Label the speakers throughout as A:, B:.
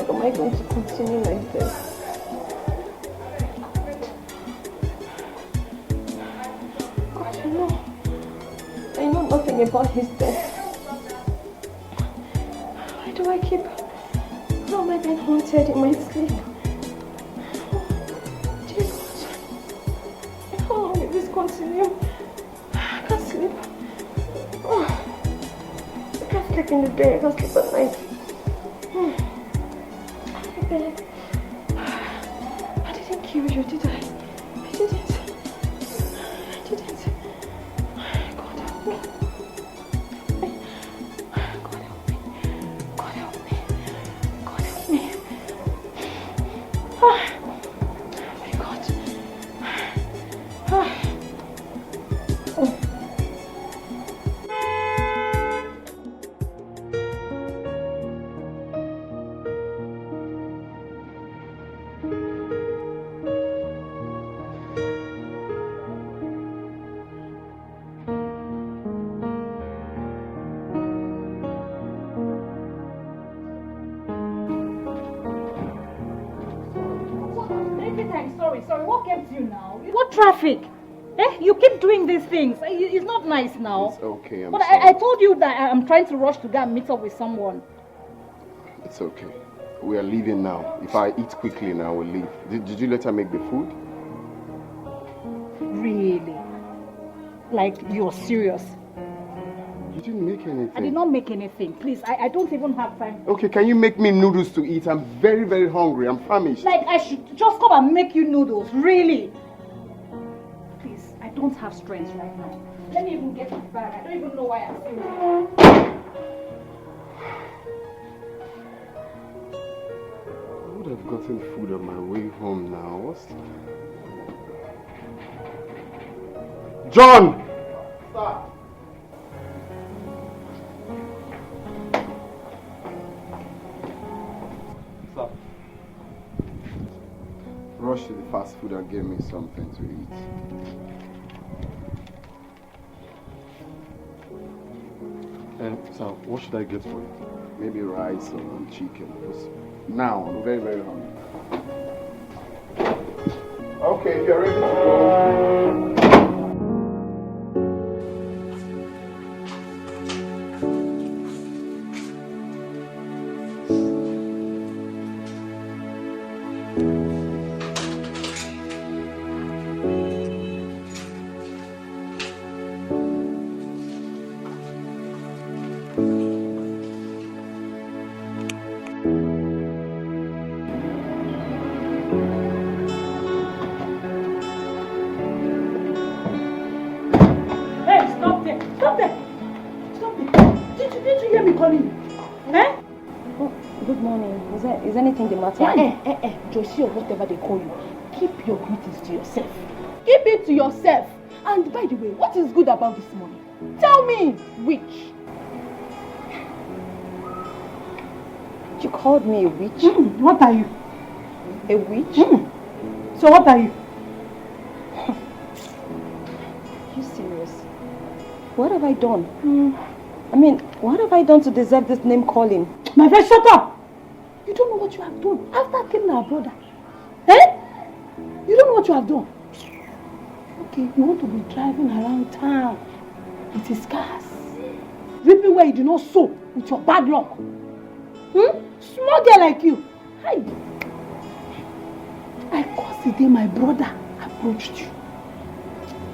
A: God, am I going to continue like this? God, I know nothing about his death. Why do I keep... How am I being haunted in my sleep? Jesus. How long will this continue? I can't sleep. I can't sleep in the day, I can't sleep at night. I beg. I didn't kill you, did I? I didn't. God help me. God help me. God help me. God help me. Oh my God. Oh.
B: Sorry, what kept you now? What traffic? You keep doing these things. It's not nice now.
C: It's okay,
B: But I told you that I'm trying to rush to go and meet up with someone.
C: It's okay. We are leaving now. If I eat quickly now, we'll leave. Did you let her make the food?
B: Really? Like, you're serious?
C: You didn't make anything.
B: I did not make anything. Please, I don't even have time.
C: Okay, can you make me noodles to eat? I'm very, very hungry. I'm famished.
B: Like, I should just come and make you noodles. Really? Please, I don't have strength right now. Let me even get my bag. I don't even know why I'm still here.
C: I would have gotten food on my way home now. What's... John! Stop! Stop. Rush to the fast food and give me something to eat. So, what should I get for you? Maybe rice or chicken. Because now, I'm very, very hungry. Okay, you're ready to go.
A: Is anything the matter?
B: Joyce or whatever they call you, keep your greetings to yourself. Keep it to yourself. And by the way, what is good about this money? Tell me, witch.
A: You called me a witch?
B: What are you?
A: A witch?
B: So what are you?
A: Are you serious? What have I done? I mean, what have I done to deserve this name calling?
B: My friend, shut up! You don't know what you have done after killing our brother. You don't know what you have done. Okay, you want to be driving around town with his cars, reaping where you do not sow with your bad luck. Small girl like you. I caused the day my brother approached you.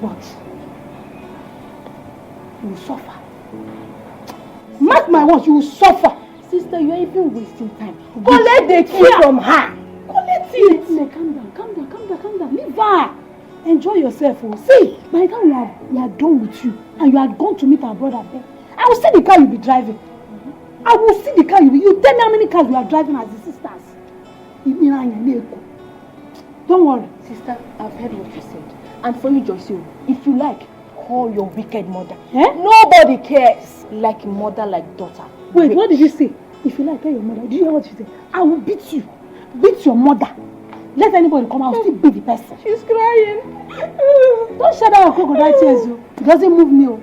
B: But you will suffer. Mark my words, you will suffer. Sister, you are even wasting time. Collect the key from her. Collect it. No, calm down. Leave her. Enjoy yourself. See, by the time we are done with you and you are going to meet our brother there, I will see the car you'll be driving. I will see the car you will. You tell me how many cars we are driving as the sisters. Don't worry. Sister, I've heard what you said. And for you, Joyce, if you like, call your wicked mother. Nobody cares. Like mother, like daughter. Wait, what did you say? If you like, tell your mother. Did you hear what she said? I will beat you. Beat your mother. Let anybody come out, I'll still beat the person. She's crying. Don't shed out your crocodile tears, you. It doesn't move me.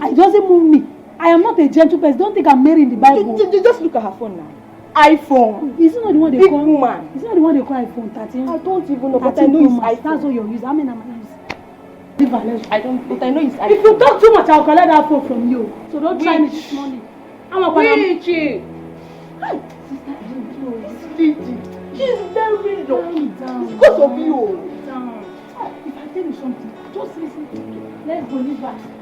B: It doesn't move me. I am not a gentle person. Don't think I'm Mary in the Bible. Just look at her phone now. iPhone.
D: Is it not the one they
B: Big
D: call?
B: Woman.
D: Is it not the one they call iPhone 13?
B: I don't even know, but I know it's iPhone.
D: That's what you're using. How many am I using? Leave her,
B: I don't, but I know it's iPhone.
D: If you talk too much, I'll collect that phone from you. So don't try me this morning. I'm a
B: Richie. She's very low. It's because of you.
D: Down. If I tell you something, just listen to me. Let's go, leave her.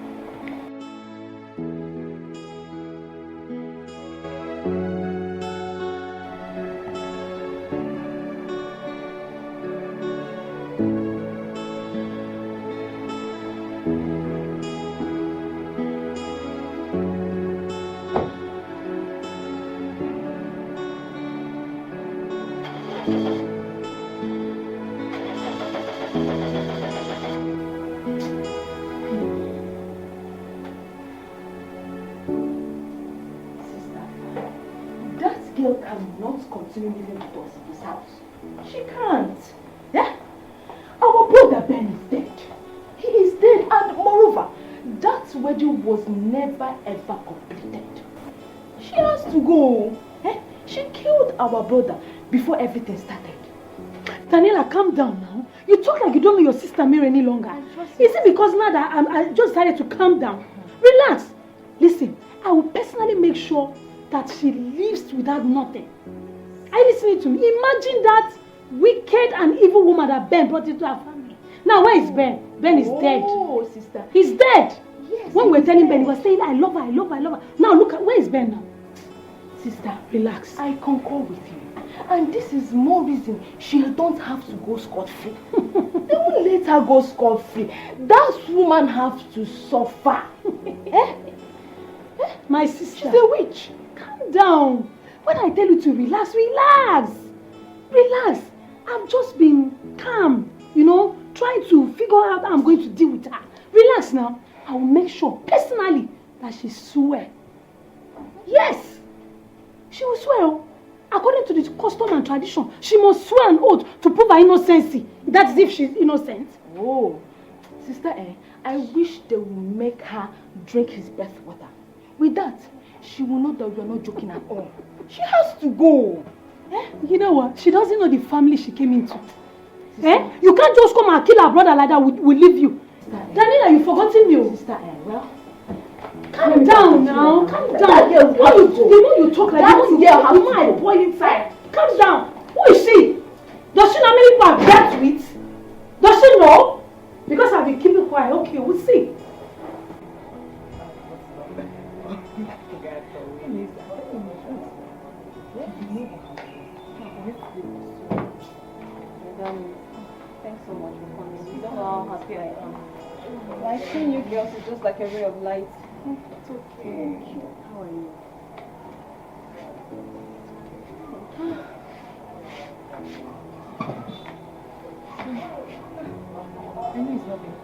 B: Continue living with us in this house. She can't. Yeah? Our brother Ben is dead. He is dead, and moreover, that wedding was never ever completed. She has to go. Eh? She killed our brother before everything started.
D: Daniela, calm down now. You talk like you don't know your sister Mary any longer. Is it because now that I just decided to calm down? Relax. Listen, I will personally make sure that she lives without nothing. Are you listening to me? Imagine that wicked and evil woman that Ben brought into our family. Now, where is Ben? Ben is dead.
B: Oh, sister.
D: He's dead.
B: Yes.
D: When we were telling Ben, he was saying, I love her, I love her, I love her. Now, look at, where is Ben now? Sister, relax.
B: I concur with you. And this is more reason she don't have to go scot-free. They won't let her go scot-free. That woman have to suffer.
D: My sister.
B: She's a witch.
D: Calm down. When I tell you to relax, relax. Relax. I've just been calm, you know, trying to figure out how I'm going to deal with her. Relax now. I will make sure personally that she swear. Yes. She will swear. According to the custom and tradition, she must swear an oath to prove her innocency. That's if she's innocent.
B: Oh, sister, I wish they will make her drink his breath water. With that, she will know that we are not joking at all. She has to go.
D: You know what? She doesn't know the family she came into. You can't just come and kill her brother like that. We'll leave you. Daniela, you've forgotten me.
B: Sister, well,
D: calm down now. Calm down. You know you talk like that. You know I boil inside. Calm down. Who is she? Does she know how many people I've dealt with? Does she know? Because I've been keeping quiet. Okay, we'll see.
A: Thanks so much for coming. You don't know how happy I am. Like seeing you girls is just like a ray of light. It's okay. How are you?
E: I know it's not been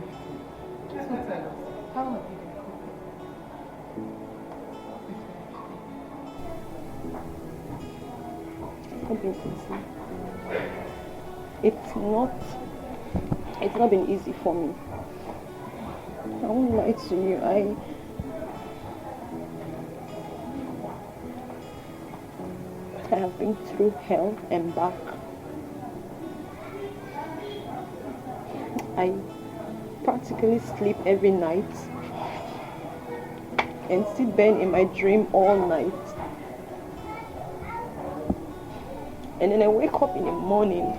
E: easy. Just tell us, how have you been coping?
A: It's not been easy for me. I won't lie to you. I have been through hell and back. I practically sleep every night and see Ben in my dream all night. And then I wake up in the morning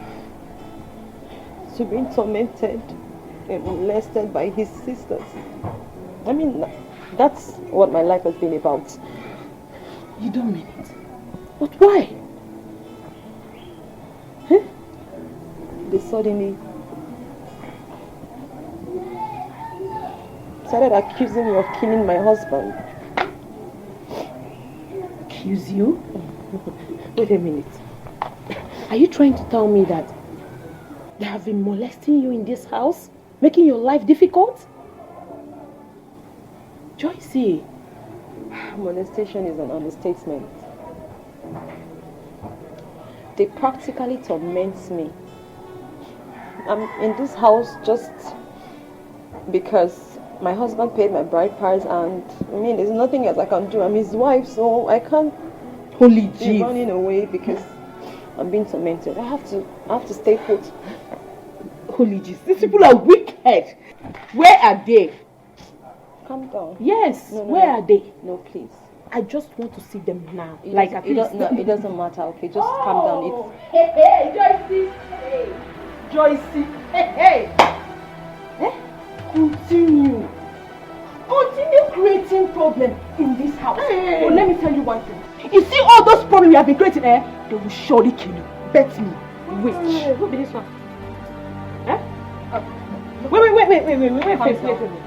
A: to being tormented and molested by his sisters. I mean, that's what my life has been about.
D: You don't mean it.
A: But why? Huh? They suddenly started accusing me of killing my husband.
D: Accuse you?
A: Wait a minute. Are you trying to tell me that they have been molesting you in this house? Making your life difficult? Joyce, molestation is an understatement. They practically torment me. I'm in this house just because my husband paid my bride price, and I mean, there's nothing else I can do. I'm his wife, so I can't
B: Holy
A: be
B: jeez.
A: running away because I'm being tormented. I have to stay put.
B: Holy jeez. These people are wicked. Where are they?
A: Calm down.
B: Yes.
A: No,
B: Where are they?
A: No, please.
B: I just want to see them now.
A: It
B: Like
A: doesn't- it doesn't matter. Okay, just calm down.
B: Hey, Joyce. Hey, Joyce. Hey. Continue creating problems in this house. Hey. But let me tell you one thing. You see all those problems you have been creating, they will surely kill you. Bet me. Wait. Who be this one? Wait.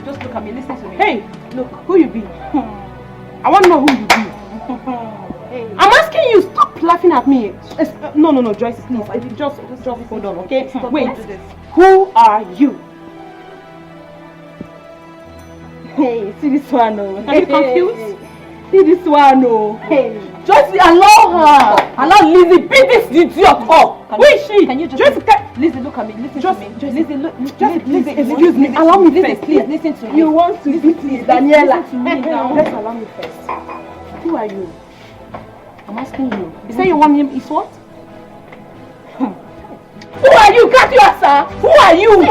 B: Just look at me. Listen to me. Hey, look. Who you be? I want to know who you be. Hey. I'm asking you. Stop laughing at me. No, Joyce, please. Just hold on, okay? Wait. Who are you? Hey, see this one, oh. Are you confused? See this one, oh. Hey. Joyce, allow her. Allow Lizzie. Beat this idiot up. Who is she? Can you just Lizzie, look at me. Listen to me. Lizzie, look. Lizzie, excuse me. Allow me first. Please listen to me. You want to beat this Daniela? Listen to me now. Just allow me first. Who are you? I'm asking you. You say your one name is what? Who are you? Can't you answer? Who are you?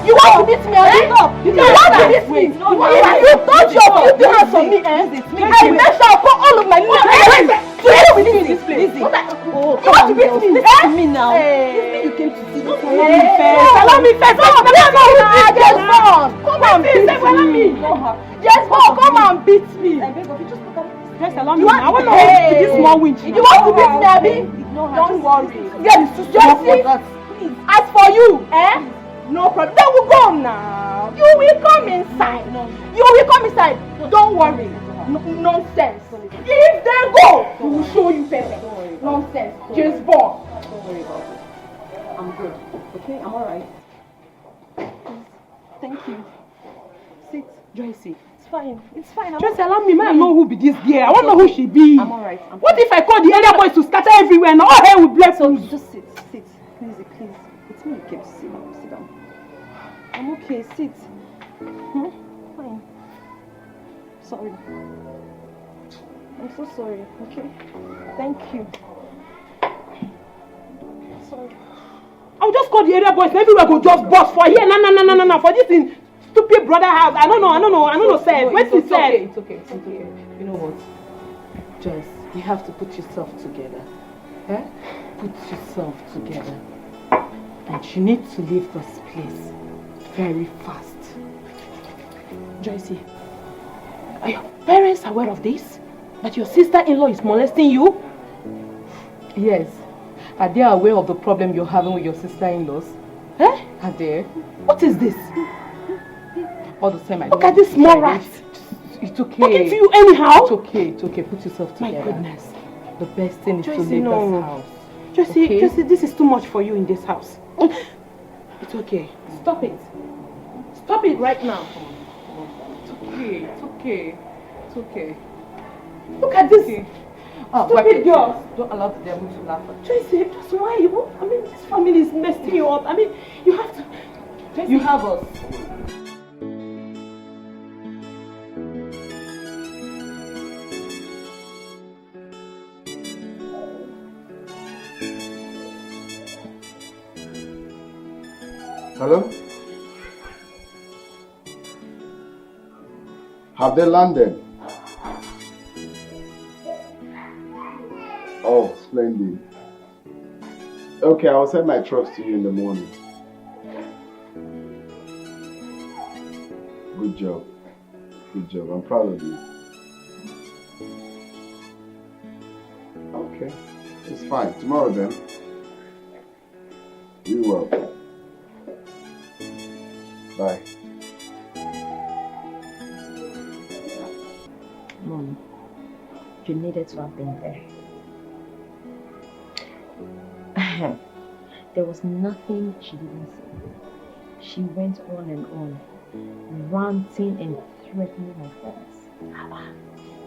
B: You want to beat me? Stop. You want to beat me? You touch your filthy hands on me, I make sure I put all of my lips. Together with you in this place. You want to beat me? Listen to me now. You came to see me. Allow me first. Come and beat me. Yes, come and beat me. Just allow me. I want to know this small winch. You want to beat me, Abby? Don't worry. Girl, it's too small for that. As for you, no problem. Then we'll go now. You will come inside. You will come inside. Don't worry. Nonsense. If they go, we will show you perfect. Nonsense. James Bond.
A: Don't worry about it. I'm good. Okay, I'm alright. Thank you. Sit.
B: Joyce.
A: It's fine.
B: Just allow me, man. I know who be this girl. I want to know who she be.
A: I'm alright.
B: What if I call the area boys to scatter everywhere and all hell will bless
A: So
B: us?
A: just sit. Please. It's me you came to see. Sit down. I'm okay. Sit. Fine. Sorry. I'm so sorry. Okay. Thank you. Sorry.
B: I'll just call the area boys and everywhere go just bust for here. No. For this thing. Stupid brother house. I don't know, sir. What's he said?
E: It's okay. You know what? Joyce, you have to put yourself together. Put yourself together. And you need to leave this place very fast.
B: Joyce, are your parents aware of this? That your sister-in-law is molesting you?
E: Yes. Are they aware of the problem you're having with your sister-in-laws? Are they?
B: What is this?
E: All the same,
B: Look at this small rat.
E: It's okay.
B: Talking to you anyhow?
E: It's okay. Put yourself together.
B: My goodness.
E: The best thing is
B: Joyce,
E: to leave this house.
B: Joyce, this is too much for you in this house. It's okay.
E: Stop it. Stop it right now. It's okay.
B: Look at this.
E: Stupid girls. Don't allow the devil to laugh at you.
B: Joyce, just why? This family is messing you up. You have to...
E: Joyce, you have us.
C: Hello? Have they landed? Oh, splendid. Okay, I'll send my trucks to you in the morning. Good job. I'm proud of you. Okay, it's fine. Tomorrow then. You will. Bye.
A: Mom, you needed to have been there. There was nothing she didn't say. She went on and on, ranting and threatening my friends.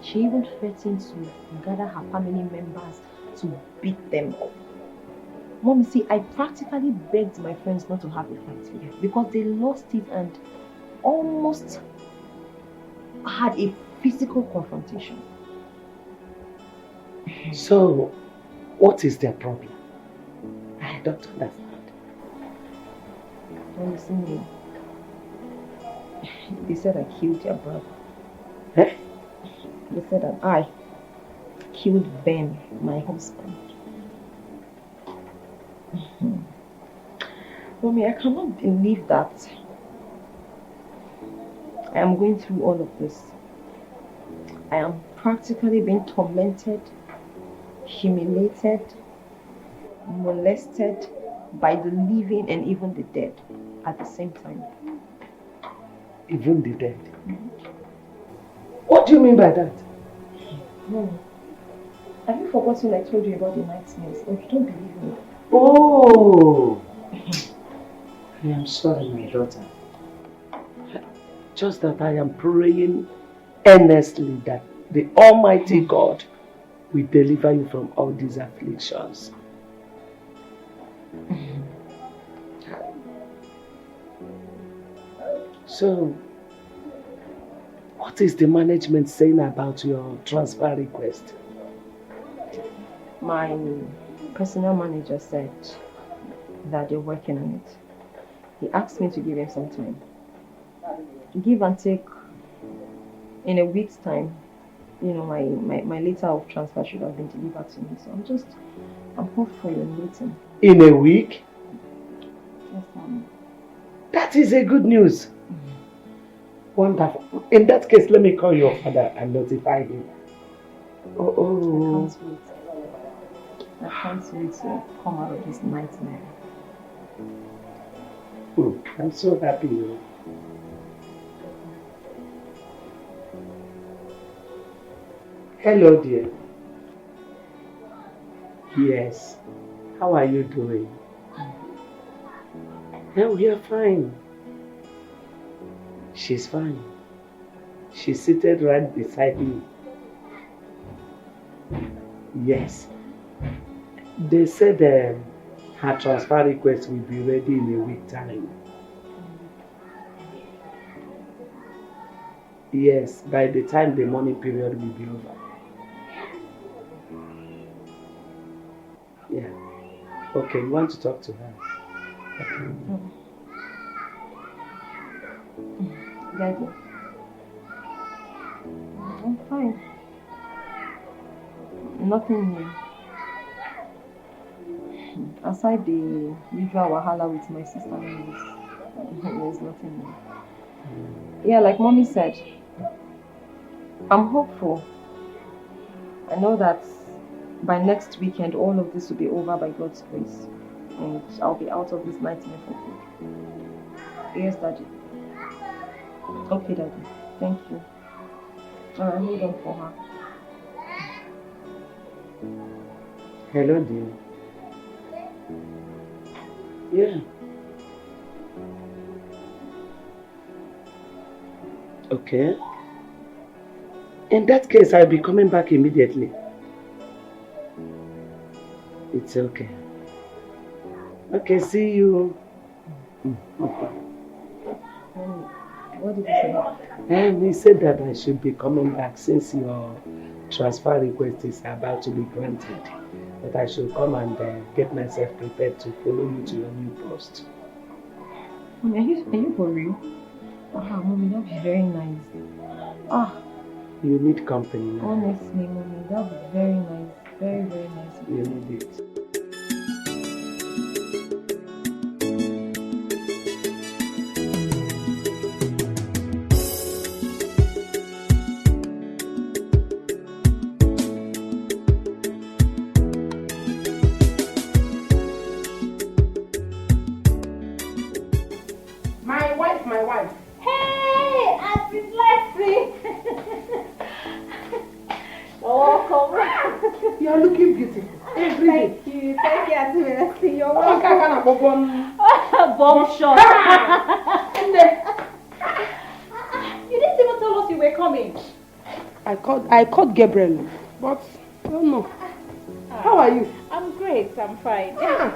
A: She even threatened to gather her family members to beat them up. Mom, you see, I practically begged my friends not to have a fight with her because they lost it and almost had a physical confrontation.
F: So, what is their problem? I don't understand.
A: Well, listen, they said I killed their brother.
F: Eh?
A: They said that I killed Ben, my husband. Mommy, I cannot believe that I am going through all of this. I am practically being tormented, humiliated, molested by the living and even the dead at the same time.
F: Even the dead? What do you mean by that?
A: No. Have you forgotten I told you about the nightmares? Or you don't believe me?
F: Oh! I am sorry, my daughter. Just that I am praying earnestly that the Almighty God will deliver you from all these afflictions. So, what is the management saying about your transfer request?
A: My personal manager said that they're working on it. He asked me to give him some time. Give and take. In a week's time, you know, my letter of transfer should have been delivered to me. So I'm hopeful in waiting.
F: In a week?
A: Yes, Mommy.
F: That is a good news. Wonderful. In that case, let me call your father and notify him. Oh.
A: I can't wait to come out of this nightmare.
F: I'm so happy. Hello, dear. Yes. How are you doing? Yeah, we are fine. She's fine. She's seated right beside me. Yes. They said her transfer request will be ready in a week's time. Yes, by the time the money period will be over. Yeah. Okay, you want to talk to her? Okay.
A: Daddy. I'm fine. Nothing new. Aside the usual wahala with my sister, there's nothing new. Yeah, like Mommy said, I'm hopeful. I know that by next weekend, all of this will be over by God's grace. And I'll be out of this nightmare for good. Yes, Daddy. Okay, Daddy. Thank you. Alright, hold on for her.
F: Hello, dear. Yeah. Okay. In that case, I'll be coming back immediately. It's okay. Okay, see you.
A: What did you say?
F: He said that I should be coming back since your transfer request is about to be granted. That I should come and get myself prepared to follow you to your new post.
A: Mommy, are you for real? Mommy, that would be very nice.
F: You need company now.
A: Honestly, Mommy, that would be very nice. Very, very nice.
F: You need it.
B: My wife.
D: Hey, Auntie Blessing. Welcome.
B: You are looking beautiful. Every day.
D: Thank you, Auntie Blessing. You're
B: welcome.
D: Bomb shot. You didn't even tell us you were coming.
B: I called Gabriel, but I don't know. How are you?
D: I'm great, I'm fine.
B: I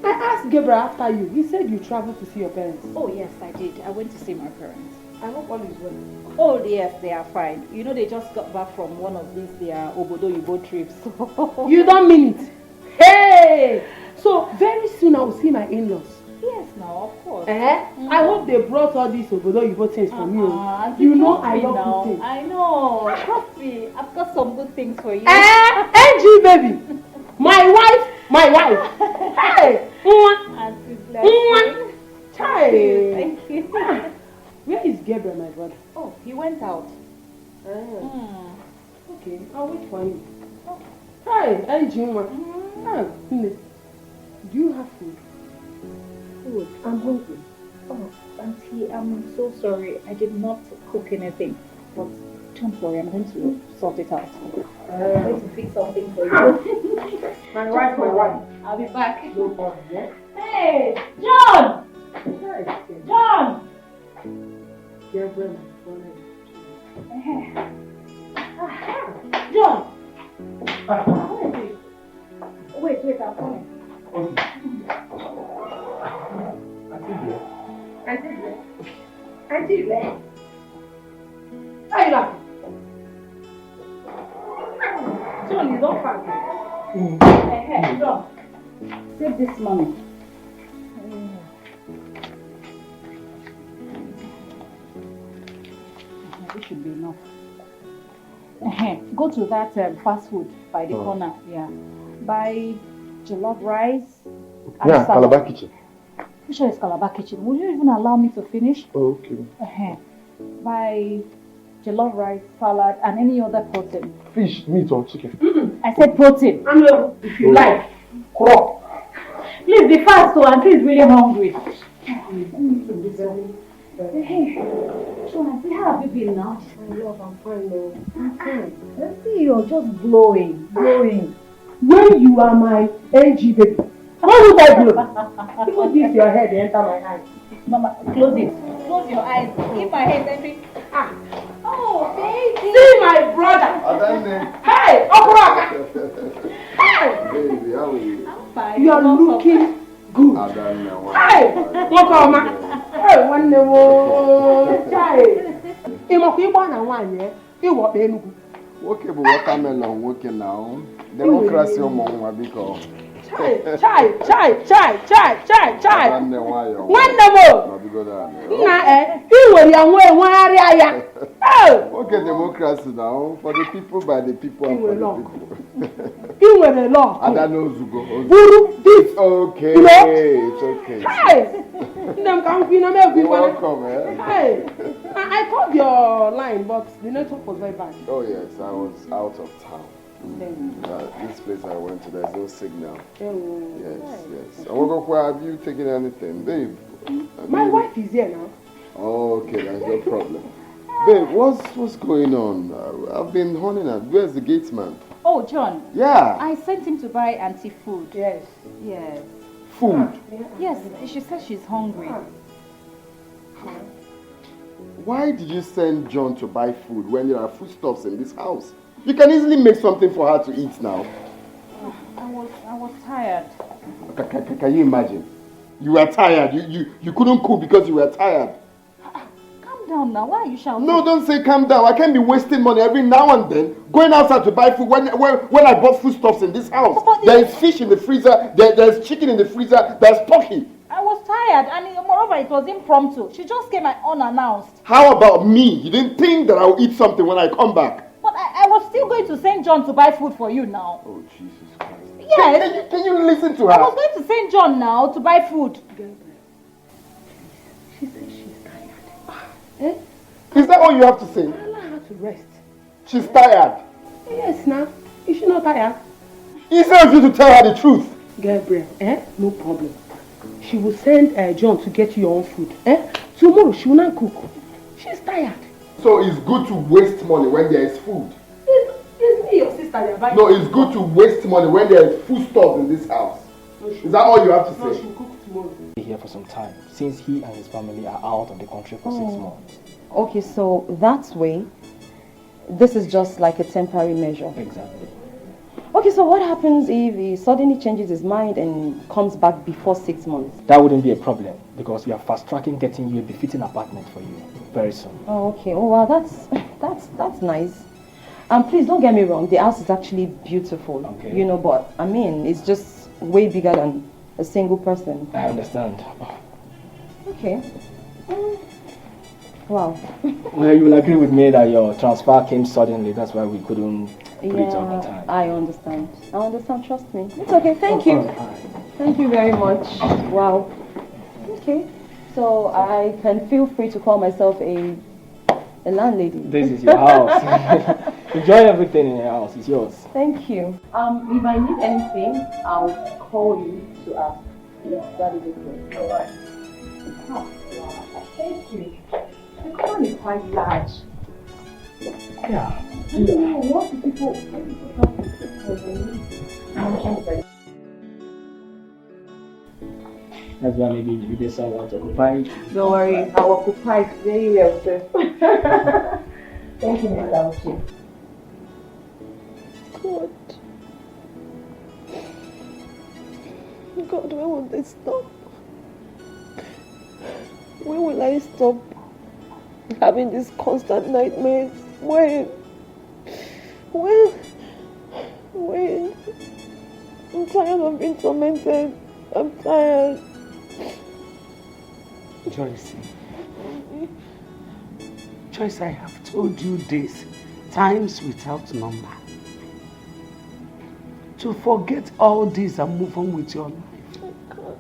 B: asked Gabriel after you. He said you traveled to see your parents.
D: Oh yes, I did. I went to see my parents.
B: I hope all is well.
G: Oh yes, they are fine. You know, they just got back from one of these their Obodo Yibo trips.
B: You don't mean it? Hey! So very soon I will see my in-laws.
G: Yes, now of course.
B: I hope they brought all these Obodo Yibo things for me. You know I love good things.
G: I know. Trust me, I've got some good things for you.
B: NG baby! My wife! Hey!
G: Auntie Blessing. Thank you.
B: Where is Gabriel, my brother?
G: Oh, he went out.
B: Okay, I'll wait for him. Hi, NG. Do you have food?
G: Food?
B: I'm hungry.
G: Oh, Auntie, I'm so sorry. I did not cook anything. But don't worry, I'm going to sort it out. I'm going to fix something for you.
B: My wife.
G: I'll be back.
B: No problem, yeah?
G: Hey, John! John!
B: Gabriel,
G: John! Wait, I'm coming.
B: Auntie Blair. How you laughing? John, you don't fight.
G: Hey, John. Save this money. This should be enough. Go to that fast food by the corner. Yeah. Buy jollof rice.
C: Yeah, Calabar Kitchen.
G: Which one is Calabar Kitchen? Will you even allow me to finish?
C: Oh, okay.
G: Buy jollof rice, salad, and any other protein.
C: Fish, meat, or chicken?
G: I said protein.
B: If you like.
C: Crop.
G: Please be fast, so Auntie is really hungry. Hey, so Auntie, how have you been now?
B: My love, I'm fine though.
G: Let's see, you're just glowing.
B: When you are my NG baby, why would I blow? Even this your head enter my eyes.
G: Mama, close it. Close your eyes. Keep my head entering. Oh, baby.
B: See my brother. Hey, Okuraka. Hey.
C: Baby, how are you?
G: I'm fine.
B: You are looking good. Hey, Mokoma. Hey, one more. Hey. Imokiba na wanye. Iwo be Enugu.
C: Okay, but watermelon working now. Democracy omo biko.
B: Chai.
C: One more. Okay, democracy now for the people, by the people, and for the people.
B: You were a law.
C: I don't know Zugo.
B: It's
C: okay.
B: You know?
C: It's okay.
B: You're
C: welcome,
B: Hey, I called your line, but the network was very bad.
C: Oh yes, I was out of town. This place I went to, there's no signal. Yes. Okonkwo, have you taken anything, babe?
B: My wife is here now.
C: Oh, okay, that's no problem. Babe, what's going on? I've been honing her. Where's the gate man?
G: Oh, John.
C: Yeah.
G: I sent him to buy Auntie food.
B: Yes.
C: Food?
G: Yes, she says she's hungry.
C: Why did you send John to buy food when there are foodstuffs in this house? You can easily make something for her to eat now.
G: I was tired.
C: Can you imagine? You were tired. You couldn't cook because you were tired.
G: Calm down now. Why are you shouting?
C: No, don't say calm down. I can't be wasting money every now and then going outside to buy food when I bought foodstuffs in this house. There is fish in the freezer. There's chicken in the freezer. There's turkey.
G: I was tired, and moreover, it was impromptu. She just came unannounced.
C: How about me? You didn't think that I'll eat something when I come back?
G: But I was still going to send John to buy food for you now.
C: Oh, Jesus Christ.
G: Yes.
C: Can you listen to her?
G: I was going to send John now to buy food.
B: She says she's tired.
C: Is that all you have to say?
B: Allow her to rest.
C: She's tired.
B: Yes, now. Is she not tired?
C: Easier of you to tell her the truth.
B: Gabriel, no problem. She will send John to get you your own food. Tomorrow she will not cook. She's tired.
C: So it's good to waste money when there is food.
B: It's me, your sister.
C: No, it's good to waste money when there is food stuff in this house. Is that all you have to say?
B: No, she'll cook tomorrow.
H: Here for some time, since he and his family are out of the country for 6 months.
A: Okay, so that way, this is just like a temporary measure.
H: Exactly.
A: Okay, Okay, so what happens if he suddenly changes his mind and comes back before 6 months?
H: That wouldn't be a problem because we are fast-tracking getting you a befitting apartment for you very soon.
A: Oh, okay. Oh, wow, that's nice. Please don't get me wrong. The house is actually beautiful.
H: Okay.
A: You know, but I mean, it's just way bigger than a single person.
H: I understand.
A: Okay. Wow.
H: Well, you will agree with me that your transfer came suddenly. That's why we couldn't put it on time.
A: I understand. Trust me. It's okay. Thank you. Thank you very much. Wow. Okay. So I can feel free to call myself a landlady.
H: This is your house. Enjoy everything in your house. It's yours.
A: Thank you. If I need anything, I'll call you to ask. If that is okay.
H: All right.
A: Oh, wow. Thank you. The car is quite large.
H: Yeah.
A: I don't know what do people talk to.
H: That's why maybe you did someone to occupy.
A: Don't worry, I'll occupy it very well, sir. Thank you, Mr. Auchi.
I: God, when will this stop? When will I stop having these constant nightmares? When? I'm tired of being tormented. I'm tired.
F: Joyce, I have told you this times without number. To forget all this and move on with your life.
I: I can't.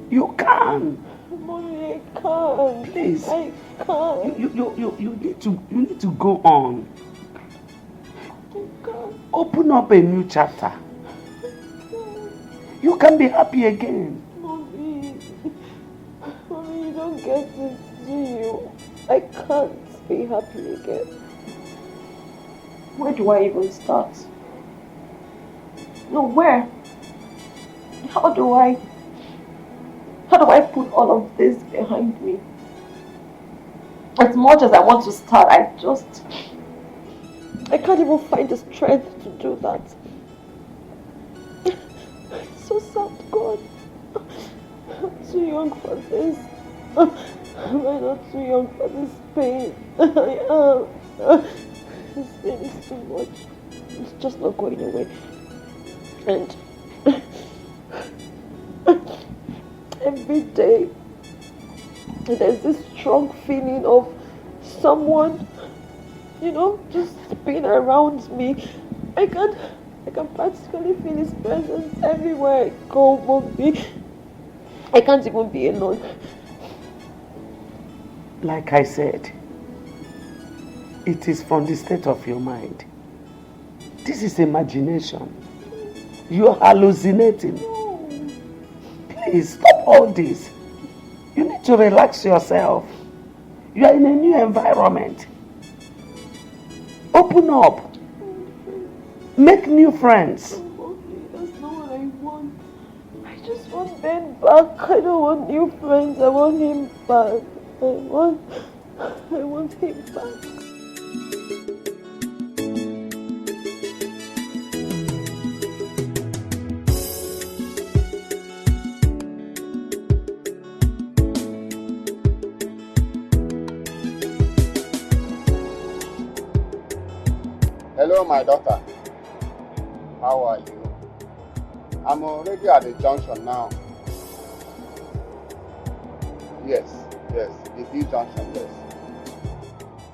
F: You can.
I: Mommy, I can't.
F: Please.
I: I can't.
F: You need to go on.
I: I can't.
F: Open up a new chapter. You can be happy again.
I: Mommy, you don't get it, do you? I can't be happy again. Where do I even start? No, where? How do I put all of this behind me? As much as I want to start, I can't even find the strength to do that. It's so sad, God. I'm too young for this. Am I not too young for this pain? I am. This pain is too much. It's just not going away. And every day there's this strong feeling of someone, just being around me. I can practically feel his presence everywhere I go, Mommy. I can't even be alone.
F: Like I said, it is from the state of your mind. This is imagination. You are hallucinating. Please stop all this. You need to relax yourself. You are in a new environment. Open up. Make new friends.
I: That's not what I want. I just want Ben back. I don't want new friends. I want him back. I want him back.
C: Hello, my daughter. How are you? I'm already at the junction now. Yes, the D junction, yes.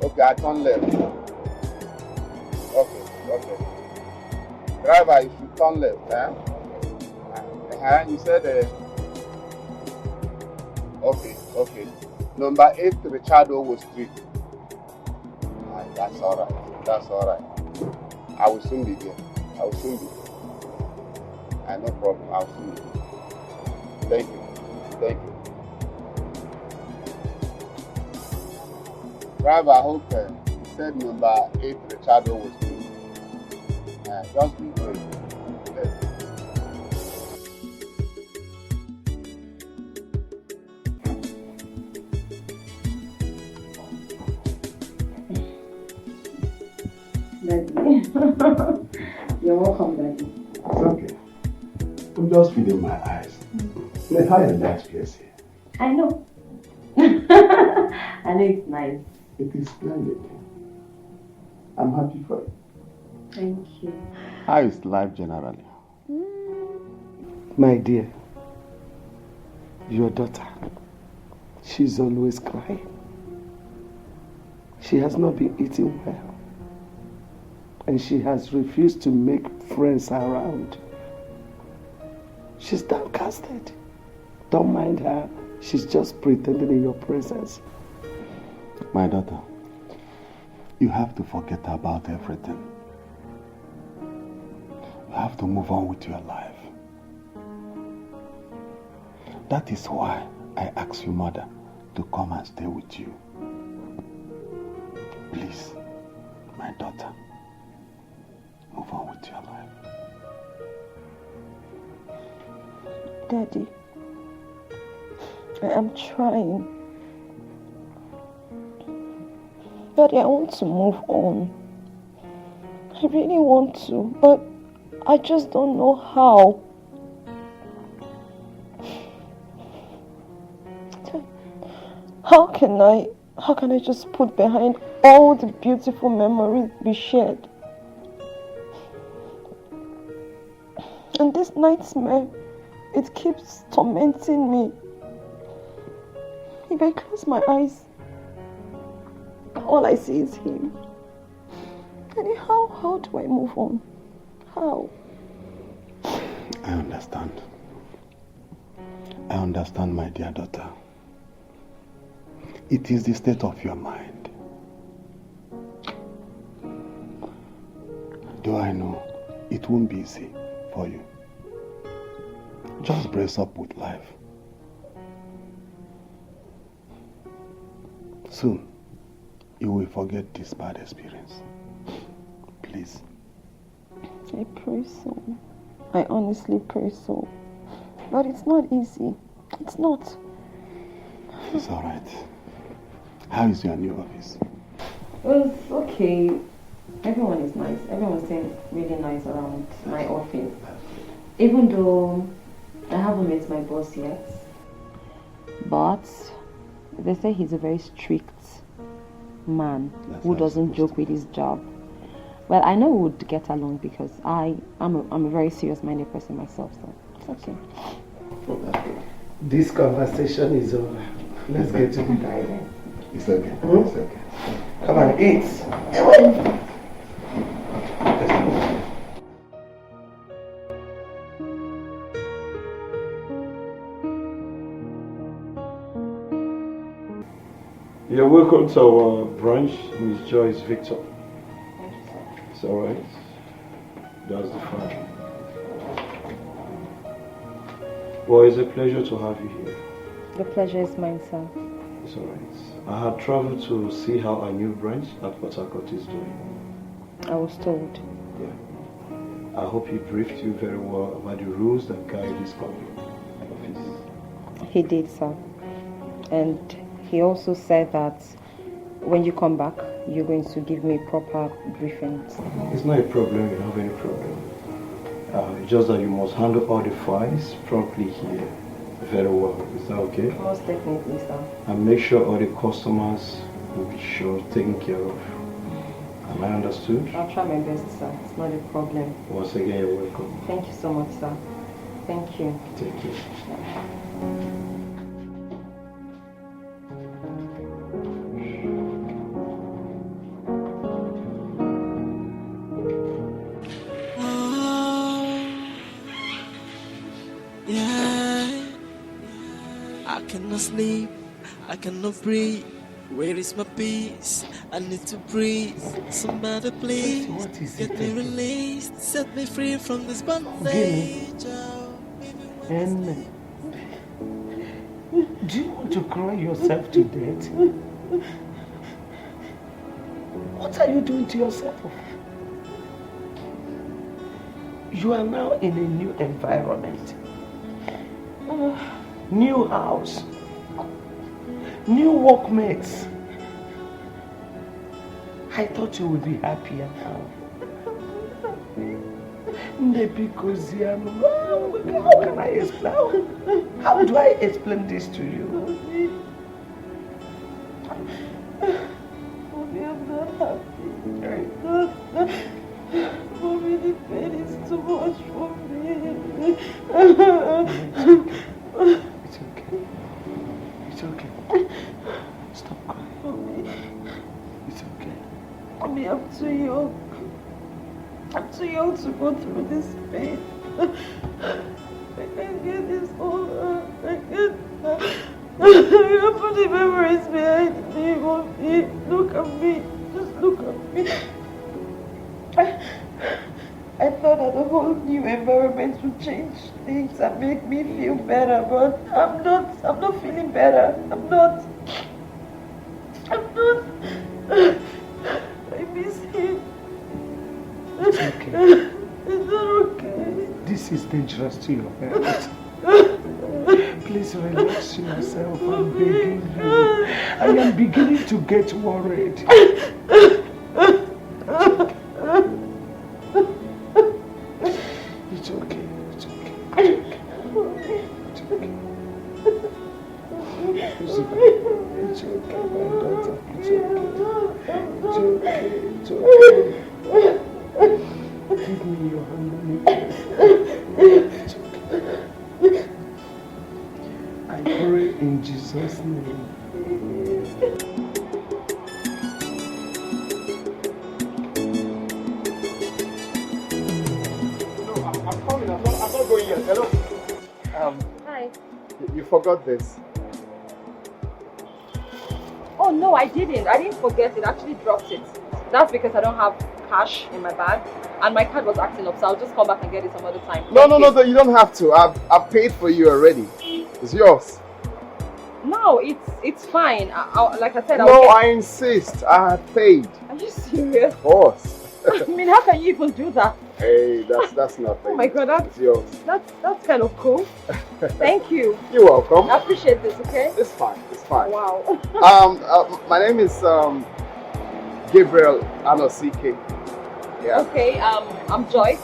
C: Okay, I turn left. Okay. Driver, you should turn left, You said, okay. Number 8, Rachael Okonkwo Street. That's alright. I will soon be there. No problem. I will soon be there. Thank you. Driver, I hope you said number 8 Rachael Okonkwo Street. Just be great. Yes.
B: You're welcome, Daddy.
F: It's okay. I'm just feeding my eyes. Like, how is that place here?
A: I know. I know it's nice.
F: It is splendid. I'm happy for you.
A: Thank you.
C: How is life generally?
F: My dear, your daughter, she's always crying. She has not been eating well. And she has refused to make friends around. She's downcasted. Don't mind her. She's just pretending in your presence.
C: My daughter, you have to forget about everything. You have to move on with your life. That is why I asked your mother to come and stay with you. Please, my daughter, move on with your life.
A: Daddy, I am trying. Daddy, I want to move on. I really want to, but I just don't know how. How can I just put behind all the beautiful memories we shared? And this nightmare, it keeps tormenting me. If I close my eyes, all I see is him. And how do I move on? How?
C: I understand. I understand, my dear daughter. It is the state of your mind. Do I know it won't be easy for you? Just brace up with life. Soon, you will forget this bad experience. Please.
A: I pray so. I honestly pray so. But it's not easy. It's not.
C: It's alright. How is your new office?
A: Well, it's okay. Everyone is nice. Everyone seems really nice around my office. Even though I haven't met my boss yet. But they say he's a very strict man who doesn't joke with his job. Well, I know we would get along because I'm a very serious-minded person myself, so it's okay.
F: This conversation is over. Let's get to the dining.
C: It's okay. It's okay.
F: Come on, eat.
J: You're welcome to our brunch, Miss Joyce Victor. It's alright. That's the fun. Well, it's a pleasure to have you here.
A: The pleasure is mine, sir.
J: It's alright. I had traveled to see how our new branch at Port Harcourt is doing.
A: I was told.
J: Yeah. I hope he briefed you very well about the rules that guide this company office.
A: He did, sir. And he also said that when you come back, you're going to give me proper briefings.
J: It's not a problem, you don't have any problem. It's just that you must handle all the files properly here very well. Is that okay?
A: Most definitely, sir.
J: And make sure all the customers will be sure taken care of. Am I understood?
A: I'll try my best, sir. It's not a problem.
J: Once again, you're welcome.
A: Thank you so much, sir. Thank you.
J: Take care.
K: Sleep, I cannot breathe. Where is my peace? I need to breathe. Somebody please get me released, set me free from this bondage.
F: And do you want to cry yourself to death? What are you doing to yourself? You are now in a new environment, new house, new workmates. I thought you would be happier now. How can I explain? How do I explain this to you?
A: Mommy, I'm not happy. Mommy, the pain is too much for me.
F: It's okay. It's okay. Stop crying.
A: Mommy.
F: It's okay.
A: Mommy, I'm too young. I'm too young to go through this pain. I can't get this over. I can't. You put the memories behind me, Mommy. Look at me. Just look at me. I thought that the whole new environment would change things and make me feel better, but I'm not feeling better. I'm not. I miss him.
F: It's okay.
A: It's not okay.
F: This is dangerous to your health. Please relax yourself. I'm begging you. I am beginning to get worried. It's okay. It's okay. It's okay. It's okay. It's okay, my daughter. It's okay. It's okay. It's okay. Give me your hand. It's okay. I pray in Jesus' name.
C: I'm coming. I'm not going yet. Hello.
A: Hi.
C: You forgot this.
A: Oh no, I didn't. I didn't forget it. I actually dropped it. That's because I don't have cash in my bag, and my card was acting up. So I'll just come back and get it some other time.
C: No, you don't have to. I've paid for you already. It's yours.
A: No, it's fine. Like I said,
C: No, I insist. I have paid.
A: Are you serious?
C: Of course.
A: I mean, how can you even do that?
C: Hey, that's nothing.
A: Oh my God,
C: it's yours.
A: That's kind of cool. Thank you.
C: You're welcome.
A: I appreciate this. Okay.
C: It's fine. It's fine.
A: Wow.
C: My name is Gabriel Iyke. Yeah.
A: Okay. I'm Joyce.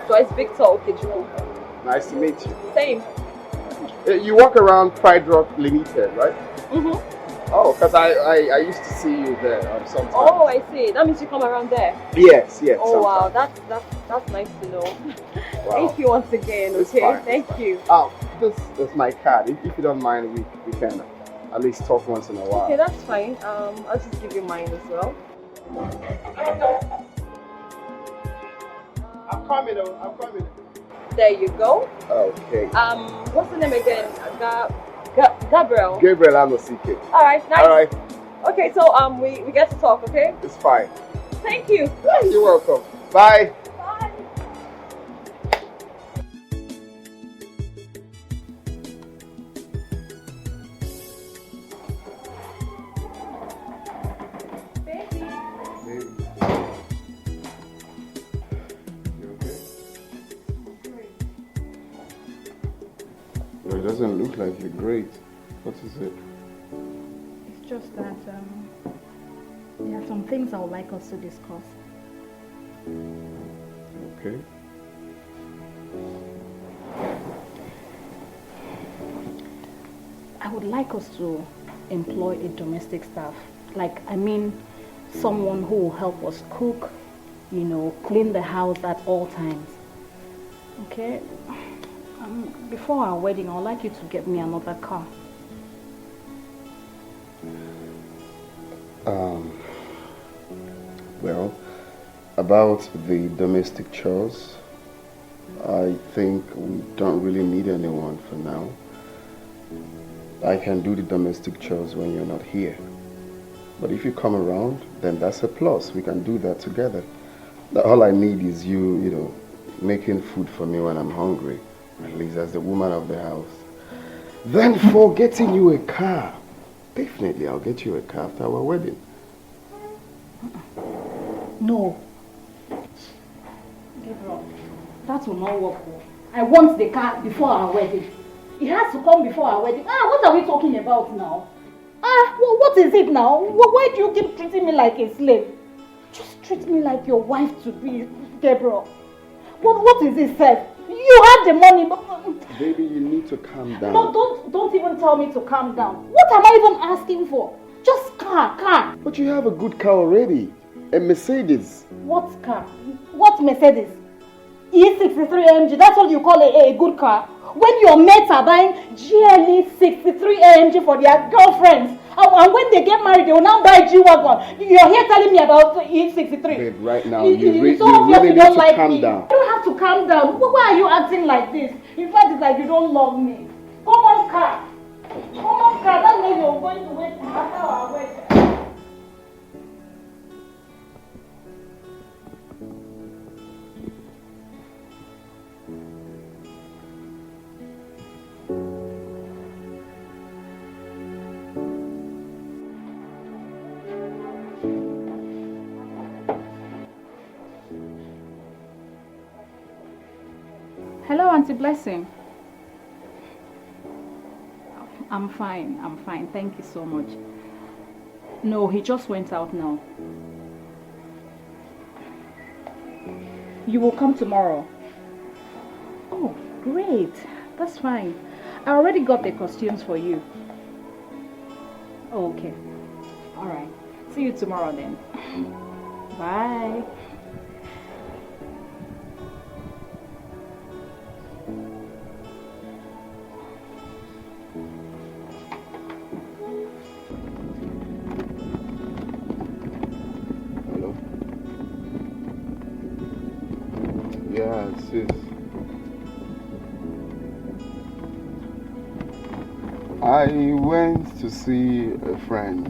A: Joyce Victor Okonkwo.
C: Nice to meet you.
A: Same.
C: You walk around Pride Rock Limited, right?
A: Mhm.
C: Oh, because I used to see you there sometimes.
A: Oh, I see. That means you come around there.
C: Yes.
A: Oh wow,
C: sometimes.
A: that's nice to know.
C: Wow.
A: Thank you once again.
C: It's
A: Okay,
C: fine,
A: thank you.
C: This is my card. If you don't mind, we can at least talk once in a while.
A: Okay, that's fine. I'll just give you mine as well.
C: I'm coming. I'm coming.
A: There you go.
C: Okay.
A: What's the name again? Gabriel.
C: Gabriel Iyke.
A: All right, nice.
C: All right.
A: Okay, so we get to talk, okay?
C: It's fine.
A: Thank you.
C: You're welcome. Bye.
A: Bye. Baby.
C: You okay? Well, it doesn't look like you're great. What is it?
G: It's just that there are some things I would like us to discuss.
C: Okay.
G: I would like us to employ a domestic staff. Someone who will help us cook, clean the house at all times. Okay? Before our wedding, I would like you to get me another car.
C: Well, about the domestic chores, I think we don't really need anyone for now. I can do the domestic chores when you're not here. But if you come around, then that's a plus. We can do that together. All I need is you, making food for me when I'm hungry, at least as the woman of the house. Then for getting you a car, definitely I'll get you a car after our wedding.
G: No. Gabriel, that will not work. I want the car before our wedding. It has to come before our wedding. What are we talking about now? What is it now? Why do you keep treating me like a slave? Just treat me like your wife to be, Gabriel. What is this, sir? You have the money, but...
C: Baby, you need to calm down.
G: No, don't even tell me to calm down. What am I even asking for? Just car.
C: But you have a good car already. A Mercedes.
G: What car? What Mercedes? E63 AMG, that's what you call a good car? When your mates are buying GLE 63 AMG for their girlfriends, and when they get married, they will now buy G-Wagon. You're here telling me about E63.
C: Babe, right now, you really
G: don't
C: need to
G: like
C: calm
G: me.
C: down.
G: You don't have to calm down. Why are you acting like this? In fact, it's like you don't love me. Come on, car. That means you're going to wait after our wedding.
L: Hello, Auntie Blessing. I'm fine. Thank you so much. No, he just went out now. You will come tomorrow. Oh, great. That's fine. I already got the costumes for you. Oh, okay. All right. See you tomorrow then. Bye.
C: Yeah, sis. I went to see a friend.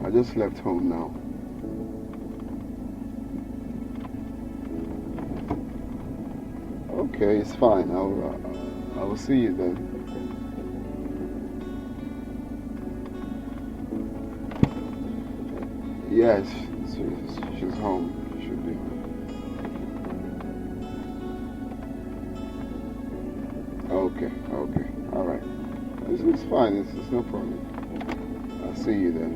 C: I just left home now. Okay, it's fine. I will see you then. Yes, she's home. She should be home. Okay, alright. It's fine, it's no problem. I'll see you then.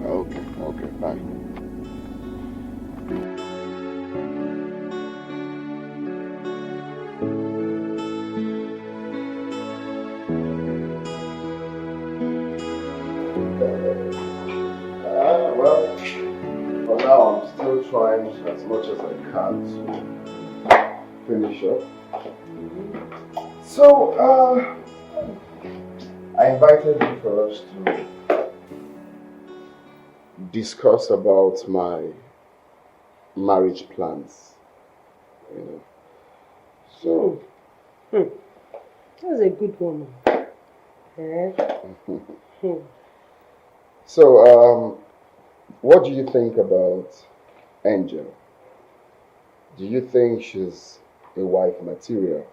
C: Okay, bye. Well, for now I'm still trying as much as I can to finish up. So, I invited you for us to discuss about my marriage plans. You know. So,
D: that's a good one.
C: So, what do you think about Angel? Do you think she's a wife material?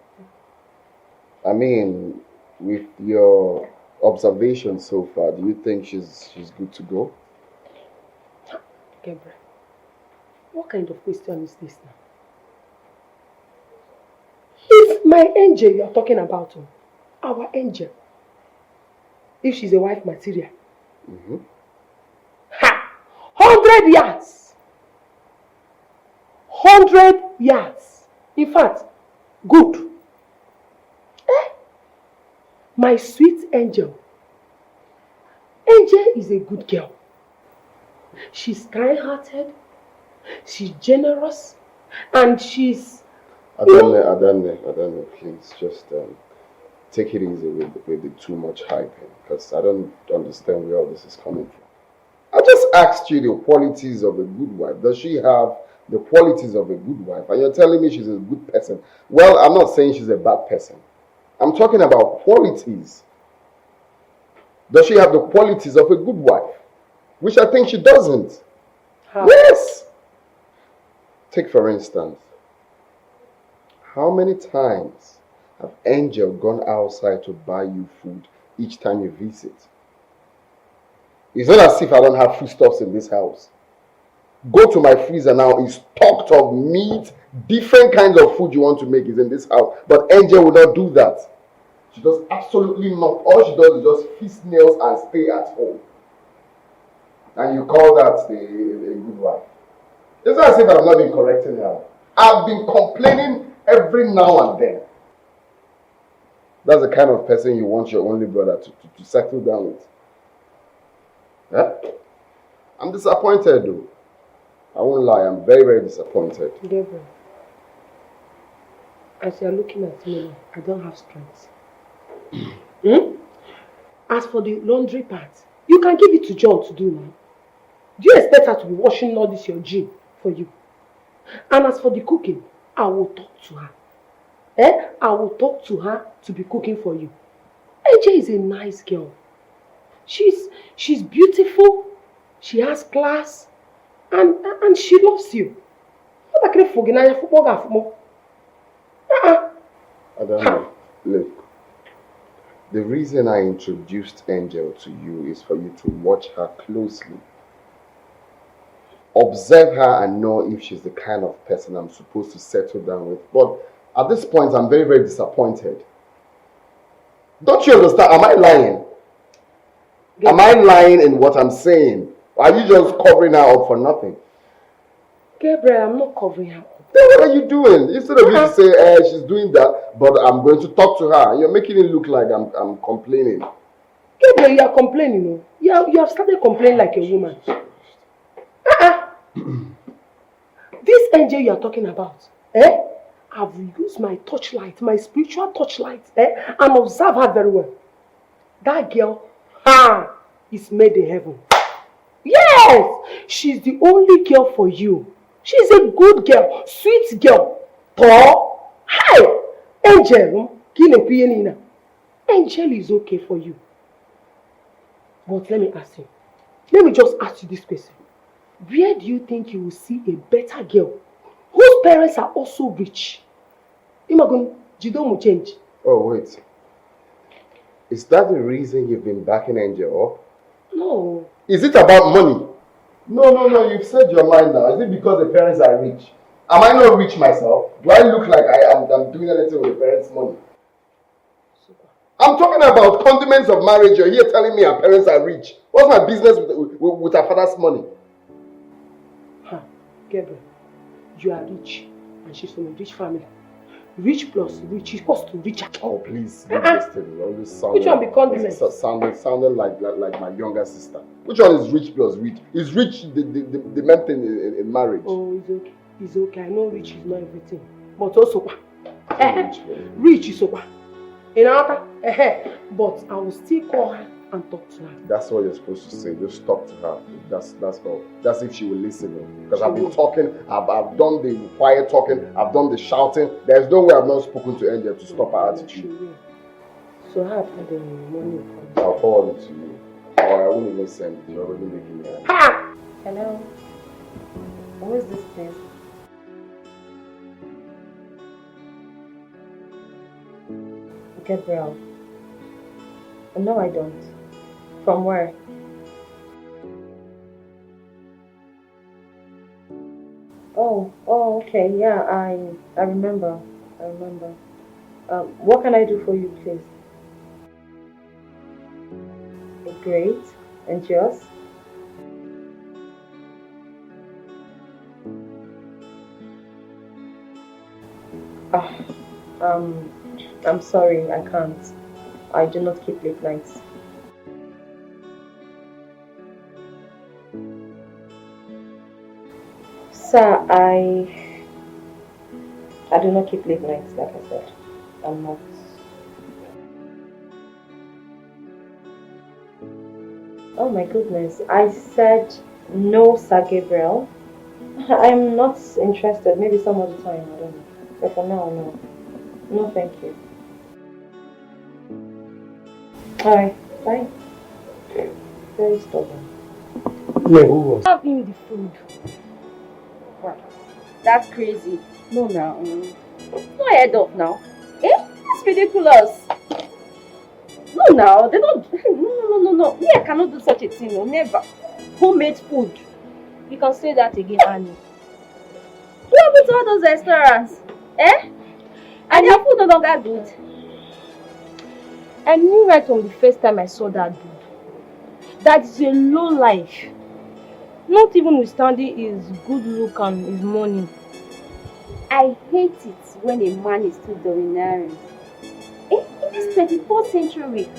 C: I mean, with your observation so far, do you think she's good to go?
D: Gabriel, what kind of question is this now? It's my angel you're talking about. Our angel. If she's a wife material.
C: Mm-hmm.
D: Ha! 100 yards! 100 yards! In fact, good. My sweet angel. Angel is a good girl. She's kind-hearted, she's generous, and she's... Adane, please just take it easy with the too much hyping, because I don't understand where all this is coming from. I just asked you the qualities of a good wife. Does she have the qualities of a good wife? And you're telling me she's a good person. Well, I'm not saying she's a bad person. I'm talking about qualities. Does she have the qualities of a good wife? Which I think she doesn't. How? Yes! Take for instance, how many times have Angel gone outside to buy you food each time you visit? It's not as if I don't have foodstuffs in this house. Go to my freezer now, it's stocked of meat, different kinds of food you want to make is in this house. But Angel will not do that. She does absolutely not. All she does is just feast nails and stay at home. And you call that a good wife.
C: It's not as if I've not been correcting her. I've been complaining every now and then. That's the kind of person you want your only brother to settle down with. Yeah? I'm disappointed though. I won't lie, I'm very, very disappointed.
D: Gabriel, as you're looking at me, I don't have strength. As for the laundry part, you can give it to John to do now. Do you expect her to be washing all this your gym for you? And as for the cooking, I will talk to her. I will talk to her to be cooking for you. AJ is a nice girl. She's beautiful. She has class. And she loves you. What I football?
C: I don't know. Look. The reason I introduced Angel to you is for you to watch her closely. Observe her and know if she's the kind of person I'm supposed to settle down with. But at this point, I'm very, very disappointed. Don't you understand? Am I lying? Am I lying in what I'm saying? Or are you just covering her up for nothing?
D: Gabriel, I'm not covering her up.
C: Then what are you doing? Instead of you to say, she's doing that, but I'm going to talk to her. You're making it look like I'm complaining.
D: Gabriel, you are complaining. You have started complaining like a woman. This angel you are talking about, I've used my torchlight, my spiritual torchlight, and observe her very well. That girl, is made in heaven. Yes! She's the only girl for you. She's a good girl, sweet girl. Tall. Hi! Angel, Angel is okay for you. But let me ask you. Let me just ask you this question. Where do you think you will see a better girl whose parents are also rich? Change.
C: Oh, wait. Is that the reason you've been backing Angel up?
D: No.
C: Is it about money? No, you've said your mind now. Is it because the parents are rich? Am I not rich myself? Do I look like I'm doing anything with the parents' money? I'm talking about condiments of marriage. You're here telling me our parents are rich. What's my business with our father's money?
D: Gabriel, you are rich and she's from a rich family. Rich plus rich equals to richer.
C: Oh, please, this thing.
D: Which one be condiments?
C: Sounded like my younger sister. Which one is rich plus rich? Is rich the main thing in marriage?
D: Oh, it's okay. It's okay. I know rich is not everything. But also, rich is okay. But I will still call her and talk to her.
C: That's what you're supposed to say. Just talk to her. That's all. That's if she will listen. Because I've been talking, I've done the quiet talking, I've done the shouting. There's no way I've not spoken to Angel to stop her attitude.
D: So how about the money?
C: I'll forward it to you. Or I won't even send it. You're already making me angry.
A: Hello. Who is this place? Gabriel. No, I don't. From where? Oh, okay. Yeah, I remember. What can I do for you, please? Great. And yours? I'm sorry, I can't. I do not keep late nights. Sir, I do not keep late nights, like I said. I'm not. Oh my goodness. I said no, Sir Gabriel. I'm not interested. Maybe some other time, I don't know. But for now, no. No, thank you. Alright, bye. Very stubborn.
F: Yeah, who was?
G: Having the food. Wow. That's crazy. No, now. No head off now. That's ridiculous. No, now. They don't. No. Me, I cannot do such a thing. No, never. Homemade food. You can say that again, Annie. What happened to all those restaurants? And their food no longer good. I knew right from the first time I saw that dude that is a low life.
A: Not even withstanding his good look and his money.
M: I hate it when a man is too domineering. In this 24th century,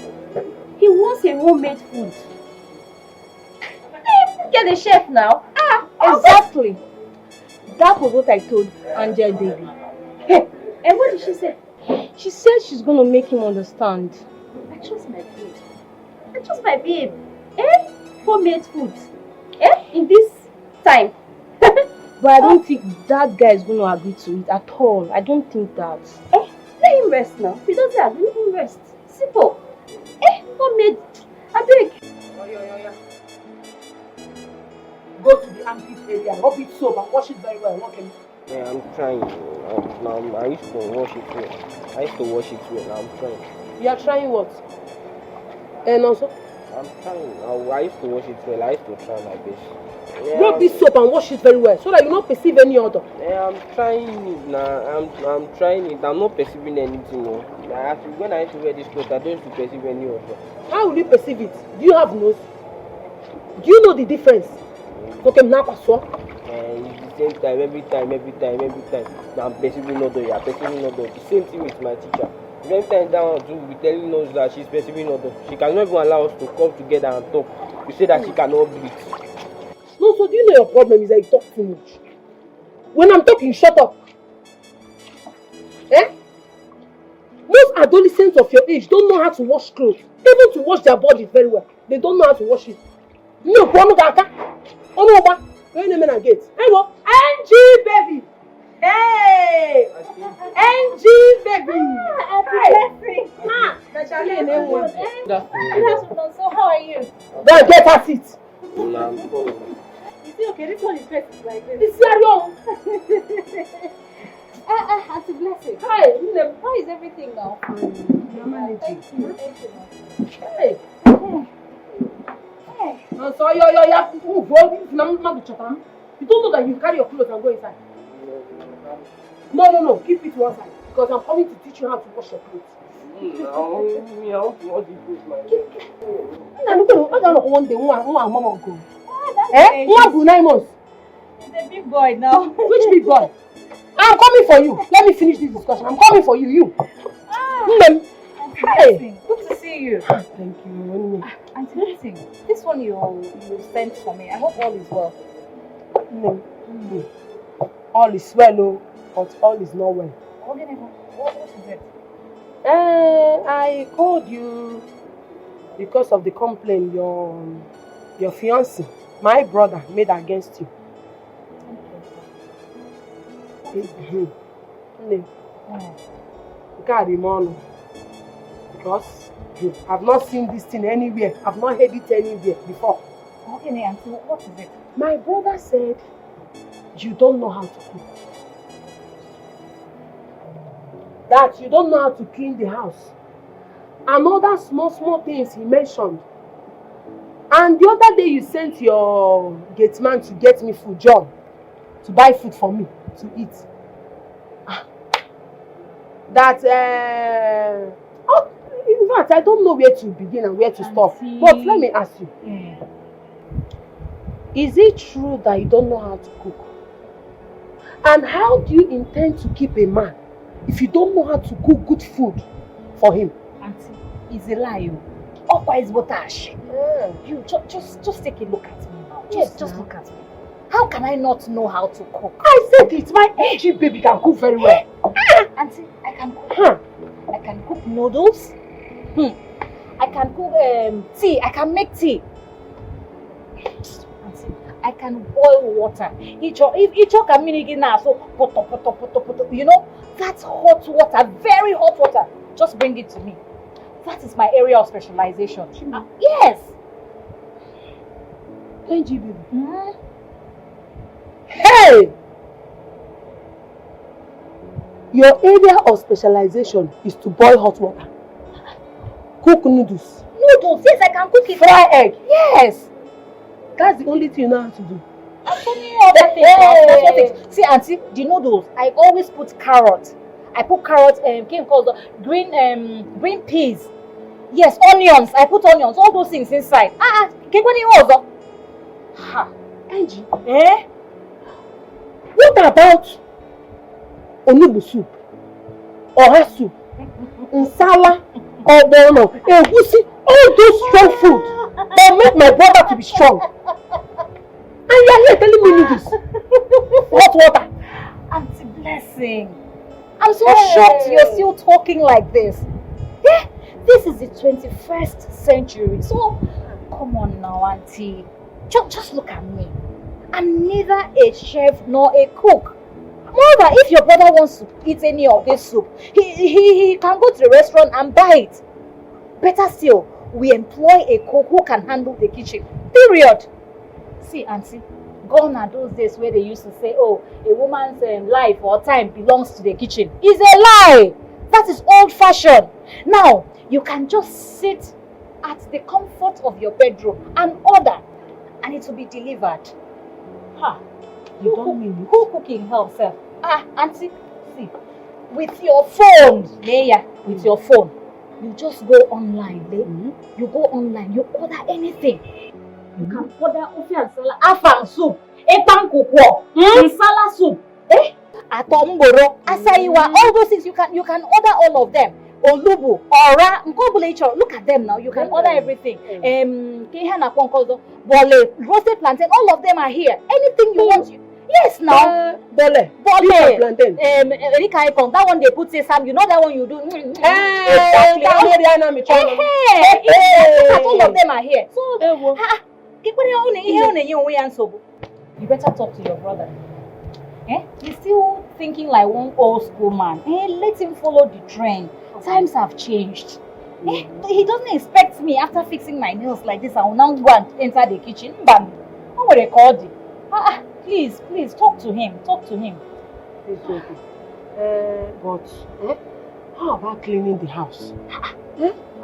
M: he wants a homemade food. Get a chef now.
A: Exactly. That was what I told Angel Baby.
M: Hey, and what did she say?
A: She said she's gonna make him understand.
M: I trust my babe. I trust my babe. Homemade food. In this time.
A: But I don't think that guy is going to agree to it at all. I don't think that.
M: Let him rest now. If he doesn't agree, let him rest. Simple. Homemade. I beg.
B: Go to the armpit area, rub it soap and wash it very well. Okay.
N: Yeah, I'm trying. I used to wash it well. I'm trying.
B: You are trying what? And also?
N: I'm trying. I used to wash it well. I used to try my best. Yeah,
B: rub this soap and wash it very well so that you don't perceive any odor.
N: Yeah, I'm trying it now. I'm trying it. I'm not perceiving anything. No. When I used to wear this clothes, I don't used to perceive any odor.
B: How will you perceive it? Do you have nose? Do you know the difference? Okay, now
N: it's the same time, every time. Now I'm perceiving odor. Yeah, perceiving odor. The same thing with my teacher. Every time down to be telling us that she's perceiving odor. She cannot even allow us to come together and talk. You say that she cannot breathe.
B: No, so do you know your problem is that you talk too much? When I'm talking, shut up. Most adolescents of your age don't know how to wash clothes. Even to wash their bodies very well. They don't know how to wash it. No, Hey, what? NG baby! Hey! NG baby!
M: So how are you?
B: Then get her seat.
M: Is it okay? This one is perfect like this.
B: It's your
M: Auntie Blessing.
B: Hi,
M: how is everything now?
B: Thank you.
M: Hey.
B: So you have to move. You don't know that you carry your clothes and go inside. No. Keep it to one side because I'm coming to teach you how to wash your clothes.
M: He's a big boy now.
B: Which big boy? I'm coming for you. Let me finish this discussion. I'm coming for you.
M: Hey, good to see you.
B: Thank you.
M: Auntie Blessing, this one you sent for me. I hope all is well.
B: All is well, but all is not well.
M: What is it?
B: I called you because of the complaint your fiancé, my brother, made against you. Because I've not seen this thing anywhere. I've not heard it anywhere before.
M: Okay, Auntie, what is it?
B: My brother said you don't know how to cook. That you don't know how to clean the house. And other small things he mentioned. And the other day you sent your gate man to get me food, John, to buy food for me to eat. That in fact I don't know where to begin and where to stop. But let me ask you. Is it true that you don't know how to cook? And how do you intend to keep a man if you don't know how to cook good food for him?
M: Auntie, it's a lie. Otherwise, botash. You just take a look at me now. Just look at me. How can I not know how to cook?
B: I said it. My aging baby can cook very well.
M: Auntie, I can cook. I can cook noodles. I can cook tea. I can make tea. Auntie, I can boil water. Each community now, so poto. You know, that's hot water, very hot water. Just bring it to me. That is my area of specialization. Yes.
B: Thank you, baby. Hey! Your area of specialization is to boil hot water. Cook noodles.
M: Noodles? Yes, I can cook it.
B: Fry egg?
M: Yes.
B: That's the only thing you know how to do.
M: I'm telling you other things. See, Auntie, the noodles, I always put carrot. I put carrot, green peas. Yes, onions. I put onions. All those things inside. Ha!
B: Angie.
M: Eh?
B: What about Onugbu soup? Oha soup? Nsala? Or bono? Egusi? All those strong food that make my brother to be strong. And you are here telling me this. Hot water.
M: Auntie Blessing, I'm so shocked you're still talking like this. Yeah, this is the 21st century. So, come on now, Auntie. Just look at me. I'm neither a chef nor a cook. Moreover, if your brother wants to eat any of this soup, he can go to the restaurant and buy it. Better still, we employ a cook who can handle the kitchen. Period. See, Auntie, gone are those days where they used to say, oh, a woman's life or time belongs to the kitchen. It's a lie. That is old-fashioned. Now, you can just sit at the comfort of your bedroom and order, and it will be delivered. Ha!
B: You don't mean it?
M: Who cooking helps, sir? Auntie, see, with your phone, with your phone, you just go online, You go online, you order anything. You can order ofe and salad, afang soup, epang kukwo, nsala soup, atomboro, asaiwa, all those things you can order all of them. Olubu, ora, nkobulecho, look at them now. You can order everything. Kehana konkozo, bole, roasted plantain, all of them are here. Anything you want. Yes, now. Bole, plantain. That one they put sesame. You know that one you do. Exactly. All of them are here. So, you better talk to your brother. He's still thinking like one old school man. Let him follow the trend. Times have changed. He doesn't expect me after fixing my nails like this. I will now go and enter the kitchen. Bam! What would they call it? Please, talk to him. Talk to him.
B: It's okay. But how about cleaning the house?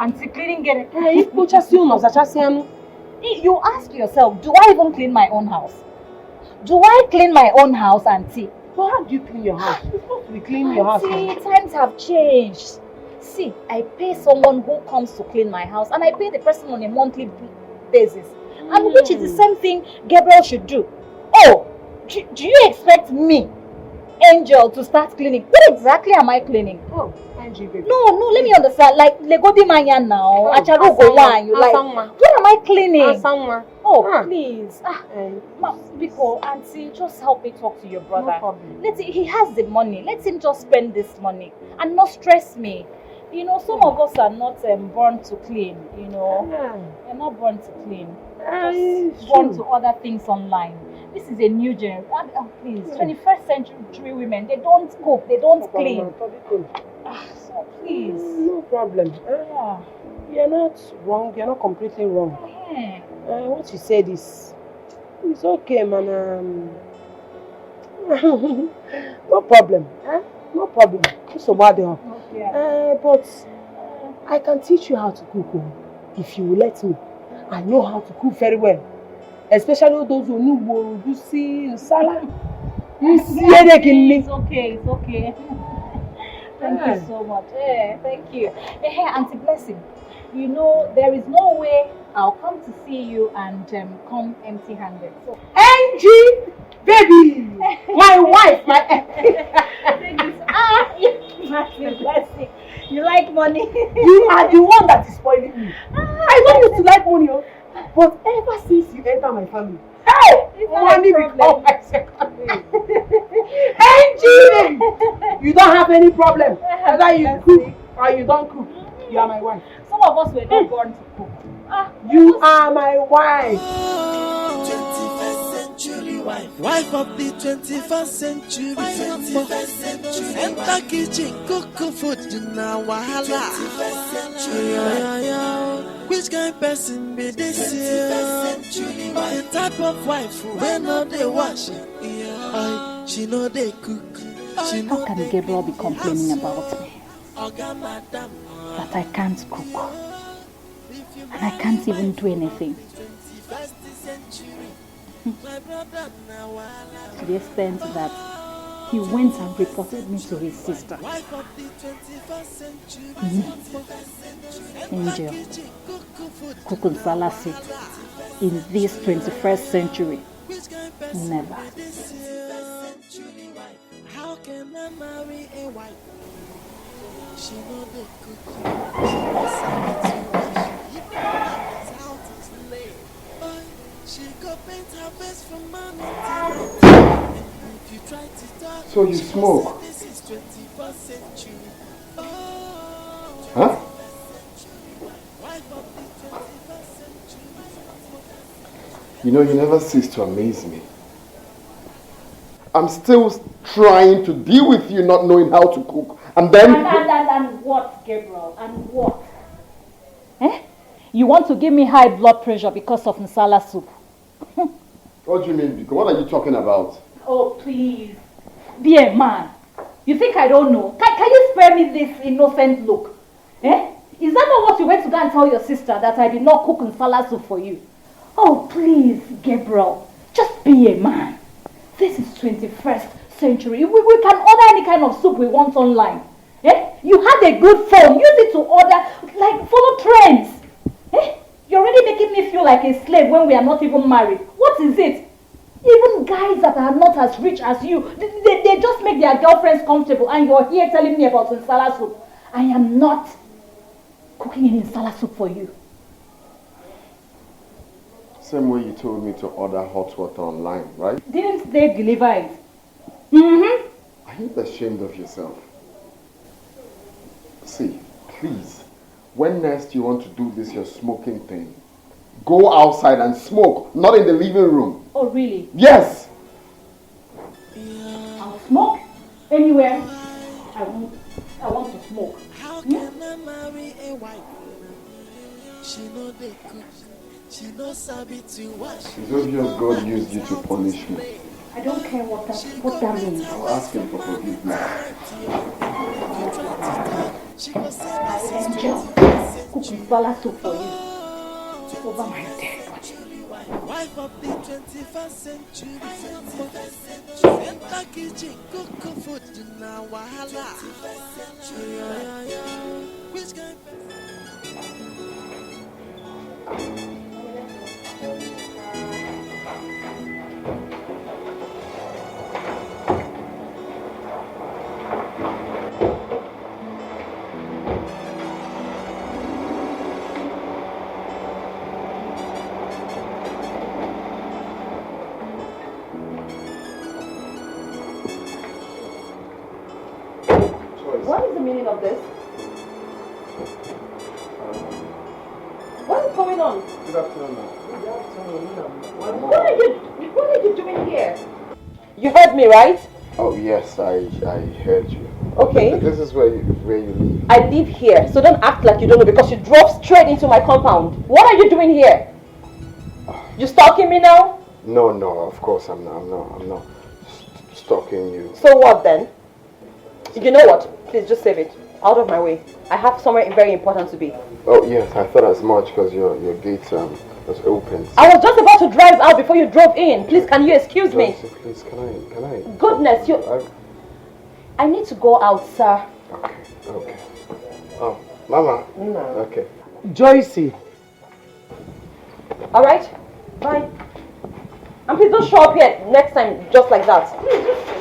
M: Auntie, cleaning it. You ask yourself, do I even clean my own house? Do I clean my own house, Auntie?
B: But how do you clean your house? You're supposed to be cleaning your house.
M: See, times have changed. See, I pay someone who comes to clean my house, and I pay the person on a monthly basis. And which is the same thing Gabriel should do. Oh, do you expect me, Angel, to start cleaning? What exactly am I cleaning?
B: Oh, Angie, baby.
M: No, let me understand. Like, Legodi Manya now. Acharu Gowan, you like. What am I cleaning? Oh, please. Because, Auntie, just help me talk to your brother. No problem. He has the money. Let him just spend this money and not stress me. You know, some of us are not born to clean, you know. We're not born to clean. Just born to order things online. This is a new generation. Please, 21st century women, they don't cook, they don't clean. So please.
B: No problem. You're not wrong. You're not completely wrong. What you said is, it's okay, man. No problem. No problem. It's about them. But I can teach you how to cook if you will let me. I know how to cook very well. Especially those who know you see in salad.
M: It's okay. Thank you so much. Thank you. Auntie Blessing, you know there is no way I'll come to see you and come empty-handed. So,
B: Angie, baby, my wife,
M: Thank you. Auntie Blessing, you like money?
B: You are the one that is spoiling me. I don't used to like money, but ever since you enter my family, money becomes my second name. Angie, you don't have any problem. Whether you cook or you don't cook, you are my wife.
M: Some of us were not born to cook.
B: You are my wife.
K: 21st century wife. Wife of the 21st century. 21st century. Enter kitchen, cook food in our wahala. 21st century wife. Which kind of person be this year? 21st century wife. The type of wife who know they wash. She know they cook.
L: How can Gabriel be complaining about me? That I can't cook. And I can't even do anything. To the extent that he went and reported me to his sister. Angel, cook and salad soup in this 21st century. Never.
K: How can I marry a wife? She know the cooking, she knows how to wash, even when it's out is late. But she go paint her face from morning till night. And if you try to talk,
C: so you smoke?
K: this is 21st century. Oh,
C: huh?
K: Wife of the 21st century.
C: You know, you never cease to amaze me. I'm still trying to deal with you not knowing how to cook. And then...
M: And what, Gabriel? And what? Eh? You want to give me high blood pressure because of nsala soup?
C: What do you mean? What are you talking about?
M: Oh, please. Be a man. You think I don't know? Can you spare me this innocent look? Eh? Is that not what you went to go and tell your sister, that I did not cook nsala soup for you? Oh, please, Gabriel. Just be a man. This is 21st century. We can order any kind of soup we want online. Eh? You have a good phone. Use it to order, like follow trends. Eh? You're already making me feel like a slave when we are not even married. What is it? Even guys that are not as rich as you, they just make their girlfriends comfortable, and you're here telling me about nsala soup. I am not cooking any nsala soup for you.
C: Same way you told me to order hot water online, right?
M: Didn't they deliver it? Mm-hmm.
C: Are you ashamed of yourself? See, please, when next you want to do this your smoking thing, go outside and smoke, not in the living room.
M: Oh, really?
C: Yes!
M: I'll smoke anywhere I want to smoke.
K: How can I marry a wife? She know the cook. She knows sabi to wash.
C: It's obvious God used you to punish me.
M: I don't care what that means.
C: I'll ask him for forgiveness.
M: I will enjoy cooking nsala soup for you over my dead body.
K: Wife of the 21st century. Enter kitchen, cook food, you know wahala. Which kind?
A: What is the meaning of this? What is going on?
C: Good afternoon, ma'am.
A: What are you doing here? You heard me, right?
C: Oh yes, I heard you.
A: Okay.
C: This is where you live.
A: I live here, so don't act like you don't know because you drove straight into my compound. What are you doing here? You stalking me now?
C: No, of course I'm not stalking you.
A: So what then? You know what? Please just save it. Out of my way. I have somewhere very important to be.
C: Oh yes, I thought as much because your gate was open.
A: I was just about to drive out before you drove in. Please, can you excuse me?
C: Please, can I?
A: Goodness, I need to go out, sir.
C: Okay. Oh, Mama.
A: No.
C: Okay.
F: Joyce.
A: All right. Bye. And please don't show up here next time just like that. Please, just...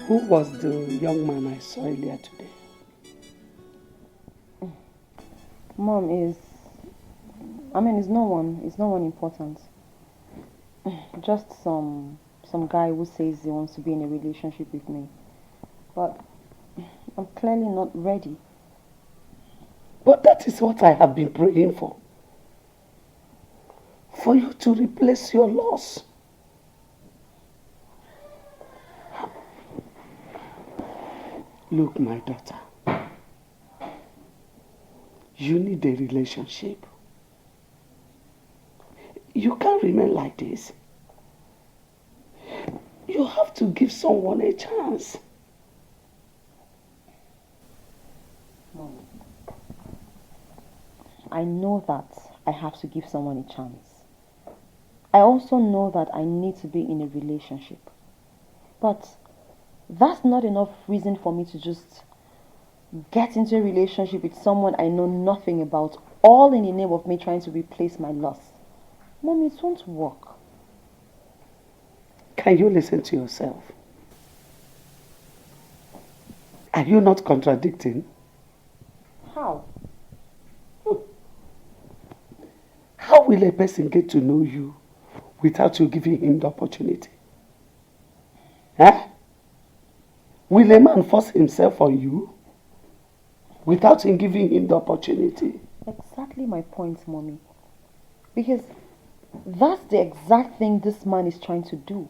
F: Who was the young man I saw earlier today?
A: Mom it's no one important. Just some guy who says he wants to be in a relationship with me. But I'm clearly not ready.
F: But that is what I have been praying for. For you to replace your loss. Look, my daughter. You need a relationship. You can't remain like this. You have to give someone a chance.
A: Mom, I know that I have to give someone a chance. I also know that I need to be in a relationship. But that's not enough reason for me to just get into a relationship with someone I know nothing about, all in the name of me trying to replace my loss. Mom, it won't work.
F: Can you listen to yourself? Are you not contradicting?
A: How?
F: How will a person get to know you without you giving him the opportunity? Huh? Will a man force himself on you without him giving him the opportunity?
A: Exactly my point, Mommy. Because that's the exact thing this man is trying to do.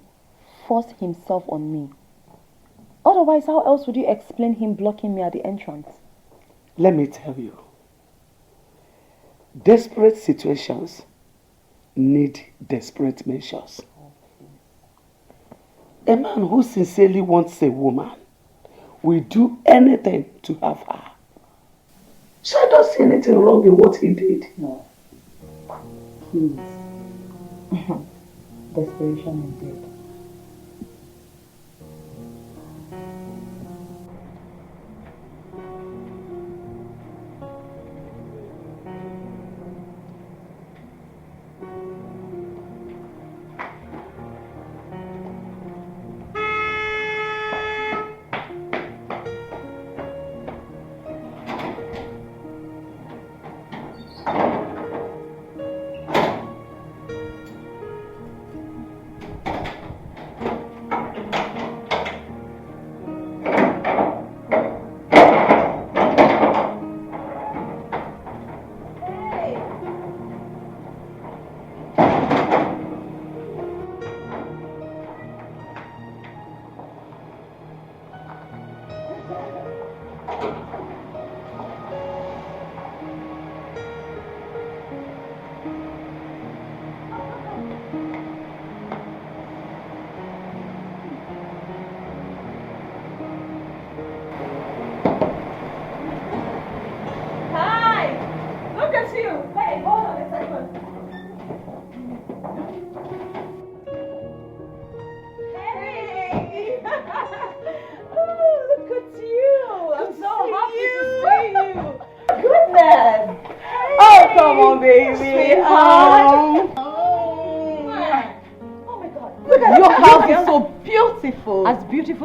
A: Force himself on me. Otherwise, how else would you explain him blocking me at the entrance?
F: Let me tell you. Desperate situations need desperate measures. A man who sincerely wants a woman will do anything to have her. So I don't see anything wrong in what he did.
A: No. Please. Desperation indeed.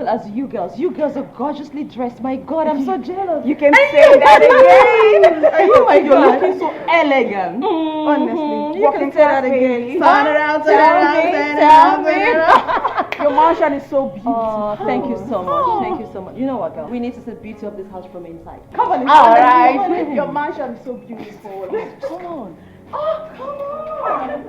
A: As you girls. You girls are gorgeously dressed. My God, I'm so jealous.
B: You can say that again. Oh my God, you're looking so elegant. Honestly,
A: you can say that again.
B: Turn around. Your mansion is so beautiful.
A: Oh, thank you so much. Thank you so much. You know what, girl? We need to see the beauty of this house from inside.
B: Come on, all right. Your mansion is so beautiful.
A: Come on.
B: Oh, come on.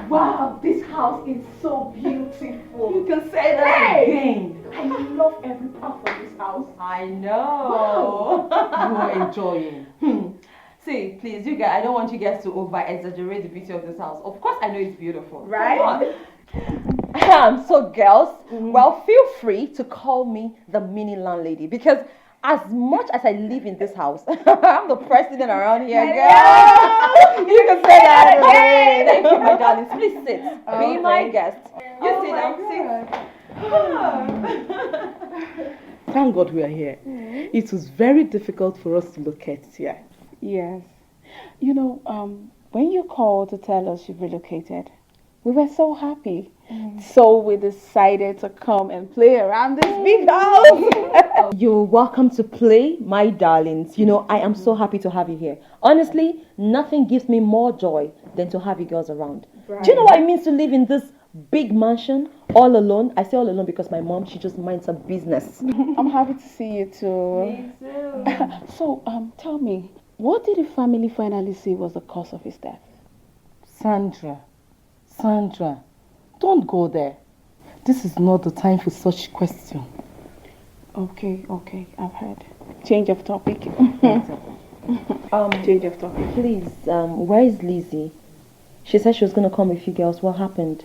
B: Wow, this house is so beautiful. You can say that again. I love every part of this house.
A: I know. Wow.
B: You are enjoying.
A: See, please, you guys, I don't want you guys to over-exaggerate the beauty of this house. Of course, I know it's beautiful.
B: Right?
A: So, girls, well, feel free to call me the mini landlady because as much as I live in this house, I'm the president around here, girl. You can say that again. Thank you, my darlings. Please sit. Be my guest. You sit down. Sit.
E: Thank God we are here. It was very difficult for us to locate here.
B: Yes. You know, when you called to tell us you've relocated, we were so happy. So we decided to come and play around this big house.
A: You're welcome to play, my darlings. You know, I am so happy to have you here. Honestly, nothing gives me more joy than to have you girls around. Right. Do you know what it means to live in this big mansion, all alone. I say all alone because my mom, she just minds her business.
L: I'm happy to see you too.
A: Me too.
L: So, tell me, what did the family finally say was the cause of his death?
E: Sandra, don't go there. This is not the time for such question.
L: Okay, I've heard. Change of topic. Change of topic.
A: Please, where is Lizzie? She said she was going to come with you girls. What happened?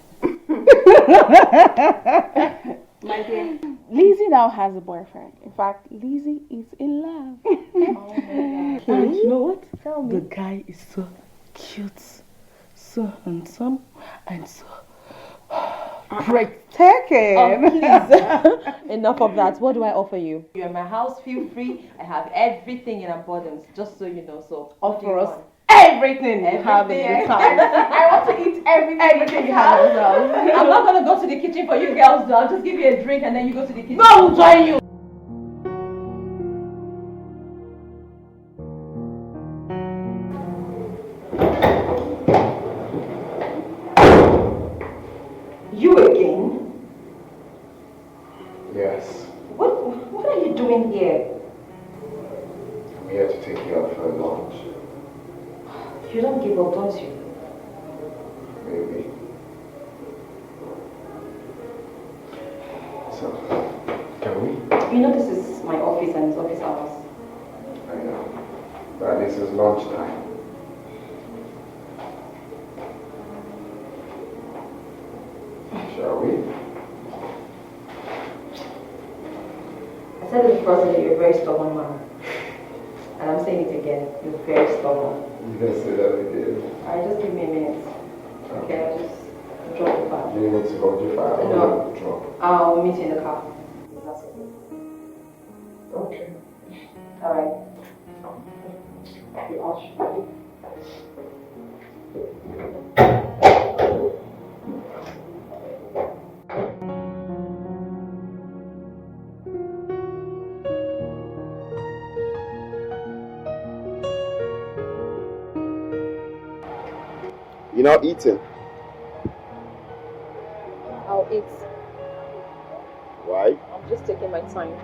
L: My dear, Lizzie now has a boyfriend. In fact, Lizzie is in love.
E: Oh my God. And you know what?
A: Tell me.
E: The guy is so cute, so handsome, and so breathtaking.
A: Oh, please. Enough of that. What do I offer you? You're in my house. Feel free. I have everything in abundance. Just so you know. So
E: offer us everything you have in this house.
L: I want to eat everything you have in this house.
A: I'm not going to go to the kitchen for you girls, though. I'll just give you a drink and then you go to the kitchen.
L: No, I'll join you.
A: You again?
C: Yes.
A: What are you doing here?
C: I'm here to take you out for a lunch.
A: You don't give up, don't you?
C: Maybe. So, can we?
A: You know this is my office and it's office hours.
C: I know. But this is lunchtime. Shall we?
A: I said it first that you're a very stubborn man. And I'm saying it again, you're very stubborn.
C: You didn't say that again.
A: Alright, just give me a minute. Okay, I'll just drop the file.
C: You need to hold your file.
A: No.
C: Drop.
A: I'll meet you in the car. That's
C: Okay.
A: Alright.
C: You're not eating.
A: I'll eat.
C: Why?
A: I'm just taking my time.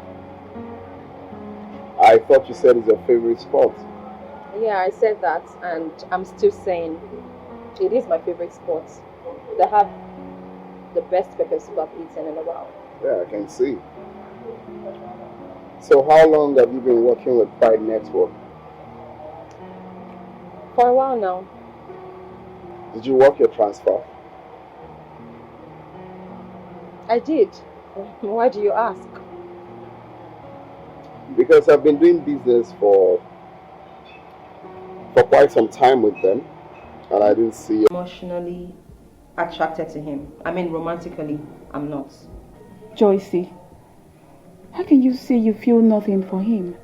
C: I thought you said it's your favorite sport.
A: Yeah, I said that and I'm still saying it is my favorite sport. They have the best pepper soup I've eaten in a while.
C: Yeah, I can see. So how long have you been working with Pride Network?
A: For a while now.
C: Did you work your transfer?
A: I did. Why do you ask?
C: Because I've been doing business for quite some time with them, and I didn't see it.
A: Emotionally attracted to him. I mean romantically, I'm not.
L: Joyce, how can you say you feel nothing for him?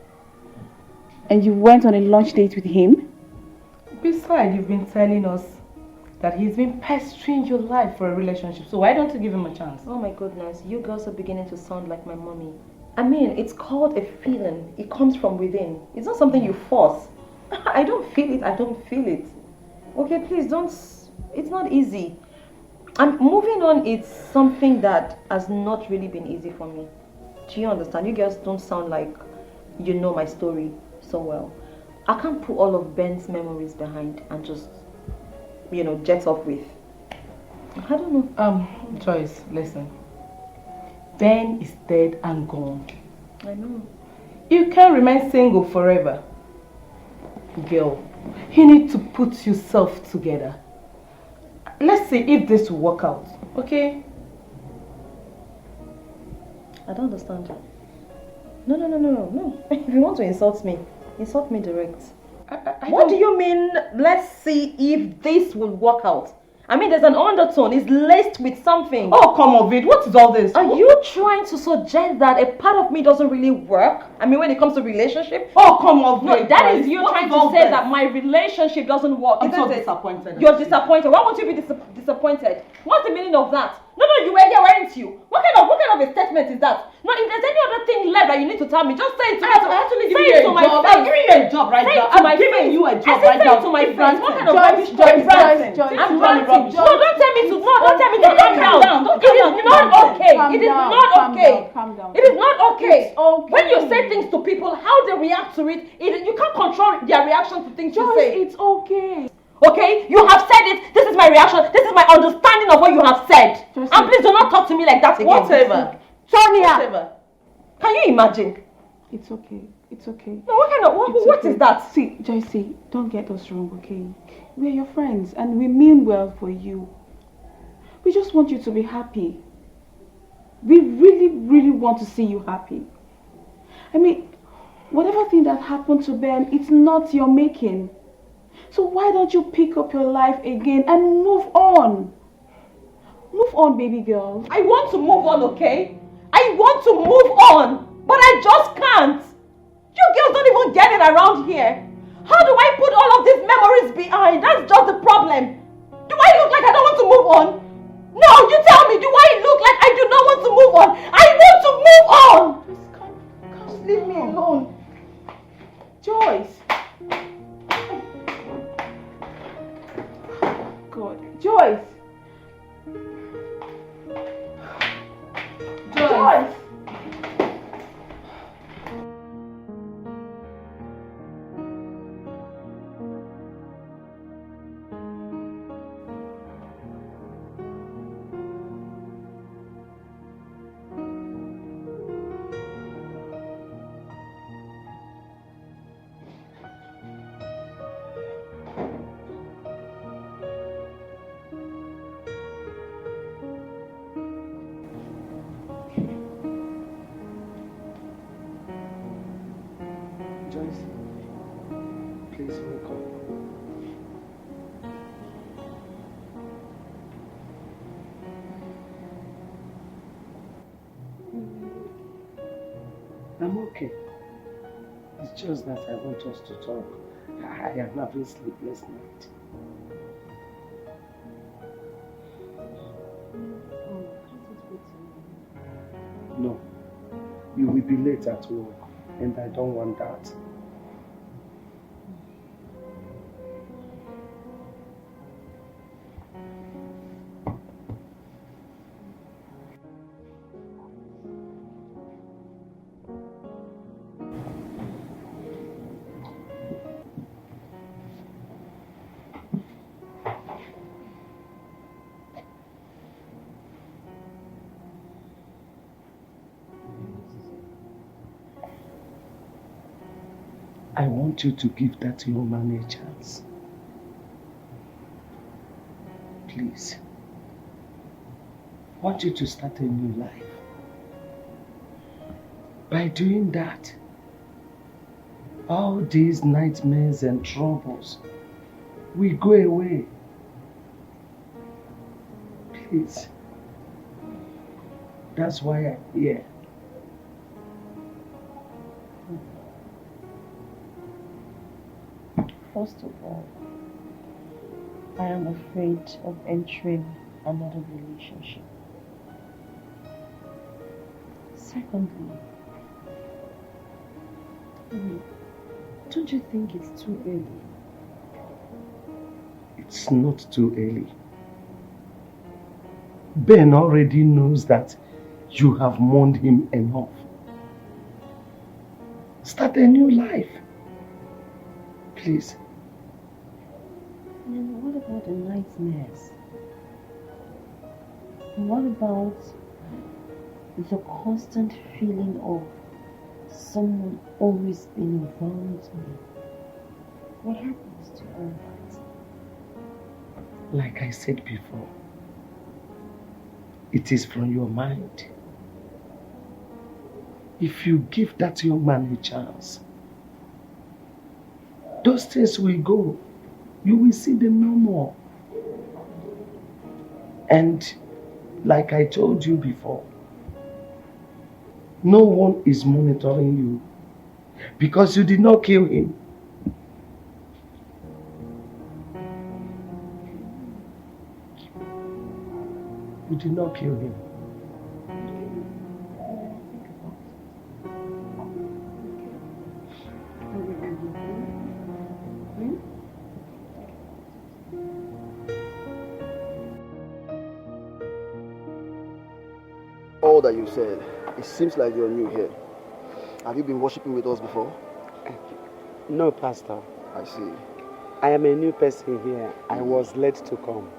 L: And you went on a lunch date with him?
E: Besides, you've been telling us that he's been pestering your life for a relationship. So why don't you give him a chance?
A: Oh my goodness, you girls are beginning to sound like my mommy. I mean, it's called a feeling. It comes from within. It's not something you force. I don't feel it. I don't feel it. Okay, please don't. It's not easy. And moving on, it's something that has not really been easy for me. Do you understand? You girls don't sound like you know my story so well. I can't put all of Ben's memories behind and just, you know, jet off with. I don't know.
E: Joyce, listen. Ben is dead and gone.
A: I know.
E: You can't remain single forever. Girl, you need to put yourself together. Let's see if this will work out, okay?
A: I don't understand. No. If you want to insult me direct. What do you mean, let's see if this will work out? I mean, there's an undertone. It's laced with something.
E: Oh, come on, Vid. What is all this?
A: Are you trying to suggest that a part of me doesn't really work? I mean, when it comes to relationship?
E: Oh, come on,
A: No,
E: Vid.
A: that is you trying to say that my relationship doesn't work.
E: I'm so disappointed.
A: You're disappointed. Why won't you be disappointed? What's the meaning of that? No, you were here, weren't you? What kind of a statement is that? No, if there's any other thing left that you need to tell me, just say it to me.
E: I'm actually giving you a job. I'm giving you a job right now. I'm giving you a job right now.
A: To my friends. What kind of rubbish?
E: Joyce,
A: I'm ranting. No, don't tell me to calm down.
L: okay.
B: Calm
L: It is
B: down,
L: not
B: calm
L: okay.
B: down, calm down.
L: It is not okay.
B: It's okay.
L: When you say things to people, how they react to it, you can't control their reaction to things you say.
B: It's okay.
L: Okay, you have said it. This is my reaction. This is my understanding of what you have said.
B: Joyce,
L: And please do not talk to me like that again.
A: Whatever.
L: Sonia.
A: Whatever.
L: Can you imagine?
B: It's okay. It's okay.
L: No, what kind of what
B: okay.
L: is that?
B: See, Joyce, don't get us wrong, okay? We're your friends and we mean well for you. We just want you to be happy. We really, really want to see you happy. I mean, whatever thing that happened to Ben, it's not your making. So why don't you pick up your life again and move on? Move on, baby girl.
L: I want to move on, okay? I want to move on, but I just can't. You girls don't even get it around here. How do I put all of these memories behind? That's just the problem. Do I look like I don't want to move on? No, you tell me, do I look like I do not want to move on? I want to move on!
B: Just come.
L: Just leave me alone.
B: Joyce. God. Joyce. Joyce.
F: Please wake up. I'm okay. It's just that I want us to talk. I am having sleepless night. No, you will be late at work, and I don't want that. I want you to give that young man a chance. Please. I want you to start a new life. By doing that, all these nightmares and troubles will go away. Please. That's why I'm here.
A: First of all, I am afraid of entering another relationship. Secondly, don't you think it's too early?
F: It's not too early. Ben already knows that you have mourned him enough. Start a new life. Please.
A: And what about the nightmares? And what about the constant feeling of someone always being around me? What happens to all that?
F: Like I said before, it is from your mind. If you give that young man a chance, those things will go. You will see them no more. And like I told you before, no one is monitoring you because you did not kill him. You did not kill him.
O: all that you said, it seems like you're new here. Have you been worshiping with us before?
F: No, Pastor.
O: I see.
F: I am a new person here. I was led to come.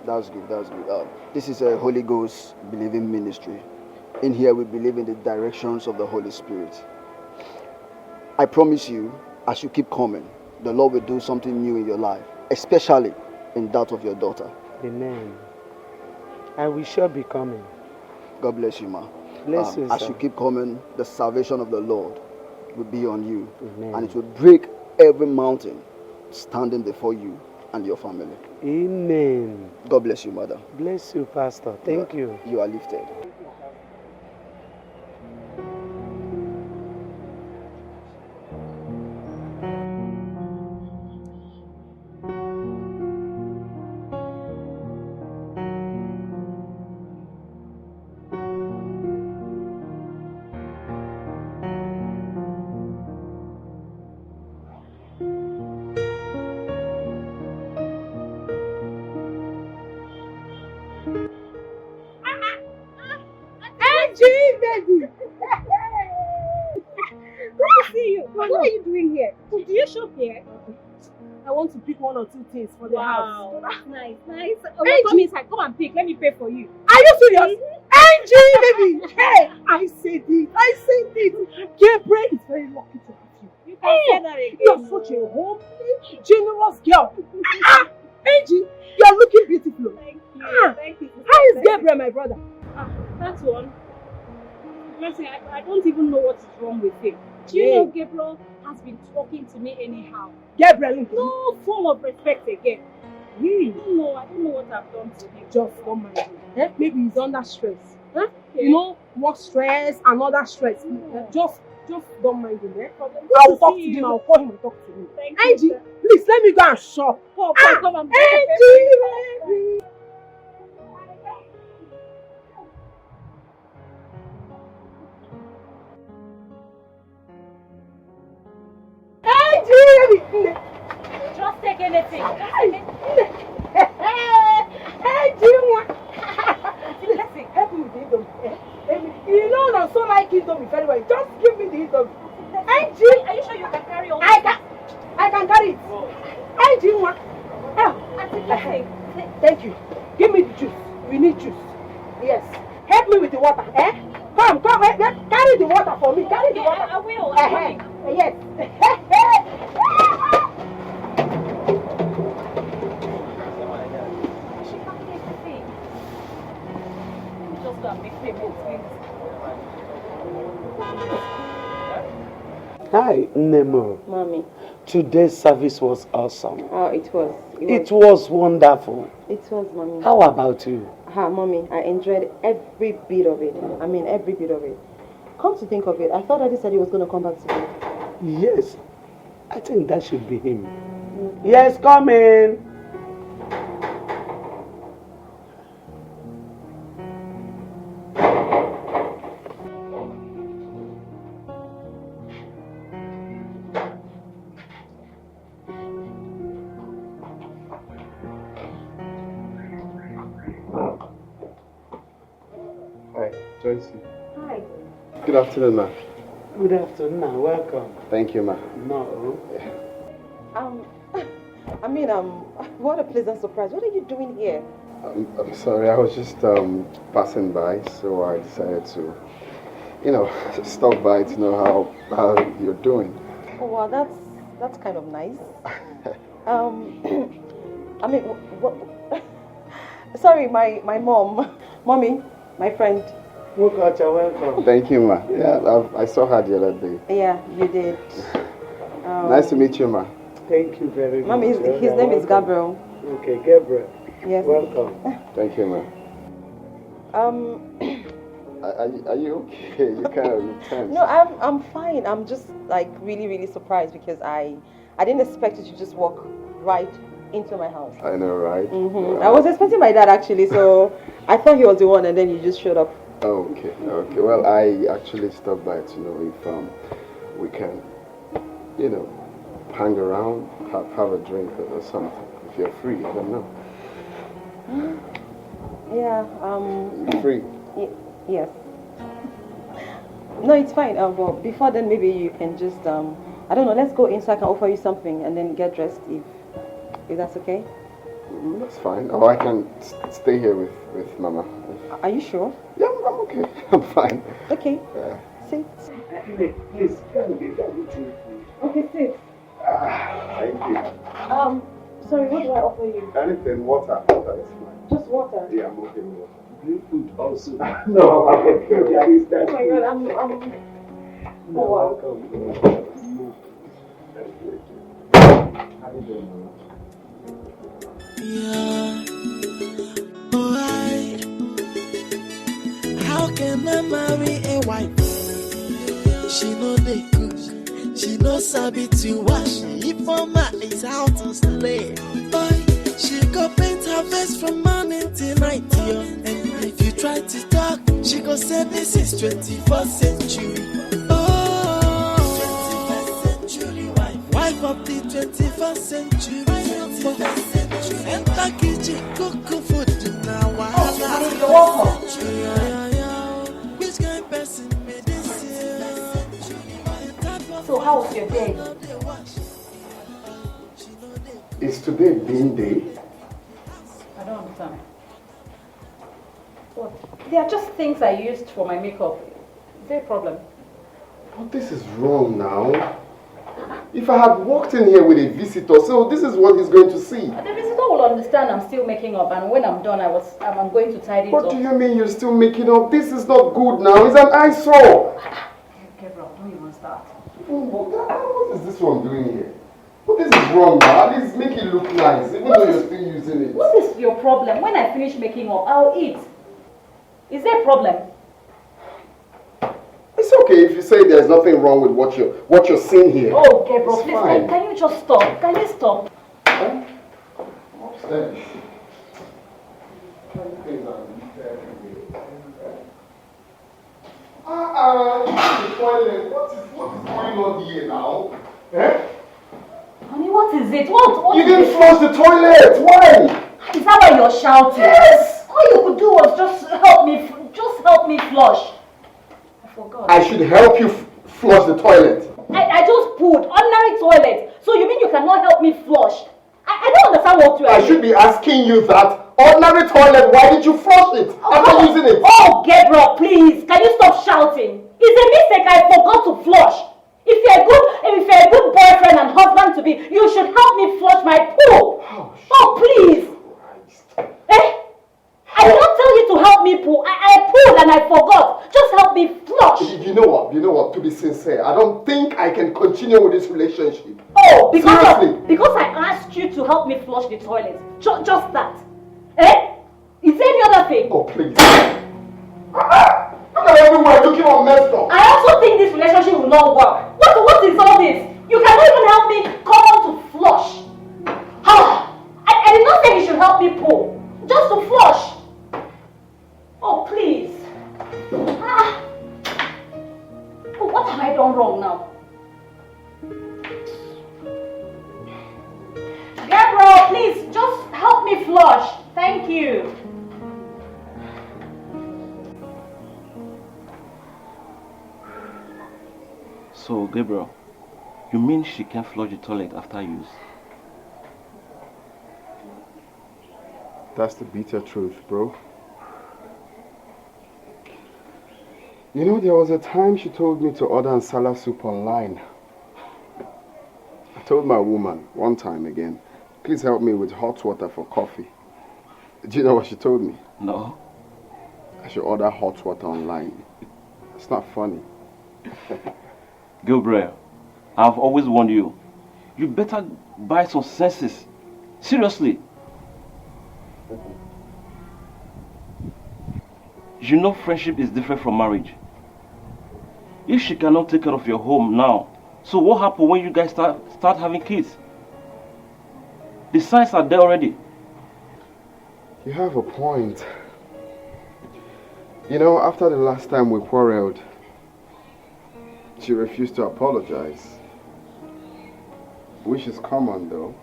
O: That's good, that's good. This is a Holy Ghost believing ministry. In here we believe in the directions of the Holy Spirit. I promise you, as you keep coming, the Lord will do something new in your life, especially in that of your daughter.
F: Amen. I will sure be coming.
O: God bless you, ma.
F: Bless you,
O: as
F: sir.
O: you keep coming, the salvation of the Lord will be on you.
F: Amen.
O: And it will break every mountain standing before you and your family.
F: Amen.
O: God bless you, mother.
F: Bless you, Pastor. Thank you.
O: You are lifted.
G: Baby! Good to see you. What are you doing here? Do you shop here?
B: I want to pick one or two things for the house.
G: Wow, that's nice, nice. Oh, come inside, come and pick. Let me pay for you.
B: Are you serious? Angie, baby! Hey, I said it. Gabriel is very lucky to have you.
G: You can say that again.
B: You're such a homely, generous girl. Angie, you're looking beautiful.
G: Thank you, thank you.
B: How is Gabriel, my brother?
G: That one. Mercy, I don't even know what is wrong with him. Do you know Gabriel has been talking to me anyhow?
B: Gabriel?
G: No form of respect again. I don't know what I've done to him.
B: Just don't mind him. Maybe he's under stress. You know, work stress and other stress. Just don't mind him. I'll talk to him. I'll call him and talk to him.
G: Thank
B: Angie,
G: you,
B: please let me go and shop.
G: Come and
B: Angie, baby.
G: Just take anything.
B: Listen, help me with the Indomie. You know I so like Indomie very well. Just give me the Indomie. Angie,
G: are you sure you can carry on?
B: I can carry it. Angie, thank you. Give me the juice. We need juice. Yes. Help me with the water. Come, carry the water for me. Carry the water.
G: I will.
B: Yes.
G: Just go and make payments, please.
F: Hi, Nemo.
A: Mommy.
F: Today's service was awesome.
A: Oh, it was.
F: It was wonderful.
A: It was, Mommy.
F: How about you?
A: Mommy, I enjoyed every bit of it. I mean, every bit of it. Come to think of it, I thought Daddy said he was going to come back today.
F: Yes, I think that should be him. Yes, come in.
C: Hi, Joyce.
A: Hi.
C: Good afternoon, ma.
F: Good afternoon, ma. Welcome.
C: Thank you, ma.
F: No.
A: I mean, what a pleasant surprise. What are you doing here?
C: I'm sorry, I was just passing by, so I decided to, stop by to know how you're doing.
A: Oh, well, that's kind of nice. I mean, what? Sorry, my mommy, my friend.
F: Welcome.
C: Thank you, ma. Yeah, I saw her the other day.
A: Yeah, you did.
C: Nice to meet you, ma.
F: Thank you very much.
A: Mommy, his name is Gabriel.
F: Okay, Gabriel.
A: Yes.
F: Welcome.
C: Thank you, ma. Are you okay? You kind of tense.
A: No, I'm fine. I'm just like really, really surprised because I didn't expect you to just walk right into my house.
C: I know, right?
A: Mm-hmm. Right. I was expecting my dad actually, so I thought he was the one, and then you just showed up.
C: Okay. Well, I actually stopped by to know if we can, hang around, have a drink or something. If you're free, I don't know.
A: Yeah.
C: You're free.
A: Yes. No, it's fine. But before then, maybe you can just, I don't know, let's go inside. I can offer you something and then get dressed if that's okay.
C: That's fine. Or I can stay here with Mama.
A: Are you sure?
C: Yeah, I'm okay. I'm fine.
A: Okay. Sit.
F: Please,
A: Okay, sit.
C: Thank you.
A: Sorry, what do I offer you?
C: Anything, water. Water is fine.
A: Just water?
C: Yeah, I'm okay with water.
F: Food also.
C: No, I'm okay.
A: Oh my God, I'm
F: No, welcome. How you doing, Mama?
K: Yeah. Why? How can I marry a wife? She know they cook. She know sabi to wash. If mama is out to slay, boy, she go paint her face from morning till night, yo. And if you try to talk, she go say this is 21st century. Oh, 21st century wife of the 21st century. Enter kitchen, cook food now. Which kind of person made this?
M: So how was your day?
C: Is today being day?
M: I don't understand. What? They are just things I used for my makeup. Is there a problem?
C: But this is wrong now. If I had walked in here with a visitor, so this is what he's going to see.
M: The visitor will understand I'm still making up, and when I'm done, I'm going to tidy it up.
C: What do you mean you're still making up? This is not good now. It's an eyesore.
M: Gabriel, don't even start.
C: What is this one doing here? But this is wrong now. At least make it look nice, even though you're still using it.
M: What is your problem? When I finish making up, I'll eat. Is there a problem?
C: It's okay if you say there's nothing wrong with what you're seeing here.
M: Oh, Gabriel,
C: It's
M: please,
C: fine.
M: can you just stop? Can you stop?
C: Upstairs. The toilet. What is going on here now? Eh?
M: Honey, what is it? What
C: You
M: is
C: didn't
M: it?
C: flush the toilet. Why?
M: Is that why you're shouting?
C: Yes.
M: All you could do was just help me flush. I forgot.
C: I should help you flush the toilet.
M: I just put ordinary toilet. So you mean you cannot help me flush? I don't understand what you are.
C: I should be asking you that. Ordinary toilet, why did you flush it after using it?
M: Oh, Gabriel, please, can you stop shouting? It's a mistake, I forgot to flush. If you're a good boyfriend and husband to be, you should help me flush my poo. Oh, please. I did not tell you to help me poo. I pooed and I forgot. Just help me flush.
C: You know what? To be sincere, I don't think I can continue with this relationship.
M: Oh,
C: Seriously.
M: because I asked you to help me flush the toilet. Just that. Is there any other thing?
C: Oh, please. Look at everywhere looking all messed up.
M: I also think this relationship will not work. What is all this? You cannot even help me come on to flush. I did not say you should help me poo. Just to flush. Oh, please. Oh, what have I done wrong now? Gabriel, please, just help me flush. Thank you.
P: So, Gabriel, you mean she can't flush the toilet after use?
C: That's the bitter truth, bro. You know, there was a time she told me to order nsala soup online. I told my woman one time again, please help me with hot water for coffee. Do you know what she told me?
P: No.
C: I should order hot water online. It's not funny.
P: Gabriel, I've always warned you. You better buy some senses. Seriously. You know friendship is different from marriage. If she cannot take care of your home now, so what happens when you guys start having kids? The signs are there already.
C: You have a point. You know, after the last time we quarreled, she refused to apologize. Which is common though.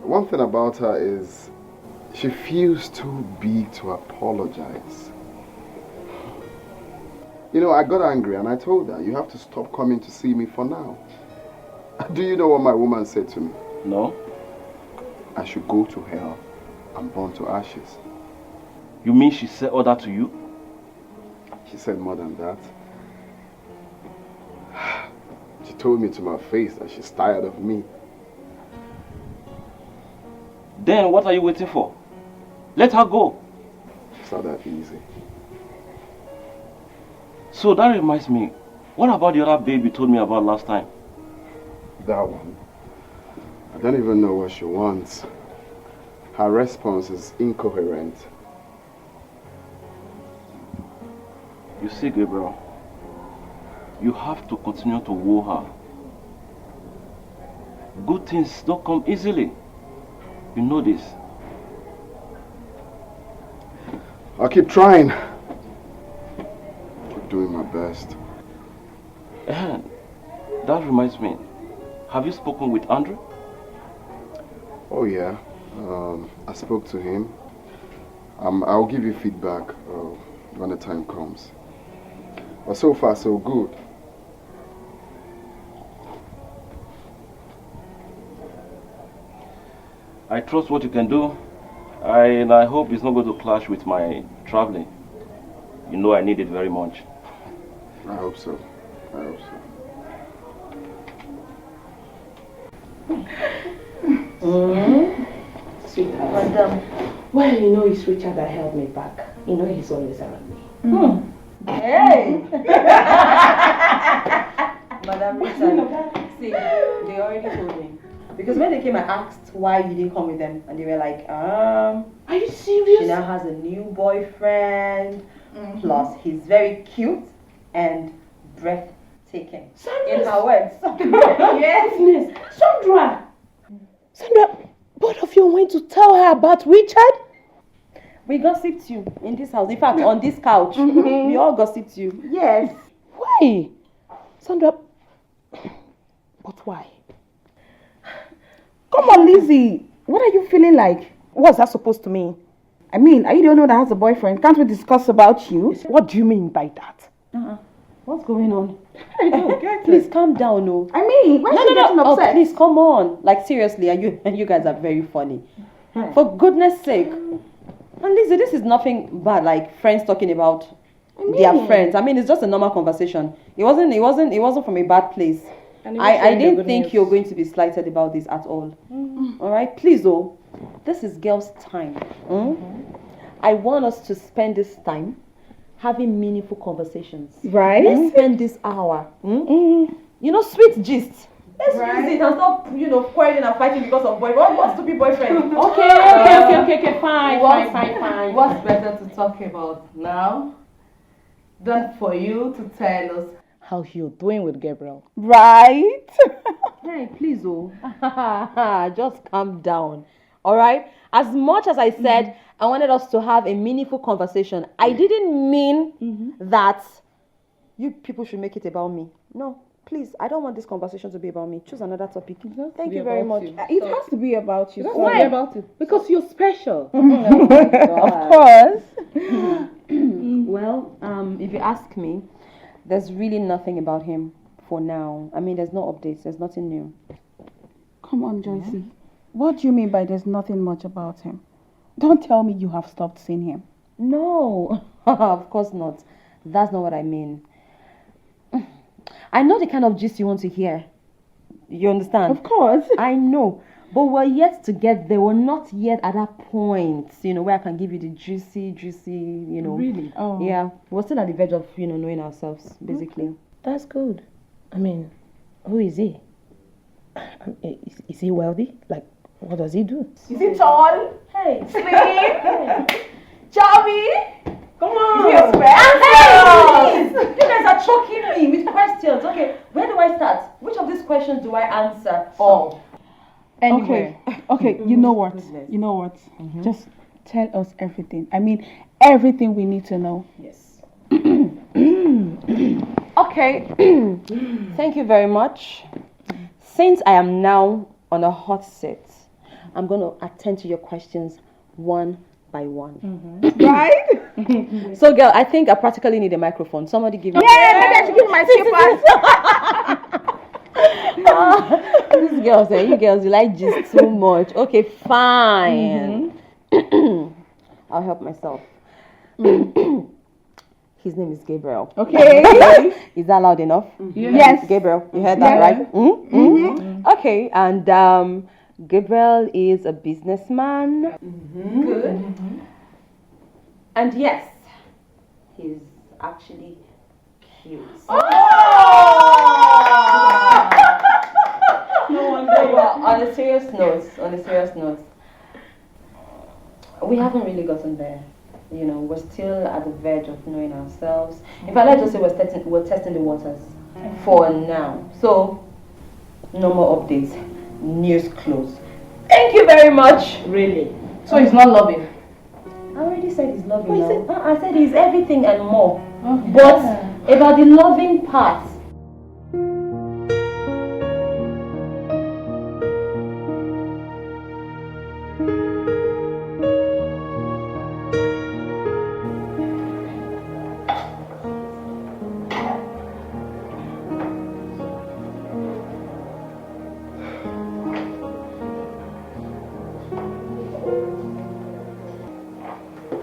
C: One thing about her is she feels too big to apologize. You know, I got angry and I told her, you have to stop coming to see me for now. Do you know what my woman said to me?
P: No.
C: I should go to hell and burn to ashes.
P: You mean she said all that to you?
C: She said more than that. She told me to my face that she's tired of me.
P: Then what are you waiting for? Let her go.
C: It's not that easy.
P: So that reminds me, what about the other babe you told me about last time?
C: That one. I don't even know what she wants. Her response is incoherent.
P: You see, Gabriel, you have to continue to woo her. Good things don't come easily. You know this.
C: I'll keep trying. Keep doing my best.
P: That reminds me. Have you spoken with Andrew?
C: Oh yeah. I spoke to him. I'll give you feedback when the time comes. But so far, so good.
P: I trust what you can do. And I hope it's not going to clash with my traveling. You know I need it very much.
C: I hope so. I hope so.
E: Sweetheart.
A: Madam.
E: Well, you know it's Richard that held me back. You know he's always around me.
A: Hey! Madam Richard, see, they already told me. Because when they came, I asked why you didn't come with them. And they were like,
E: Are you serious?
A: She now has a new boyfriend. Plus, he's very cute and breathtaking.
E: Sandra.
A: In her words.
E: Yes. Sandra, both of you went to tell her about Richard?
A: We gossiped you in this house. In fact, on this couch. We all gossiped you.
E: Yes. Why? Sandra, but why? Come on, Lizzie. What are you feeling like? What's that supposed to mean? I mean, are you the only one that has a boyfriend? Can't we discuss about you? What do you mean by that?
A: What's going on? Please calm down, no.
E: I mean, why are you getting upset?
A: Oh, please come on. Like seriously, you guys are very funny. For goodness sake. And Lizzie, this is nothing bad. Like friends talking about their friends. I mean, it's just a normal conversation. It wasn't from a bad place. I didn't think you're going to be slighted about this at all. All right, please, this is girls' time. I want us to spend this time having meaningful conversations.
E: Right.
A: Let's spend this hour. You know, sweet gist. Let's use it and stop, quarreling and fighting because of boyfriend. What stupid boyfriend?
E: Okay, fine.
Q: What's better to talk about now than for you to tell us how you're doing with Gabriel?
E: Right?
A: Hey, please, just calm down. All right? As much as I said I wanted us to have a meaningful conversation, I didn't mean that you people should make it about me. No, please, I don't want this conversation to be about me. Choose another topic. Thank you very much.
E: It has to be about you.
A: Why?
Q: About it. Because you're special.
E: Of course.
A: Well, if you ask me, there's really nothing about him for now. I mean, there's no updates. There's nothing new.
E: Come on, Joyce. What do you mean by there's nothing much about him? Don't tell me you have stopped seeing him.
A: No, of course not. That's not what I mean. I know the kind of gist you want to hear. You understand?
E: Of course.
A: I know. But we're yet to get there. We're not yet at that point, where I can give you the juicy,
Q: Really?
E: Oh.
A: Yeah. We're still at the verge of, knowing ourselves, basically.
Q: Okay. That's good. I mean, who is he? Is he wealthy? Like, what does he do?
E: Is he tall?
A: Hey.
E: Slim? Chubby? Come on.
A: Is he a square?
E: Hey,
A: please! You guys are choking me with questions. Okay, where do I start? Which of these questions do I answer? All.
E: Anyway. Okay, you know what? Just tell us everything. I mean, everything we need to know.
A: Yes. Okay. Thank you very much. Since I am now on a hot seat, I'm going to attend to your questions one by one.
B: Right?
A: So, girl, I think I practically need a microphone. Somebody give me.
B: Yeah, maybe I should give my slippers.
A: These girls, you girls, you like just too much. Okay, fine. I'll help myself. His name is Gabriel.
B: Okay.
A: Is that loud enough?
B: Yes.
A: Gabriel, you heard that, right? Okay, and Gabriel is a businessman. Good. And yes, he's actually cute.
B: Oh!
A: No wonder. Well, on a serious note, we haven't really gotten there. You know, we're still at the verge of knowing ourselves. In fact, let's just say we're testing the waters for now. So, no more updates. News closed. Thank you very much.
E: Really? So he's not loving?
A: I already said he's loving now. I said he's everything and more. Okay. But about the loving part,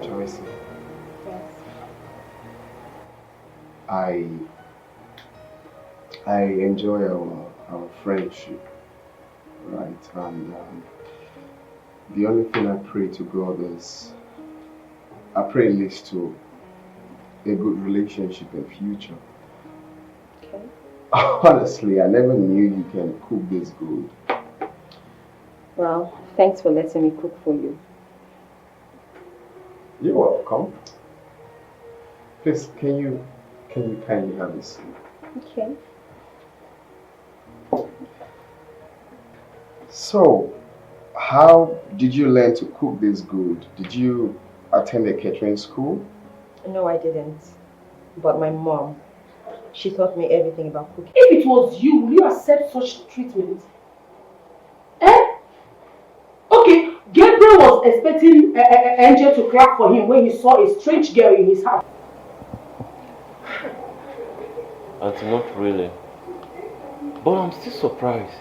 C: Joyce. I enjoy our friendship, right? And the only thing I pray to God is I pray it leads to a good relationship in future.
A: okay.
C: Honestly, I never knew you can cook this good.
A: Well, thanks for letting me cook for you.
C: You're welcome. Please, can you kindly have a seat?
A: Okay.
C: So, how did you learn to cook this good? Did you attend a catering school?
A: No, I didn't. But my mom, she taught me everything about cooking.
B: If it was you, will you accept such treatment? Eh? Okay, Gabriel was expecting Angel to clap for him when he saw a strange girl in his house.
P: Auntie, not really. But I'm still surprised.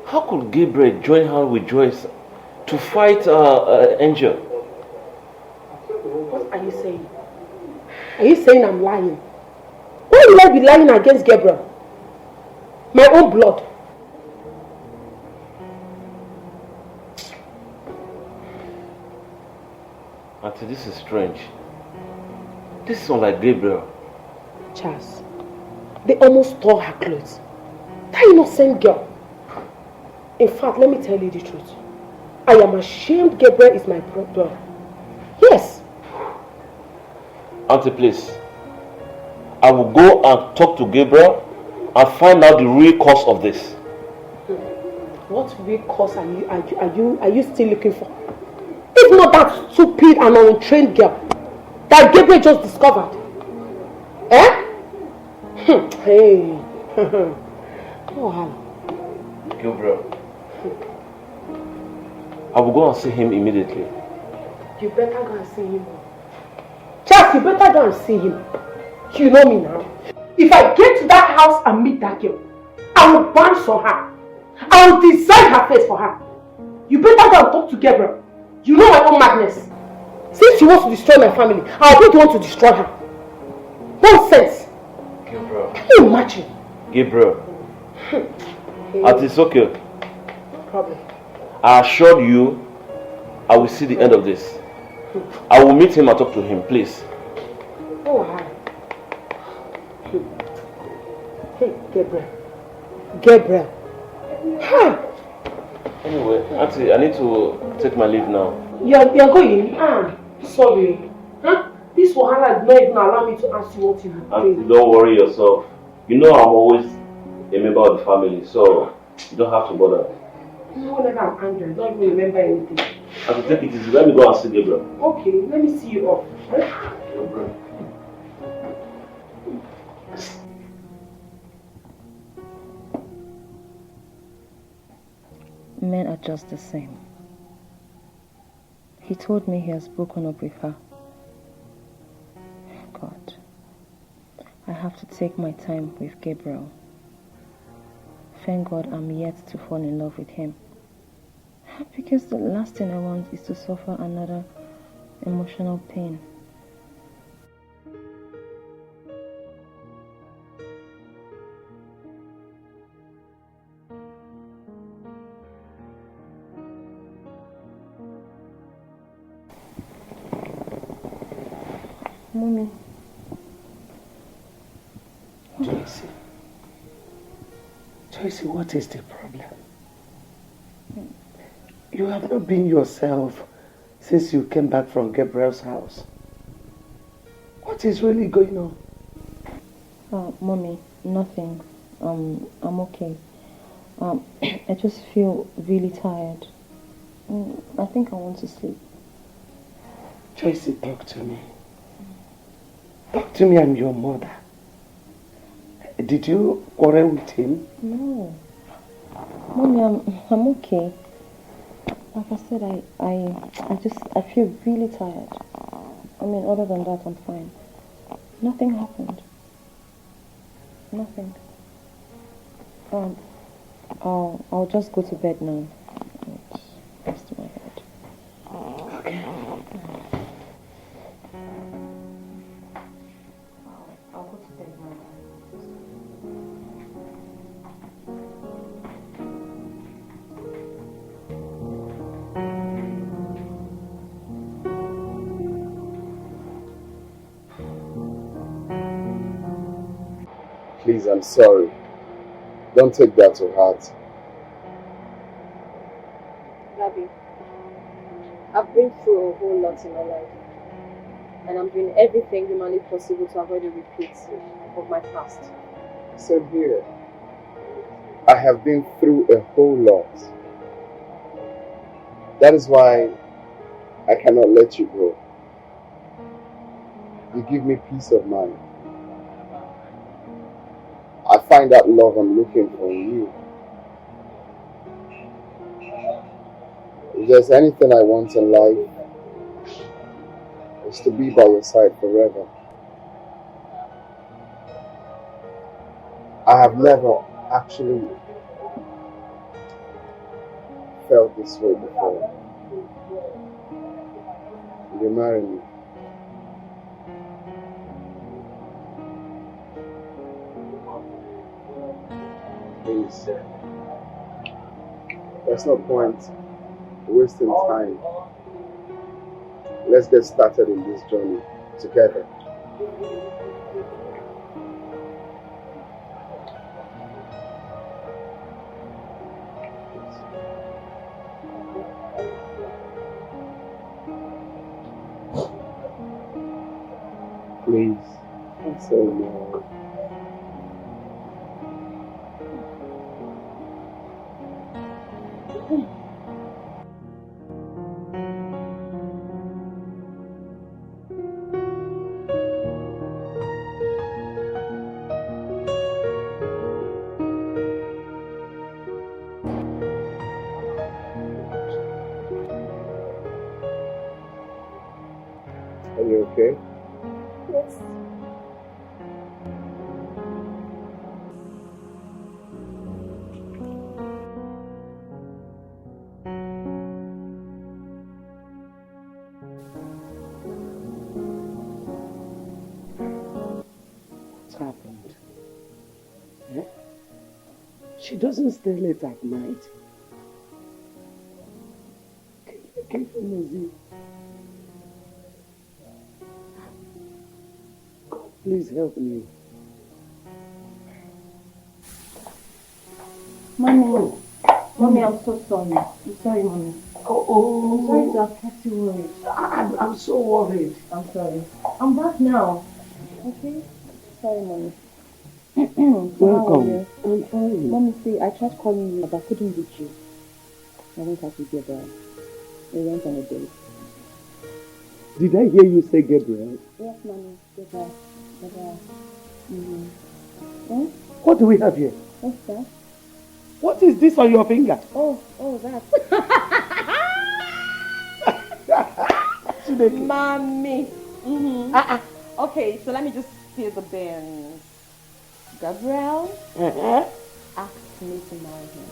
P: How could Gabriel join hands with Joyce to fight Angel?
B: What are you saying? Are you saying I'm lying? Why will I be lying against Gabriel? My own blood.
P: Auntie, this is strange. This is not like Gabriel.
B: Charles, they almost tore her clothes. That innocent girl. In fact, let me tell you the truth. I am ashamed Gabriel is my brother. Yes.
P: Auntie, please. I will go and talk to Gabriel and find out the real cause of this.
B: What real cause are you still looking for? If not that stupid and untrained girl that Gabriel just discovered. Eh? Hey. Oh,
P: Gabriel. I will go and see him immediately.
B: You better go and see him. Charles, you better go and see him. You know me now. If I get to that house and meet that girl, I will bounce on her. I will design her face for her. You better go and talk to Gabriel. You know my own madness. Since she wants to destroy my family, I'll be the one to destroy her. Nonsense.
P: Gabriel.
B: Can you imagine?
P: Gabriel. It's okay.
B: No problem.
P: I assure you, I will see the end of this. I will meet him and talk to him, please.
B: Oh, hi. Hey, Gabriel. Gabriel. Huh.
P: Anyway, Auntie, I need to take my leave now.
B: You're going? Sorry. Huh? This wahala did not even allow me to ask you what you would do.
P: Auntie, don't worry yourself. You know I'm always a member of the family, so you don't have to bother.
B: Whenever I'm angry, I don't even remember anything.
P: Auntie, take it easy. Let me go and see Gabriel.
B: Okay, let me see you off.
P: Gabriel.
A: Men are just the same. He told me he has broken up with her. God, I have to take my time with Gabriel. Thank God I'm yet to fall in love with him. Because the last thing I want is to suffer another emotional pain. Mommy.
F: Joyce. Joyce, what is the problem? You have not been yourself since you came back from Gabriel's house. What is really going on?
A: Mommy, nothing. I'm okay. I just feel really tired. I think I want to sleep.
F: Joyce, talk to me. Talk to me, I'm your mother. Did you quarrel with him?
A: No. Mommy, I'm okay. Like I said, I feel really tired. I mean, other than that, I'm fine. Nothing happened. Nothing. I'll just go to bed now. Rest my head.
F: Okay.
A: I'll go to bed now.
C: Please, I'm sorry. Don't take that to heart.
R: Gabby, I've been through a whole lot in my life. And I'm doing everything humanly possible to avoid a repeat of my past.
C: Same here. I have been through a whole lot. That is why I cannot let you go. You give me peace of mind. I find that love I'm looking for in you. If there's anything I want in life, it's to be by your side forever. I have never actually felt this way before. Will you marry me? Please. There's no point wasting time. Let's get started in this journey together. Please, I'm so no. Are you okay?
R: Yes.
F: What's happened? Eh? She doesn't stay late at night. God, please help me.
A: Mommy, Mommy, I'm so sorry. I'm sorry, Mommy. I'm sorry to have kept you worried.
F: I'm so worried.
A: I'm sorry. I'm back now. Okay? Sorry, Mommy.
F: Welcome. I'm fine.
A: Mommy, see, I tried calling you, but I couldn't reach you. I went out with Gabriel. We went on a date.
F: Did I hear you say Gabriel?
A: Yes, Mommy. Gabriel.
F: What do we have here?
A: What's that?
F: What is this on your finger?
A: Oh, that. Mommy. Okay, so let me just spill the beans. Gabriel asked me to marry him.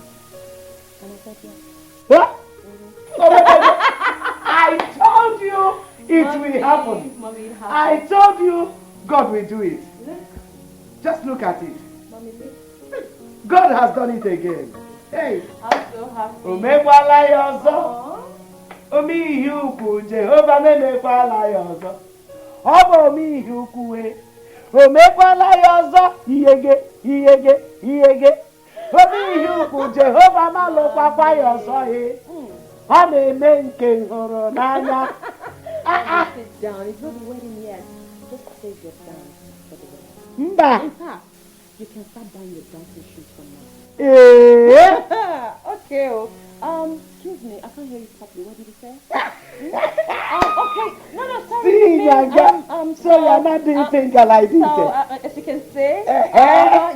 A: And I said yes.
F: What? I told you it will happen.
A: Mommy, it happened.
F: I told you God will do it.
A: Look.
F: Just look at it.
A: Mommy, look.
F: God has done it again. Hey.
A: I'm so happy.
F: Omekwala ya ọzọ. Omi ihe ukwu Jehova memekwala ya ọzọ. Ọ bụ omi ihe ukwu e. Omekwala ya ọzọ. Iyege. Omi ihe ukwu Jehova malụkwakwa ya ọzọ e. Ọ na-eme nke nhụrụ n'anya.
A: Sit down. It's not the wedding yet. Just save your dance for the wedding.
F: Mba.
A: In fact, you can start buying your dancing shoes from now. Okay. Excuse me. I can't hear you properly. What did you say? Okay. No, sorry.
F: See, so you're not doing things like this.
A: So, as you can see,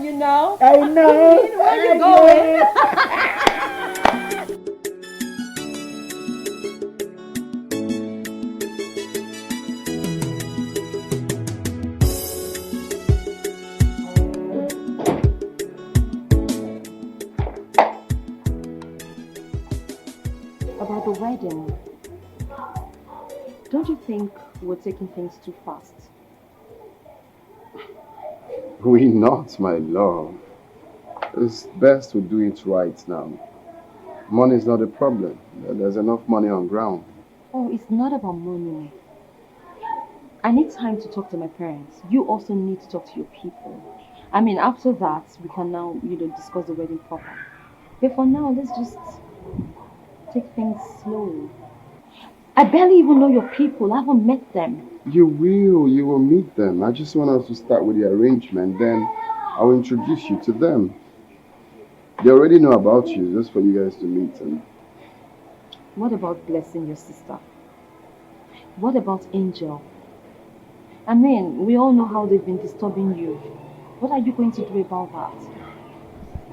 A: you know.
F: I know.
A: Where are you going? About the wedding, don't you think we're taking things too fast?
C: We not, my love. It's best to do it right now. Money is not a problem. There's enough money on ground.
A: Oh, it's not about money. I need time to talk to my parents. You also need to talk to your people. I mean, after that, we can now, discuss the wedding proper. But for now, let's just take things slow. I barely even know your people. I haven't met them.
C: You will meet them. I just want us to start with the arrangement, then I'll introduce you to them. They already know about you, just for you guys to meet them.
A: What about blessing your sister? What about Angel? I mean, we all know how they've been disturbing you. What are you going to do about that?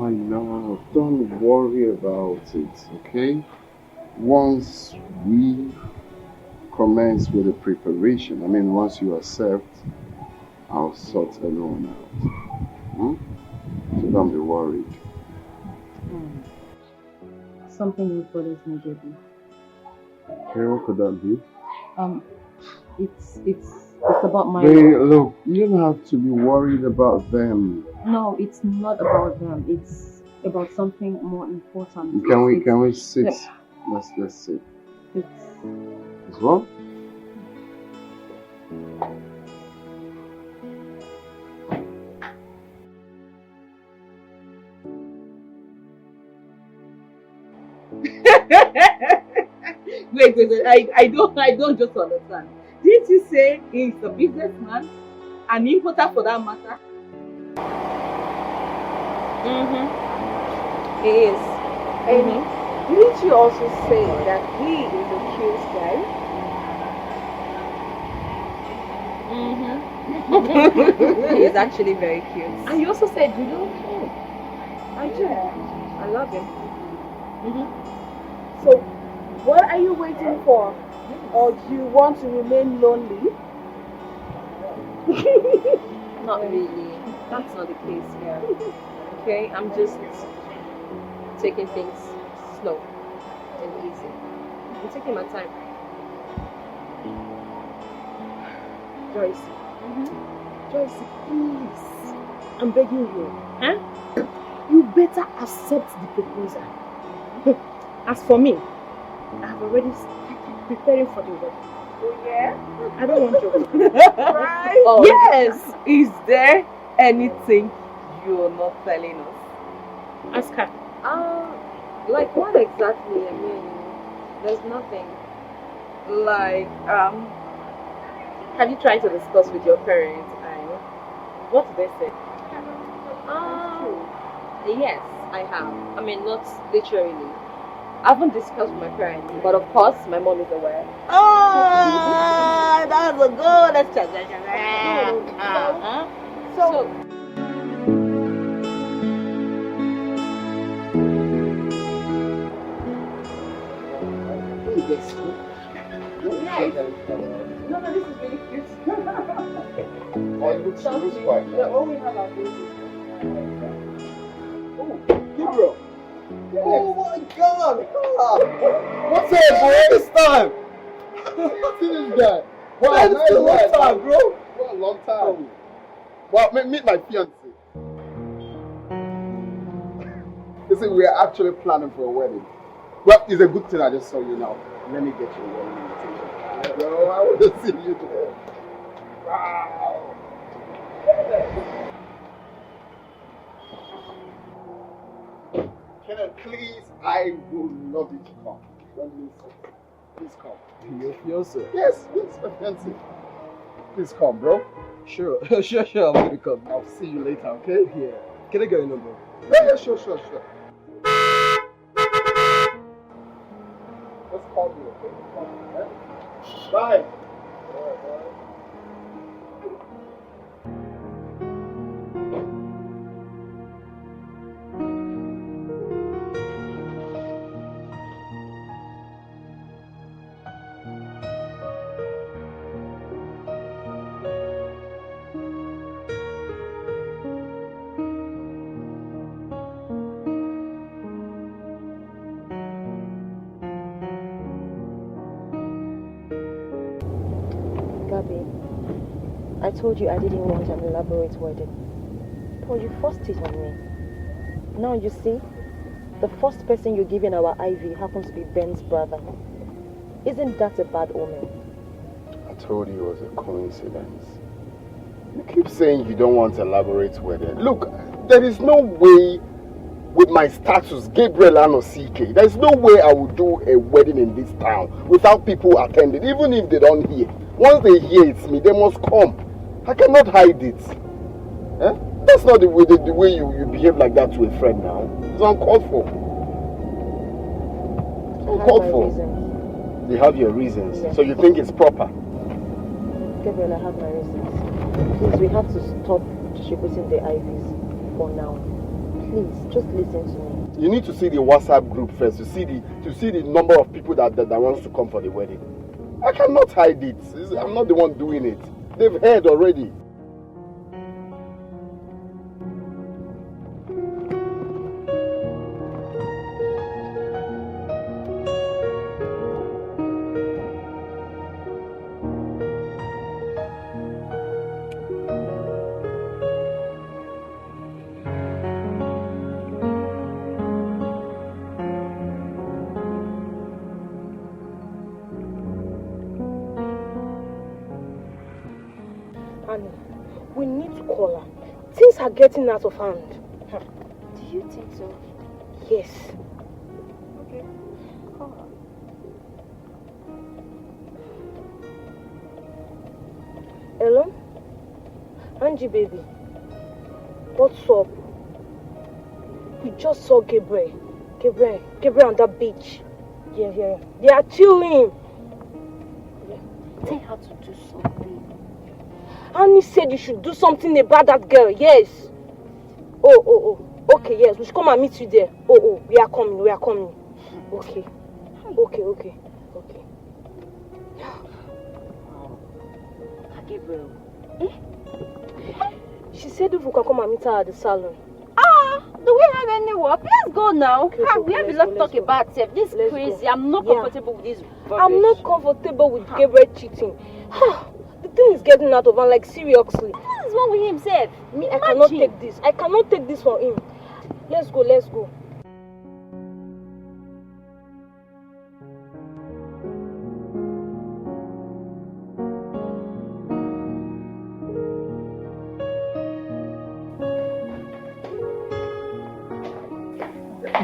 C: I know. Don't worry about it, okay? Once we commence with the preparation, once you accept, I'll sort everyone out. So don't be worried.
A: Something really bothers me, Gabriel.
C: Okay, what could that be?
A: It's about my...
C: Look, you don't have to be worried about them.
A: No, it's not about them. It's about something more important.
C: Can we sit? Let's sit. As well?
E: Wait, I don't just understand. Didn't you say he's a businessman? An importer for that matter?
I: He is. And didn't you also say that he is a cute guy? He is actually very cute.
E: And you also said you don't care.
I: I do. I love him.
D: So, what are you waiting for? Or do you want to remain lonely?
I: Not really. That's not the case here. Okay, I'm just taking things slow and easy. I'm taking my time. Joyce. Joyce, please. I'm begging you. Huh? You better accept the proposal. As for me, I have already started preparing for the wedding.
D: Oh yeah?
I: I don't want your
E: Right? Oh, yes! Is there anything you're not telling us?
I: Ask her. Like what exactly? There's nothing.
E: Like, have you tried to discuss with your parents and what did they say?
I: Yes, I have. Not literally. I haven't discussed with my parents, but of course my mom is aware.
E: Oh, that's a good. Let's check.
I: So
L: nice. No, this is really cute.
C: Oh, it looks quite nice.
L: Yeah, all we have are babies.
C: Oh, Gabriel. Oh my God! What's up, bro? This time? See this guy? Wow, it's been a long time, bro. What a long time. Well, meet my fiance. You see, we are actually planning for a wedding. Well, it's a good thing I just saw you now. Let me get you a wedding invitation. Bro, I want to see you today. Wow. Kenneth, please, I would love you to come. Please come.
J: Your fiance?
C: Yes, it's my fiance. Please come, bro.
J: Sure, sure, I'm going to come.
C: I'll see you later, okay?
J: Yeah. Can I get your number?
C: Yeah, sure. Just call me, okay? Bye.
A: I told you I didn't want an elaborate wedding. But you forced it on me. Now you see, the first person you're giving our Ivy happens to be Ben's brother. Isn't that a bad omen?
C: I told you it was a coincidence. You keep saying you don't want an elaborate wedding. Look, there is no way with my status, Gabriel and Iyke, there's no way I would do a wedding in this town without people attending, even if they don't hear. Once they hear it's me, they must come. I cannot hide it. Eh? That's not the way you behave like that to a friend now. It's uncalled for. It's uncalled for. Reasons. You have your reasons. Yes. So you think it's proper?
A: Gabriel, I have my reasons. Please, we have to stop distributing the IVs for now. Please, just listen to me.
C: You need to see the WhatsApp group first to see the number of people that wants to come for the wedding. I cannot hide it. I'm not the one doing it. They've heard already.
B: Are getting out of hand.
R: Do you think so?
B: Yes.
R: Okay. Call her.
B: Hello? Angie, baby. What's up? We just saw Gabriel on that beach. Yeah. They are chilling.
R: Yeah. Tell her to do something.
B: Annie said you should do something about that girl, yes. Oh. Okay, yes, we should come and meet you there. Oh, we are coming. Okay.
R: Gabriel.
B: She said if we can come and meet her at the salon.
R: Do we have anywhere? Please go now. We have a lot to talk about. This is crazy. I'm not comfortable with this rubbish.
B: I'm not comfortable with Gabriel cheating. The thing is getting out of hand, like seriously.
R: What is wrong with himself?
B: I cannot take this. I cannot take this from him. Let's go.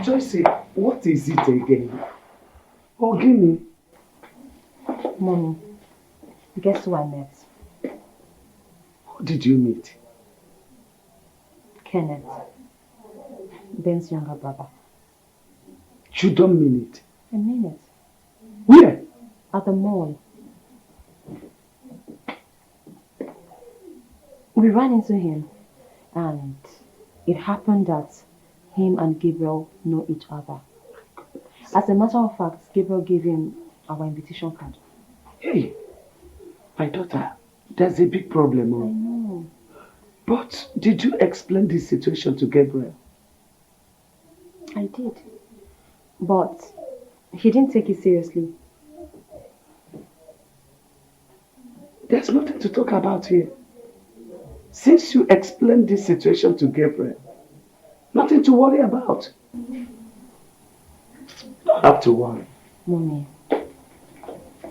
F: Joyce, what is it again? Oh, give me.
R: Mommy, guess who I met?
F: Who did you meet?
R: Kenneth, Ben's younger brother.
F: You don't mean it?
R: I mean it.
F: Where?
R: At the mall. We ran into him, and it happened that him and Gabriel know each other. As a matter of fact, Gabriel gave him our invitation card.
F: Hey, my daughter, there's a big problem.
D: I know.
F: But did you explain this situation to Gabriel?
A: I did. But he didn't take it seriously.
F: There's nothing to talk about here. Since you explained this situation to Gabriel, nothing to worry about. You don't have to worry.
A: Mommy,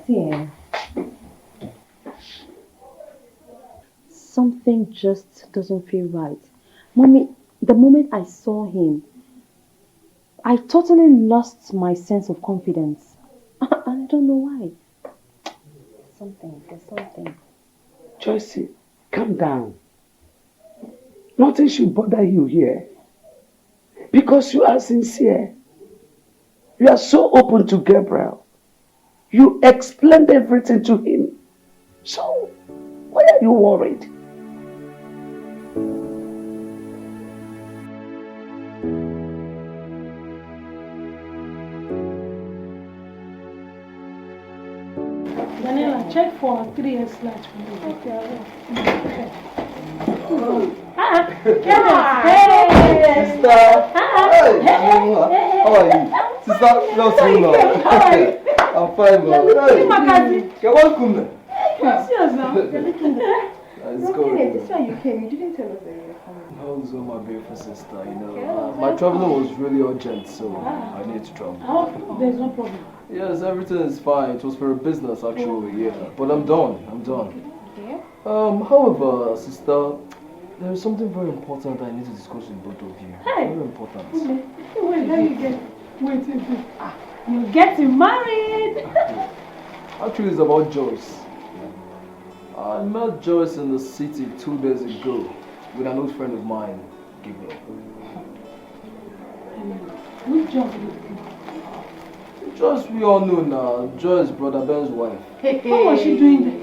A: see, something just doesn't feel right. Mommy, the moment I saw him, I totally lost my sense of confidence. And I don't know why. There's something.
F: Joyce, calm down. Nothing should bother you here. Because you are sincere. You are so open to Gabriel. You explained everything to him. So, why are you worried?
D: Daniela, check for 3S large for me. Okay, I will.
J: Hey, sister. How are you? Sister, not too long. I'm fine, man. You're welcome.
D: Yes, now. You're looking there.
J: Let's go.
I: This why you came. You didn't tell us that you were coming.
J: I was with my beautiful sister, you know. My traveling was really urgent, so I need to travel.
D: Oh, there's no problem.
J: Yes, everything is fine. It was for a business, actually, yeah. But I'm done.
I: Yeah?
J: However, sister, there is something very important I need to discuss with both of you.
D: Hey.
J: Very important.
D: Wait, how you get? Wait. You're getting married.
J: Actually, it's about Joyce. I met Joyce in the city 2 days ago with an old friend of mine, Gabriel.
D: Which job?
J: Joyce, we all know now. Joyce, brother Ben's wife.
D: What was she doing there?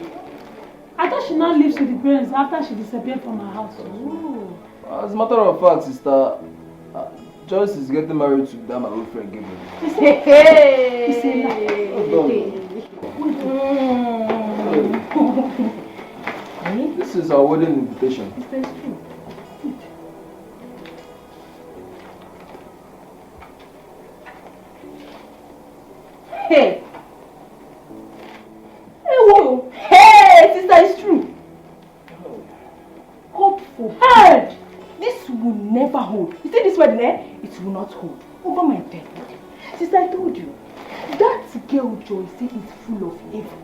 D: I thought she now lives with the parents after she disappeared from her house.
J: As a matter of fact, sister, Joyce is getting married to that my old friend Gabriel. This is our wedding invitation.
L: Hey! Hey, whoa! Hey, sister, it's true. God forbid. This will never hold. You see this wedding, it will not hold. Over my dead body. Sister, I told you, that girl Joyce is full of evil.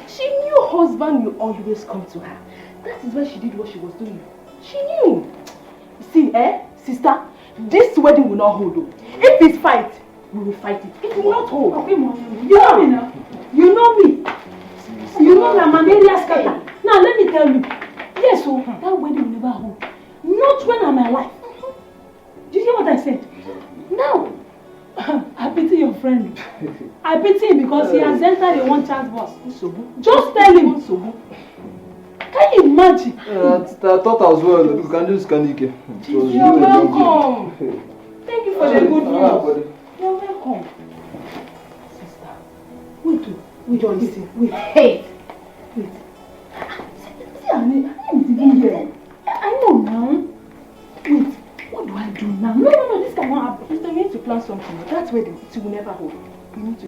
L: She knew husband will always come to her. That is why she did what she was doing. She knew. See, sister, this wedding will not hold. If it's fight, we will fight it. It will not hold.
D: Okay, Mom. You know me now. You know me. You know that my area scatter. Now let me tell you. Yes, so that wedding will never hold. Not when I'm alive. Do you hear what I said? Now, I pity your friend. I pity him because he has entered a one-chance bus. Just tell him. Can you imagine?
J: I thought as well. You can just Iyke.
L: You're welcome. Thank you for the good news. You're welcome. Sister. Wait. Hey. Wait. See, her name is even here. I know now. Wait. What do I do now? No, this cannot happen. Sister, we need to plan something. That's where it will never hold. We need to.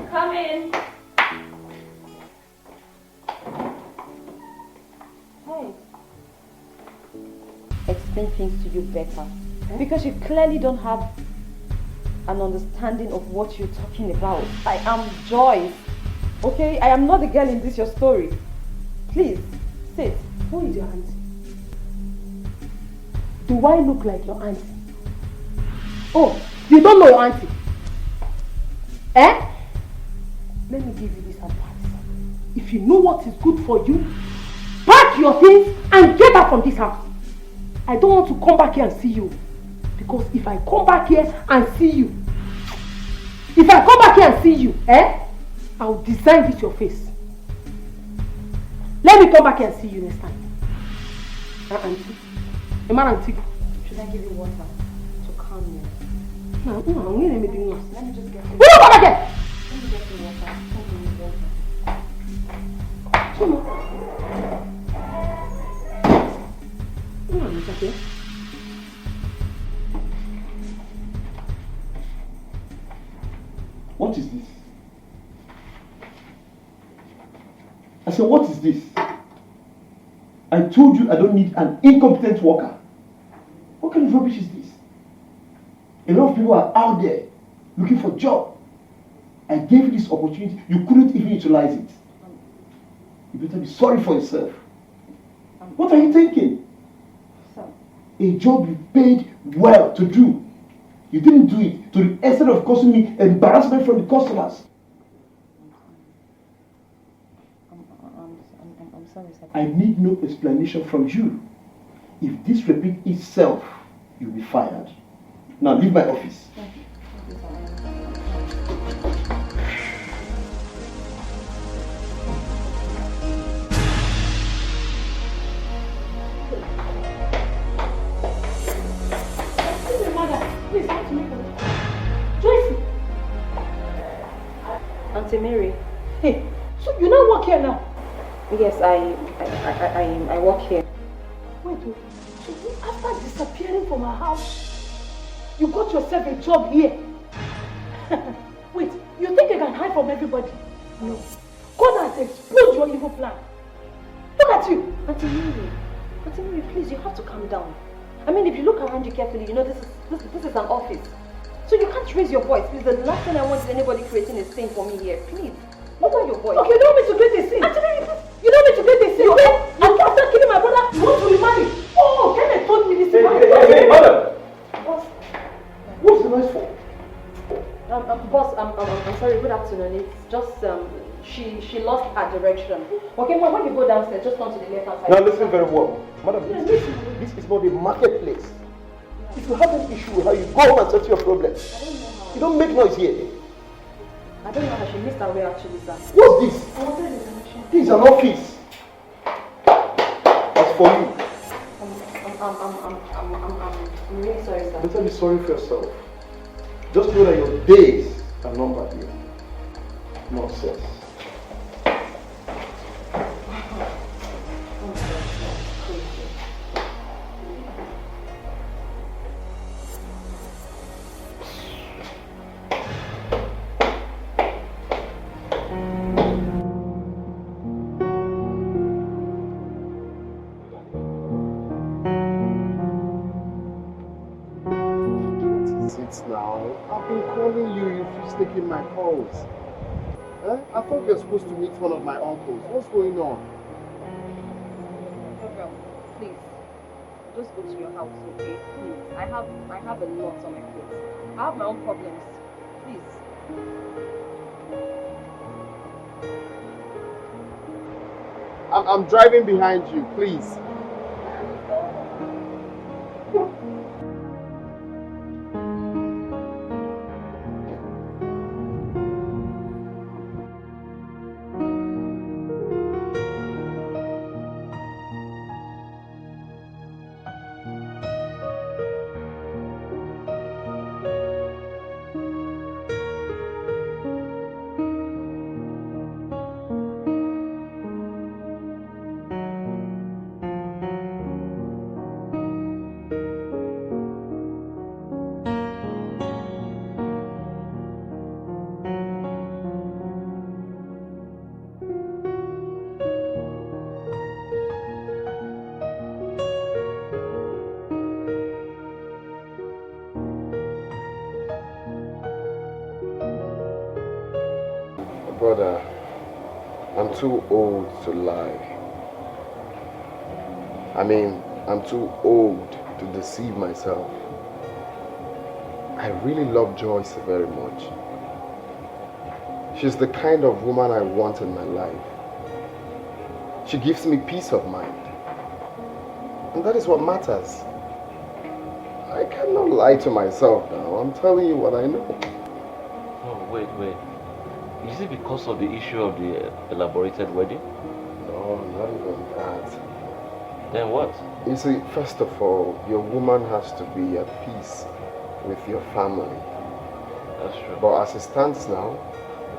R: Come in.
A: Hey. Explain things to you better. Because you clearly don't have an understanding of what you're talking about. I am Joyce. Okay? I am not the girl in this your story. Please, sit.
L: Who is your auntie? Do I look like your auntie? Oh, you don't know your auntie? Let me give you this advice. If you know what is good for you, pack your things and get out from this house. I don't want to come back here and see you. Because if I come back here and see you, I'll design this your face. Let me come back here and see you next time. Auntie. Auntie.
A: Should I give you water to calm you?
B: Let me just get
D: Will you come again?
B: Let me get the water.
D: Okay.
S: What is this? I said, what is this? I told you I don't need an incompetent worker. What kind of rubbish is this? A lot of people are out there looking for a job. I gave you this opportunity. You couldn't even utilize it. You better be sorry for yourself. What are you thinking? A job you paid well to do. You didn't do it to the extent of causing me embarrassment from the customers.
B: I'm sorry, sir.
S: I need no explanation from you. If this repeats itself, you'll be fired. Now leave my office.
B: Auntie Mary.
D: Hey, so you now work here now?
B: Yes, I work here.
D: Wait, so after disappearing from our house, you got yourself a job here? Wait, you think you can hide from everybody? No. God has exposed your evil plan. Look at you.
B: Auntie Mary, please, you have to calm down. I mean, if you look around you carefully, you know this is an office. So you can't raise your voice. Please, the last thing I want is anybody creating a scene for me here. Please, lower your voice.
D: Okay, you don't want me to create a scene. Auntie Mary, please. You don't want me to create a scene, okay? And after killing my brother, you want to remarry. Oh, Kenneth told me this.
S: Hey, madam! What's the noise for?
B: Boss, I'm sorry, good afternoon. It's just, she lost her direction. Okay, well, when you go downstairs, just turn to the left-hand side.
S: Now listen very well. Madam, this is not a marketplace. If you have an issue with her, you go home and settle your problems. You don't make noise here.
B: I don't know how she missed her way actually, sir.
S: What's this? This is an office. That's for you.
B: I'm really sorry, sir.
S: Better be sorry for yourself. Just know that your days are numbered here. Nonsense. Now, I've been calling you, you've taken my calls. I thought you were supposed to meet one of my uncles. What's going on?
B: Gabriel, please, just go to your house, okay? Please, I have a lot on my plate. I have my own problems. Please.
S: I'm driving behind you, please. Brother, I'm too old to lie. I mean, I'm too old to deceive myself. I really love Joyce very much. She's the kind of woman I want in my life. She gives me peace of mind. And that is what matters. I cannot lie to myself now. I'm telling you what I know.
P: Oh, wait. Is it because of the issue of the elaborated wedding?
S: No, not even that.
P: Then what?
S: You see, first of all, your woman has to be at peace with your family.
P: That's true.
C: But as it stands now,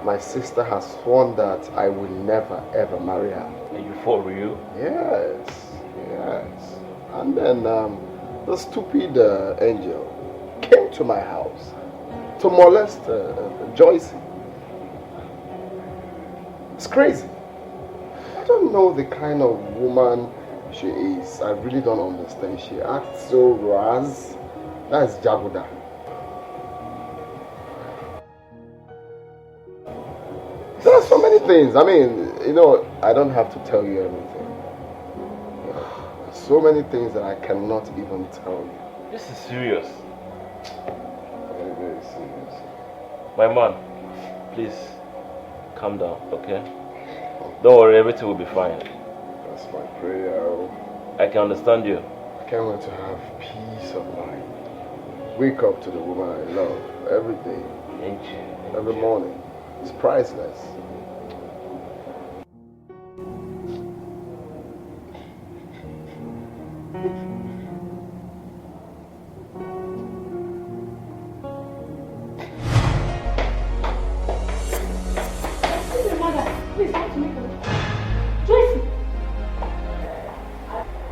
C: my sister has sworn that I will never ever marry her.
P: Are you for real?
C: Yes, yes. And then the stupid angel came to my house to molest Joyce. It's crazy. I don't know the kind of woman she is. I really don't understand. She acts so ras. That's Jagoda. There are so many things. I mean, you know, I don't have to tell you everything. There's so many things that I cannot even tell you.
P: This is serious.
C: Very, very serious.
P: My man, please calm down, okay? Don't worry, everything will be fine.
C: That's my prayer.
P: I can understand you.
C: I can't wait to have peace of mind. Wake up to the woman I love every day, every morning. It's priceless.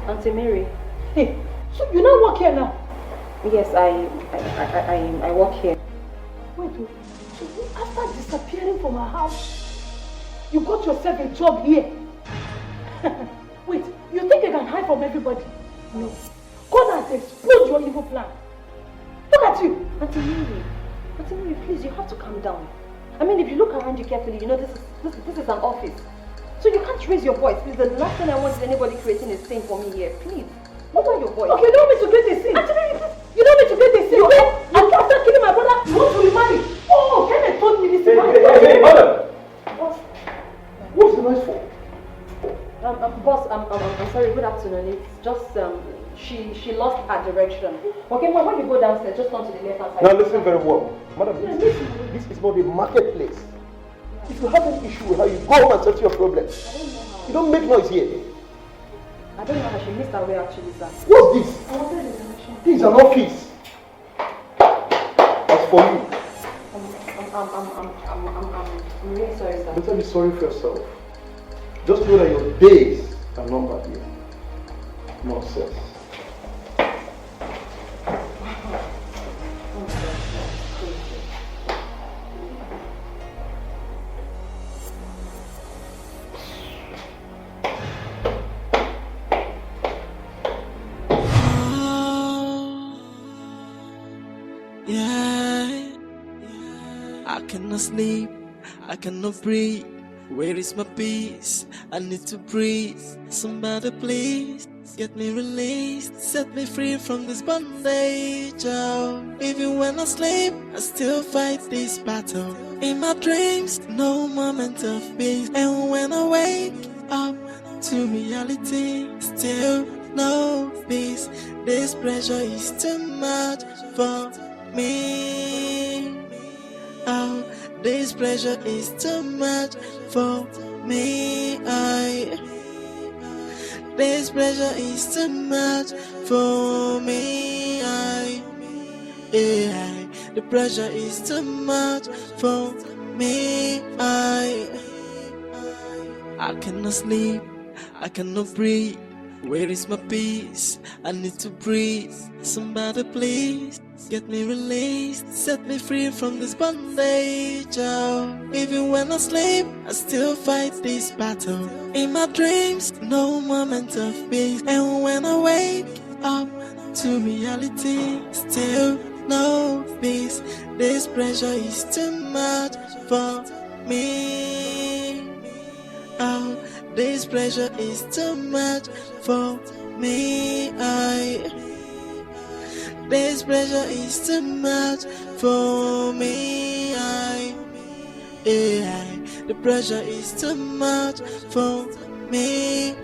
A: Auntie Mary.
D: Hey, so you don't work here now?
A: Yes, I work here.
D: Wait, so after disappearing from our house, you got yourself a job here? Wait, you think you can hide from everybody? No. God has exposed your evil plan. Look at you.
A: Auntie Mary, please, you have to calm down. I mean, if you look around you carefully, you know this is an office. So you can't raise your voice. Please, the last thing I want is anybody creating a scene for me here. Please, lower your voice.
D: Okay, you don't want me to create a scene. Auntie Mary, please. You don't want me to create a scene. You after killing my brother, you want to remarry. Oh, Kenneth told me this.
S: Hey, madam. What's the noise for?
A: Boss, I'm sorry. Good afternoon. It's just she lost her direction. Okay, when you go downstairs, just turn to the left hand side.
S: Now listen very well, madam. This is not a marketplace. If you have an issue with her, you go home and settle your problems. You don't make noise here.
A: I don't know how she missed her way actually, sir.
S: What's this? This is an office. As for you.
A: I'm really sorry, sir.
S: Better be sorry for yourself. Just know that your days are numbered here. Nonsense.
K: I cannot sleep, I cannot breathe. Where is my peace? I need to breathe. Somebody please get me released, set me free from this bondage. Oh, even when I sleep, I still fight this battle. In my dreams, no moment of peace. And when I wake up to reality, still no peace. This pressure is too much for me. Oh, this pressure is too much for me. This pressure is too much for me. The pressure is too much for me. I cannot sleep, I cannot breathe. Where is my peace? I need to breathe. Somebody please get me released, set me free from this bondage. Oh, even when I sleep, I still fight this battle. In my dreams, no moment of peace. And when I wake up to reality, still no peace. This pressure is too much for me. Oh, this pressure is too much for me. This pressure is too much for me. The pressure is too much for me.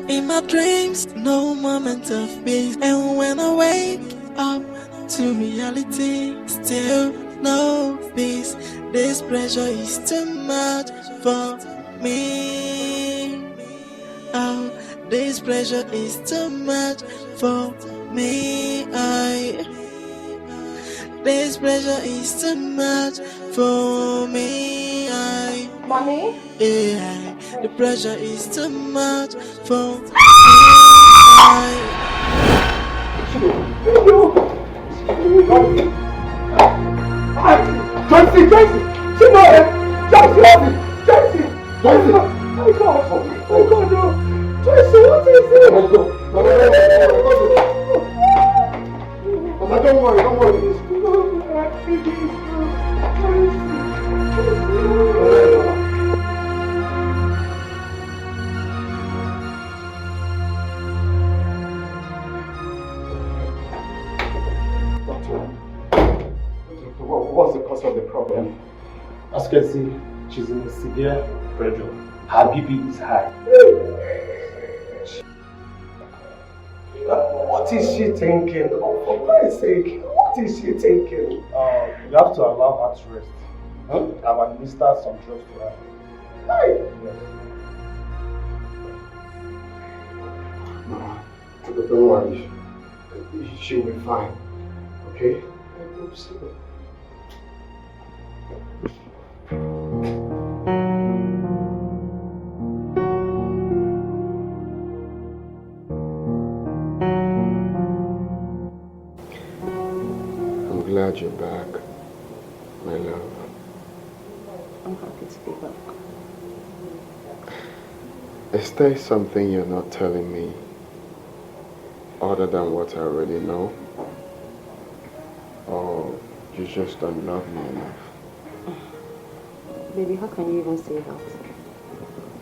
K: In my dreams, no moment of peace. And when I wake up to reality, still no peace. This pressure is too much for me. Oh, this pressure is too much for me. This pressure is too much for me.
L: Mommy?
K: Yeah, the pressure is too much for me.
S: Joyce! She know him! Joyce! My God, no! Joyce, what is it? Mama, don't worry. What's the cause of the problem?
T: As you can see, she's in a severe pressure. Her BP is high.
S: What is she thinking? For Christ's sake, what is she thinking?
T: You have to allow her to rest. I've administered some drugs to her. Yes.
S: Mama, don't worry. She'll be fine. Okay?
C: I'm glad you're back, my love.
A: I'm happy to be back.
C: Is there something you're not telling me other than what I already know? Or you just don't love me enough?
A: Baby, how can you even say that?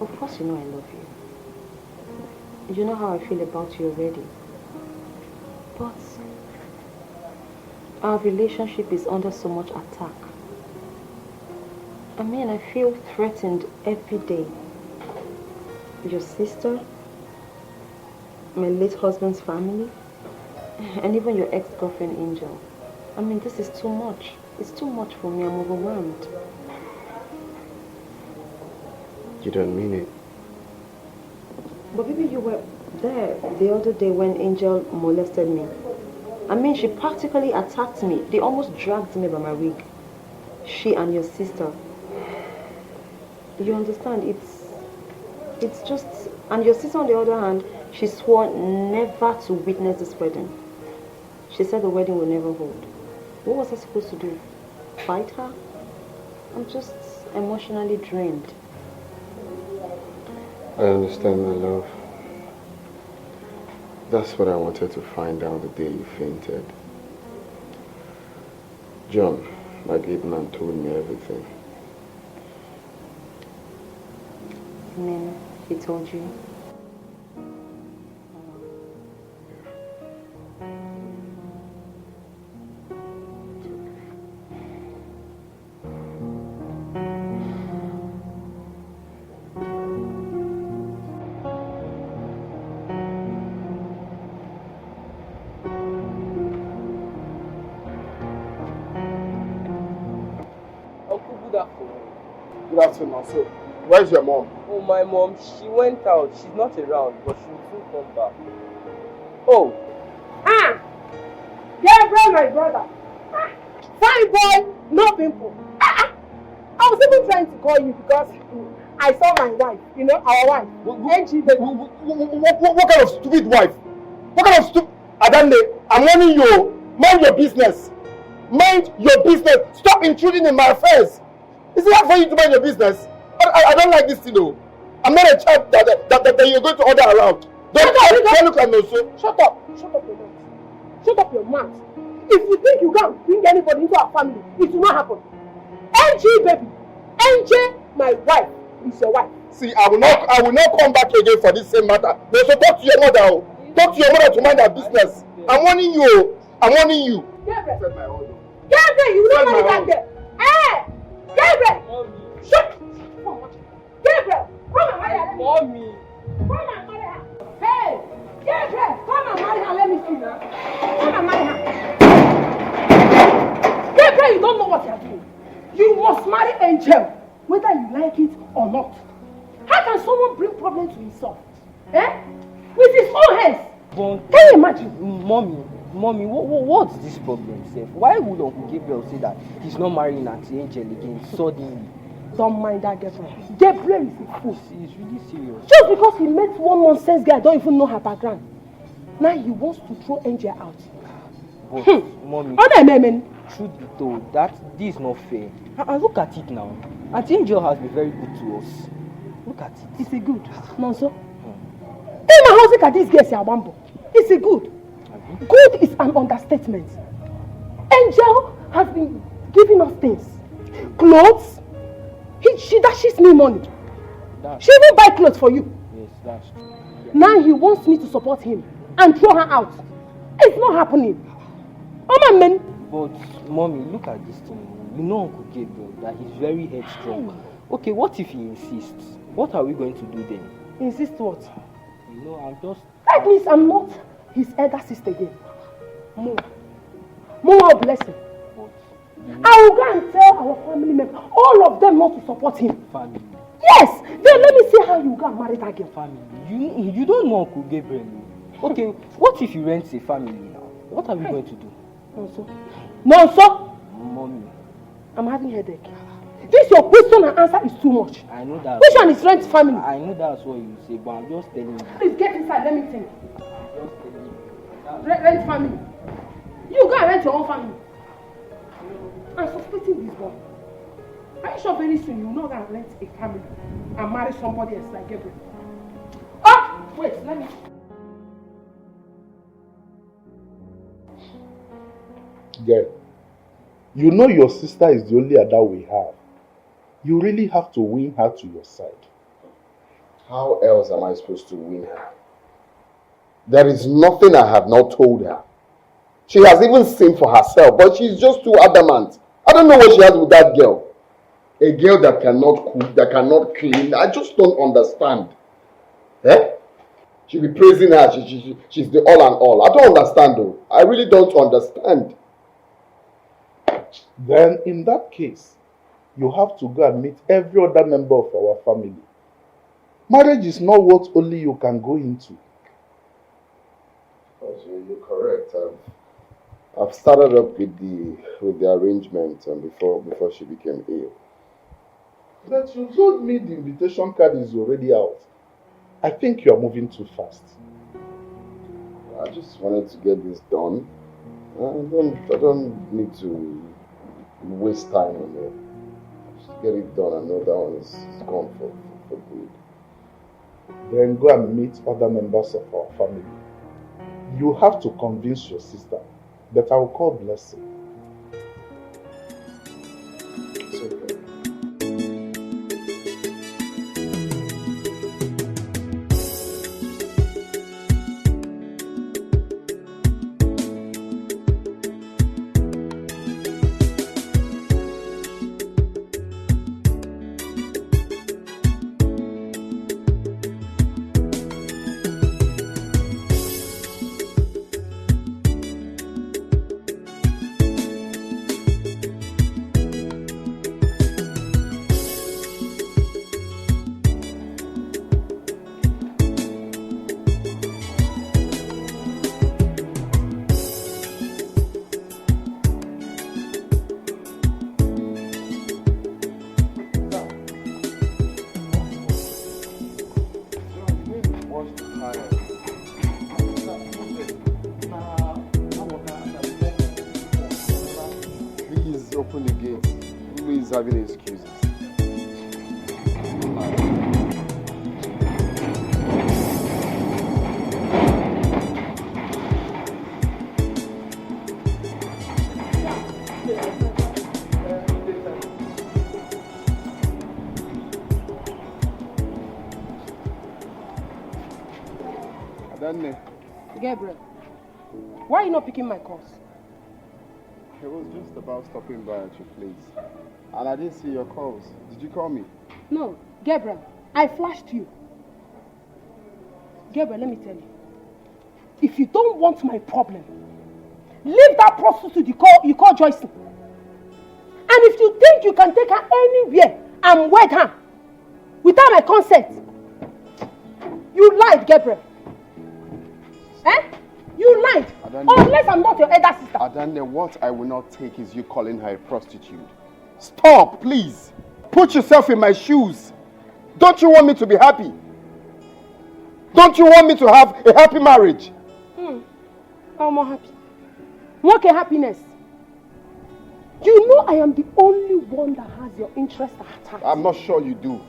A: Of course you know I love you. You know how I feel about you already. But our relationship is under so much attack. I mean, I feel threatened every day. Your sister, my late husband's family, and even your ex-girlfriend Angel. I mean, this is too much. It's too much for me. I'm overwhelmed.
C: You don't mean it.
A: But baby, you were there the other day when Angel molested me. I mean, she practically attacked me. They almost dragged me by my wig. She and your sister. You understand? It's just... And your sister, on the other hand, she swore never to witness this wedding. She said the wedding will never hold. What was I supposed to do? Fight her? I'm just emotionally drained.
C: I understand, my love. That's what I wanted to find out the day you fainted. John, my gate man, told me everything.
A: And then he told you?
S: Good afternoon. So, where's your mom?
N: Oh, my mom, she went out. She's not around, but she will soon come back. Oh.
B: Gabriel, my brother. Fine boy, no pimple. I was even trying to call you because I saw my wife, you know, our wife.
S: What kind of stupid wife? What kind of stupid... Adande, I'm warning you. Mind your business. Mind your business. Stop intruding in my affairs. Is it hard for you to mind your business? I don't like this thing though. I'm not a child that you're going to order around. Don't look at me so.
B: Shut up your mouth. Shut up your mouth. If you think you can bring anybody into our family, it will not happen. NG baby. NJ, my wife, is your wife.
S: See, I will not come back again for this same matter. No, so talk to your mother. Talk to your mother to mind her business. I'm warning you. Gabriel.
B: Gabriel, you know what is there? Hey! Gabriel! Shut! Gabriel! Come and marry her.
N: Mommy!
B: Come and marry her. Hey! Gabriel! Come and marry her. Let me see now. Come and marry her. Gabriel, you don't know what you're doing. You must marry Angel, whether you like it or not. How can someone bring problem to himself? Eh? With his own hands.
N: But
B: can you imagine?
N: Mommy, Mommy, what's this problem, Seth? Why would Uncle Gabriel say that he's not marrying Auntie Angel again suddenly?
B: Don't mind that Gabriel. Gabriel is a fool.
N: He's really serious.
B: Just because he met one nonsense guy, don't even know her background. Now he wants to throw Angel out.
N: But, Mommy, truth be told, this is not fair. And look at it now. Auntie Angel has been very good to us. Look at it.
B: Is it good? No, so? Tell my house, look at this girl, Siawambo. Is it good? Good is an understatement. Angel has been giving us things. Clothes. She dashes me money. She even buy clothes for you.
N: Yes, that's true. Yeah.
B: Now he wants me to support him and throw her out. It's not happening. Oh my man.
N: But Mommy, look at this thing. You know Uncle Gabriel, that he's very headstrong. Okay, what if he insists? What are we going to do then?
B: Insist what?
N: You know, I'm just...
B: That means I'm not his elder sister again. More blessing. I will go and tell our family members, all of them not to support him.
N: Family?
B: Yes! Then let me see how you go and marry that girl.
N: Family? You don't know Uncle Gabriel. Okay, what if he rents a family now? What are we going to do?
B: No, sir.
N: Mommy.
B: I'm having headache. This your question and answer is too much.
N: I know that.
B: Which one is rent family?
N: I know that's what you say, but I'm just telling you.
B: Please get inside, let me think. Rent family. You go and rent your own family. I'm suspecting this boy. Are you sure very soon you will not go and rent a family and marry somebody else like Gabriel? Oh! Wait, let me...
T: Girl, you know your sister is the only other we have. You really have to win her to your side.
C: How else am I supposed to win her? There is nothing I have not told her. She has even seen for herself, but she's just too adamant. I don't know what she has with that girl. A girl that cannot cook, that cannot clean. I just don't understand. Eh? She'll be praising her. She's the all and all. I don't understand though. I really don't understand.
T: Then in that case, you have to go and meet every other member of our family. Marriage is not what only you can go into.
C: You're correct. I've started up with the arrangement before she became ill.
T: But you told me the invitation card is already out. I think you are moving too fast.
C: I just wanted to get this done. I don't need to waste time on it. Just get it done. I know that one is gone for good.
T: Then go and meet other members of our family. You have to convince your sister that I will call Blessing. It's okay.
C: Having excuses.
B: Gabriel, why are you not picking my calls?
C: I was just about stopping by at your place. And I didn't see your calls. Did you call me?
B: No, Gabriel, I flashed you. Gabriel, let me tell you. If you don't want my problem, leave that prostitute you call Joyce. And if you think you can take her anywhere and wed her without my consent, you lied, Gabriel. Eh?
D: You lied. Unless I'm not your elder sister.
C: Adane, what I will not take is you calling her a prostitute. Stop, please. Put yourself in my shoes. Don't you want me to be happy? Don't you want me to have a happy marriage?
D: I'm more happy. What a happiness. You know I am the only one that has your interest at heart.
C: I'm not sure you do.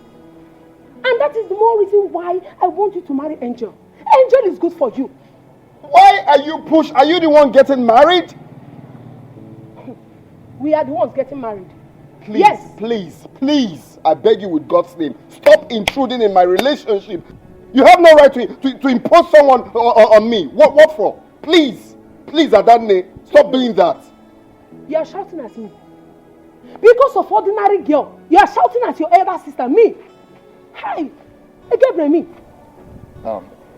D: And that is the more reason why I want you to marry Angel. Angel is good for you.
C: Why are you pushed? Are you the one getting married?
D: We are the ones getting married.
C: Please,
D: yes.
C: Please, I beg you with God's name, stop intruding in my relationship. You have no right to impose someone on me. What for? Please, Adane, stop doing that.
D: You are shouting at me. Because of ordinary girl, you are shouting at your elder sister, me. Hi, Gabriel, me.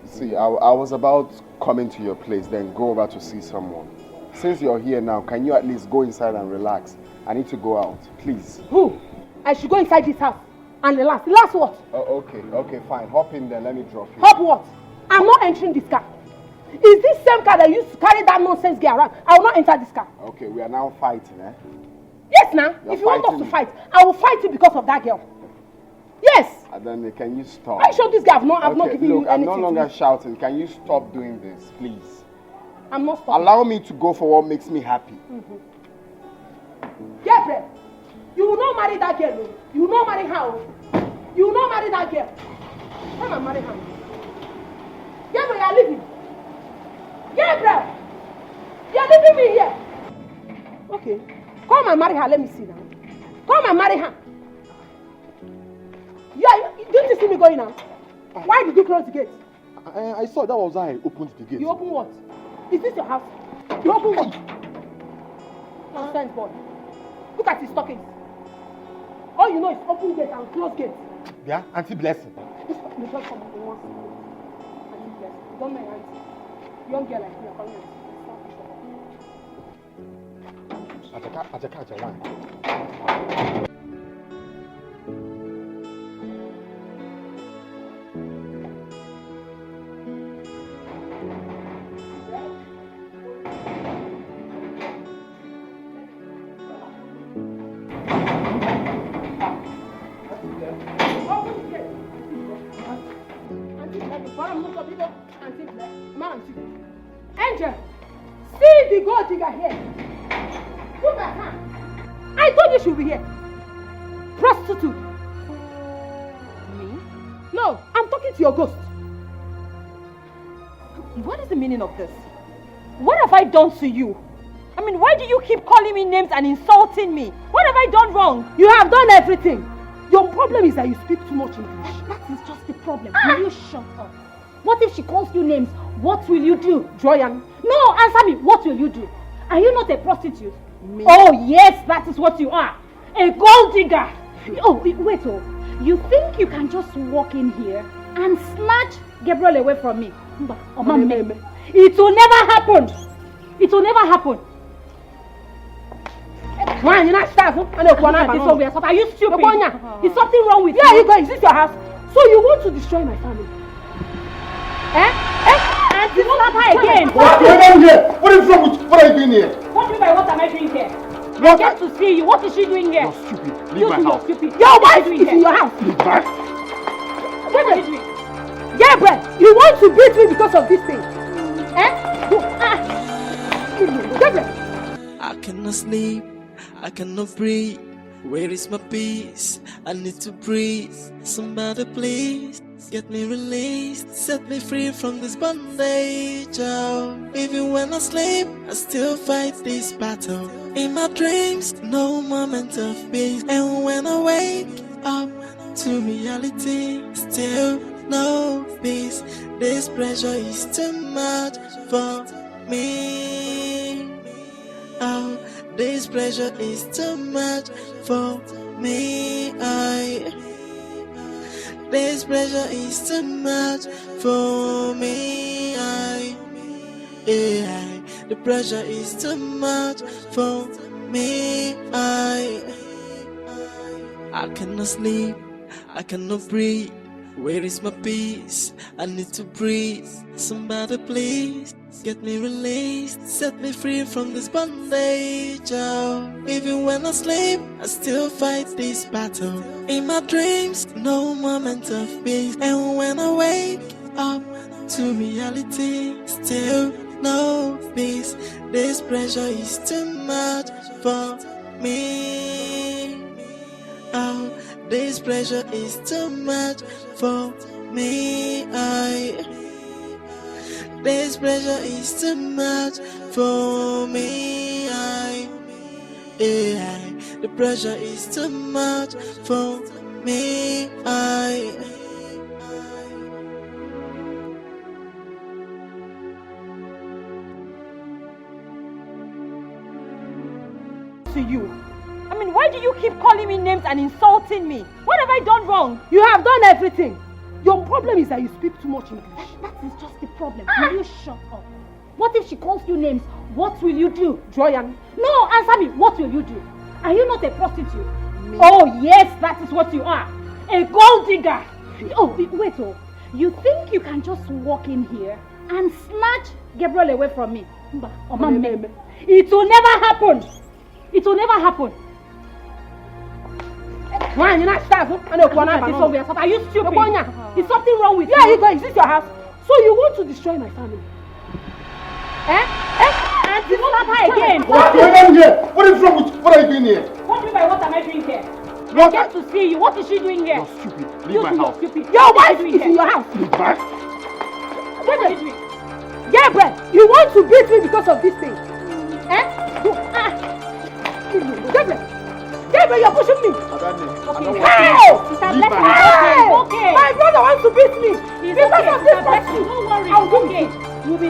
C: See, I was about coming to your place, then go over to see someone. Since you're here now, can you at least go inside and relax? I need to go out, please.
D: Who? I should go inside this house and relax. Relax what?
C: Oh, okay, fine. Hop in there, let me drop you.
D: Hop what? I'm not entering this car. Is this same car that used to carry that nonsense girl around? I will not enter this car.
C: Okay, we are now fighting, eh?
D: Yes, now. If you want us to fight, I will fight you because of that girl. Yes.
C: Adane, can you stop?
D: I showed this guy. I've not given you anything.
C: I'm no longer shouting. Can you stop doing this, please?
D: I'm not stopping.
C: Allow me to go for what makes me happy.
D: Gabriel, you will not marry that girl. You will not marry her. You will not marry that girl. Come and marry her. Gabriel, you are leaving. Gabriel, you are leaving me here. Okay. Come and marry her. Let me see now. Come and marry her. Yeah, didn't you see me going out? Why did you close the gate?
S: I saw that was I opened the gate.
D: You open what? Is this your house? You open what? Nonsense boy. Look at his stockings. All you know is open gate and close gate.
S: Yeah, Auntie Blessing.
D: This is just come in once. Auntie Blessing. Don't mind auntie. Young girl like me, I'm calling you. Angel, see the gold digger here. Put back hand. I told you she would be here. Prostitute.
L: Me?
D: No, I'm talking to your ghost.
L: What is the meaning of this? What have I done to you? I mean, why do you keep calling me names and insulting me? What have I done wrong?
D: You have done everything. Your problem is that you speak too much English.
M: That is just the problem. Will you shut up? What if she calls you names? What will you do?
D: Joyan.
M: No, answer me. What will you do? Are you not a prostitute?
D: Me?
M: Oh, yes, that is what you are. A gold digger. Oh, wait, you think you can just walk in here and snatch Gabriel away from me? It will never happen. It will never happen.
D: Man, you're not starving.
M: Are you stupid? Is something wrong with you?
D: Yeah, you go. Is this your house? So you want to destroy my family?
M: Auntie, slap her again.
C: What is wrong here? What is wrong with you? What are you doing here?
M: What do you mean by what am I doing here? I get to see you. What is she doing here?
C: You're stupid. Leave my house.
D: Your wife is in your house.
C: Leave my
D: Gabriel, Gabriel, you want to beat me because of this thing? Gabriel.
K: I cannot sleep. I cannot breathe. Where is my peace? I need to breathe. Somebody please get me released. Set me free from this bondage. Oh, even when I sleep, I still fight this battle. In my dreams, no moment of peace. And when I wake up to reality, still no peace. This pressure is too much for me. Oh, this pressure is too much for me. This pressure is too much for me. The pressure is too much for me. I cannot sleep. I cannot breathe. Where is my peace? I need to breathe. Somebody please get me released. Set me free from this bondage. Oh, even when I sleep, I still fight this battle. In my dreams, no moment of peace. And when I wake up to reality, still no peace. This pressure is too much for me. Oh, this pressure is too much for me. This pressure is too much for me. The pressure is too much for me.
L: To you. I mean, why do you keep calling me names and insulting me? What have I done wrong?
B: You have done everything. Your problem is that you speak too much English.
M: That is just the problem. Will you shut up? What if she calls you names? What will you do?
B: Joyan.
M: No, answer me. What will you do? Are you not a prostitute? Me? Oh, yes, that is what you are. A gold digger. Oh, wait, oh. You think you can just walk in here and snatch Gabriel away from me? It will never happen. It will never happen.
B: Why you not start?
M: Are you stupid? Is something wrong with you?
B: Yeah, you go. Is this your house? So you want to destroy my family?
M: And you slap her again.
S: What's going on here? What is wrong with you? What are you doing here?
M: What do you mean by what am I doing here? I get to see you. What is she doing here?
S: You're stupid. Leave my house.
B: Your wife is in your house.
S: Leave back.
M: What are you doing?
B: Gabriel, you want to beat me because of this thing? Gabriel, you're pushing me. Hey!
M: Okay.
B: My brother wants to beat me. Because of this person.
M: Don't worry.
B: I will go with you.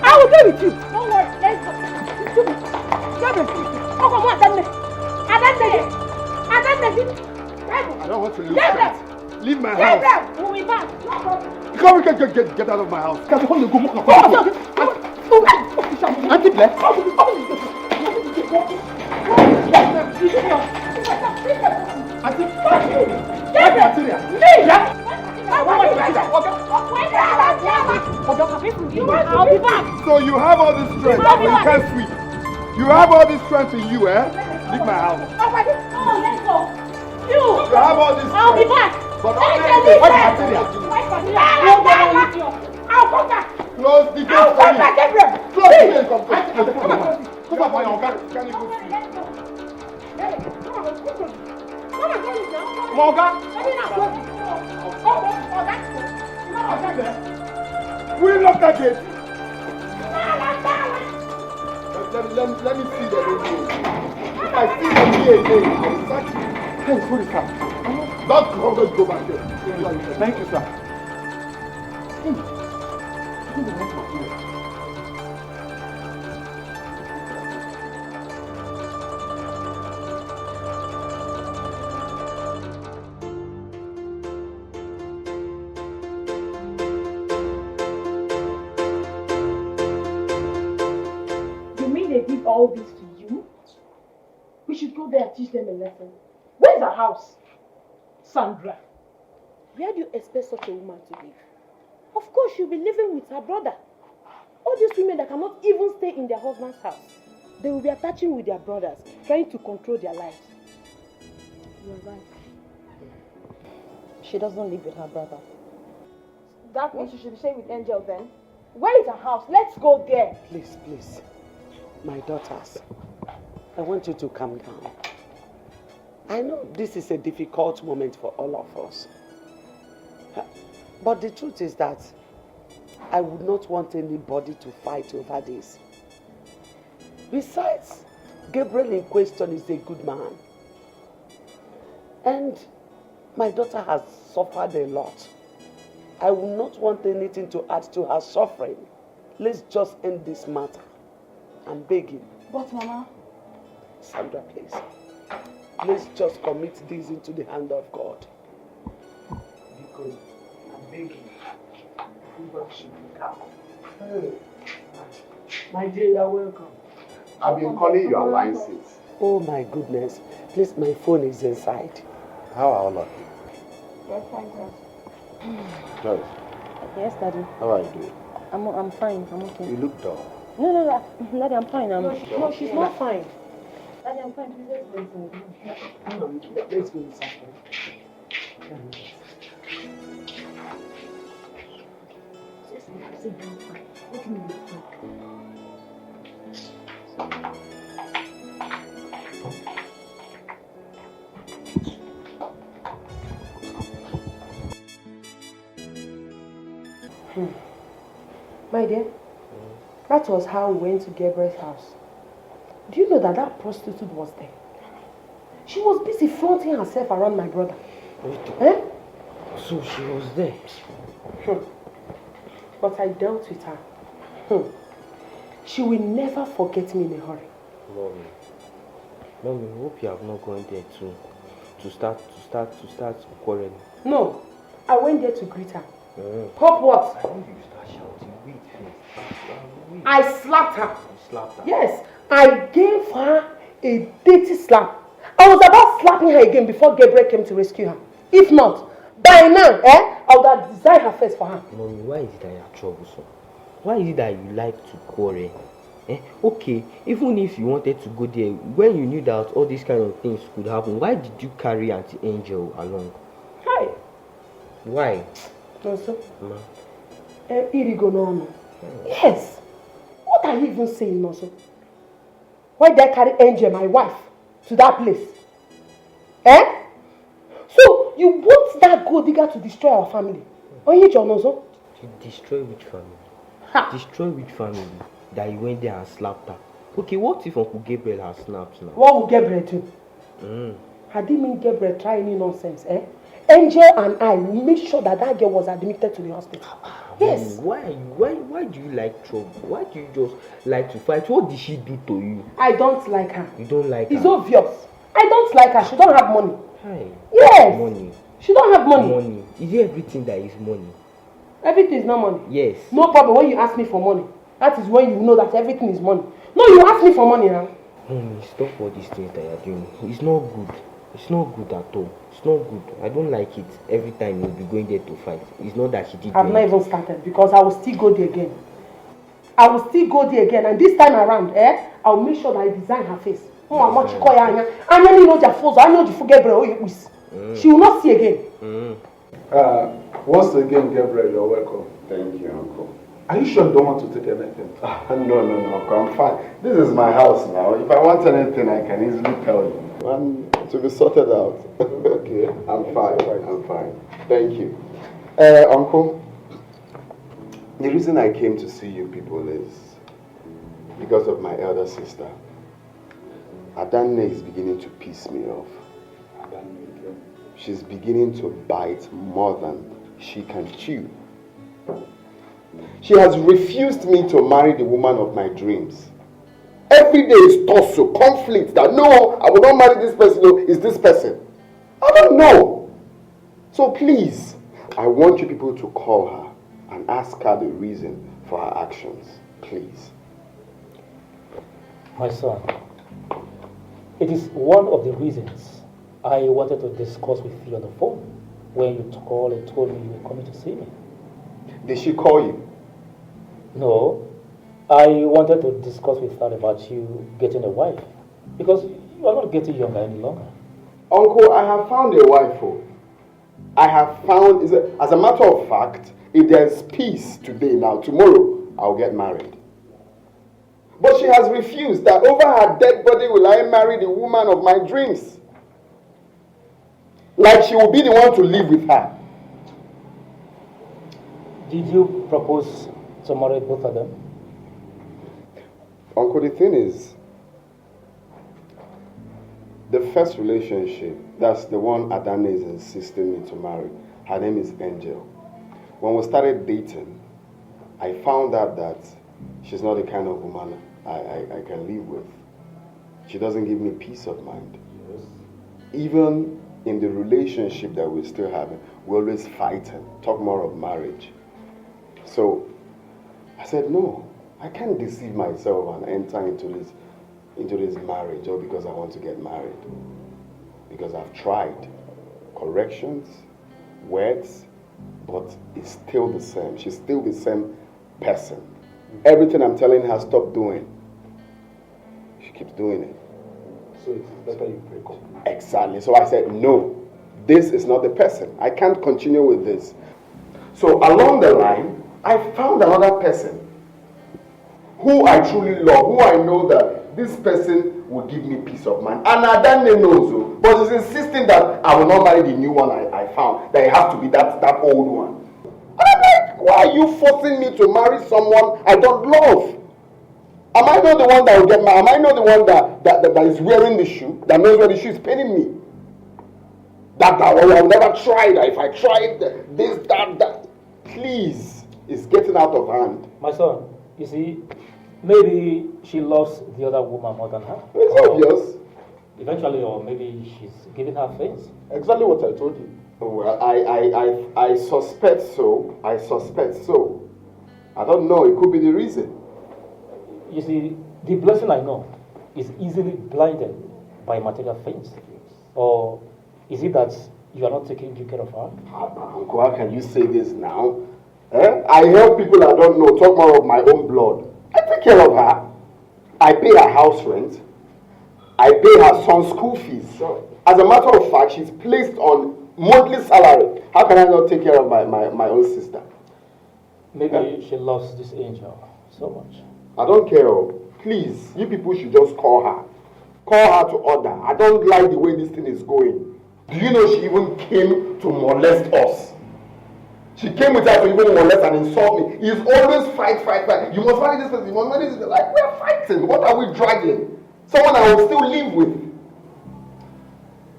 B: I will go with you.
M: Don't worry. Let's go.
B: Gabriel, come on, I
S: don't want to lose
B: Gabriel.
S: sight. Leave my house.
M: We'll be back.
S: Come, get out of my house. Auntie Blair.
M: I'll be back.
S: So you have all this strength, but you can't sweep. You have all this strength in you, eh? Leave my house.
M: Oh, let's go. You
S: have all this strength.
M: I'll be back.
S: But
B: I'll come back.
S: Close the gate for me.
B: Gabriel.
S: Close the gate. Come on, can you go? Will you lock that gate? Let me see the video. If I see the video again, I will sack you. Hey, who is that? Don't go back there. Thank you, sir.
B: All this to you? We should go there and teach them a lesson. Where's our house? Sandra. Where do you expect such a woman to live? Of course, she'll be living with her brother. All these women that cannot even stay in their husband's house, they will be attaching with their brothers, trying to control their lives. You're right.
A: She doesn't live with her brother.
B: That means she should be staying with Angel then. Where is her house? Let's go there.
F: Please, please. My daughters, I want you to calm down. I know this is a difficult moment for all of us. But the truth is that I would not want anybody to fight over this. Besides, Gabriel in question is a good man. And my daughter has suffered a lot. I would not want anything to add to her suffering. Let's just end this matter. I'm begging.
B: But Mama...
F: Sandra, please. Let's just commit this into the hand of God. Because I'm begging. Everybody should be calm. Hey. My dear, you're welcome.
T: I've been calling your line since.
F: Oh my goodness. Please, my phone is inside.
T: How are all of you?
B: Yes, thank you.
C: Joyce.
A: Yes, Daddy.
C: How are you doing?
A: I'm fine. I'm okay.
C: You look dull.
A: No, Daddy, I'm fine.
B: No, she's not fine.
A: Daddy, I'm fine. Let's go inside.
B: Let's go inside. My dear, that was how we went to Gabriel's house. Do you know that that prostitute was there? She was busy flaunting herself around my brother. Eh?
N: So she was there?
B: But I dealt with her. She will never forget me in a hurry.
N: Mommy, I hope you have not gone there to start quarreling.
B: No, I went there to greet her. Hope what?
N: I think you start shouting. Wait first.
B: I slapped her.
N: You slapped her?
B: Yes, I gave her a dirty slap. I was about slapping her again before Gabriel came to rescue her. If not, by now, I would have designed her face for her.
N: Mommy, why is it that you are troublesome? Why is it that you like to quarrel? Okay, even if you wanted to go there, when you knew that all these kind of things could happen, why did you carry Auntie Angel along?
B: Hi.
N: Why?
B: No, sir.
N: Ma.
B: Irigonono. Yes. What are you even saying, Noso? Why did I carry Angel, my wife, to that place? So you want that gold digger to destroy our family? Only John Noso?
N: To destroy which family? Destroy which family? That you went there and slapped her. Okay, what if Uncle Gabriel has snapped now?
B: What will Gabriel do? I didn't mean Gabriel try any nonsense, Angel and I will make sure that that girl was admitted to the hospital. Yes.
N: Why do you like trouble? Why do you just like to fight? What did she do to you?
B: I don't like her.
N: You don't like her?
B: It's obvious. I don't like her. She don't have money.
N: Hi.
B: Yes.
N: Money.
B: She don't have money.
N: Money. Is it everything that is money?
B: Everything is not money.
N: Yes.
B: No problem when you ask me for money. That is when you know that everything is money. No, you ask me for money now.
N: Mommy, stop all these things that you're doing. It's not good. It's not good at all. It's not good. I don't like it. Every time you'll be going there to fight. It's not that she did
B: I've not even started because I will still go there again. I will still go there again, and this time around, I will make sure that I design her face. She will not see again.
T: Once again, Gabriel, you're welcome.
C: Thank you, Uncle.
T: Are you sure you don't want to take anything?
C: No, Uncle, I'm fine. This is my house now. If I want anything, I can easily tell you. And to be sorted out.
T: Okay.
C: I'm fine. Thank you. Uncle, the reason I came to see you people is because of my elder sister. Adanne is beginning to piss me off. She's beginning to bite more than she can chew. She has refused me to marry the woman of my dreams. Every day is tussle, conflict, that no, I will not marry this person, no, it's this person. I don't know. So please, I want you people to call her and ask her the reason for her actions. Please.
U: My son, it is one of the reasons I wanted to discuss with you on the phone when you called and told me you were coming to see me.
C: Did she call you?
U: No. I wanted to discuss with her about you getting a wife because you are not getting younger any longer.
C: Uncle, I have found a wife. I have found, as a matter of fact, if there's peace today, now, tomorrow, I'll get married. But she has refused that over her dead body will I marry the woman of my dreams. Like she will be the one to live with her.
U: Did you propose to marry both of them?
C: Uncle, the thing is, the first relationship, that's the one Adanne is insisting me to marry. Her name is Angel. When we started dating, I found out that she's not the kind of woman I can live with. She doesn't give me peace of mind. Yes. Even in the relationship that we're still having, we're always fighting, talk more of marriage. So I said, no, I can't deceive myself and enter into this marriage all because I want to get married. Because I've tried corrections, words, but it's still the same. She's still the same person. Everything I'm telling her stop doing, she keeps doing it.
T: So it's better you break up.
C: Exactly. So I said, no, this is not the person. I can't continue with this. So along the line, I found another person who I truly love, who I know that this person will give me peace of mind. And Adane knows, but he's insisting that I will not marry the new one I found, that it has to be that old one. And I'm like, why are you forcing me to marry someone I don't love? Am I not the one that will get married? Am I not the one that is wearing the shoe, that knows where the shoe is pinning me? That I will never try that. If I tried this, that. Please, it's getting out of hand.
U: My son, you see, maybe she loves the other woman more than her.
C: It's obvious.
U: Eventually, or maybe she's giving her things.
C: Exactly what I told you. Well, I suspect so. I suspect so. I don't know. It could be the reason.
U: You see, the blessing I know is easily blinded by material things. Or is it that you are not taking good care of her?
C: Uncle, how can you say this now? I help people I don't know, talk more of my own blood. I take care of her. I pay her house rent. I pay her son's school fees. As a matter of fact, she's placed on monthly salary. How can I not take care of my own sister?
U: Maybe she loves this angel so much.
C: I don't care. Please, you people should just call her. Call her to order. I don't like the way this thing is going. Do you know she even came to molest us? She came with her to even molest and insult me. He's always fight. You must marry this person, you must marry this person. Like, we're fighting. What are we dragging? Someone I will still live with.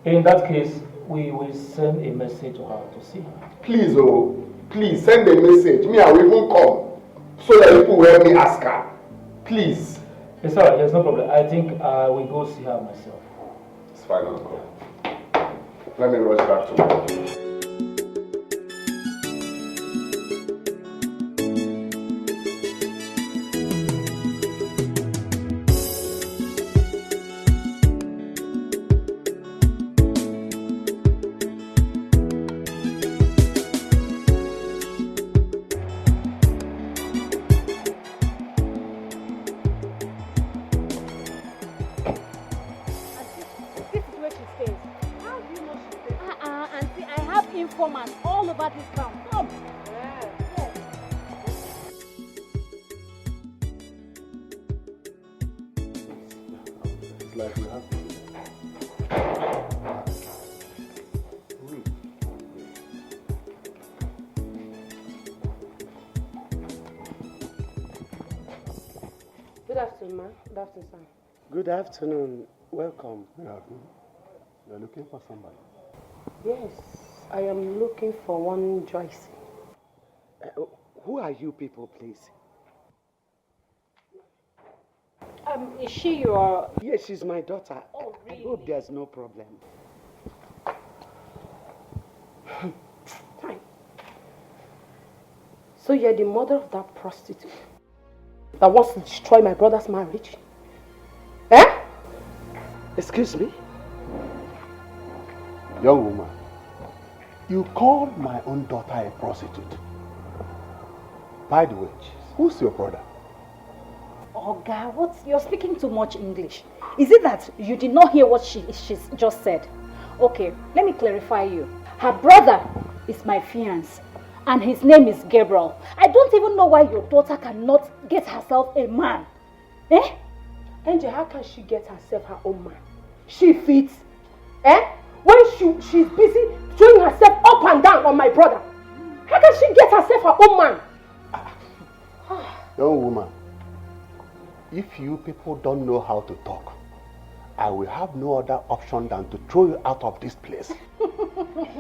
U: In that case, we will send a message to her to see her.
C: Please send a message. Me, I will even come. So that people will help me ask her. Please.
U: It's alright, there's no problem. I think I will go see her myself.
C: It's fine, Uncle. Let me rush back to work.
F: Good afternoon. Welcome. Good afternoon. You're looking for somebody?
H: Yes, I am looking for one Joyce.
F: Who are you people, please?
M: Is she your...
F: Yes, she's my daughter.
M: Oh, really?
F: I hope there's no problem.
H: Fine. So you're the mother of that prostitute that wants to destroy my brother's marriage?
F: Excuse me? Young woman, you called my own daughter a prostitute. By the way, who's your brother?
M: Oh, God, you're speaking too much English. Is it that you did not hear what she's just said? Okay, let me clarify you. Her brother is my fiancé, and his name is Gabriel. I don't even know why your daughter cannot get herself a man.
H: Angel, how can she get herself her own man? She fits. When she's busy throwing herself up and down on my brother. How can she get herself her own man?
F: Young woman, if you people don't know how to talk, I will have no other option than to throw you out of this place.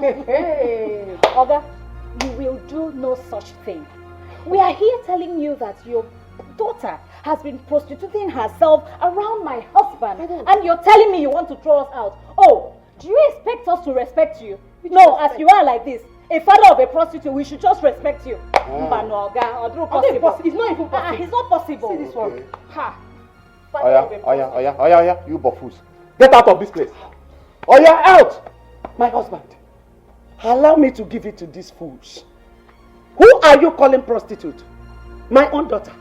M: Hey, Oga, you will do no such thing. We are here telling you that your daughter has been prostituting herself around my husband, and you're telling me you want to throw us out. Oh, do you expect us to respect you? No, as you are like this, a father of a prostitute, we should just respect you. But no, possible.
H: It's not even possible.
M: It's not possible.
H: See this one. Ha.
F: Oya, you buffools. Get out of this place. Oya, out!
H: My husband.
F: Allow me to give it to these fools. Who are you calling prostitute? My own daughter.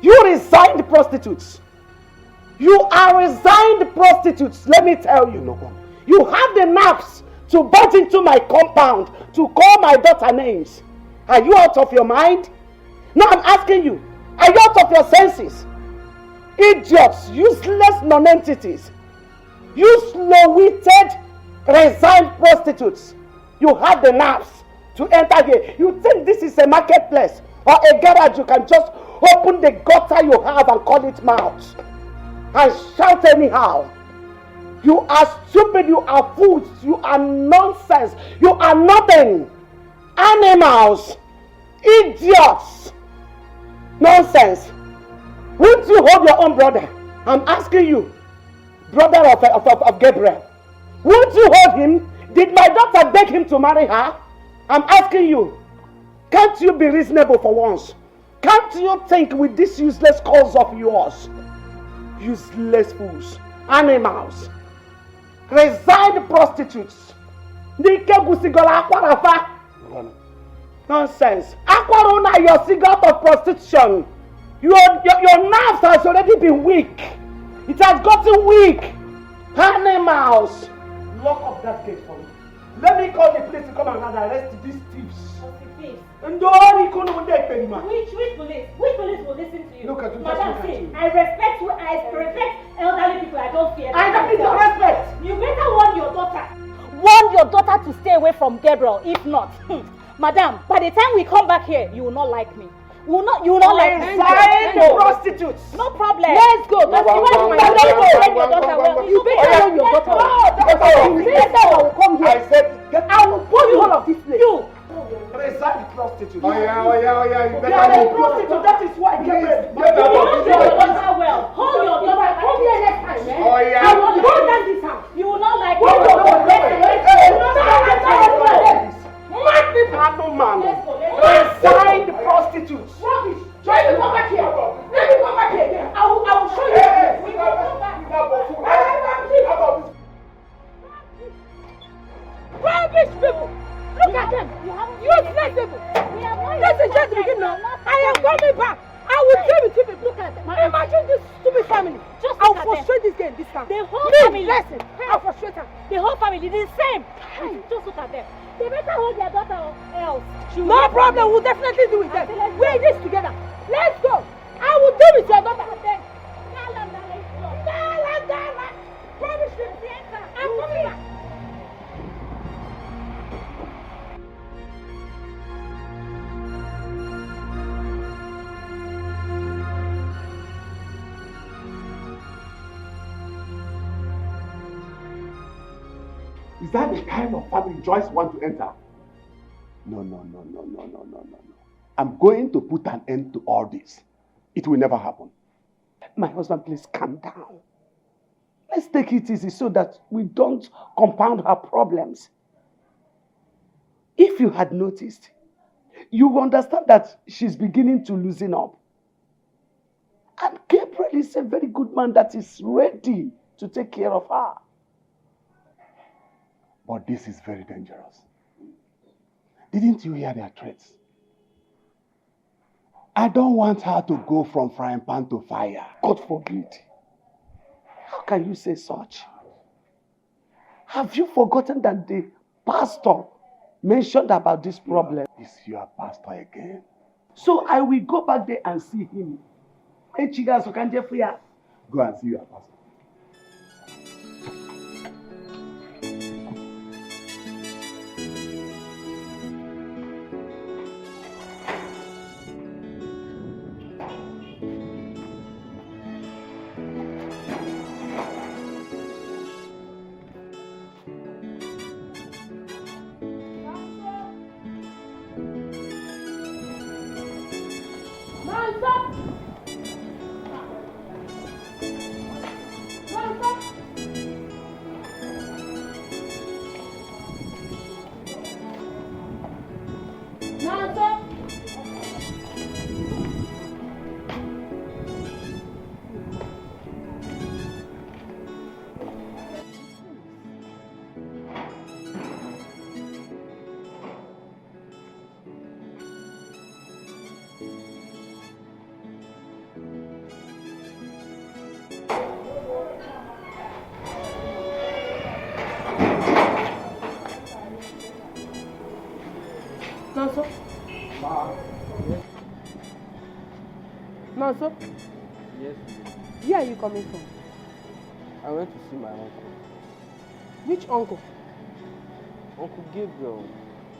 F: You resigned prostitutes. You are resigned prostitutes, let me tell you. You have the nerves to butt into my compound to call my daughter names. Are you out of your mind? Now I'm asking you, are you out of your senses? Idiots, useless non-entities. You slow-witted, resigned prostitutes. You have the nerves to enter here. You think this is a marketplace or a garage you can just open the gutter you have and call it mouth and shout anyhow. You are stupid, you are fools, you are nonsense, you are nothing. Animals, idiots, nonsense. Won't you hold your own brother? I'm asking you, brother of Gabriel. Won't you hold him? Did my daughter beg him to marry her? I'm asking you, can't you be reasonable for once? Can't you think with this useless cause of yours? Useless fools, animals, resigned prostitutes. Nonsense. Aquarona, your cigarette of prostitution. Your nerves has already been weak. It has gotten weak. Animals. Lock up that gate for me. Let me call the police to come and arrest these thieves.
G: Which police? Which police will listen to you?
F: Look at you.
G: Madam, see, I respect you. I respect elderly people. I don't fear them.
F: I don't need your respect.
G: You better warn your daughter. Warn your daughter to stay away from Gabriel. If not, Madam, by the time we come back here, you will not like me. You will not like me.
F: Inside prostitutes.
G: No problem.
F: Let's go.
G: Let's go. You better warn your daughter.
F: I said, I will pull you all of this place. You. Resign prostitute.
S: Oh yeah. You
F: are a prostitute. That is why Gabriel.
G: You will not do your daughter well. Hold your daughter. Come here next time, man.
S: Oh yeah.
G: I will hold down this house. You will not like
F: Hold
G: it.
F: Mad people. Resigned prostitutes.
G: Rubbish. Try to come back here. Let me come back here. I will show you. We will come back. Rubbish people. Look at them. Useless people. This is just the beginning now. I am coming back. I will deal with you people. Look at them. Imagine this stupid family. I'll frustrate this game this time. The whole family. Listen. I'll frustrate her. The whole family is the same. Just look at them. They better hold their daughter or else. No problem. We'll definitely do with them. We're in this together. Let's go. I will deal with your daughter. Promise me. I'm coming back.
S: Is that the kind of family Joyce wants to enter? No. I'm going to put an end to all this. It will never happen.
F: My husband, please calm down. Let's take it easy so that we don't compound her problems. If you had noticed, you will understand that she's beginning to loosen up. And Gabriel is a very good man that is ready to take care of her.
S: But this is very dangerous. Didn't you hear their threats? I don't want her to go from frying pan to fire.
F: God forbid. How can you say such? Have you forgotten that the pastor mentioned about this problem?
S: Is your pastor again?
F: So I will go back there and see him.
S: Go and see your pastor.
H: Nanso? Nanso?
N: Yes.
H: Where are you coming from?
N: I went to see my uncle.
H: Which uncle?
N: Uncle Gabriel.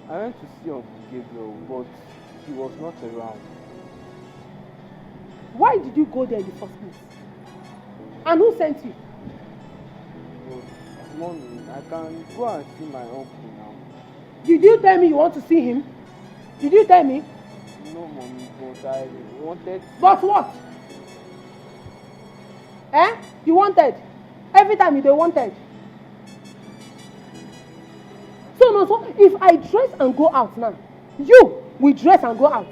N: I went to see Uncle Gabriel, but he was not around.
H: Why did you go there in the first place? And who sent you?
N: But, Mommy, I can go and see my uncle now.
H: Did you tell me you want to see him? Did you tell me?
N: No, Mommy, but I wanted to...
H: But what? Eh? You wanted? Every time you wanted. So if I dress and go out now, you will dress and go out.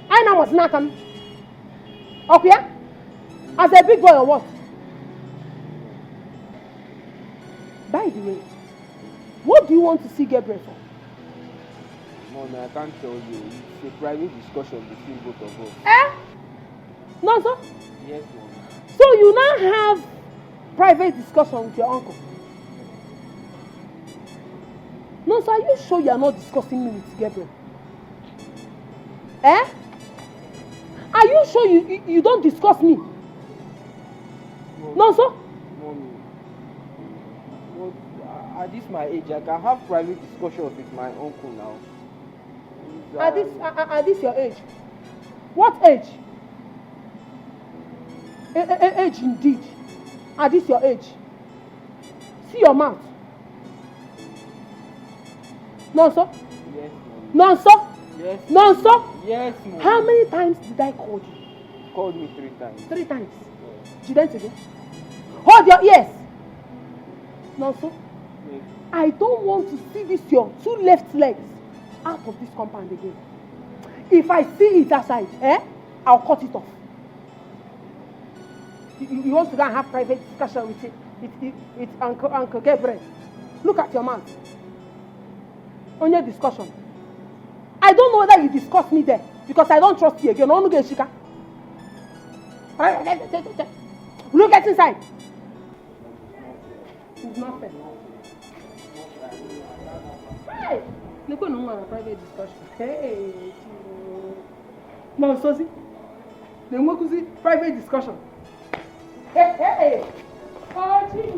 H: I now must not come. Okay? As a big boy or what? By the way, what do you want to see Gabriel for?
N: Mommy, I can't tell you. It's a private discussion between both of us.
H: Eh? No, sir?
N: Yes, Mommy.
H: So you now have private discussion with your uncle? No, sir, are you sure you are not discussing me with Gabriel? Eh? Are you sure you don't discuss me? No, sir?
N: Mommy, at this my age, I can have private discussions with my uncle now.
H: At this your age? What age? Age indeed. At this your age? See your mouth. No, sir?
N: Yes, Mommy.
H: No, sir?
N: Yes.
H: No, sir?
N: Yes, Mommy.
H: How many times did I call you?
N: You called me 3 times.
H: 3 times. Yes. Did I again? Hold your ears. No, sir?
N: Yes.
H: I don't want to see this your 2 left legs out of this compound again. If I see it outside, I'll cut it off. You want to go and have private discussion with Uncle Gabriel? Look at your mouth. On your discussion. I don't know whether you discuss me there because I don't trust you again. Look at inside. It's not fair. Hey! Look at no private discussion. Hey! No, Sosie. The Mokuzi private discussion. Hey! Oh, gee.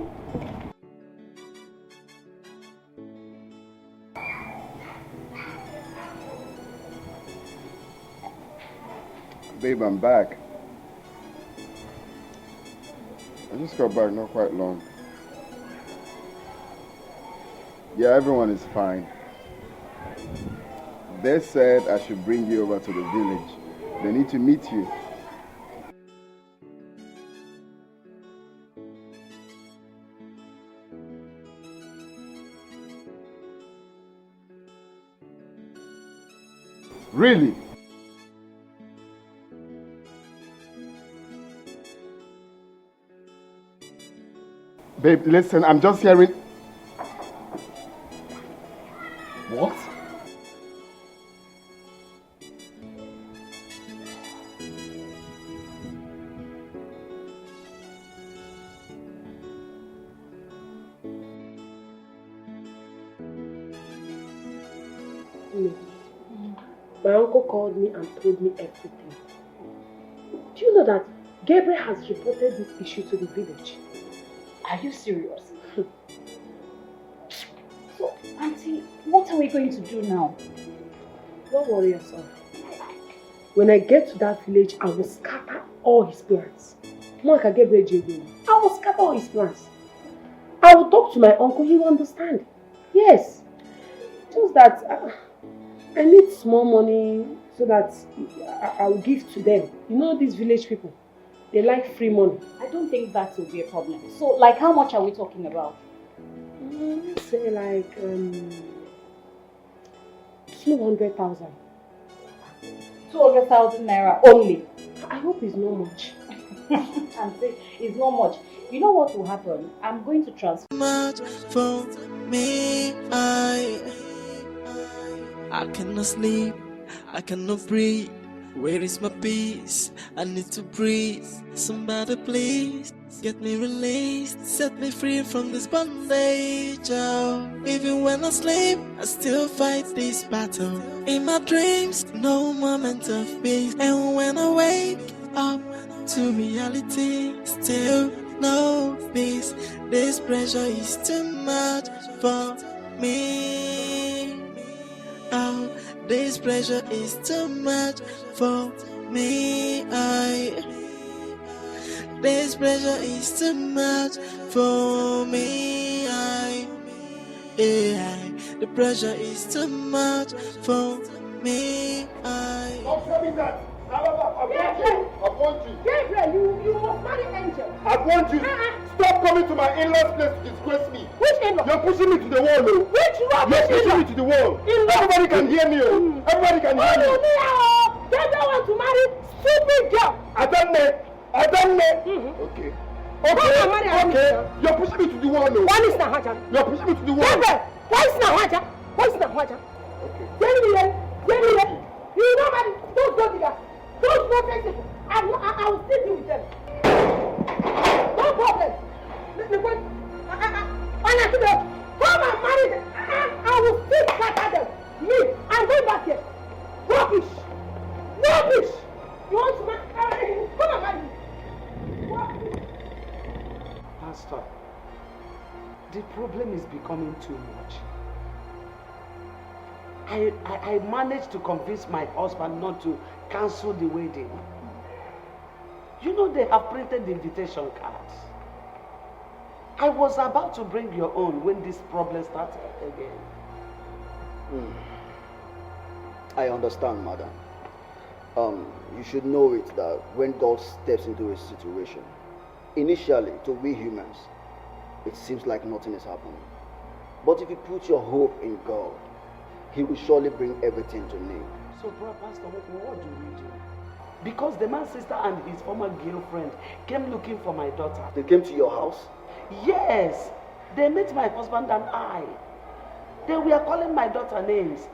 C: Babe, I'm back. I just got back not quite long. Yeah, everyone is fine. They said I should bring you over to the village. They need to meet you. Really? Babe, listen, I'm just hearing... What?
H: My uncle called me and told me everything. Do you know that Gabriel has reported this issue to the village?
M: Are you serious? So, Auntie, what are we going to do now?
H: Don't worry yourself. When I get to that village, I will scatter all his plans. Mwaka Gabriel J. I will scatter all his plans. I will talk to my uncle, he will understand. Yes. Just that I need small money so that I will give to them. You know these village people, they like free money.
M: I don't think that will be a problem. So, like, how much are we talking about?
H: Let's say like 200,000.
M: 200,000 naira only.
H: I hope it's not much.
M: Auntie, it's not much. You know what will happen? I'm going to transfer.
K: Much for me, I cannot sleep, I cannot breathe. Where is my peace? I need to breathe. Somebody please get me released. Set me free from this bondage. Oh, even when I sleep, I still fight this battle. In my dreams, no moment of peace. And when I wake up to reality, still no peace. This pressure is too much for me. Oh, this pressure is too much for me. This pressure is too much for me. The pressure is too much for me.
S: Stop saying that. I want you.
H: Gabriel, you must marry Angel.
S: I want you. Stop coming to my in-laws place to disgrace me.
H: Which in-law?
S: You're pushing me to the wall, oh.
H: Which one?
S: You're pushing me to the wall. Everybody can hear me, oh. Everybody can hear me.
H: Gabriel wants to marry stupid girl.
S: I don't know. Okay. Okay. You're pushing me to the wall, oh.
H: One is not Haja.
S: You're pushing me to the wall.
H: Gabriel, why is not Haja? Okay. Gabriel, you know man, don't go to that. Those no people, I will still deal with them. No problem. Come and marry them. I will still scatter them. Me, I'm going back here. Rubbish. You want to marry? Come and marry me.
F: Pastor, the problem is becoming too much. I managed to convince my husband not to cancel the wedding. You know they have printed the invitation cards. I was about to bring your own when this problem started again.
O: I understand, madam. You should know it that when God steps into a situation, initially, to we humans, it seems like nothing is happening. But if you put your hope in God, He will surely bring everything to name.
F: So, brother Pastor, what do we do? Because the man's sister and his former girlfriend came looking for my daughter.
O: They came to your house?
F: Yes, they met my husband and I. They were calling my daughter names.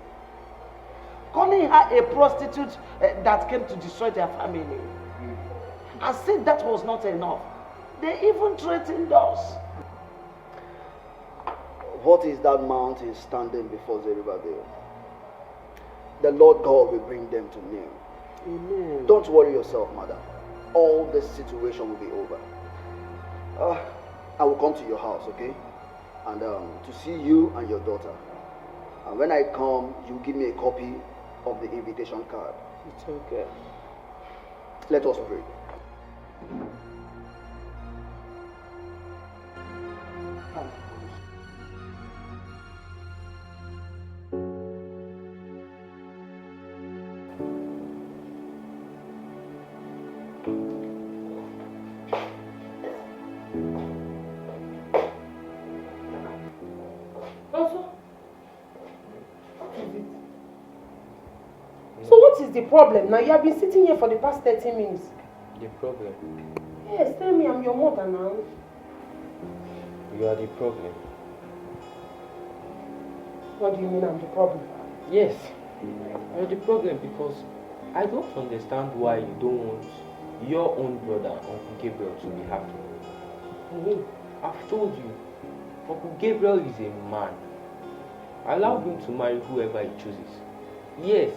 F: Calling her a prostitute that came to destroy their family. I said that was not enough. They even threatened us.
O: What is that mountain standing before Zerubbabel? The Lord God will bring them to name.
F: Amen.
O: Don't worry yourself, madam. All this situation will be over. I will come to your house, okay? And to see you and your daughter. And when I come, you give me a copy of the invitation card.
F: It's okay.
O: Let us pray.
H: The problem now, you have been sitting here for the past 30 minutes.
N: The problem?
H: Yes, tell me, I'm your mother now.
N: You are the problem.
H: What do you mean I'm the problem?
N: Yes, you're the problem because I don't understand why you don't want your own brother, Uncle Gabriel, to be happy. I've told you, Uncle Gabriel is a man. Allow him to marry whoever he chooses. Yes,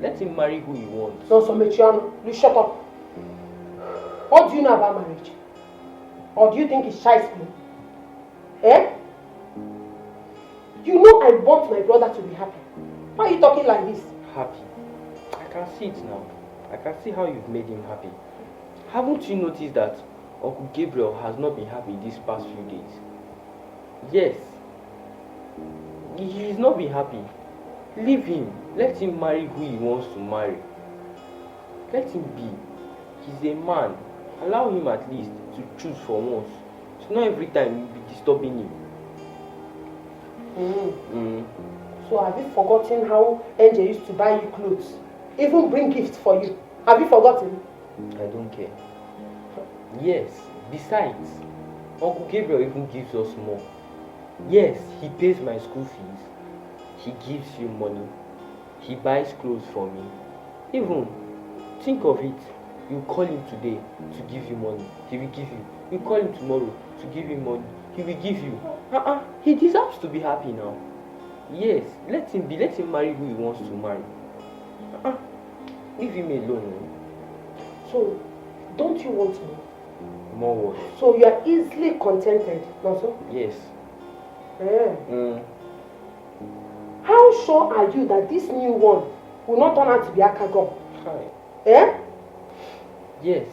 N: let him marry who he wants.
H: No, Mechiano, you shut up. What do you know about marriage? Or do you think it's shy school? Eh? You know I want my brother to be happy. Why are you talking like this?
N: Happy? I can see it now. I can see how you've made him happy. Haven't you noticed that Uncle Gabriel has not been happy these past few days? Yes. He's not been happy. Leave him. Let him marry who he wants to marry. Let him be. He's a man. Allow him at least to choose for once. It's not every time you'll be disturbing him.
H: So have you forgotten how Angel used to buy you clothes? Even bring gifts for you? Have you forgotten?
N: I don't care. Yes, besides, Uncle Gabriel even gives us more. Yes, he pays my school fees. He gives you money. He buys clothes for me. Even Think of it. You call him today to give you money, he will give you. You call him tomorrow to give him money, he will give you. He deserves to be happy now. Yes, let him marry who he wants to marry. Leave him alone.
H: So, don't you want more?
N: More what?
H: So you are easily contented, not so?
N: Yes.
H: How sure are you that this new one will not turn out to be Akagon?
N: Yes.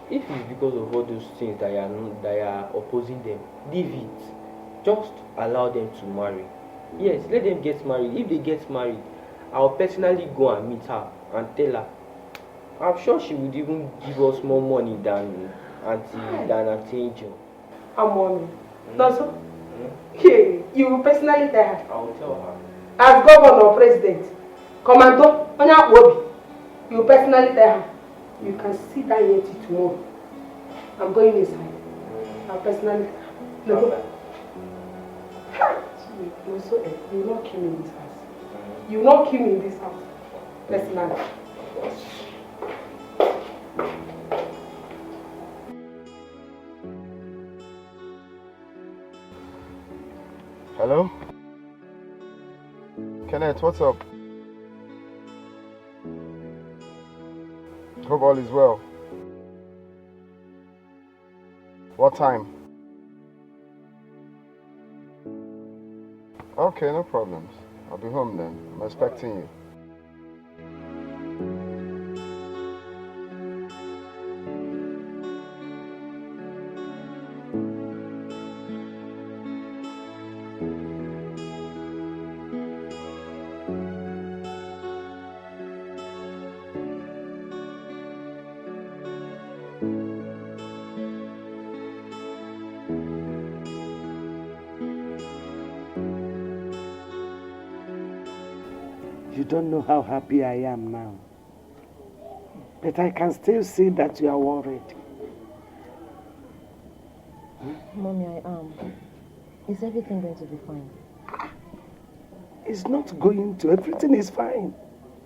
N: If it's because of all those things that are opposing them, leave it. Just allow them to marry. Yes, let them get married. If they get married, I'll personally go and meet her and tell her. I'm sure she would even give us more money than Auntie Angel.
H: And money? No, so? Okay, you will personally tell her?
N: I will tell her.
H: As governor or president, commando, you will personally tell her. You can see that yet tomorrow. I'm going inside. I'll personally tell her. You will not kill me in this house. You will not kill me in this house. Personally.
C: Hello? Kenneth, what's up? Hope all is well. What time? Okay, no problems. I'll be home then. I'm expecting you.
F: You don't know how happy I am now. But I can still see that you are worried.
A: Mommy, I am. Is everything going to be fine?
F: It's not going to. Everything is fine.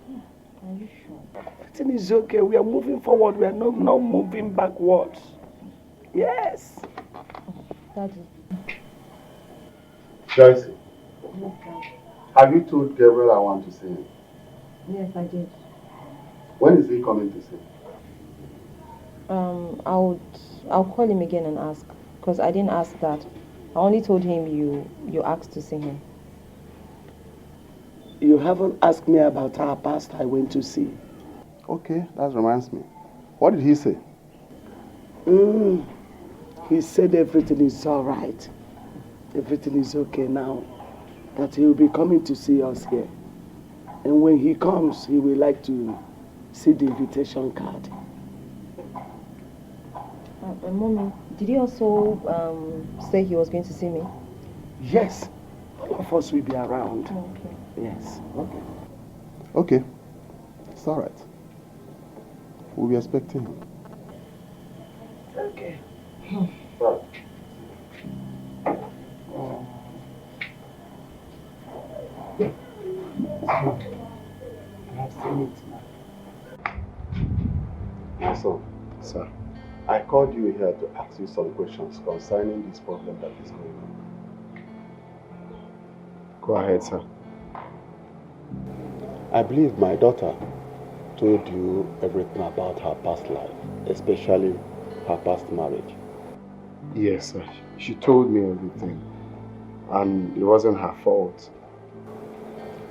A: Are you sure?
F: Everything is okay. We are moving forward. We are not moving backwards. Yes.
A: Daddy.
T: Joyce, have you told Gabriel I want to see him?
A: Yes, I did.
T: When is he coming to see?
A: I'll call him again and ask, because I didn't ask that. I only told him you asked to see him.
F: You haven't asked me about our past I went to see.
T: Okay, that reminds me. What did he say?
F: He said everything is all right. Everything is okay now. That he will be coming to see us here. And when he comes, he will like to see the invitation card.
A: Mommy, did he also say he was going to see me?
F: Yes. All of us will be around.
A: Okay.
F: Yes.
T: Okay. It's all right. We'll be expecting him.
F: Okay.
T: Right.
F: I've seen it now.
T: So, sir, I called you here to ask you some questions concerning this problem that is going on. Go ahead, sir.
C: I believe my daughter told you everything about her past life, especially her past marriage.
T: Yes, sir. She told me everything. And it wasn't her fault.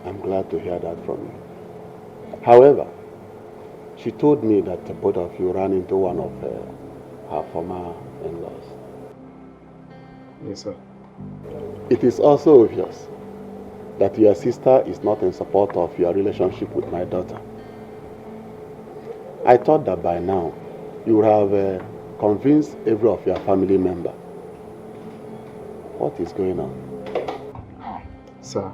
C: I'm glad to hear that from you. However, she told me that both of you ran into one of her former in-laws.
T: Yes, sir.
C: It is also obvious that your sister is not in support of your relationship with my daughter. I thought that by now you would have convinced every of your family member. What is going on?
T: Sir,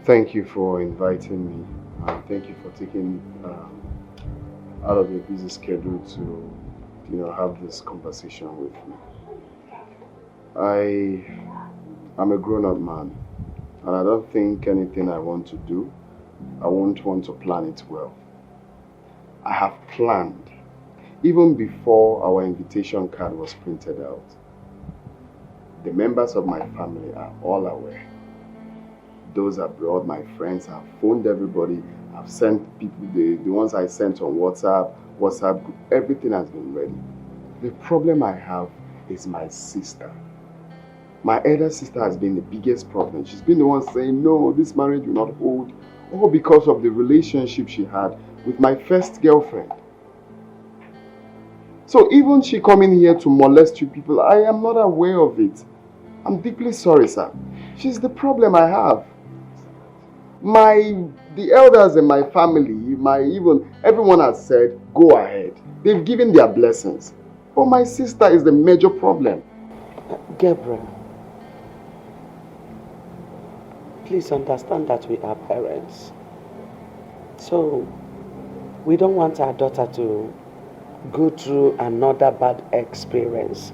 T: thank you for inviting me. Thank you for taking out of your busy schedule to, have this conversation with me. I'm a grown-up man, and I don't think anything I want to do, I won't want to plan it well.
C: I have planned, even before our invitation card was printed out. The members of my family are all aware. Those abroad, my friends, have phoned everybody. I've sent people, the ones I sent on WhatsApp group, everything has been ready. The problem I have is my sister. My elder sister has been the biggest problem. She's been the one saying, no, this marriage will not hold, all because of the relationship she had with my first girlfriend. So even she coming here to molest you people, I am not aware of it. I'm deeply sorry, sir. She's the problem I have. The elders in my family, everyone has said, go ahead. They've given their blessings. But my sister is the major problem.
F: Gabriel, please understand that we are parents. So, we don't want our daughter to go through another bad experience.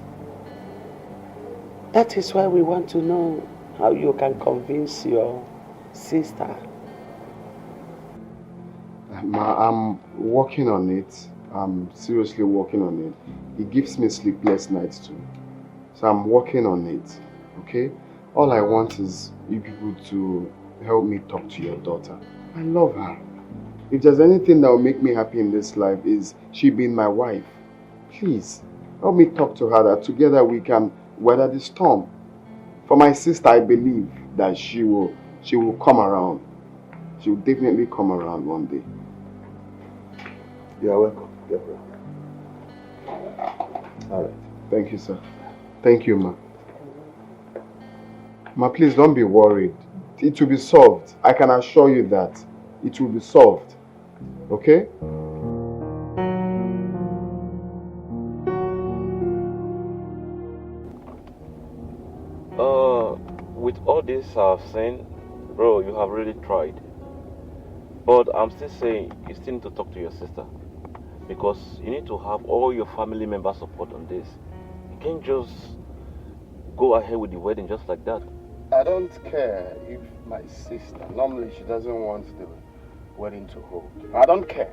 F: That is why we want to know how you can convince your sister.
C: I'm working on it. I'm seriously working on it. It gives me sleepless nights too. So I'm working on it, okay? All I want is you people to help me talk to your daughter. I love her. If there's anything that will make me happy in this life is she being my wife. Please, help me talk to her that together we can weather the storm. For my sister, I believe that she will come around. She will definitely come around one day.
S: You are welcome, Gabriel.
C: All right. Thank you, sir. Thank you, ma. Ma, please don't be worried. It will be solved. I can assure you that it will be solved. Okay?
P: With all this I've seen, bro, you have really tried. But I'm still saying you still need to talk to your sister. Because you need to have all your family members support on this. You can't just go ahead with the wedding just like that.
C: I don't care if my sister, normally she doesn't want the wedding to hold. I don't care.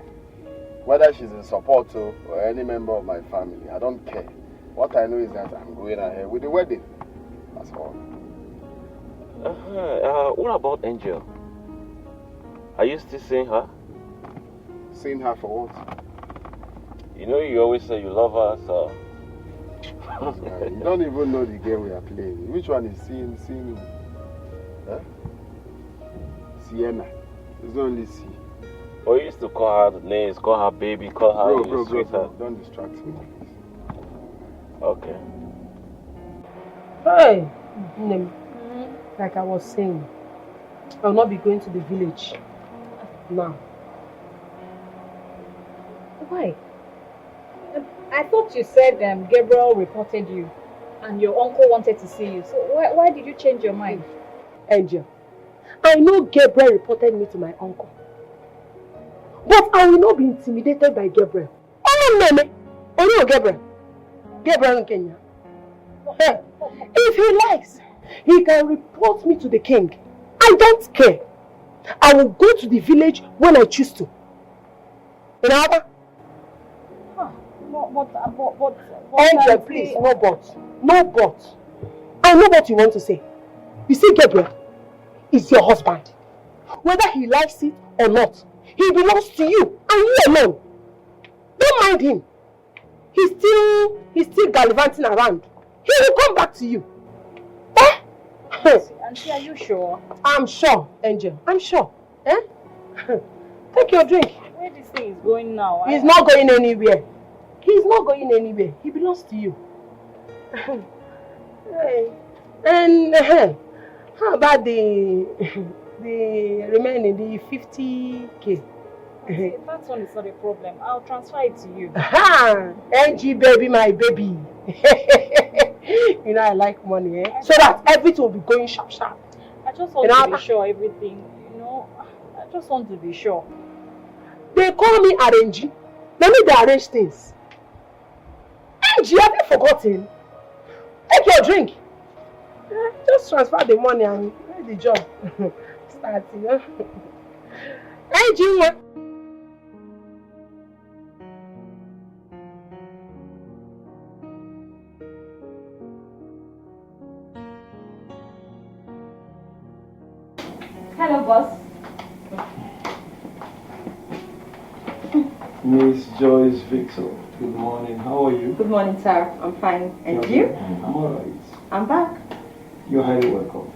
C: Whether she's a supporter or any member of my family, I don't care. What I know is that I'm going ahead with the wedding. That's all.
P: What about Angel? Are you still seeing her?
C: Seeing her for what?
P: You know you always say you love her, so...
C: You don't even know the game we are playing. Which one is seeing who? Huh? Sienna. It's only C.
P: Oh, you used to call her names, call her baby, call her
C: Bro, don't distract me.
P: Okay.
H: Hey, like I was saying, I will not be going to the village now.
M: Why? I thought you said Gabriel reported you and your uncle wanted to see you. So why did you change your mind?
H: Angel, I know Gabriel reported me to my uncle. But I will not be intimidated by Gabriel. Oh no, oh no, Gabriel. Gabriel in Kenya. Hey, if he likes, he can report me to the king. I don't care. I will go to the village when I choose to. You know what? Angel, please, no but. No but. I know what you want to say. You see, Gabriel is your husband. Whether he likes it or not, he belongs to you and you alone. Don't mind him. He's still gallivanting around. He will come back to you. Eh?
M: Auntie, are you sure?
H: I'm sure, Angel. I'm sure. Eh? Take your drink.
M: Where this thing is going now?
H: He's not going anywhere. He's not going anywhere. He belongs to you. Hey. And how about the remaining, the 50K?
M: That one is not a problem. I'll transfer it to you.
H: NG baby, my baby. You know I like money, eh? So that everything will be going sharp.
M: I just want to be sure everything, I just want to be sure.
H: They call me arrange. Let me arrange things. NG, have you forgotten? Take your drink. Just transfer the money and let the job start, NG,
L: Hello, boss.
J: Miss Joyce Victor, good morning. How are you?
L: Good morning, sir. I'm fine. And
J: You're
L: you?
J: good. I'm alright.
L: I'm back.
J: You're highly welcome.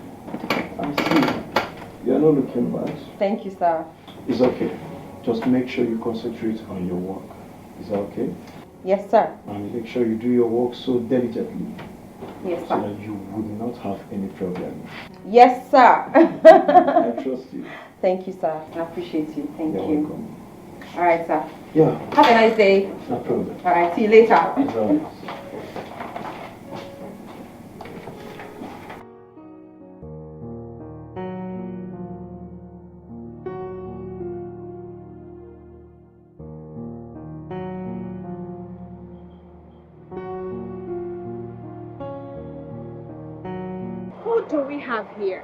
J: I see. You're not looking bad.
L: Thank you, sir.
J: It's okay. Just make sure you concentrate on your work. Is that okay?
L: Yes, sir.
J: And make sure you do your work so diligently.
L: Yes,
J: So
L: sir.
J: that you would not have any problem.
L: Yes, sir.
J: I trust you.
L: Thank you, sir. I appreciate you. Thank
J: You're
L: you.
J: welcome.
L: All right, sir.
J: Yeah.
L: Have a nice day.
J: No problem.
L: All right. See you later.
J: It's all right.
M: Who do we have here?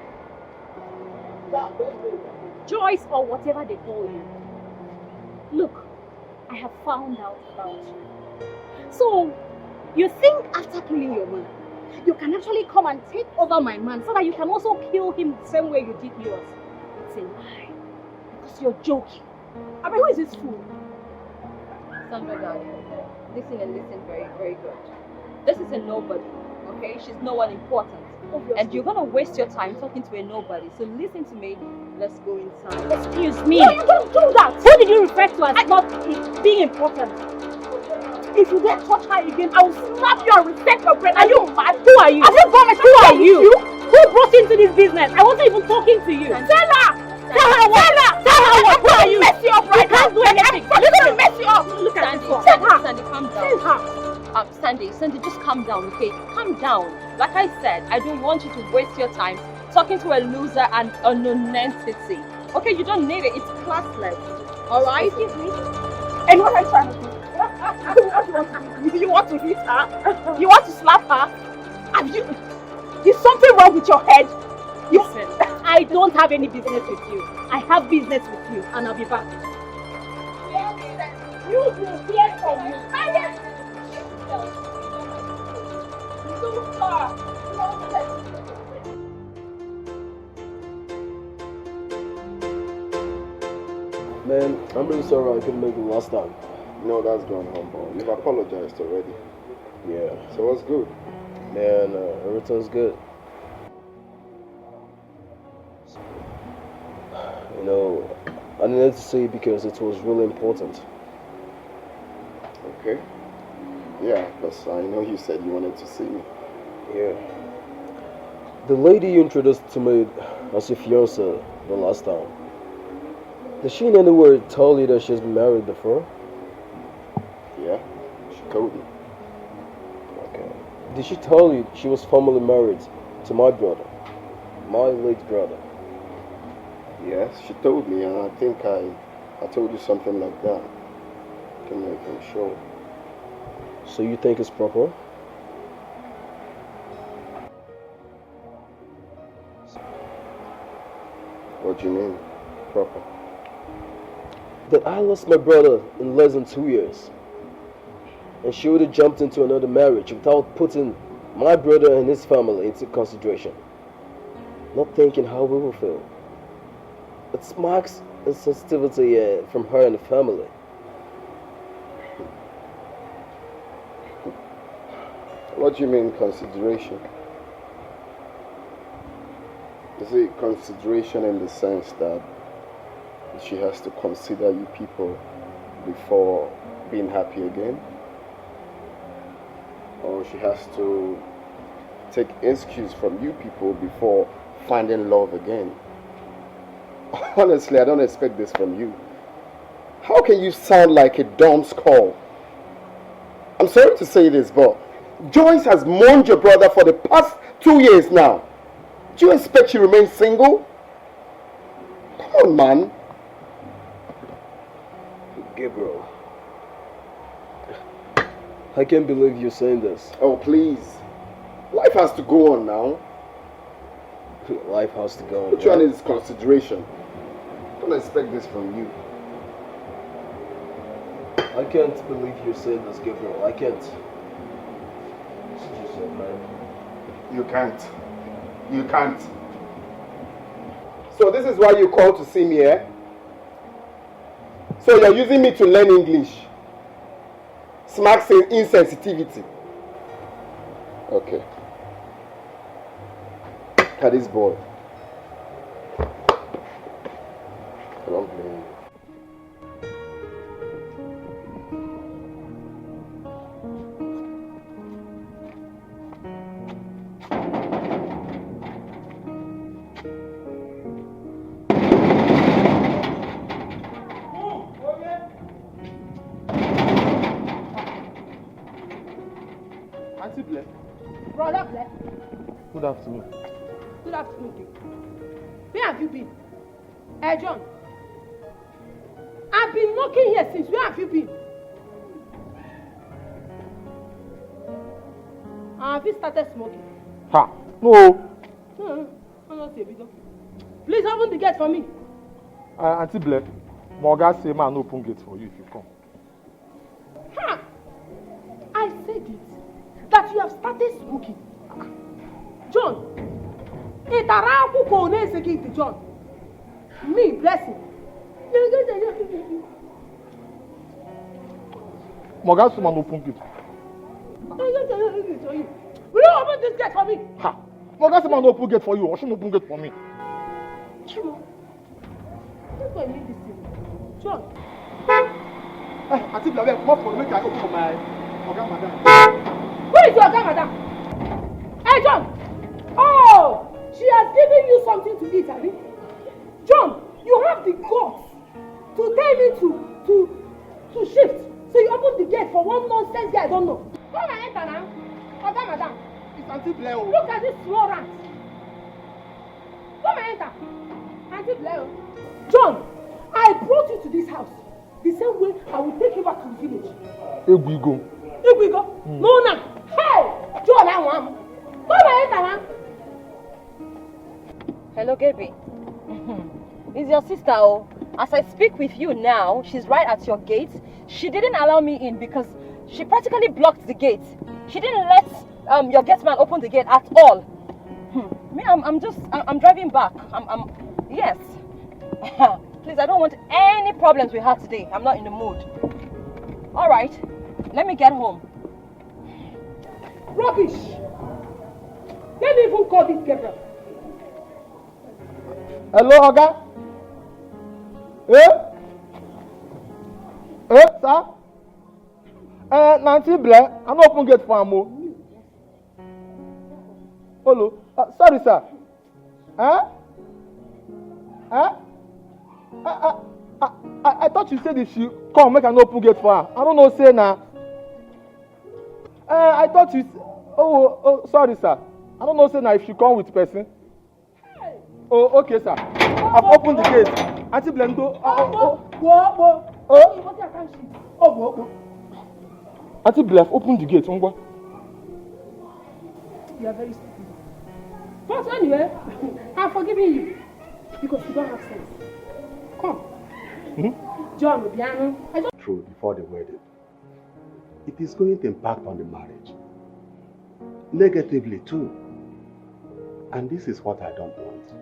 M: Joyce or whatever they call you. Look, I have found out about you. So, you think after killing your man, you can actually come and take over my man so that you can also kill him the same way you did yours? It's a lie. Because you're joking. I mean, who is this fool?
R: Sandra, darling, listen and listen very, very good. This is a nobody, okay? She's no one important.
M: Obviously.
R: And you're gonna waste your time talking to a nobody. So listen to me. Let's go inside.
M: Excuse me.
R: No, you don't do that.
M: Who did you refer to as not being important? If you dare touch her again, I will slap you and reset your brain. Are you mad? Who are you? Have you promised? Who are you? Who brought you into this business? I wasn't even talking to you. Tell her! Tell her what? Tell her what? Who are you? Mess you up right now. You can't do anything. You're gonna mess you up. Look at this one. Tell her.
R: Sandy, calm down.
M: Tell her.
R: Sandy, just calm down, okay? Calm down. Like I said, I don't want you to waste your time talking to a loser and a non-entity. Okay, you don't need it. It's classless. Alright?
M: Excuse me. And what are you trying to do? You want to hit her? You want to slap her? Have you? Is something wrong with your head? Listen, I don't have any business with you. I have business with you, and I'll be back. You will hear from me. So far.
N: Man, I'm really sorry I couldn't make it last time.
C: No, that's gone humble. You've apologized already.
N: Yeah.
C: So what's good?
N: Man, everything's good. You know, I needed to say it because it was really important.
C: Okay. Yeah, because I know you said you wanted to see me.
N: Yeah. The lady you introduced to me as your fiancée the last time, did she in any way tell you that she's been married before?
C: Yeah, she told me.
N: Okay. Did she tell you she was formerly married to my brother, my late brother?
C: Yes, she told me, and I think I told you something like that. Can make him sure.
N: So you think it's proper?
C: What do you mean, proper?
N: That I lost my brother in less than 2 years. And she would have jumped into another marriage without putting my brother and his family into consideration. Not thinking how we will feel. It marks insensitivity from her and the family.
C: What do you mean consideration? Is it consideration in the sense that she has to consider you people before being happy again? Or she has to take excuse from you people before finding love again? Honestly, I don't expect this from you. How can you sound like a dumb skull? I'm sorry to say this, but Joyce has mourned your brother for the past 2 years now. Do you expect she remains single? Come on, man.
N: Gabriel, I can't believe you're saying this.
C: Oh, please. Life has to go on now.
N: Life has to go on.
C: Which one is consideration? Don't expect this from you.
N: I can't believe you're saying this, Gabriel. I can't.
C: You can't. You can't. So this is why you called to see me, eh? So you're using me to learn English. Smart insensitivity. Okay. Look at this boy. I don't blame you.
H: Brother Blair.
J: Good afternoon.
H: Good afternoon. Where have you been? Hey, John. I've been knocking here since. Where have you been? Have you started smoking?
J: Ha! No!
H: I'm not a video. Please open the gate for me.
J: Auntie Blair, Morgan say man open gate for you if you come.
H: Ha! I said it. That you have started smoking. John, John. Me, blessing.
J: Morgan say man open gate.
H: Will you open this gate for me?
J: Ha! Morgan say man open gate for you, or she open gate for me.
H: Chimo, that's why I need this thing. John.
J: Auntie Blair, come for make I open for my Morgan madam.
H: Who is your madam? Hey, John! Oh! She has given you something to eat, Abby. John, you have the guts to tell me to shift. So you open the gate for one nonsense guy I don't know. Come and enter now. Okay, madam.
J: It's Auntie Blair.
H: Look at this small rat. Come and enter. Auntie Blair. John, I brought you to this house. The same way I will take you back to the village.
J: Here we go.
H: Here we go. No, no. Hey! John, I want. Come and enter now.
R: Hello, Gabriel. It's your sister, oh. As I speak with you now, she's right at your gate. She didn't allow me in because she practically blocked the gate. She didn't let your gate man open the gate at all. Me, I'm driving back. Yes. Please, I don't want any problems with her today. I'm not in the mood. All right, let me get home.
H: Rubbish! Let me even call this Gabriel.
J: Hello, Oga. Sir? Nancy Blair, I'm not open gate for Amo. Hello. Sorry, sir. I thought you said if she come, make an open gate for her. I don't know, say now. I thought you. Oh, sorry, sir. I don't know, say now if she come with person. Oh, okay, sir. I've opened the gate. Auntie Blendo. Auntie Blair, open the gate.
H: You are very stupid. But anyway, I'm forgiving you because you don't have sense. Come. John, piano.
T: True, before the wedding. It is going to impact on the marriage. Negatively too. And this is what I don't want.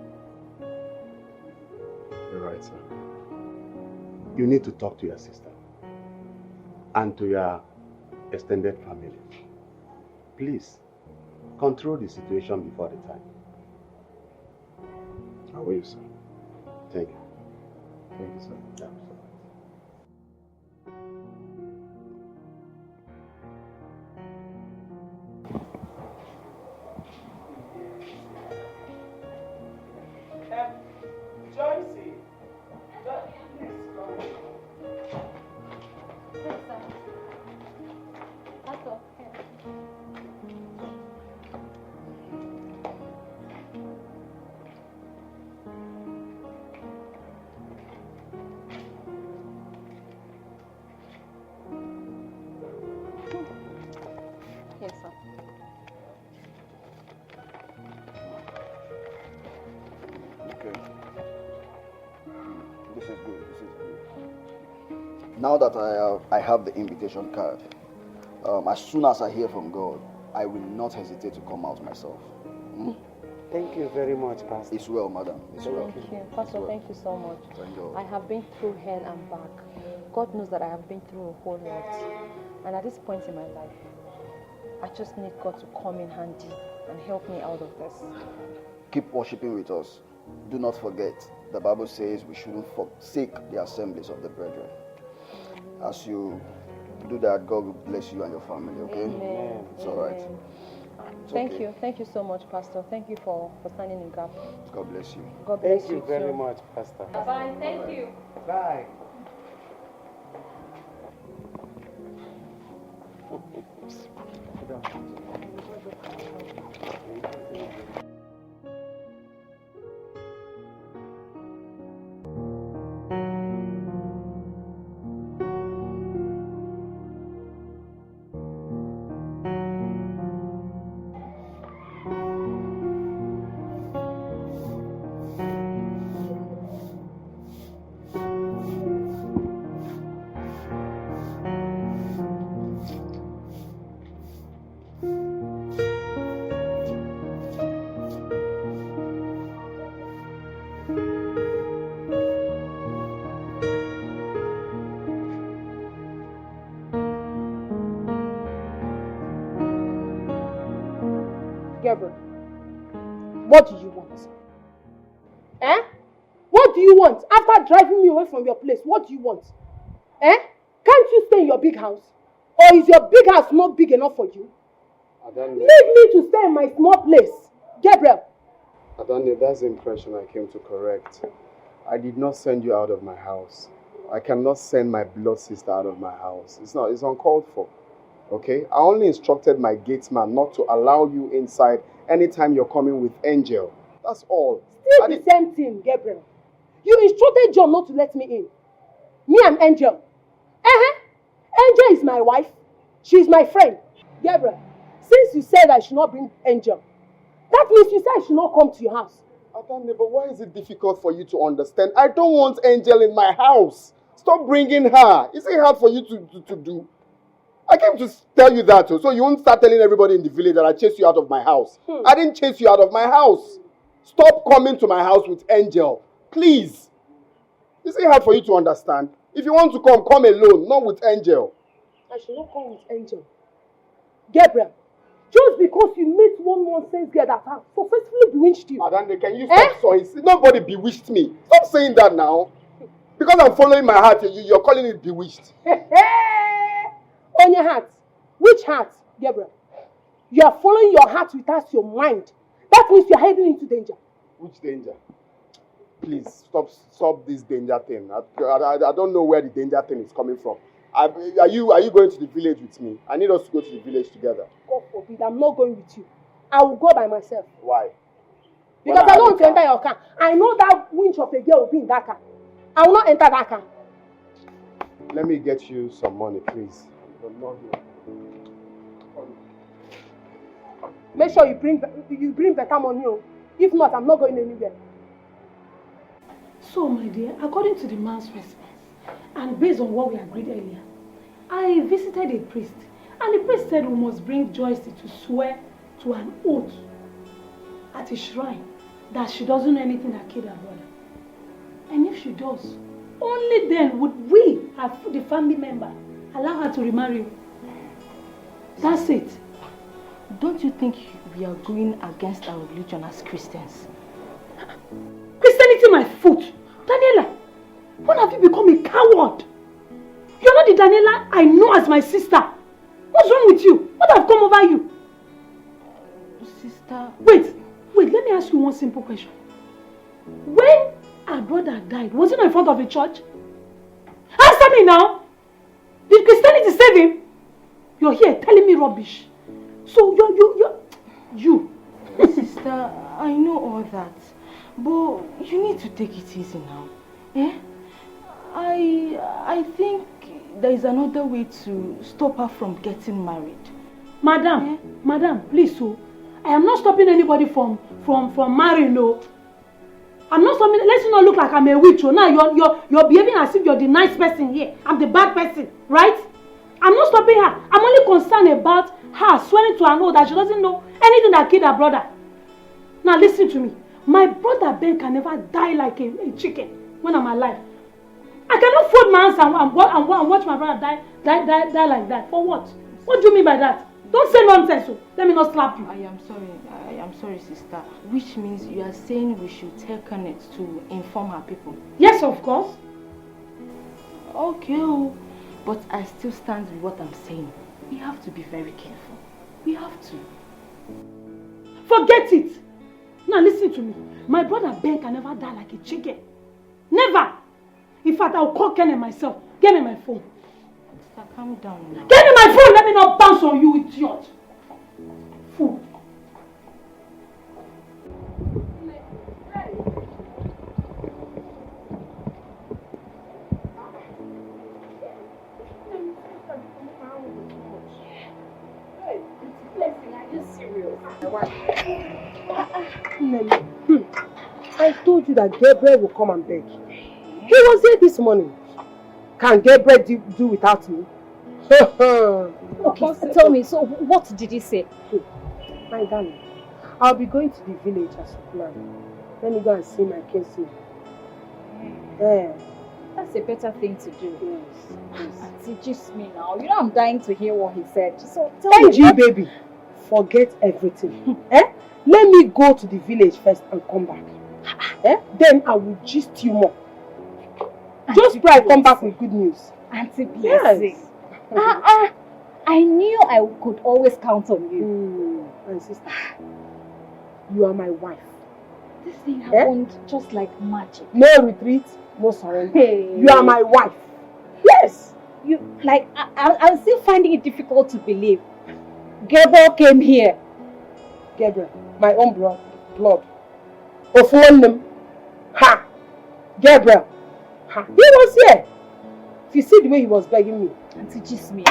C: You're right, sir.
T: You need to talk to your sister and to your extended family. Please, control the situation before the time.
C: How are you, sir?
T: Thank you.
C: Thank you, sir.
T: Yeah.
J: Joyce.
R: Yes, sir.
O: Okay. This is good. This is good. Now that I have the invitation card, as soon as I hear from God, I will not hesitate to come out myself.
F: Thank you very much, Pastor.
O: It's well, madam. It's well.
R: Thank you. Pastor,
O: well.
R: thank you so much.
O: Thank God.
R: I have been through hell and back. God knows that I have been through a whole lot. And at this point in my life, I just need God to come in handy and help me out of this.
O: Keep worshiping with us. Do not forget, the Bible says we shouldn't forsake the assemblies of the brethren. As you do that, God will bless you and your family, okay?
R: Amen.
O: It's all right.
R: Thank you. Thank you so much, Pastor. Thank you for standing in gap.
O: God bless you.
R: God bless
F: Thank you very much, Pastor.
R: Bye. Thank you.
F: Bye.
H: Gabriel, what do you want? Eh? What do you want? After driving me away from your place, what do you want? Eh? Can't you stay in your big house? Or is your big house not big enough for you? Leave me to stay in my small place. Gabriel.
C: I don't know, that's the impression I came to correct. I did not send you out of my house. I cannot send my blood sister out of my house. It's uncalled for. Okay? I only instructed my gatesman not to allow you inside anytime you're coming with Angel. That's all.
H: Still the same thing, Gabriel. You instructed John not to let me in. Me and Angel. Angel is my wife. She's my friend. Gabriel, since you said I should not bring Angel, that means you said I should not come to your house.
C: Adane, but why is it difficult for you to understand? I don't want Angel in my house. Stop bringing her. Is it hard for you to do? I came to tell you that, so you won't start telling everybody in the village that I chased you out of my house. I didn't chase you out of my house. Stop coming to my house with Angel. Please. Is it hard for you to understand? If you want to come, come alone, not with Angel.
H: I should not come with Angel. Gabriel, just because you met one nonsense girl that has successfully bewitched you.
C: Adane, can you stop saying? Nobody bewitched me. Stop saying that now. Because I'm following my heart, you're calling it bewitched.
H: On your heart. Which heart, Gabriel? You are following your heart without your mind. That means you are heading into danger.
C: Which danger? Please, stop this danger thing. I don't know where the danger thing is coming from. Are you going to the village with me? I need us to go to the village together.
H: God forbid, I'm not going with you. I will go by myself.
C: Why?
H: Because I don't want to enter your car. I know that winch of a girl will be in that car. I will not enter that car.
C: Let me get you some money, please.
H: Make sure you bring better money. If not, I'm not going anywhere.
B: So, my dear, according to the man's response, and based on what we agreed earlier, I visited a priest, and the priest said we must bring Joyce to swear to an oath at a shrine that she doesn't know anything that killed her brother. And if she does, only then would we, the family member, allow her to remarry. That's it.
E: Don't you think we are going against our religion as Christians?
B: Christianity, my foot. Daniela, when have you become a coward? You're not the Daniela I know as my sister. What's wrong with you? What have come over you?
E: Sister...
B: Wait, let me ask you one simple question. When our brother died, was he not in front of a church? Answer me now! Did Christianity save him? You're here telling me rubbish. So you.
E: Sister, I know all that. But you need to take it easy now. Eh? I think there is another way to stop her from getting married.
B: Madam, please, so I am not stopping anybody from marrying, no. I'm not stopping. Let's not look like I'm a witch. Now you're behaving as if you're the nice person here. I'm the bad person, right? I'm not stopping her. I'm only concerned about her swearing to an oath that she doesn't know anything that killed her brother.
D: Now listen to me. My brother Ben can never die like a chicken when I'm alive. I cannot fold my hands and watch my brother die like that. For what? What do you mean by that? Don't say nonsense. So let me not slap you.
E: I am sorry, sister. Which means you are saying we should take on it to inform our people.
D: Yes, of course.
E: Okay, but I still stand with what I'm saying. We have to be very careful. We have to.
D: Forget it. Now listen to me. My brother Ben can never die like a chicken. Never. In fact, I'll call Kenny myself. Give me my phone.
E: Sister, calm down now.
D: Give me my phone. Let me not bounce on you, idiot. Fool.
H: I told you that Gabriel will come and beg. He was here this morning. Can Gabriel do without me?
M: Okay, tell me, so what did he say?
H: My darling, I'll be going to the village as you planned. Let me go and see my Casey. Yeah.
M: That's a better thing to do. Yes. Auntie, just me now. You know I'm dying to hear what he said. So tell me.
H: Baby, forget everything. Let me go to the village first and come back. Then I will gist you more. Just pray I come back with good news.
M: Auntie Blessing. Yes. I knew I could always count on you.
H: My sister, you are my wife.
M: This thing happened just like magic.
H: No retreat, no surrender.
M: Hey.
H: You are my wife. Yes.
M: You like I'm still finding it difficult to believe. Gabriel came here.
H: Gabriel, my own blood. Of one ha. Gabriel. Ha. He was here. If you see the way he was begging me.
M: Auntie, just me.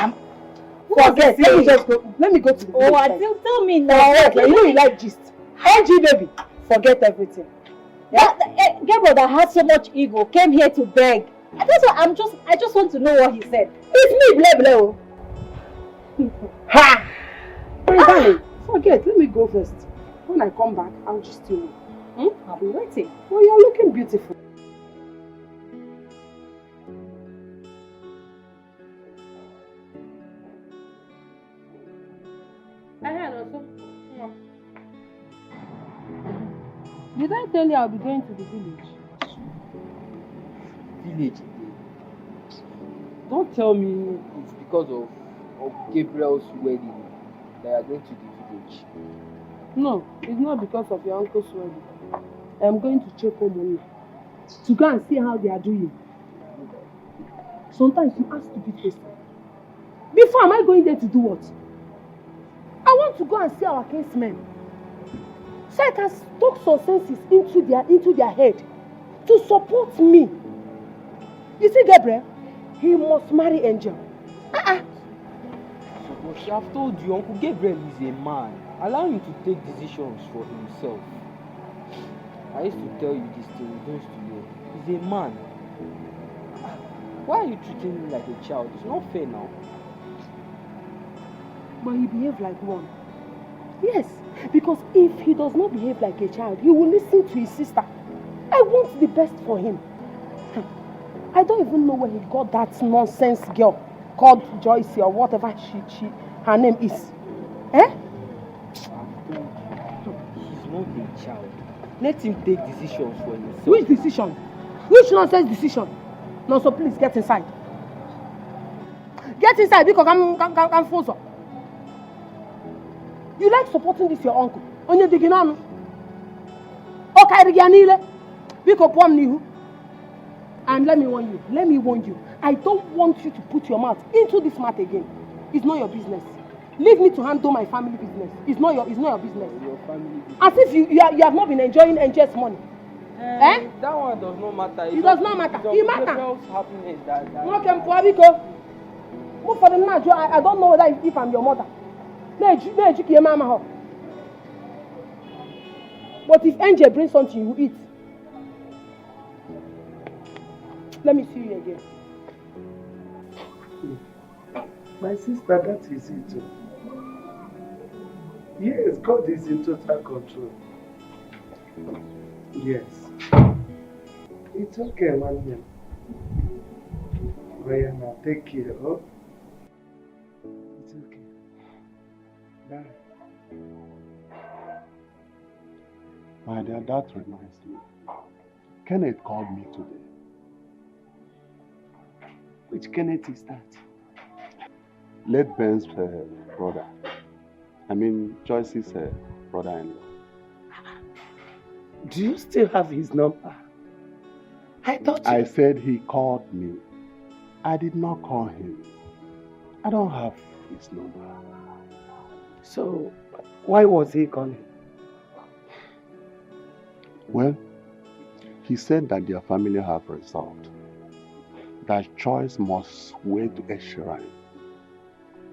H: Forget. Let me just go. Let me go to the village.
M: Until tell me now.
H: You know you like gist. NG baby. Forget everything.
M: Yeah? Gabriel that has so much ego came here to beg. That's why I just want to know what he said.
H: It's me, blah blah. Ha! Darling, forget. Let me go first. When I come back, I'll just tell you.
M: I'll be waiting.
H: Oh, you're looking beautiful. Did I tell you I'll be going to the village?
N: Village? Don't tell me it's because of Gabriel's wedding that you are going to the village.
H: No, it's not because of your uncle's wedding. I'm going to check home to go and see how they are doing. Sometimes you ask stupid questions. Before, am I going there to do what? I want to go and see our casemen, so I can talk some senses into their head to support me. You see, Gabriel, he must marry Angel.
N: But she have told you, Uncle Gabriel is a man. Allow him to take decisions for himself. I used to tell you this thing, you don't know. He's a man. Why are you treating him like a child? It's not fair now.
H: But he behaved like one. Yes, because if he does not behave like a child, he will listen to his sister. I want the best for him. I don't even know where he got that nonsense girl called Joyce or whatever her name is.
N: He's not a child. Let him take decisions for himself.
H: Which decision? Which nonsense decision? No, so please get inside. Get inside because I'm forced. You like supporting this your uncle? Onye diginanu. Okay, Riganile. Because pom nihu. And let me warn you. I don't want you to put your mouth into this matter again. It's not your business. Leave me to handle my family business. It's not your business.
N: Your family business.
H: As if you have not been enjoying NJ's money.
N: That one does not matter.
H: It does not matter. It matters.
N: Happiness that
H: I don't know whether if I'm your mother. But if NJ brings something, you eat. Let me see you again.
F: My sister, that is it. Yes, God is in total control. Yes. It's okay, man. Ryan, now take care, oh? It's okay. Bye.
T: My dear, that reminds me. Kenneth called me today.
F: Which Kenneth is that?
T: Late Ben's brother. I mean, Joyce's brother-in-law.
F: Do you still have his number?
T: I said he called me. I did not call him. I don't have his number.
F: So, why was he calling?
T: Well, he said that their family have resolved that Joyce must swear to a shrine.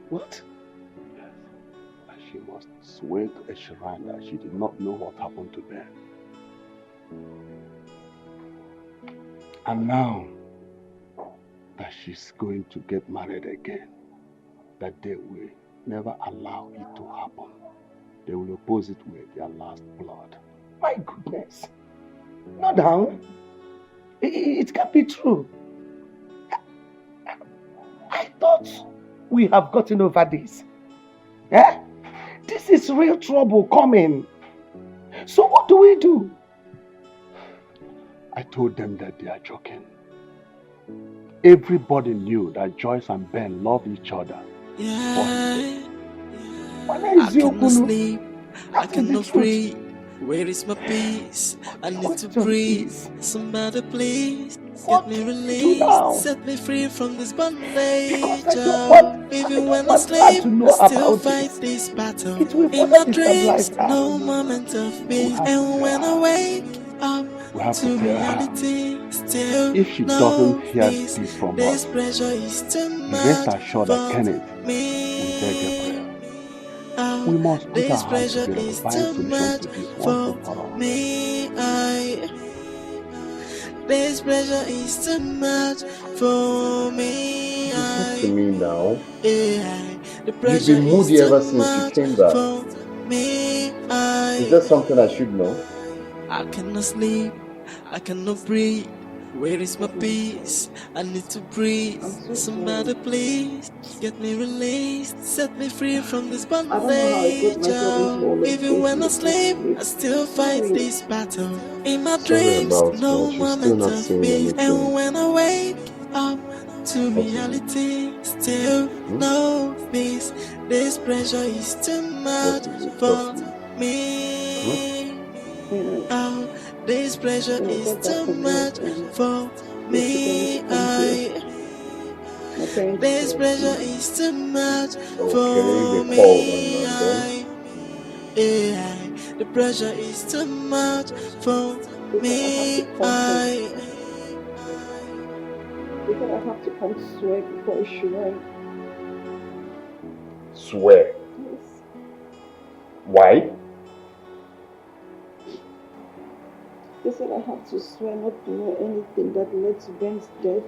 F: What?
T: Yes. That she must swear to a shrine that she did not know what happened to them. And now that she's going to get married again, that they will never allow it to happen. They will oppose it with their last blood.
F: My goodness. Not down. It can't be true. I thought we have gotten over this. Eh? This is real trouble coming. So what do we do?
T: I told them that they are joking. Everybody knew that Joyce and Ben love each other.
K: Yeah.
F: I
K: cannot sleep. I cannot breathe. Where is my peace? I need to breathe. Somebody please get me released. Set me free from this bondage. Even when I sleep, I still fight this battle. In my dreams, no moment of peace. And when I wake up to reality, still
T: if she doesn't hear this from us,
K: pressure is too much.
T: rest assured that Kenneth will tell Gabriel. We must put our hands together to find solutions to this once and for all.
K: This pressure is too much for me.
C: Listen to me now.
K: The
C: You've been moody ever since you came back. Is that something I should know?
K: I cannot sleep, I cannot breathe. Where is my peace? I need to breathe. Somebody please get me released. Set me free from this bondage. Even when I sleep, I still fight this battle. In my dreams, no moment of peace. And when I wake up to reality, still no peace. This pressure is too much for me. This pressure is too much for me. This pressure is too much for me. The pressure is too much for me.
A: Because I have to come swear before a shrine.
C: Swear?
A: Yes.
C: Why?
A: They said I have to swear not to know anything that led to Ben's death.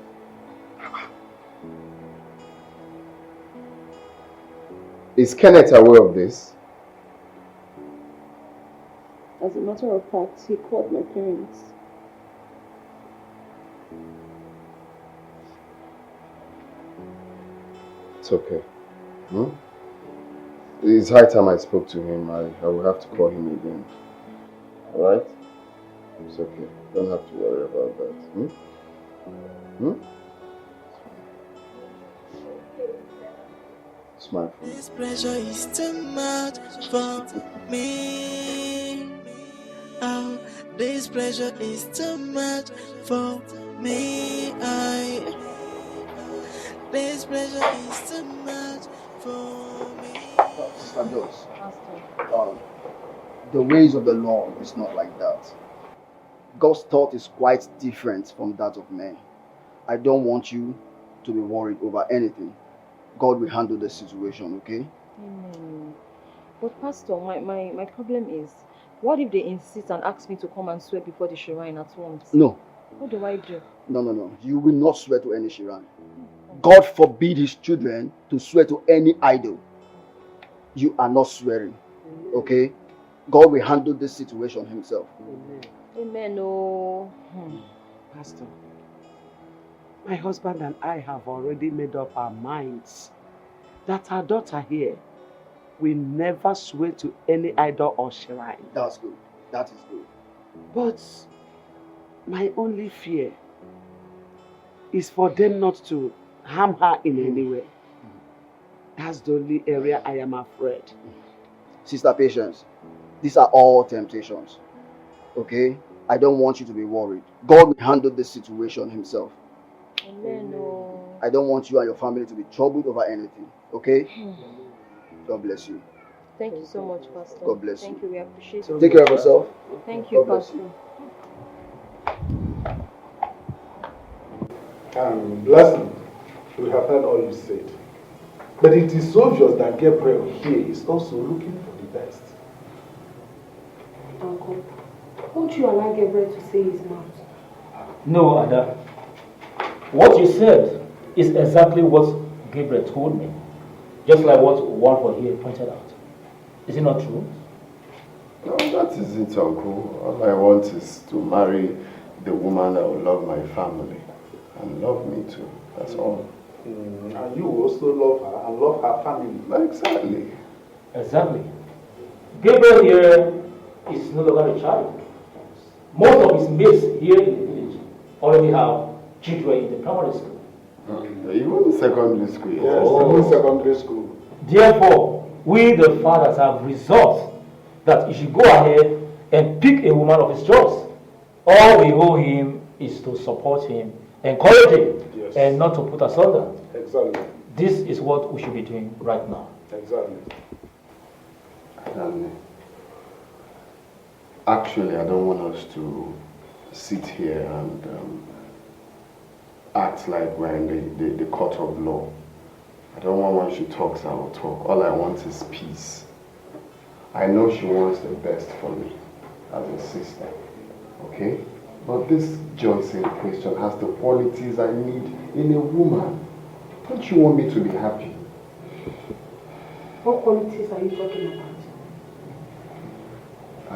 C: Is Kenneth aware of this?
A: As a matter of fact, he called my parents.
C: It's okay. It's high time I spoke to him. I will have to call him again. Alright? It's okay. Don't have to worry about that. Smile for me.
K: This pressure is too much for me. Oh, this pressure is too much for me. This pressure is too much for me.
O: Sister Joyce, the ways of the Lord is not like that. God's thought is quite different from that of men. I don't want you to be worried over anything. God will handle the situation, okay?
R: Amen. But Pastor, my problem is, what if they insist and ask me to come and swear before the shrine at once?
O: No.
R: What do I do?
O: No. You will not swear to any shrine. God forbid his children to swear to any idol. You are not swearing, okay? God will handle this situation himself.
A: Amen. Oh.
F: Pastor, my husband and I have already made up our minds that our daughter here will never swear to any idol or shrine.
O: That's good. That is good.
F: But my only fear is for them not to harm her in any way. That's the only area I am afraid.
O: Sister Patience, these are all temptations. Okay? I don't want you to be worried. God will handle this situation himself.
A: Amen.
O: I don't want you and your family to be troubled over anything. Okay? God bless you.
A: Thank you so much, Pastor.
O: God bless
A: Thank
O: you.
A: you. We appreciate it.
O: Take care of yourself.
A: Thank you,
O: God bless
A: Pastor.
S: Blessing, we have heard all you said. But it is obvious that Gabriel here is also looking for the best.
D: Uncle, won't you allow Gabriel to say his mouth?
U: No, Ada. What you said is exactly what Gabriel told me. Just like what Walford here pointed out. Is it not true?
C: No, that isn't, Uncle. All I want is to marry the woman that will love my family and love me too. That's all.
S: And you also love her and love her family.
C: Exactly.
U: Exactly. Gabriel here is no longer a child. Most of his mates here in the village already have children in the primary school.
C: Even secondary school.
S: Yes, even secondary school.
U: Therefore, we the fathers have resolved that he should go ahead and pick a woman of his choice. All we owe him is to support him, encourage him, and not to put asunder.
S: Exactly.
U: This is what we should be doing right now.
S: Exactly.
C: Actually, I don't want us to sit here and act like we're in the court of law. I don't want when she talks, I will talk. All I want is peace. I know she wants the best for me as a sister, okay? But this Joyce in question has the qualities I need in a woman. Don't you want me to be happy?
D: What qualities are you talking about?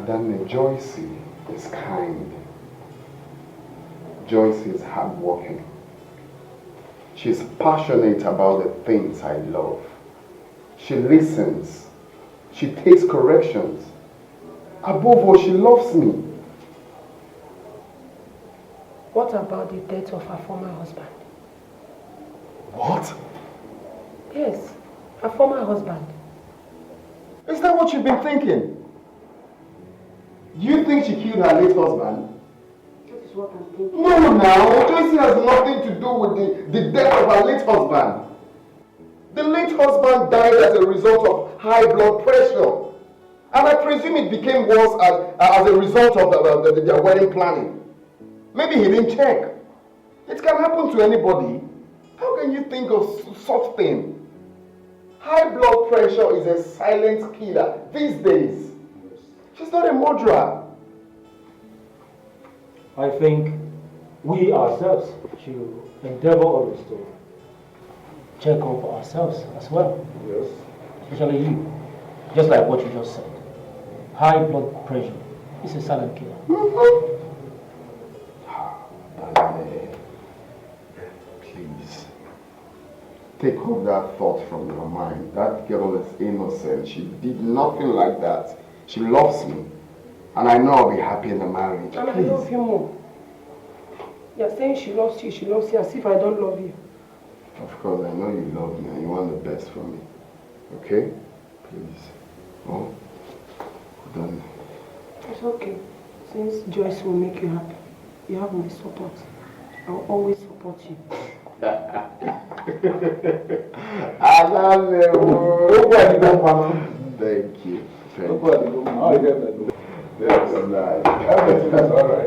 C: Adane, Joyce is kind. Joyce is hardworking. She's passionate about the things I love. She listens. She takes corrections. Above all, she loves me.
D: What about the death of her former husband?
C: What?
D: Yes, her former husband.
C: Is that what you've been thinking? You think she killed her late husband?
D: That is what I'm thinking.
C: No, now. Joyce has nothing to do with the death of her late husband. The late husband died as a result of high blood pressure. And I presume it became worse as a result of their wedding planning. Maybe he didn't check. It can happen to anybody. How can you think of such thing? High blood pressure is a silent killer these days. She's not a murderer.
U: I think we ourselves should endeavor always to check up ourselves as well.
S: Yes.
U: Especially you. Just like what you just said. High blood pressure is a silent killer.
C: Please. Take off that thought from your mind. That girl is innocent. She did nothing like that. She loves me. And I know I'll be happy in the marriage.
D: And I love you more. You're saying she loves you as if I don't love you.
C: Of course, I know you love me and you want the best for me. Okay? Please. Oh? Done.
D: It's okay. Since Joyce will make you happy, you have my support. I will always support you.
C: Thank you. That's so nice.
S: Everything is alright.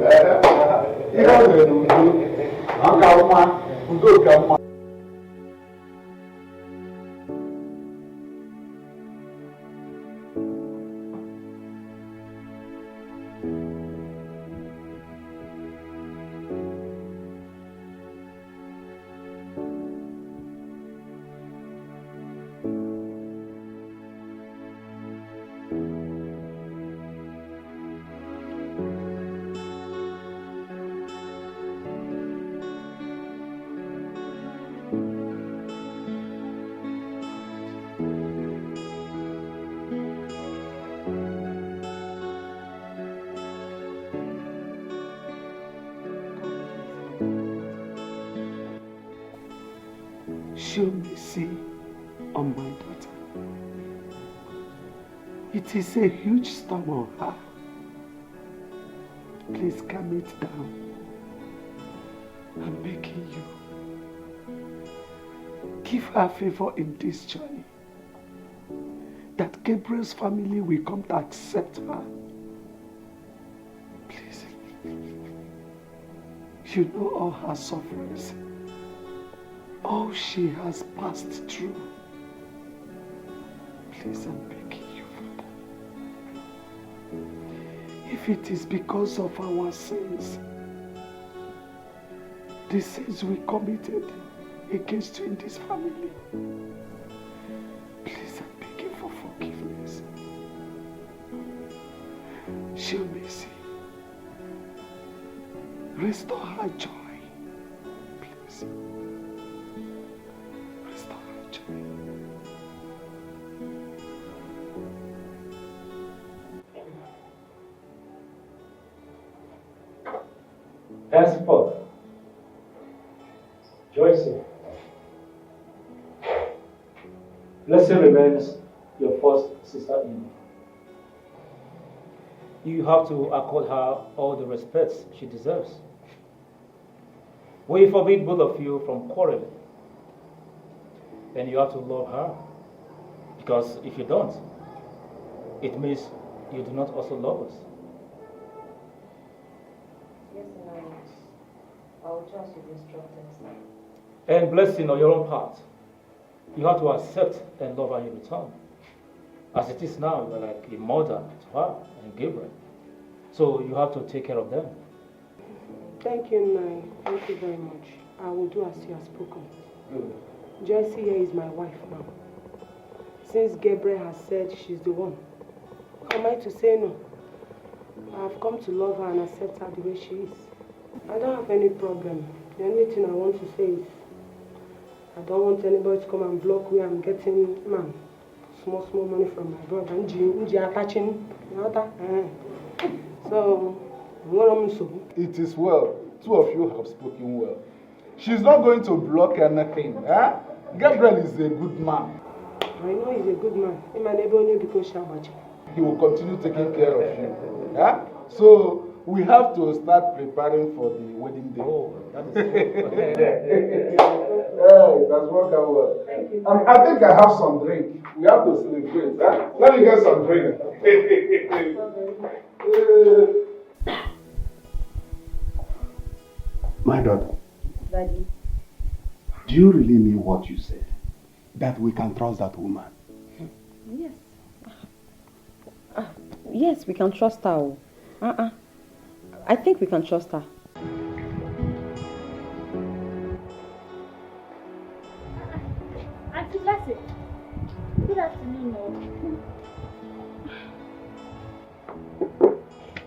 F: Show mercy on my daughter. It is a huge storm on her. Please calm it down. I'm begging you. Give her favor in this journey. That Gabriel's family will come to accept her. Please. You know all her sufferings. All she has passed through. Please, I'm begging you, Father. If it is because of our sins, the sins we committed against you in this family, please, I'm begging for forgiveness. Show mercy. Restore her joy. Please. Restore her joy.
U: Henceforth, Joyce, blessing remains your first sister-in-law. You have to accord her all the respect she deserves. We forbid both of you from quarreling. And you have to love her. Because if you don't, it means you do not also love us.
Q: Yes, I'll trust your instructions.
U: And blessing on your own part, you have to accept and love her in return. As it is now, you are like a mother to her and Gabriel. So you have to take care of them.
H: Thank you, Nai. Thank you very much. I will do as you have spoken.
U: Good.
H: Joyce here is my wife now. Since Gabriel has said she's the one, how am I to say no? I have come to love her and accept her the way she is. I don't have any problem. The only thing I want to say is I don't want anybody to come and block where I'm getting small money from my brother. So,
V: it is well. Two of you have spoken well. She's not going to block anything. Eh? Gabriel is a good man.
H: I know he's a good man.
V: He will continue taking care of you. Eh? So, we have to start preparing for the wedding day. Oh, that is good. It has worked out well. I think I have some drink. We have to celebrate. Eh? Let me get some drink.
T: My daughter,
Q: Daddy.
T: do you really mean what you said? That we can trust that woman?
A: Yes. Yes, we can trust her. I think we can trust her.
M: Auntie Blessing, good afternoon,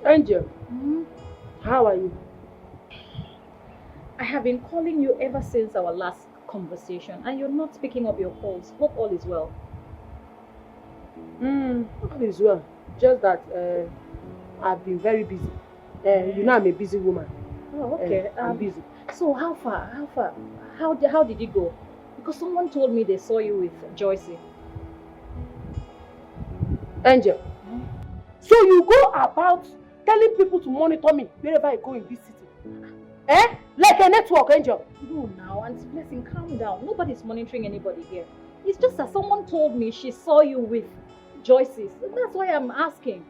H: Angel, how are you?
M: I have been calling you ever since our last conversation, and you're not picking up your calls. Hope all is well.
H: All is well. Just that I've been very busy. You know I'm a busy woman.
M: Oh, okay.
H: I'm busy.
M: So how far? How did it go? Because someone told me they saw you with Joyce.
H: Angel, so you go about telling people to monitor me wherever I go in this city? Like a network, Angel?
M: No, now, Auntie Blessing, calm down. Nobody's monitoring anybody here. It's just that someone told me she saw you with Joyce's. That's why I'm asking.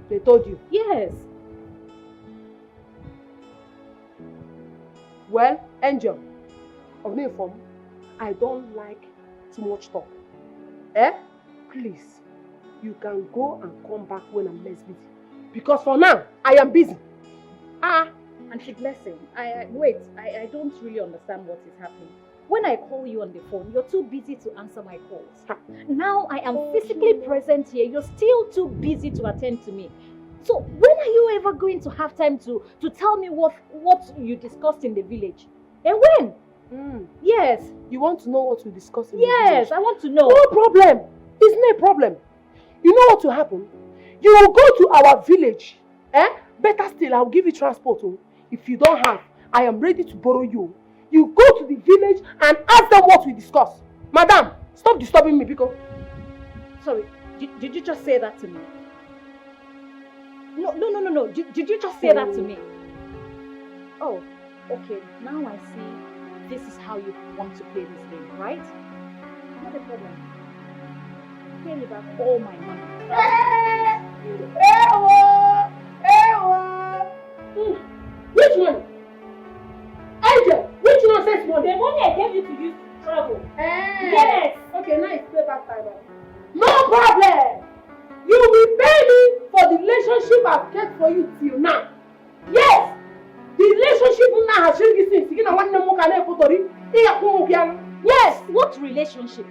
H: They told you?
M: Yes.
H: Well, Angel, of the inform, I don't like too much talk. Please, you can go and come back when I'm less busy. Because for now, I am busy.
M: Auntie Blessing, I don't really understand what is happening. When I call you on the phone, you're too busy to answer my calls. Now I am physically present here, you're still too busy to attend to me. So when are you ever going to have time to tell me what you discussed in the village? And when? Yes.
H: You want to know what we discussed in the village?
M: Yes, I want to know.
H: No problem. It's not a problem. You know what will happen? You will go to our village. Better still, I'll give you transport. If you don't have, I am ready to borrow you. you go to the village and ask them what we discussed. Madam, stop disturbing me, because...
M: Sorry, did you just say that to me? No. Did you just say that to me? Oh, okay. Now I see this is how you want to play this game, right? Not a problem. Pay me back all my money.
H: Which one? Angel, which nonsense one?
M: The money I gave you to use to travel.
H: Yes. Okay, now it's payback time. No problem. You will pay me for the relationship I've kept for you till now. Yes. The relationship now has changed since.
M: Yes. What relationship?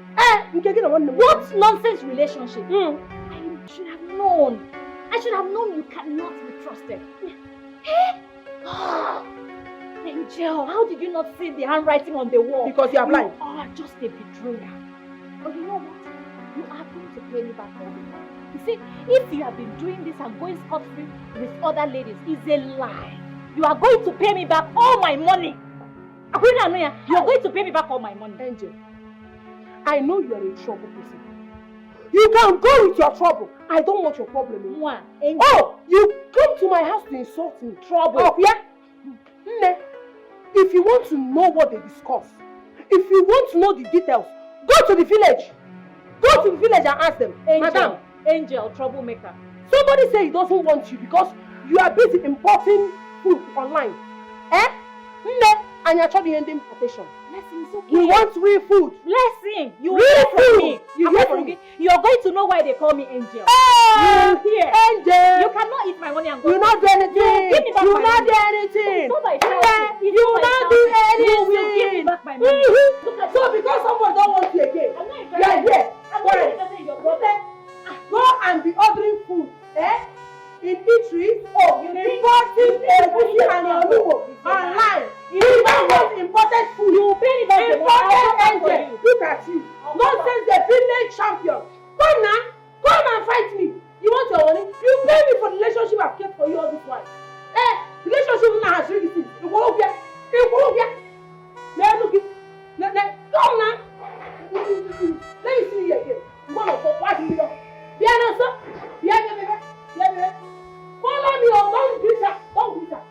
M: What nonsense relationship? I should have known. I should have known you cannot be trusted. Angel, how did you not see the handwriting on the wall?
H: Because you are blind.
M: You are just a betrayer. But you know what? You are going to pay me back all the money. You see, if you have been doing this and going scot-free with other ladies, it's a lie. You are going to pay me back all my money. You are going to pay me back all my money.
H: Angel, I know you are a trouble person. You can go with your trouble. I don't want your problem.
M: Angel.
H: Oh, you come to my house to insult me.
M: Trouble.
H: Oh, yeah? If you want to know what they discuss, if you want to know the details, go to the village. Go to the village and ask them. Madam.
M: Angel, troublemaker.
H: Somebody say he doesn't want you because you are busy importing food online. And you're trying to end importation.
M: Blessing, it's okay.
H: You want real food.
M: Blessing, you
H: real
M: hear
H: food.
M: From me. You hear from me. You are going to know why they call me Angel.
H: Oh,
M: you hear.
H: Angel.
M: You cannot eat my money and go.
H: You not do anything.
M: Give me back
H: you
M: my
H: not
M: money.
H: do anything.
M: It's not by shouting.
H: You not do anything.
M: You will give me back my money.
H: So because someone don't want you again, you are here. Go and be ordering food. In eateries, importing egusi and onuwo online. You don't want imported food.
M: You pay me back the money.
H: Angel, look at you. Nonsense, the village champion. Come now, come and fight me. You want your money? You pay me for the relationship I've kept for you all this while. Relationship now has really seen. You go here. Let look it. Come now. Let me see you again. You want to talk? Why do you know? Follow me or don't beat her. Don't beat her.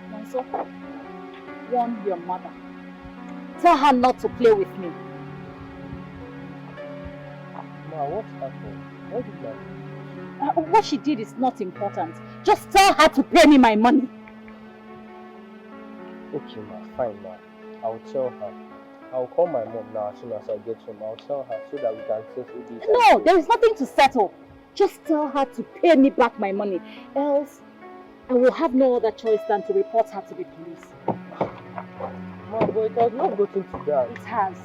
M: Manso, warn your mother. Tell her not to play with me.
N: Ma, what's happened? What did that?
M: What she did is not important. Just tell her to pay me my money.
N: Okay, ma, fine, ma. I'll tell her. I'll call my mom now as soon as I get home. I'll tell her so that we can settle this.
M: No, there is nothing to settle. Just tell her to pay me back my money. Else, I will have no other choice than to report her to the police.
N: Ma, but it has not gotten to that.
M: It has.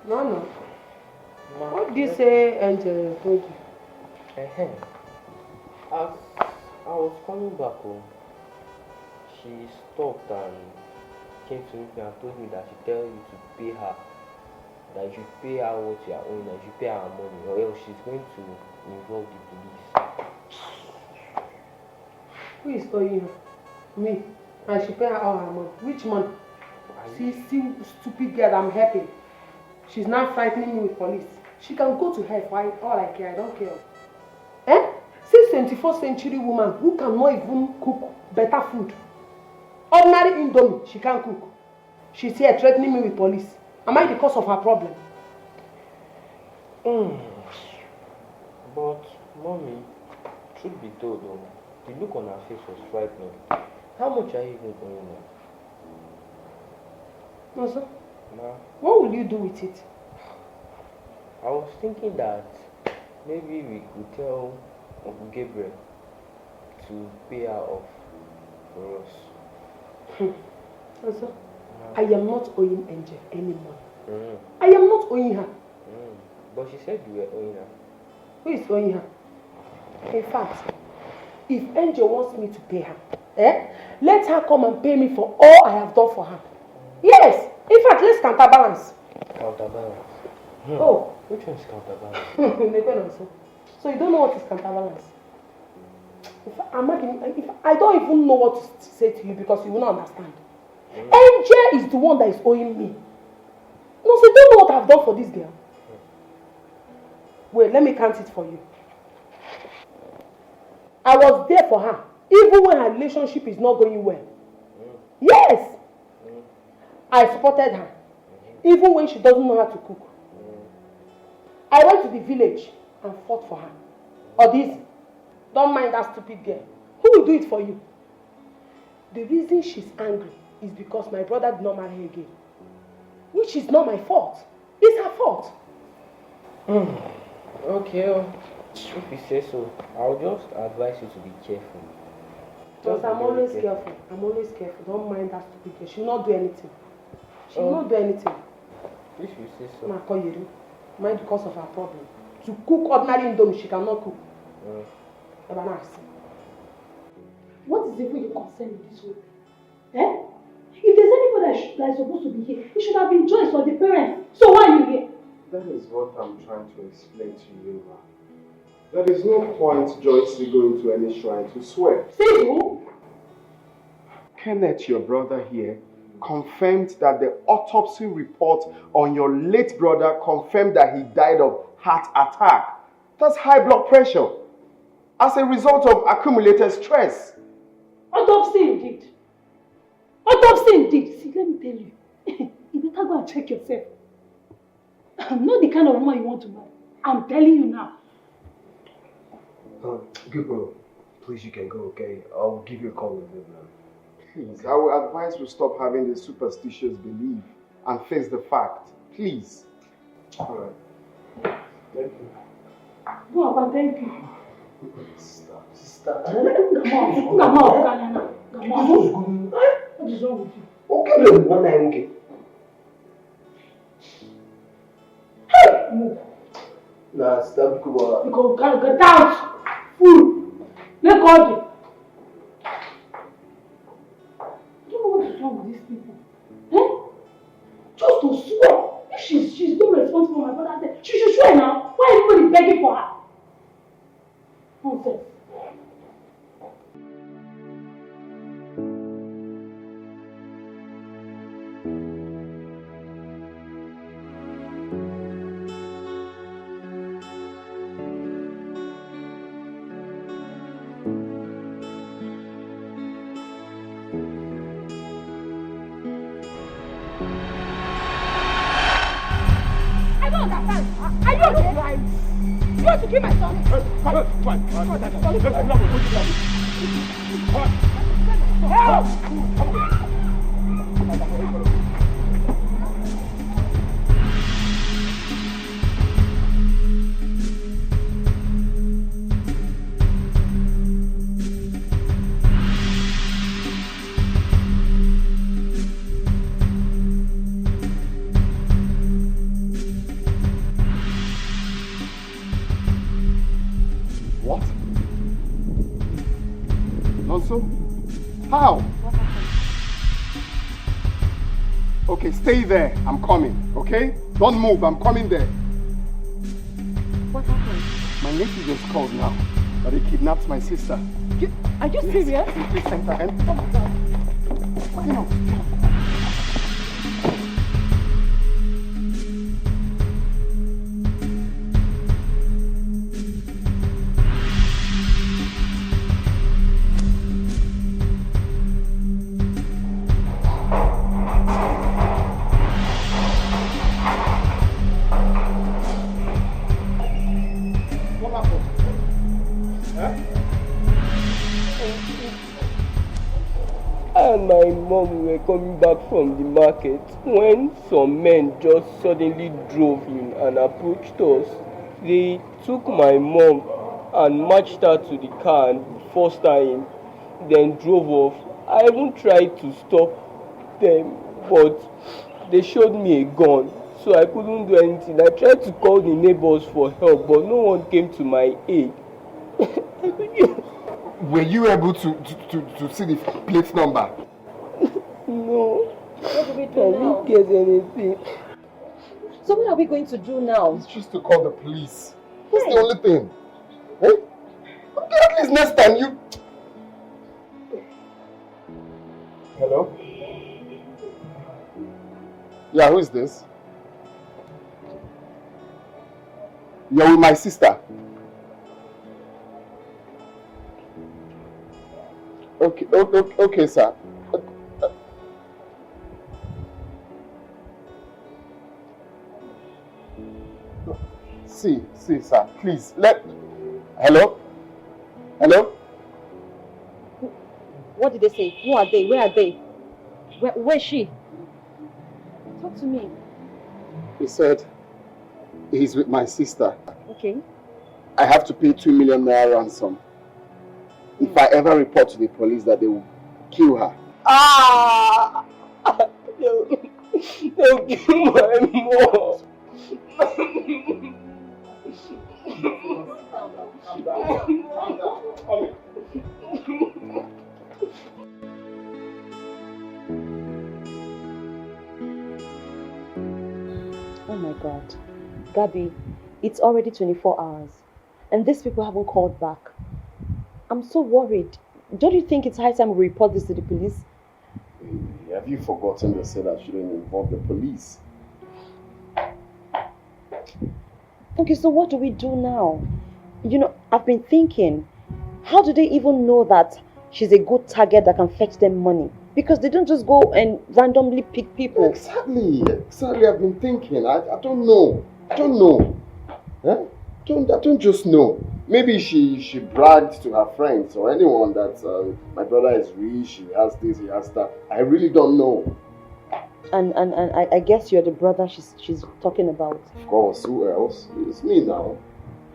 H: No. What did you say Angel told you?
N: As I was coming back home, she stopped and came to me and told me that she tell you to pay her, that you should pay her what you are owing, that you should pay her money, or else she's going to involve the police.
H: Who is owing her? Me. And she pay her all her money. Which money? See, stupid girl, I'm happy. She's not frightening me with police. She can go to hell for all I care. I don't care. See, 21st century woman who cannot even cook better food. Ordinary Indomie, she can't cook. She's here threatening me with police. Am I the cause of her problem?
N: Mommy, truth be told, the look on her face was frightening. How much are you even going on?
H: Also,
N: Ma,
H: what will you do with it?
N: I was thinking that maybe we could tell Uncle Gabriel to pay her off for us.
H: Also, I am not owing Angel any money. I am not owing her.
N: But she said you were owing her.
H: Who is owing her? In fact, if Angel wants me to pay her, let her come and pay me for all I have done for her. Yes, in fact, let's counterbalance.
N: Counterbalance?
H: Oh.
N: Which one is counterbalance?
H: So you don't know what is counterbalance? I don't even know what to say to you because you will not understand. Angel is the one that is owing me. No, so you don't know what I've done for this girl. Wait, let me count it for you. I was there for her, even when her relationship is not going well. Yes! I supported her, even when she doesn't know how to cook. I went to the village and fought for her. Or this, don't mind that stupid girl. Who will do it for you? The reason she's angry is because my brother did not marry her again. Which is not my fault. It's her fault.
N: Okay, if you say so, I'll just advise you to be careful.
H: Because I'm always careful. I'm always careful. Don't mind that stupid girl. She will not do anything. She will not do anything.
N: If you say so.
H: Ma call you. Mind the cause of her problem. To cook ordinary indomie, she cannot cook.
D: What is even your concern with this way? If there's anybody that is supposed to be here, it should have been Joyce or the parents. So why are you here?
C: That is what I'm trying to explain to you, ma. There is no point Joyce going to any shrine to swear.
D: Say who?
C: Kenneth, your brother here, confirmed that the autopsy report on your late brother confirmed that he died of heart attack. That's high blood pressure as a result of accumulated stress.
D: Autopsy indeed. Autopsy indeed. See, let me tell you, you better go and check yourself. I'm not the kind of woman you want to marry. I'm telling you now.
G: Gabriel, please you can go, okay? I'll give you a call in a bit now.
C: Please, I will advise you stop having this superstitious belief and face the fact. Please.
G: Alright. Thank you.
D: No, but thank you.
G: Sister.
D: Come on. What is wrong with you?
G: Okay, one night, okay.
D: Hey! Move.
G: Nah, stop, Kuba.
D: You can get out! Fool! Let go. I don't know what is wrong with these people. Just to swear. If she's not responsible for my brother, she should swear now. Why is everybody begging for her? Nonsense.
H: Are you okay? You want to kill my son? Help!
C: How? Okay, stay there. I'm coming, okay? Don't move, I'm coming there.
H: What happened?
C: My nephew just called now that he kidnapped my sister.
H: Are you serious?
C: Please enter. Oh my God. Why not?
N: my mom were coming back from the market when some men just suddenly drove in and approached us. They took my mom and marched her to the car and forced her in, then drove off. I even tried to stop them, but they showed me a gun, so I couldn't do anything. I tried to call the neighbors for help, but no one came to my aid.
C: Were you able to see the plate number?
N: No.
L: What do we do
N: I
L: now?
N: didn't get anything.
L: So what are we going to do now?
C: It's just to call the police. That's the only thing. Eh? Okay, at least next time you... Hello? Yeah, who is this? You're with my sister. Okay, sir. See, sir, please, Hello?
L: What did they say? Who are they? Where are they? Where's she? Talk to me.
C: He said he's with my sister.
L: Okay.
C: I have to pay 2 million naira ransom. If I ever report to the police that they will kill her.
N: Ah! They'll kill my mom.
A: Oh my God. Gabby, it's already 24 hours and these people haven't called back. I'm so worried. Don't you think it's high time we report this to the police?
C: Hey, have you forgotten they said I shouldn't involve the police?
A: Okay, so what do we do now? You know, I've been thinking, how do they even know that she's a good target that can fetch them money? Because they don't just go and randomly pick people.
C: Exactly, I've been thinking. I don't know. I don't just know. Maybe she bragged to her friends or anyone that my brother is rich, he has this, he has that. I really don't know.
A: And I guess you're the brother she's talking about.
C: Of course, who else? It's me now.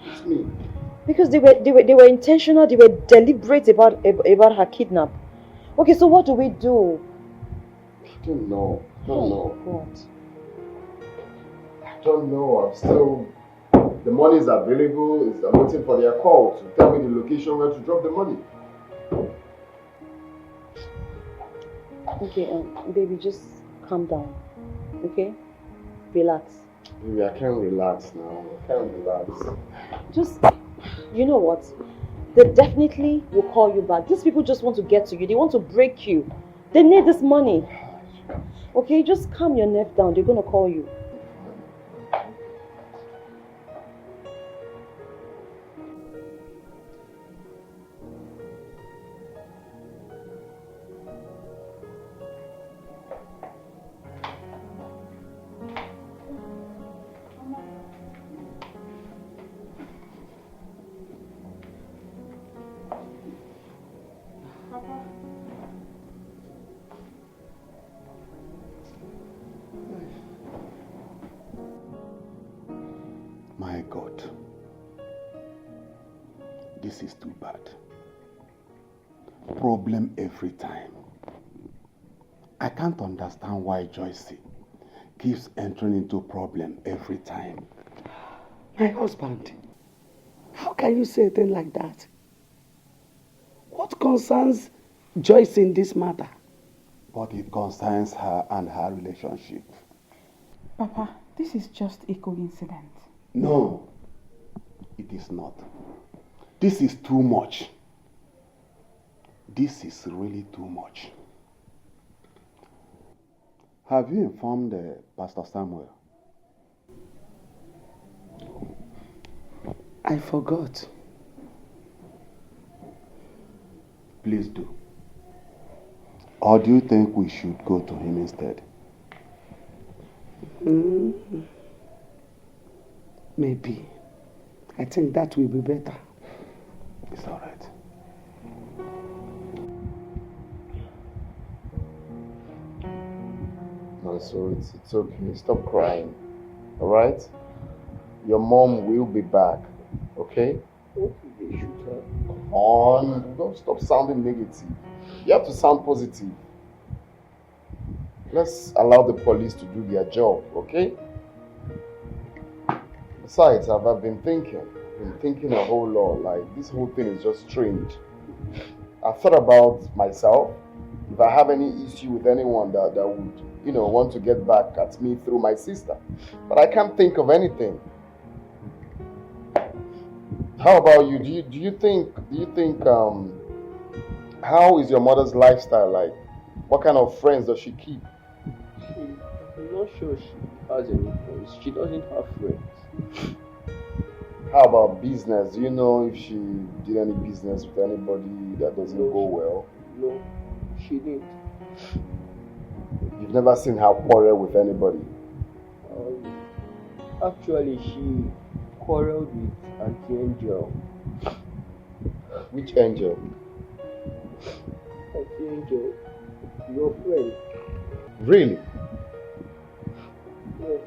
C: It's me.
A: Because they were intentional, they were deliberate about her kidnap. Okay, so what do we do?
C: I don't know.
A: What?
C: I don't know. I'm still... The money is available. I'm waiting for their call to tell me the location where to drop the money.
A: Okay, baby, just calm down. Okay? Relax.
C: Baby, I can't relax now.
A: Just, you know what? They definitely will call you back. These people just want to get to you. They want to break you. They need this money. Okay, just calm your nerve down. They're going to call you.
T: My God, this is too bad. Problem every time. I can't understand why Joyce keeps entering into problem every time.
F: My husband, how can you say a thing like that? What concerns Joyce in this matter?
T: But it concerns her and her relationship.
B: Papa, this is just a coincidence.
T: No, it is not. This is too much. This is really too much. Have you informed Pastor Samuel?
F: I forgot.
T: Please do. Or do you think we should go to him instead?
F: Maybe. I think that will be better.
T: It's all right.
C: so it's okay. Stop crying. Alright? Your mom will be back. Okay?
N: What if they shoot her?
C: Come on. Don't stop sounding negative. You have to sound positive. Let's allow the police to do their job, okay? Besides, I've been thinking a whole lot. Like, this whole thing is just strange. I thought about myself. If I have any issue with anyone that would, want to get back at me through my sister. But I can't think of anything. How about you? Do you think how is your mother's lifestyle like? What kind of friends does she keep?
N: I'm not sure she has any friends. She doesn't have friends.
C: How about business? Do you know if she did any business with anybody that doesn't go well?
N: No, she didn't.
C: You've never seen her quarrel with anybody?
N: Actually, she quarreled with Auntie Angel.
C: Which angel?
N: Auntie Angel, your friend.
C: Really?
N: Yes.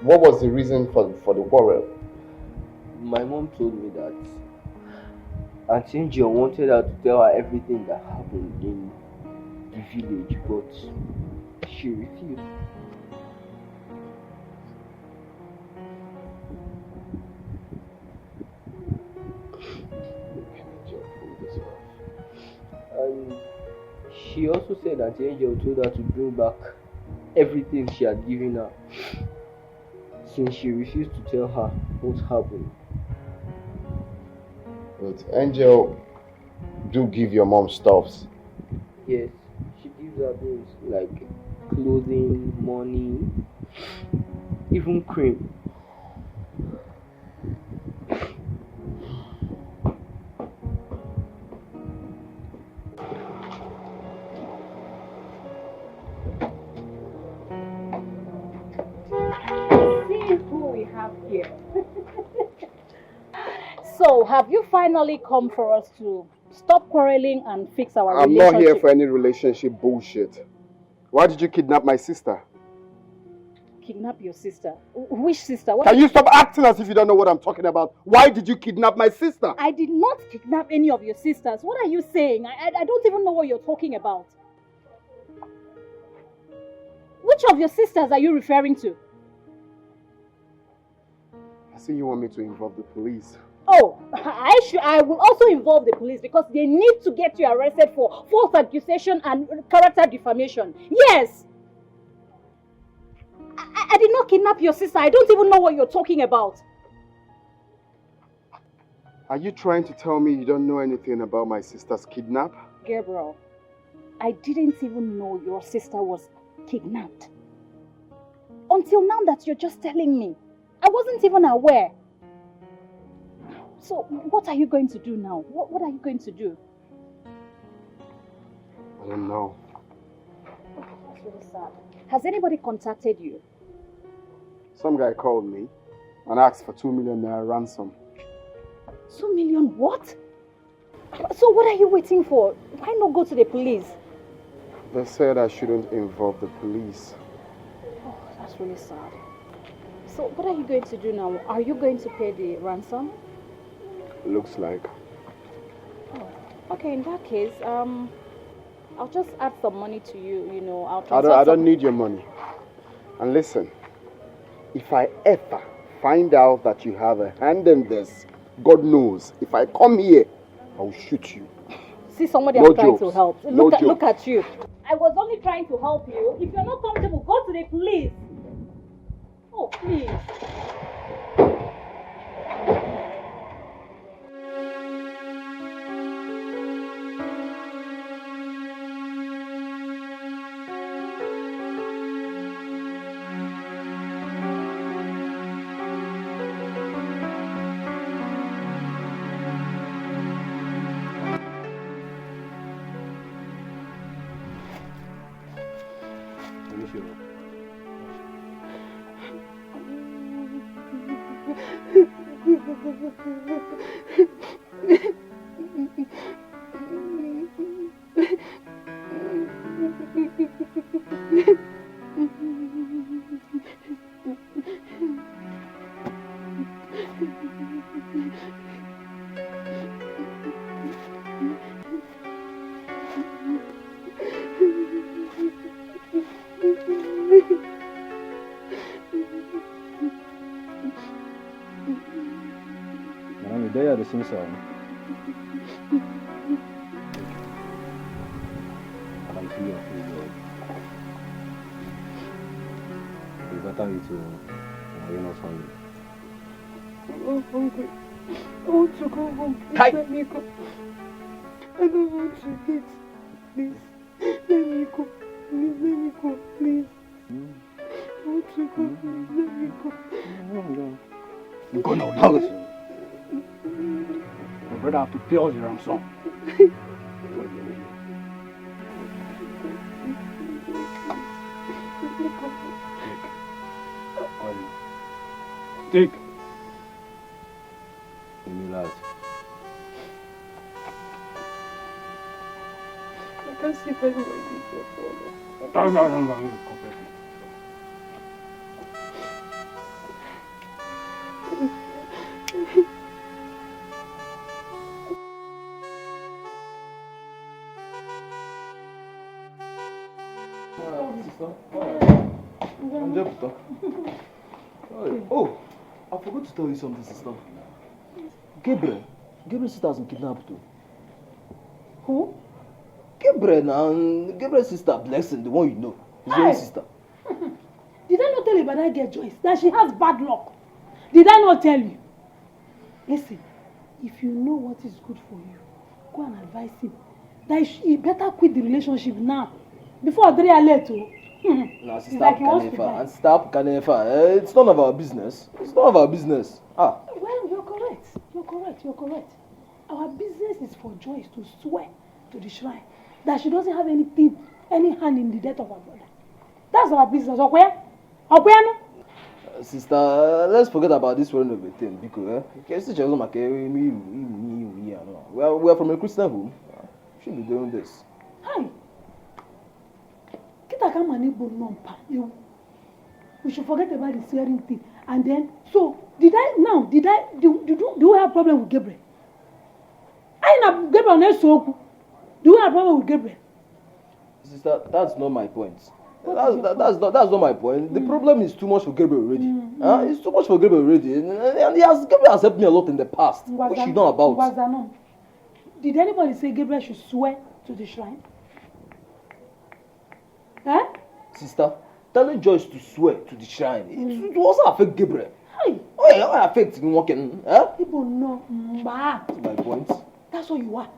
C: What was the reason for the quarrel?
N: My mom told me that Auntie Angel wanted her to tell her everything that happened in the village, but she refused. And she also said that Angel told her to bring back everything she had given her, since she refused to tell her what happened.
C: But Angel do give your mom stuffs.
N: Yes, she gives her things like clothing, money, even cream.
M: Here. So, have you finally come for us to stop quarreling and fix our relationship?
C: I'm not here for any relationship bullshit. Why did you kidnap my sister?
M: Kidnap your sister? Which sister?
C: Can you stop acting as if you don't know what I'm talking about? Why did you kidnap my sister?
M: I did not kidnap any of your sisters. What are you saying? I don't even know what you're talking about. Which of your sisters are you referring to?
C: I see you want me to involve the police.
M: Oh, I will also involve the police because they need to get you arrested for false accusation and character defamation. Yes! I did not kidnap your sister. I don't even know what you're talking about.
C: Are you trying to tell me you don't know anything about my sister's kidnap?
M: Gabriel, I didn't even know your sister was kidnapped. Until now that you're just telling me. I wasn't even aware. So, what are you going to do now? What are you going to do?
C: I don't know.
M: That's really sad. Has anybody contacted you?
C: Some guy called me and asked for 2 million naira ransom.
M: 2 million what? So what are you waiting for? Why not go to the police?
C: They said I shouldn't involve the police.
M: Oh, that's really sad. So what are you going to do now? Are you going to pay the ransom?
C: Looks like.
M: Oh, okay, in that case, I'll just add some money to you, you know.
C: I don't need your money. And listen, if I ever find out that you have a hand in this, God knows, if I come here, I'll shoot you.
M: See, somebody
C: No
M: I'm trying
C: jokes.
M: to help.
C: No
M: Look at you. I was only trying to help you. If you're not comfortable, go to the police. Oh, please.
J: they are the same sound. I can see your face. It's better you to you're not hungry.
B: I'm not hungry. I want to go home. Please let me go. I don't want to eat. Please, let me go. Please, let me go. Please. I want to go. Please, let me go.
S: You go now. Now listen. Your brother have to pay us the ransom. Take.
J: Relax.
B: I can't see very well.
S: No.
J: Oh, I forgot to tell you something, sister. Gabriel's sister has been kidnapped too.
B: Who?
J: Gabriel's sister, Blessing, the one you know. His own sister.
B: Did I not tell you about that girl Joyce? That she has bad luck? Did I not tell you? Listen, if you know what is good for you, go and advise him that he better quit the relationship now. Before Adria late.
J: No, sister Kanefa. And stop Kanefa. It's none of our business. It's none of our business.
B: Well, you're correct. You're correct. Our business is for Joyce to swear to the shrine that she doesn't have any hand in the death of her brother. That's our business. Okay?
J: Sister, let's forget about this one of a thing because we are from a Christian home. Should be doing this.
B: Hi. We should forget about the swearing thing. And then, so, do you have a problem with Gabriel? I know Gabriel next so. Do you have a problem with Gabriel?
J: Sister, that's not my point. That's not my point. The problem is too much for Gabriel already. It's too much for Gabriel already. And Gabriel has helped me a lot in the past, which you know about.
B: Did anybody say Gabriel should swear to the shrine? Eh?
J: Sister, telling Joyce to swear to the shrine, it will also affect Gabriel. How affect him working?
B: People know.
J: That's my point.
B: That's what you are.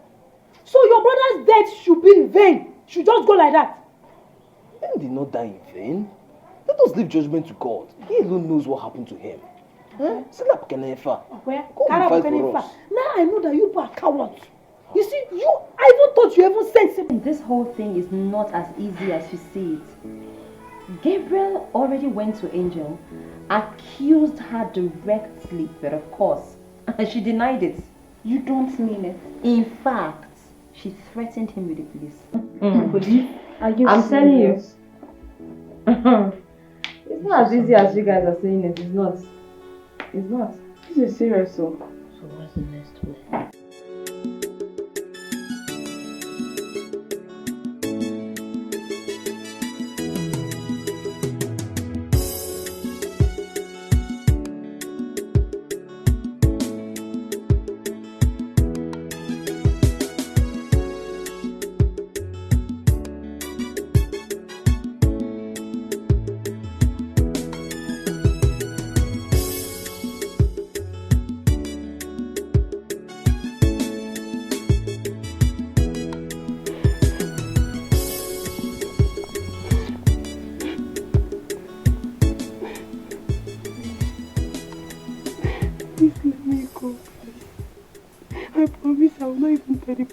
B: So your brother's death should be in vain. Should just go like that.
J: Men did not die in vain. Let us leave judgment to God. He alone knows what happened to him.
B: Now I know that you are cowards. You see, I even thought you even sensible.
Q: This whole thing is not as easy as you see it. Gabriel already went to Angel, accused her directly, but of course, she denied it. You don't mean it. In fact, she threatened him with the police.
L: Police? I'm telling you. It's not as easy as you guys are saying it. It's not. It's not. This is serious, so what's the next one?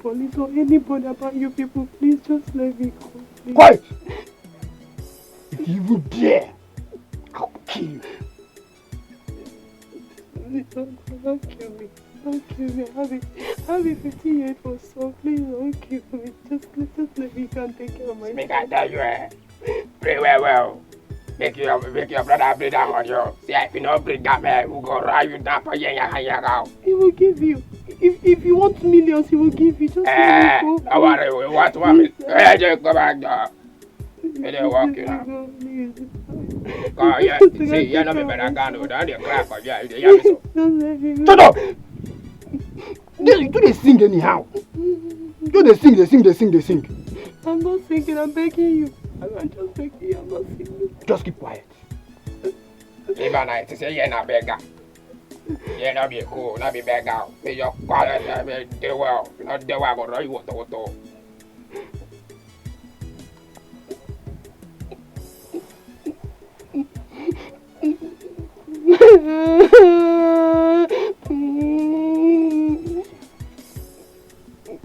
B: Police or anybody about you people, please just let me go. Please.
S: Quiet! If you would dare, I'll kill you.
B: Don't kill me. Don't kill me. I have a 15-year-old son. Please don't kill me. Just let me go and take care of myself.
I: Make I tell you, pray well. Make your brother breathe down on you. See, if you don't breathe down, man, we'll go right you down for you.
B: He will give you. If you want millions, he will give you. Just let me go.
I: Don't worry, we want 1 million. Just go back there. They don't walk you now. Come here. See, you're not better than you. Don't you cry for you.
S: Shut up! You do they sing anyhow. You they sing.
A: I'm not singing, I'm begging you. I'm just begging you, I'm not singing.
S: Just keep quiet.
I: Even I say you're not beggar. You're not be cool, not be beggar. Be your quality, do well. Not do well, but you want to.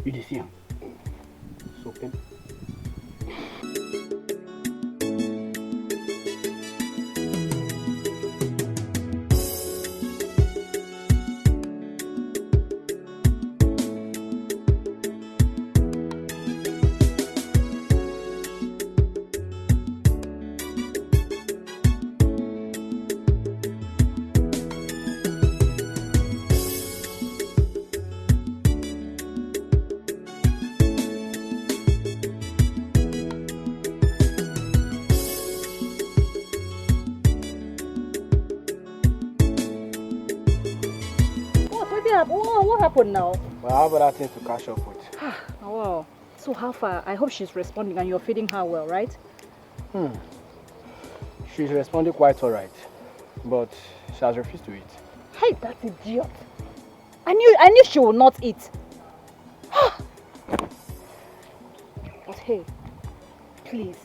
S: You dey see am? So pen.
M: What happened now?
J: Well, I have other things to catch up with.
M: Oh, wow. So how far? I hope she's responding and you're feeding her well, right?
J: She's responding quite alright, but she has refused to eat.
M: Hey, that idiot. I knew she would not eat. But hey, please.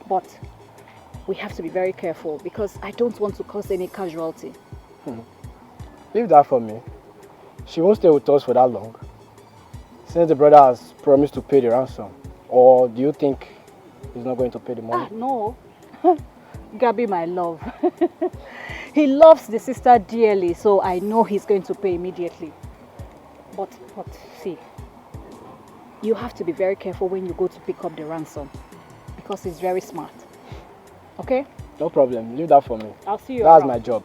M: But we have to be very careful because I don't want to cause any casualty.
J: Leave that for me. She won't stay with us for that long. Since the brother has promised to pay the ransom. Or do you think he's not going to pay the money?
M: No. Gabi, my love. He loves the sister dearly, so I know he's going to pay immediately. But see, you have to be very careful when you go to pick up the ransom. Because he's very smart. Okay?
J: No problem. Leave that for me.
M: I'll see you
J: That's
M: around.
J: my job.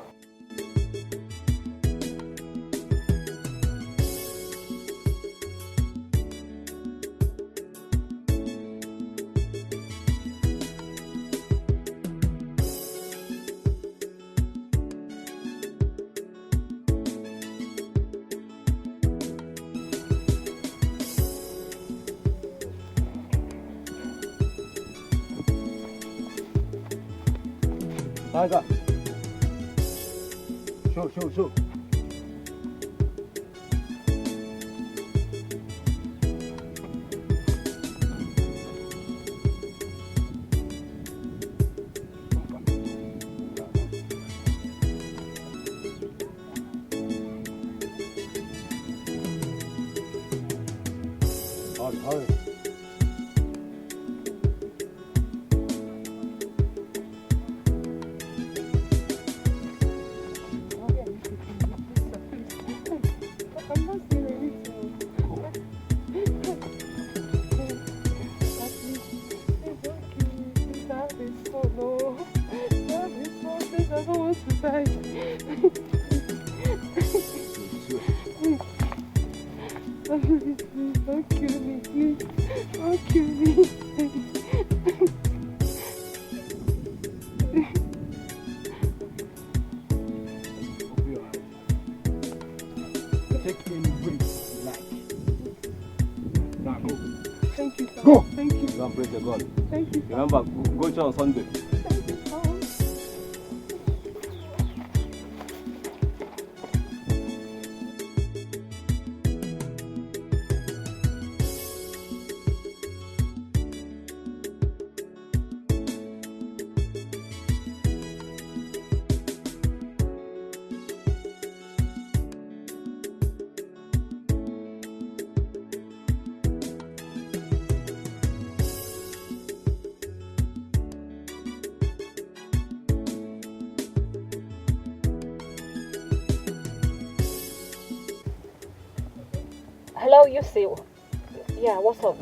S: Tiger. Show. Hurry.
J: Praise the God. Thank you. Remember, go to on Sunday.
A: Thank you, Tom.
M: Hello, you see. Yeah, what's up?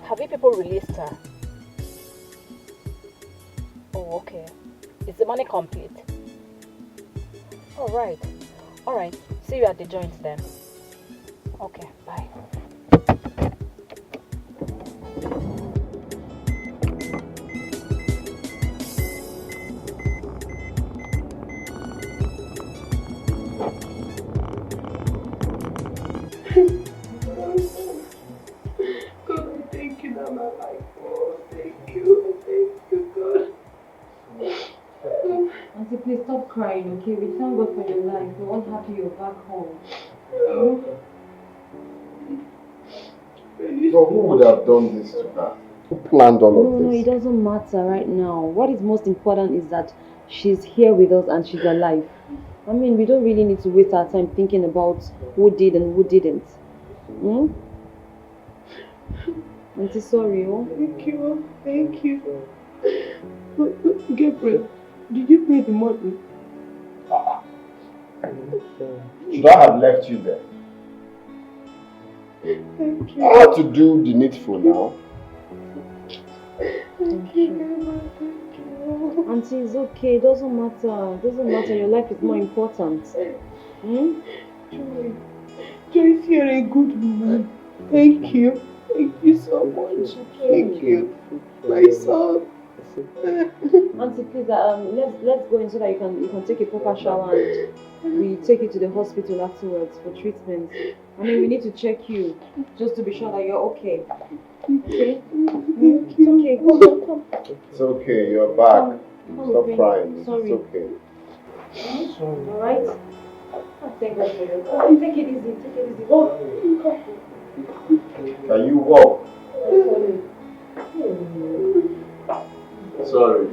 M: Have you people released her? Oh, okay. Is the money complete? Alright. Alright. See you at the joint then. Okay, bye.
Q: Auntie, please stop crying, okay? We thank God for your life. We're all happy you're back home.
C: So who would have done this to her? Who planned all of
Q: No,
C: this?
Q: it doesn't matter right now. What is most important is that she's here with us and she's alive. I mean, we don't really need to waste our time thinking about who did and who didn't. Hmm? Auntie, sorry, oh?
H: Thank you. Thank you. Gabriel, did you pay the money?
C: Should I have left you there?
H: Thank you.
C: I had to do the needful now.
H: Thank you. Thank you.
Q: Auntie, it's okay. It doesn't matter. It doesn't matter. Your life is more important. Hmm?
H: Joyce, you're a good woman. Thank you. Thank you so much. Thank you. My son.
Q: Auntie, please, let's go in so that you can take a proper shower and we take you to the hospital afterwards for treatment. I mean, we need to check you just to be sure that you're okay. Okay? It's okay. Come.
C: It's okay, you're back.
Q: Come
C: Stop
Q: with me.
C: crying.
Q: Sorry.
C: It's okay.
Q: Sorry. Alright? Thank God for you. Oh, take it easy. Take it easy. Oh.
C: Can you walk? Sorry.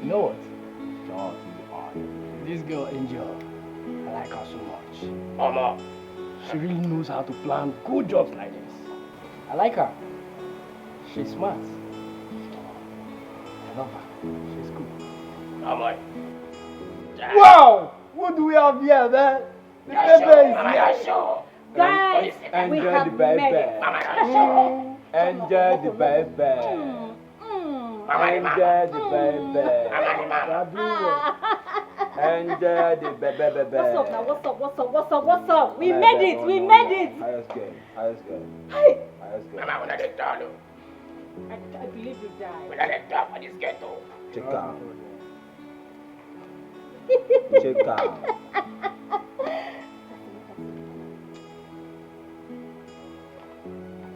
N: You know what? This girl Angel, I like her so much. Mama, she really knows how to plan good jobs like this. I like her. She's smart. I love her. She's good. Mama. Wow! What do we have here, man? The pepper is here.
L: Guys, we have made it.
N: Enjoy the baby. Enjoy the baby. Enjoy the baby.
L: What's up? We made it.
N: Highest game.
L: Hey.
I: Mama, when I get down,
L: I believe you died.
I: when I get down for this ghetto.
N: Check out. Check out.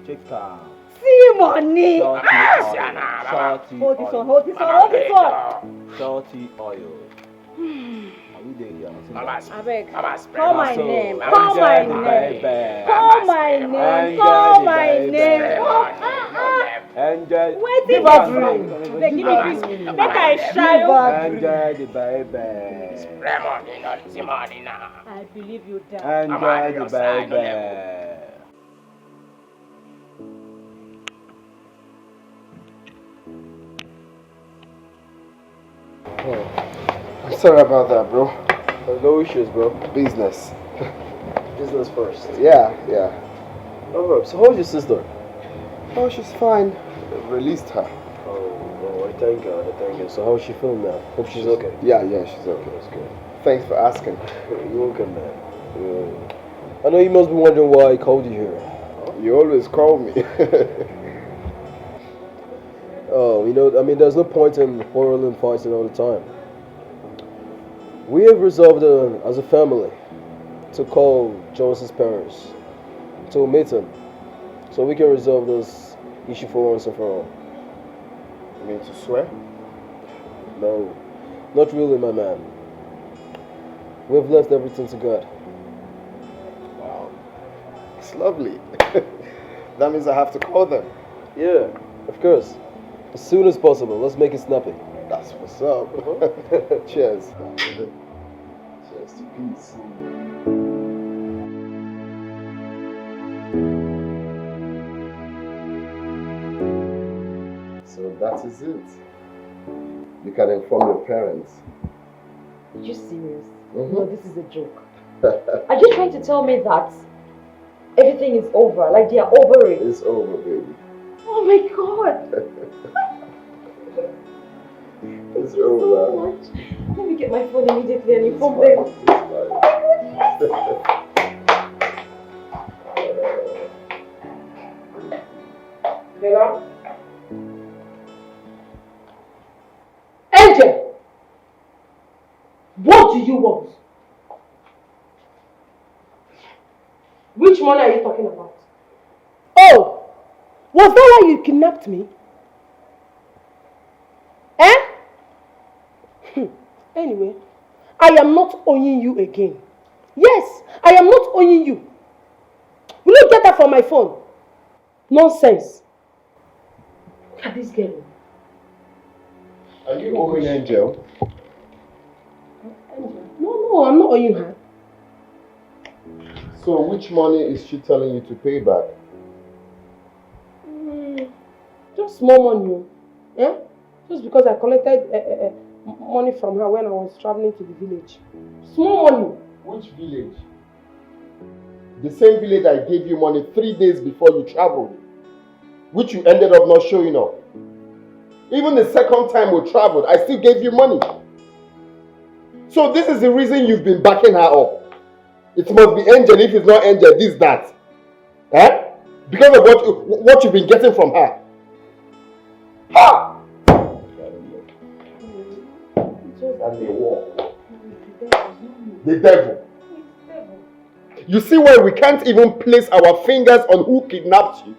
N: Check out.
L: See money.
N: Salty oil. Are we there here?
L: Abeg,
I: Mama,
L: call my name.
N: Enjoy
L: Call my
N: the
L: name.
N: baby.
L: Call my name. Call my name.
N: Enjoy.
L: Wait,
N: Give
L: her
N: us
L: drink.
N: drink.
L: Make I shy.
N: Enjoy the baby.
L: I believe you died.
N: Enjoy the baby.
C: I'm sorry about that, bro.
J: No issues, bro.
C: Business.
J: Business first.
C: Yeah.
J: No problem. So how's your sister?
C: Oh, she's fine. Released her.
J: Oh, I thank God. So how's she feeling now? Hope she's okay.
C: Yeah, she's okay.
J: That's good.
C: Thanks for asking.
J: You're welcome, man. I know you must be wondering why I called you here.
C: You always call me.
J: Oh, there's no point in quarreling and fighting all the time. We have resolved as a family to call Joyce's parents to meet them so we can resolve this issue for once and for all.
C: You mean to swear?
J: No, not really, my man. We've left everything to God.
C: Wow. It's lovely. That means I have to call them.
J: Yeah, of course. As soon as possible. Let's make it snappy.
C: That's what's up. Cheers. Cheers to peace. So that is it. You can inform your parents.
Q: Are you serious?
C: Mm-hmm.
Q: No, this is a joke. Are you trying to tell me that everything is over? Like they are over it?
C: It's over, baby.
Q: Oh my God!
C: It's over.
R: Let me get my phone immediately and inform them.
H: Hello? Angel! What do you want? Which money are you talking about? Oh! Was that why you kidnapped me? Eh? Anyway, I am not owing you again. Yes, I am not owing you. Will you get that from my phone? Nonsense. Look at this girl.
C: Are you owing Angel?
H: No, I'm not owing her.
C: So which money is she telling you to pay back?
H: Just small money. Eh? Just because I collected money from her when I was traveling to the village. Small money.
C: Which village? The same village I gave you money 3 days before you traveled, which you ended up not showing up. Even the second time we traveled, I still gave you money. So this is the reason you've been backing her up. It must be Angel. If it's not Angel, this, that. Eh? Because of what you've been getting from her. Ha! And they walk. The devil. You see why we can't even place our fingers on who kidnapped you?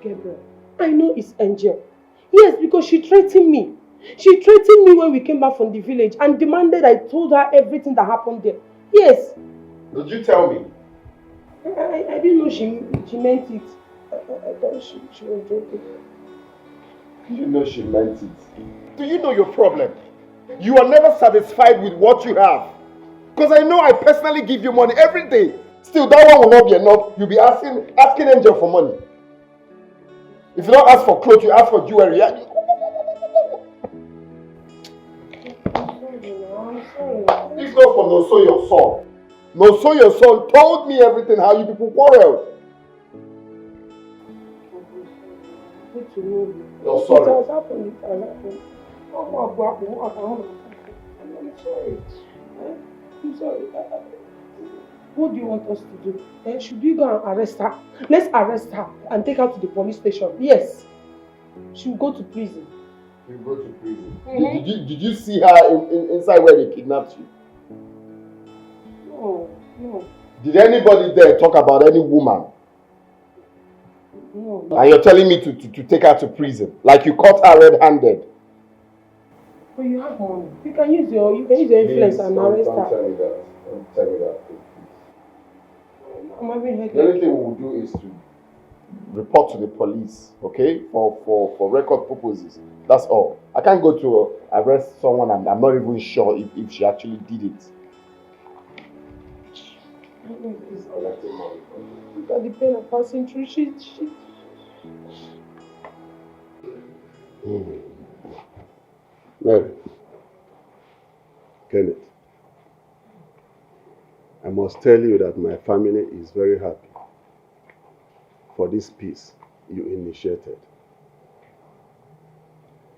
H: Gabriel, I know it's Angel. Yes, because she threatened me. She threatened me when we came back from the village and demanded I told her everything that happened there. Yes.
C: Did you tell me?
H: I didn't know she meant it. I thought she was joking.
C: You know she meant it. Do you know your problem? You are never satisfied with what you have. Because I know I personally give you money every day. Still, that one will not be enough. You'll be asking Angel for money. If you don't ask for clothes, you ask for jewelry. If not for Noso, your son. Noso, your son, told me everything, how you people quarreled.
H: Good to know you.
C: You're sorry.
H: It has happened. It has happened. I'm sorry. I'm sorry. What do you want us to do? Should we go and arrest her? Let's arrest her and take her to the police station. Yes. She'll go to prison.
C: You go to prison. Did you see her inside where they kidnapped you?
H: No.
C: Did anybody there talk about any woman?
H: No.
C: And you're telling me to take her to prison? Like you caught her red-handed?
H: But you have money. You can use your influence and arrest her.
C: Don't tell me that. Don't tell me that.
H: I'm having headache.
C: The only thing we will do is to report to the police, okay? For record purposes. That's all. I can't go to arrest someone and I'm not even sure if she actually did it.
H: Look at the pain of passing through. She.
T: Mary, Kenneth, I must tell you that my family is very happy for this peace you initiated.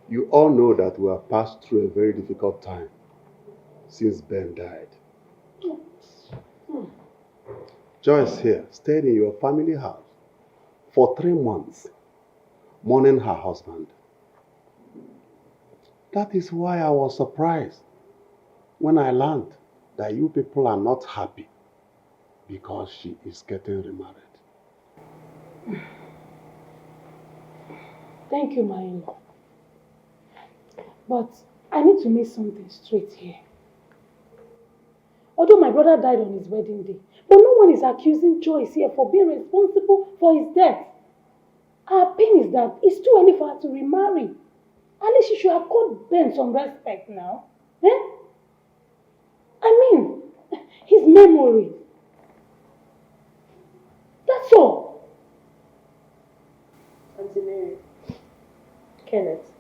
T: You all know that we have passed through a very difficult time since Ben died. Joyce here stayed in your family house for 3 months, mourning her husband. That is why I was surprised when I learned that you people are not happy because she is getting remarried.
D: Thank you, my in-law. But I need to make something straight here. Although my brother died on his wedding day, but no one is accusing Joyce here for being responsible for his death. Our pain is that it's too early for her to remarry. At least she should have called Ben some respect now. Eh? I mean, his memory. That's all.
A: Auntie Mary, Kenneth,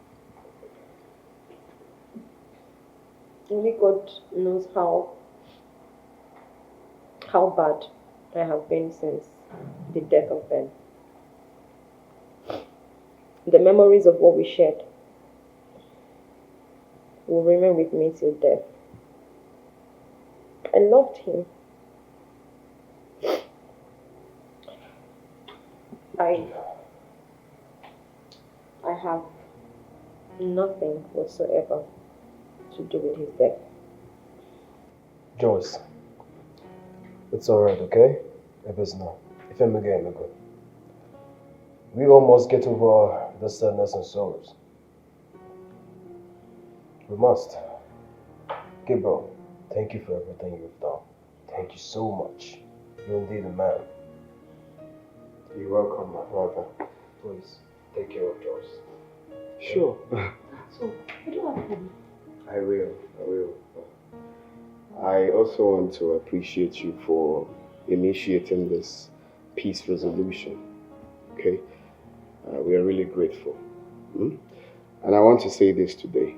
A: only God knows how bad I have been since the death of Ben. the memories of what we shared will remain with me till death. I loved him. I have nothing whatsoever to do with his death.
G: Joyce, it's alright, okay? If it's not, if I'm again, we all must get over the sadness and sorrows. We must. Gabriel, thank you for everything you've done. Thank you so much. You're indeed a man.
C: You're welcome, my brother.
G: Please, take care of Joyce.
C: Sure.
D: So, I don't have to.
C: I will. I also want to appreciate you for initiating this peace resolution. Okay? We are really grateful. And I want to say this today.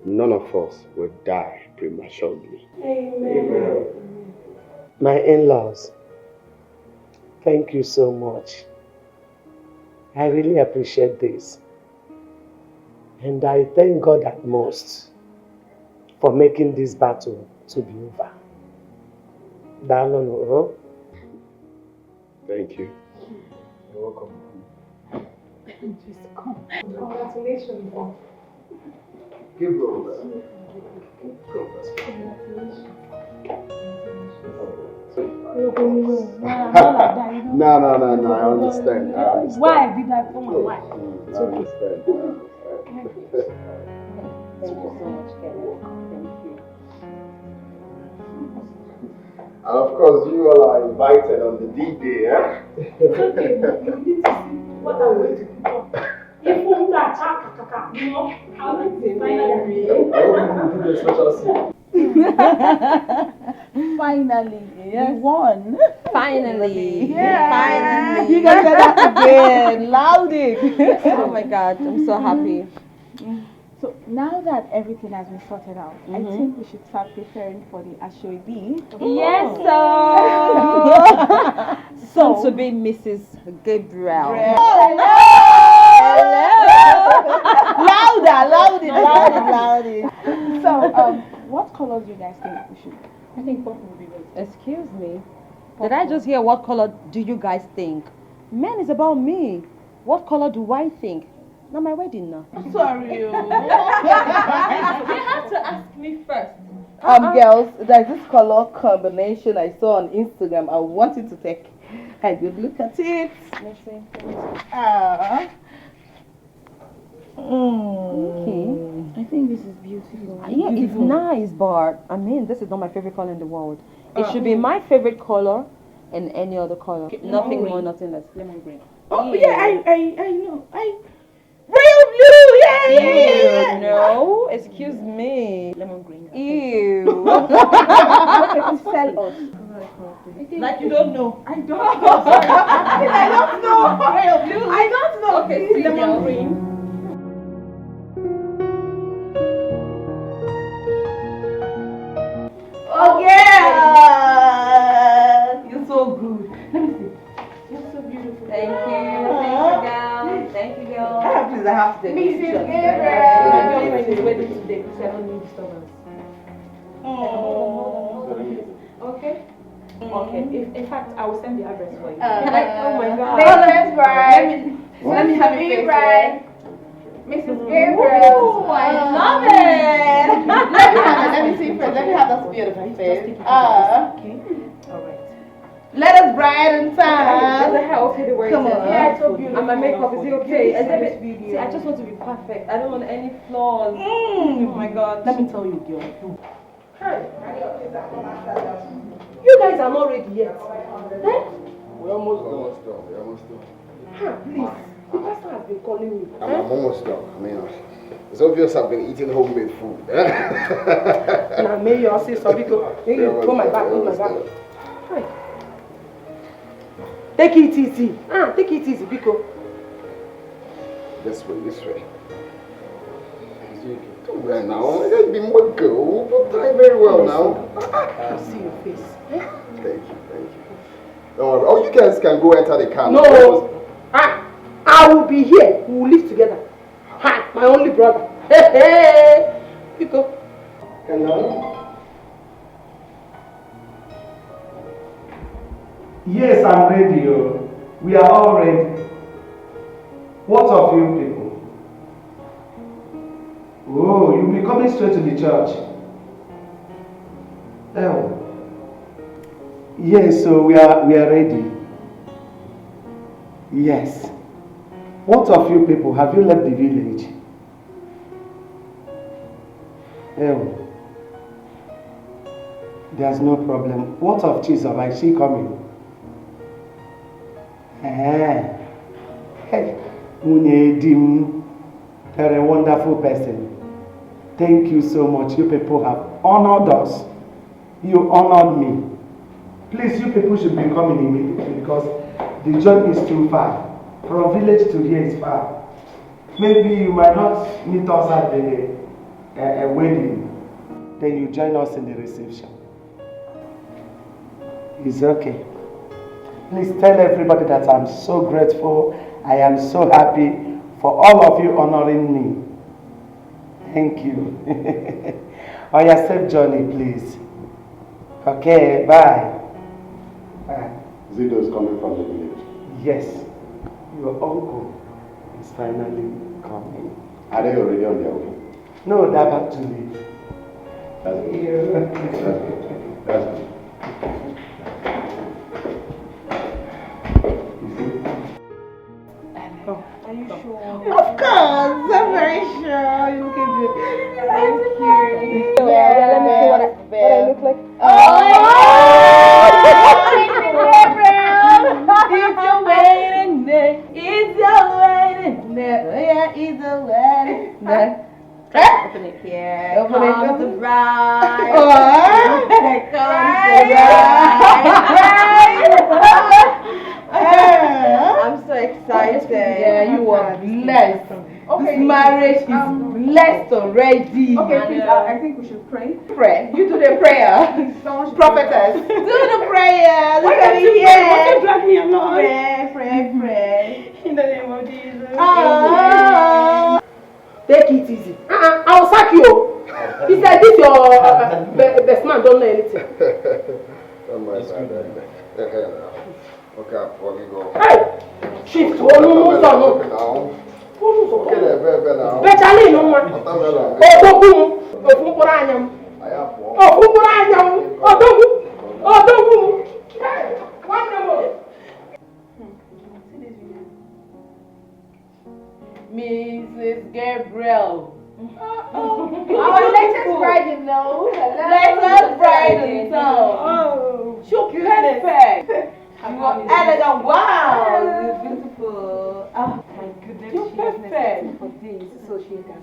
C: None of us will die prematurely.
D: Amen.
F: My in-laws, thank you so much. I really appreciate this. And I thank God at most for making this battle to be over. Darling,
C: thank you.
G: You're welcome.
D: Just come. Congratulations, Bob.
C: Gabriel. No, I understand.
D: Why did I come on? Why?
C: I understand.
A: Thank you so much, Gabriel. Thank you.
C: And of course, you all are invited on the D-Day, eh?
D: It's okay. You need to see what I'm going to do. If you want that, you know, how to finally.
G: I hope you do the special scene.
B: Finally, yes. We won.
A: Finally.
B: Yeah.
A: Finally.
B: You guys said that again. Loud it.
A: Oh my God, I'm so happy.
B: So now that everything has been sorted out, I think we should start preparing for the Ashoebi.
A: Yes, sir. Soon to be Mrs. Gabriel.
B: Hello. Louder. So, what colors do you guys think we should? I think purple would be good.
A: Excuse me. Did I just hear what color do you guys think? Men is about me. What color do I think? Not my wedding now.
B: Sorry.
A: You have to ask me first.
B: Girls, there's this color combination I saw on Instagram. I wanted to take a good look at it.
A: Let's see.
B: Okay. I think this is beautiful.
A: Yeah, it's nice, but I mean, this is not my favorite color in the world. It should be my favorite color and any other color. Nothing more, nothing less.
B: Lemon green.
A: Oh,
B: yeah, I know. Royal blue, yeah.
A: Ew, no, excuse me.
B: Lemon green.
A: Ew.
B: Okay, please tell us.
A: Like you don't know.
B: I don't know. I don't know. Royal blue. I don't know.
A: Okay,
B: lemon green. Oh yeah! You're so good. Let me see. You're so beautiful.
A: Thank you, girl. Thany you, girl.
B: Please, I have to take
D: Mrs.
B: pictures.
D: Gabriel.
B: My girlfriend is waiting today because I don't need disturbance.
D: Okay.
B: Okay. In fact, I will send the address for you.
D: Oh
B: my God.
D: Latest bride.
B: Let me have a face.
D: Bride. Mrs. Gabriel.
B: Oh, I love it. Let me see first. Let me have that beautiful face. Okay. All right. Let us bride in time.
A: Is it okay the way
B: Come on.
A: Yeah, it's so
B: beautiful.
A: beautiful. And my makeup, is it okay?
B: Video.
A: See, I just want to be perfect. I don't want any flaws. Oh my God.
B: Let me tell you, girl.
H: You guys are not ready yet.
C: We're almost done.
H: Please. The pastor has been calling me.
C: I'm almost done. I mean, it's obvious I've been eating homemade food.
H: Now, may you say sorry. Go my back. Hi. Take it easy. Take it easy, Biko.
C: This way. Well, now, I've been one girl, but I very well now.
H: I see your face.
C: Thank you. Don't worry. Oh, you guys can go enter the car.
H: No. I will shall be here. We will live together. Ha, my only brother. Hey, hey. Pico.
F: Hello? Yes, I'm ready. We are all ready. What of you people? Oh, you'll be coming straight to the church. Oh. Yes, so we are ready. Yes. What of you people? Have you left the village? Oh. There's no problem. What of Chisom? Is she coming? Hey, Munyedim, you're a wonderful person. Thank you so much. You people have honored us. You honored me. Please, you people should be coming immediately because the journey is too far. From village to here is far. Maybe you might not meet us at the wedding. Then you join us in the reception. It's okay. Please tell everybody that I'm so grateful. I am so happy for all of you honoring me. Thank you. On your safe journey, please. Okay, bye. Bye.
C: Zido is coming from the village.
F: Yes, your uncle is finally coming.
C: Are they already on their way?
F: No, they're about to leave.
C: That's good. That's good.
H: Are you sure? Of course, I'm very sure. You looking good. Thank you. Yeah, let me see what I look like. Oh, it's your wedding day. It's your wedding day. Yeah, it's your wedding day. Open it here. Open it. Comes the bride. Comes the bride. I'm so excited. Yeah, you are blessed. Okay, this marriage is blessed already. Okay, please, I think we should pray. Pray. You do the prayer. Prophetess. Do the prayer. Look at me here. Why don't you drag me along? Pray. In the name of Jesus. Take it easy. I'll sack you. He said this your best man don't know anything.
C: Oh my God. Okay, before we go.
H: Hey! Shift. Okay, Bechalin, no one. Mrs. Gabriel. Our latest bride in town. Latest bride in town. Oh, shook your head back. You are elegant. Wow, you're beautiful. Oh my goodness, you're perfect for this. So she can.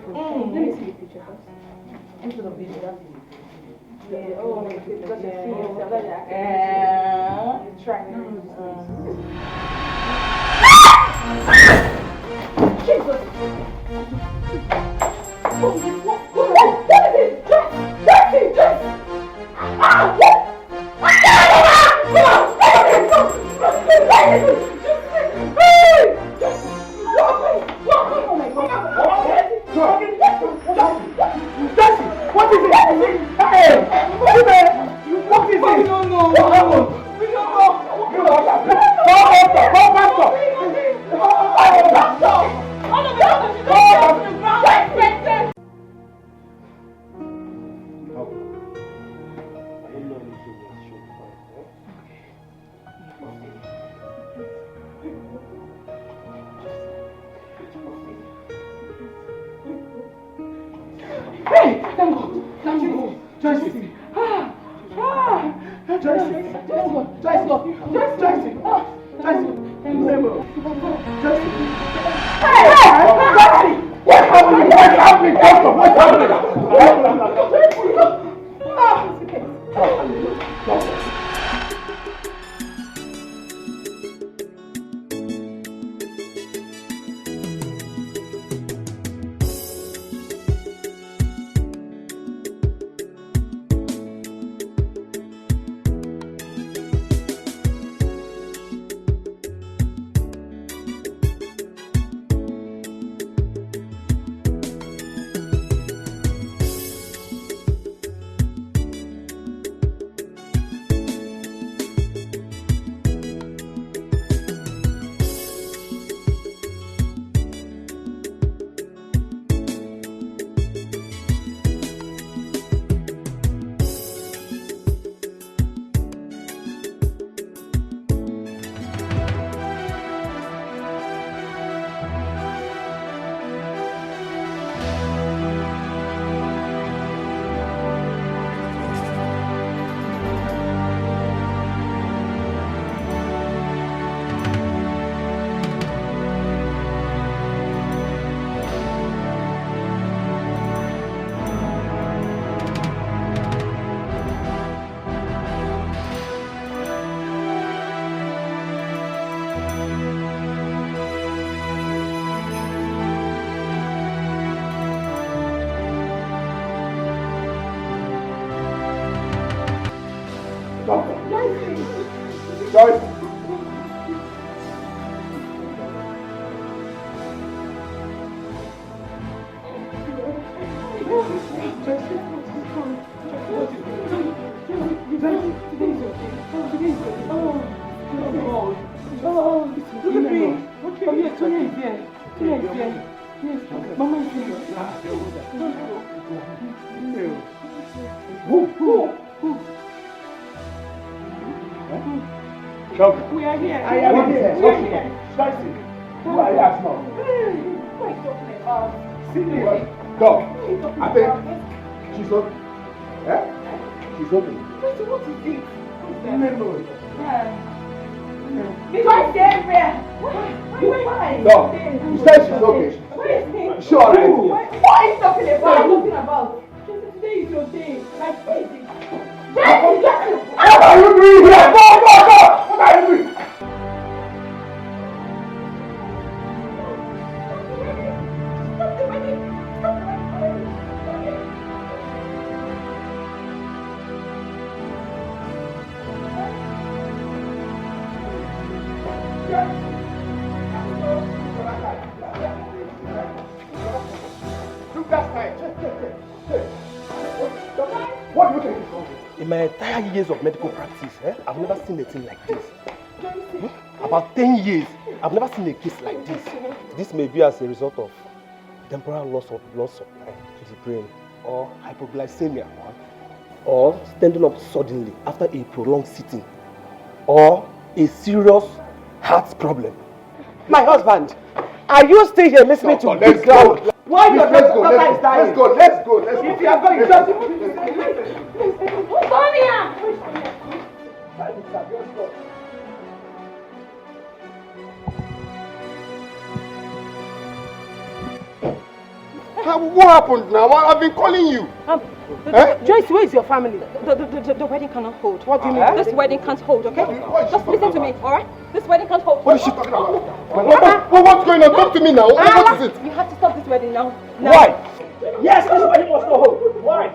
H: Let me see the picture first. Into the video. Yeah. Oh my goodness. Yeah. Try. Jesus. What is it? Just. What?
B: Yes, Mama is here. Who? We are here.
S: I am here. We are here. Who are you asking now?
B: What are you talking about?
S: Seriously? Dog, I think she's okay. Eh? She's okay.
B: What is it?
S: No.
B: Joyce, Gabriel. Why?
S: Dog, you said she's okay.
B: Where is he?
S: She alright?
B: What are you talking about? What are you talking about? Today is your day. Like, what is it?
S: What are you doing here? Go! What are you doing? What do you think is wrong?
J: In my entire years of medical practice, I've never seen a thing like this. About 10 years, I've never seen a case like this. This may be as a result of temporal loss of blood supply to the brain, or hypoglycemia, or standing up suddenly after a prolonged sitting, or a serious heart problem. My husband, are you still here listening to this ground? Why your daughter is dying?
S: Let's go.
B: If you are going, just Sonia!
S: What happened now? I've been calling you.
H: Joyce, where is your family?
R: The wedding cannot hold. What do you mean? This wedding can't hold, okay? Just listen to me, alright? This wedding can't hold.
S: What is she talking about? What's going on? Talk to me now. What is it?
R: You have to stop this wedding now.
S: Why?
U: Yes, this wedding must not hold. Why?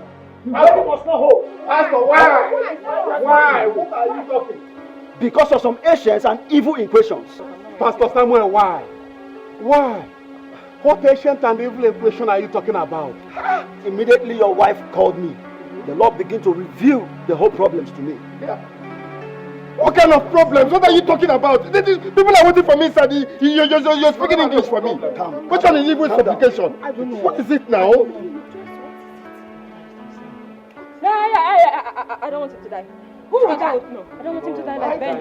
U: The wedding must not hold.
S: Pastor, why? What are you talking?
E: Because of some ancients and evil equations.
S: Pastor Samuel, why? Why? What ancient and evil equation are you talking about?
E: Immediately your wife called me. The Lord began to reveal the whole problems to me.
S: Yeah. What kind of problems? What are you talking about? People are waiting for me, sir. You're speaking English for me. Which one is evil supplication? What is it now?
R: I don't want him to die. Who will die? No, I don't want him to die like Ben.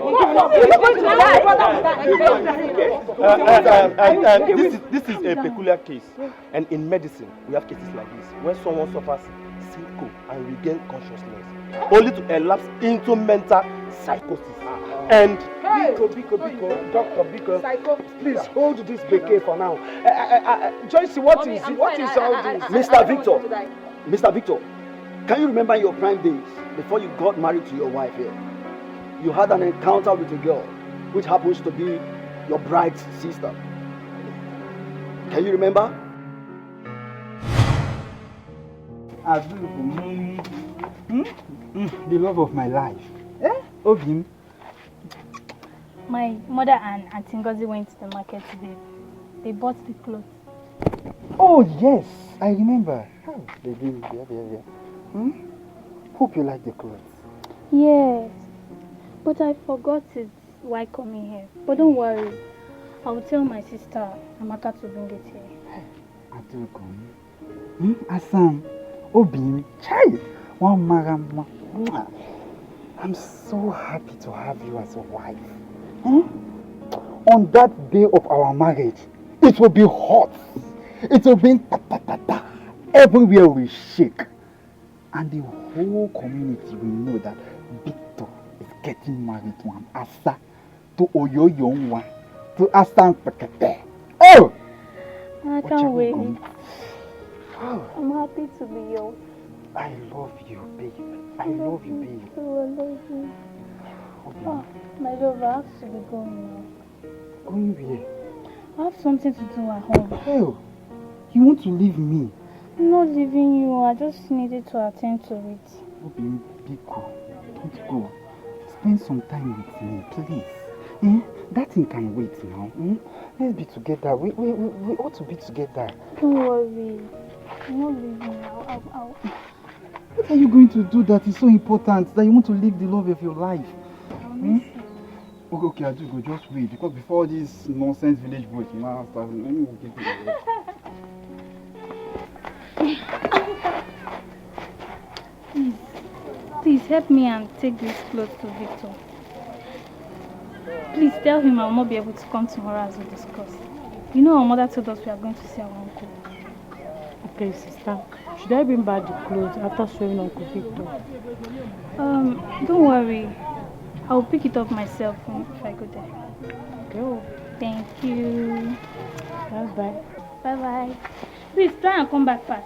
J: This is a peculiar case, and in medicine we have cases like this when someone suffers syncope and regains consciousness, only to elapse into mental psychosis. And
V: Doctor, please hold this bouquet for now. Joyce, what is all this?
E: Mr. Victor, can you remember your prime days before you got married to your wife here? You had an encounter with a girl which happens to be your bride's sister. Can you remember?
V: The love of my life. Of him.
P: My mother and Auntie Ngozi went to the market today. They bought the clothes.
V: Oh yes, I remember. Oh, baby, yeah. Hope you like the clothes.
P: Yes, but I forgot it while coming here. But don't worry, I will tell my sister Amaka to bring it here.
V: Asam, Obim, Chai, one Marama. I'm so happy to have you as a wife. On that day of our marriage, it will be hot. It will be ta-ta-ta-ta. Everywhere we shake. And the whole community will know that Victor is getting married to an Asa, to Oyo Yongwa, to Asa Pekete. Oh!
P: I can't wait. I'm happy to be yours.
V: I love you, babe. I love you, babe.
P: I love you. Oh, my love, I have to be going now.
V: Going where?
P: I have something to do at home.
V: Oh, you want to leave me?
P: I'm not leaving you. I just needed to attend to it.
V: Obi, be cool. Don't go. Spend some time with me, please. That thing can wait now. Let's be together. We ought to be together.
P: Don't worry. I'm not leaving now.
V: What are you going to do that is so important that you want to live the love of your life?
P: I'll miss you.
V: Okay, I do go. Just wait, because before this nonsense village boys, man, start. Let me get to
P: Please help me and take these clothes to Victor. Please tell him I will not be able to come tomorrow as we discussed. You know our mother told us we are going to see our uncle.
B: Okay, sister. Should I bring back the clothes after showing Uncle Victor?
P: Don't worry. I'll pick it up myself if I go there.
B: Go.
P: Thank you.
B: Bye-bye.
P: Bye-bye. Please try and come back fast.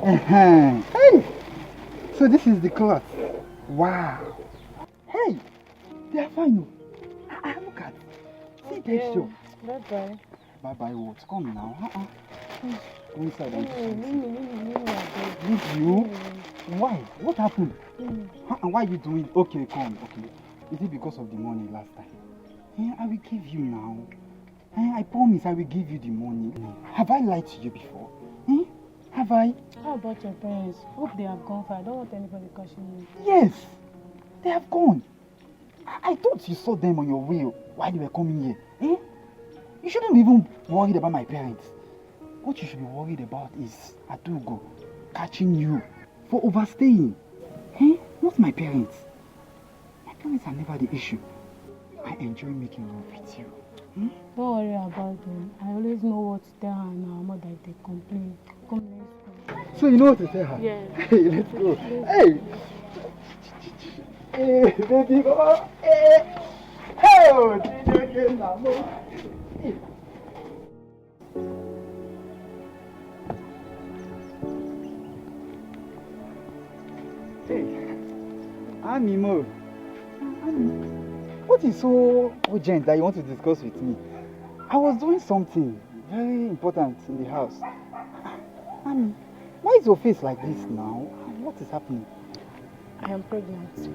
V: Hey! So this is the cloth. Wow. Hey! They are fine. Look at. See texture.
B: Bye-bye.
V: Bye-bye what? Come now. Go inside and do something.
B: Leave
V: you? Why? What happened? Why are you doing? Okay, come. Okay. Is it because of the money last time? I will give you now. I promise I will give you the money. Have I lied to you before? Have I?
B: How about your parents? Hope they have gone far. I don't want anybody catching you.
V: Yes, they have gone. I thought you saw them on your way while you were coming here. You shouldn't even worried about my parents. What you should be worried about is Adugo catching you for overstaying. Not my parents. My parents are never the issue. I enjoy making love with you.
B: Don't worry about them. I always know what to tell her and our mother if they complain. Come, let's go.
V: So you know what to tell her?
B: Yeah.
V: Hey, let's go. Hey! Hey, baby, go on. Hey! Hey! Hey, Animo. What is so urgent that you want to discuss with me? I was doing something very important in the house. Ami, why is your face like this now? What is happening?
B: I am pregnant.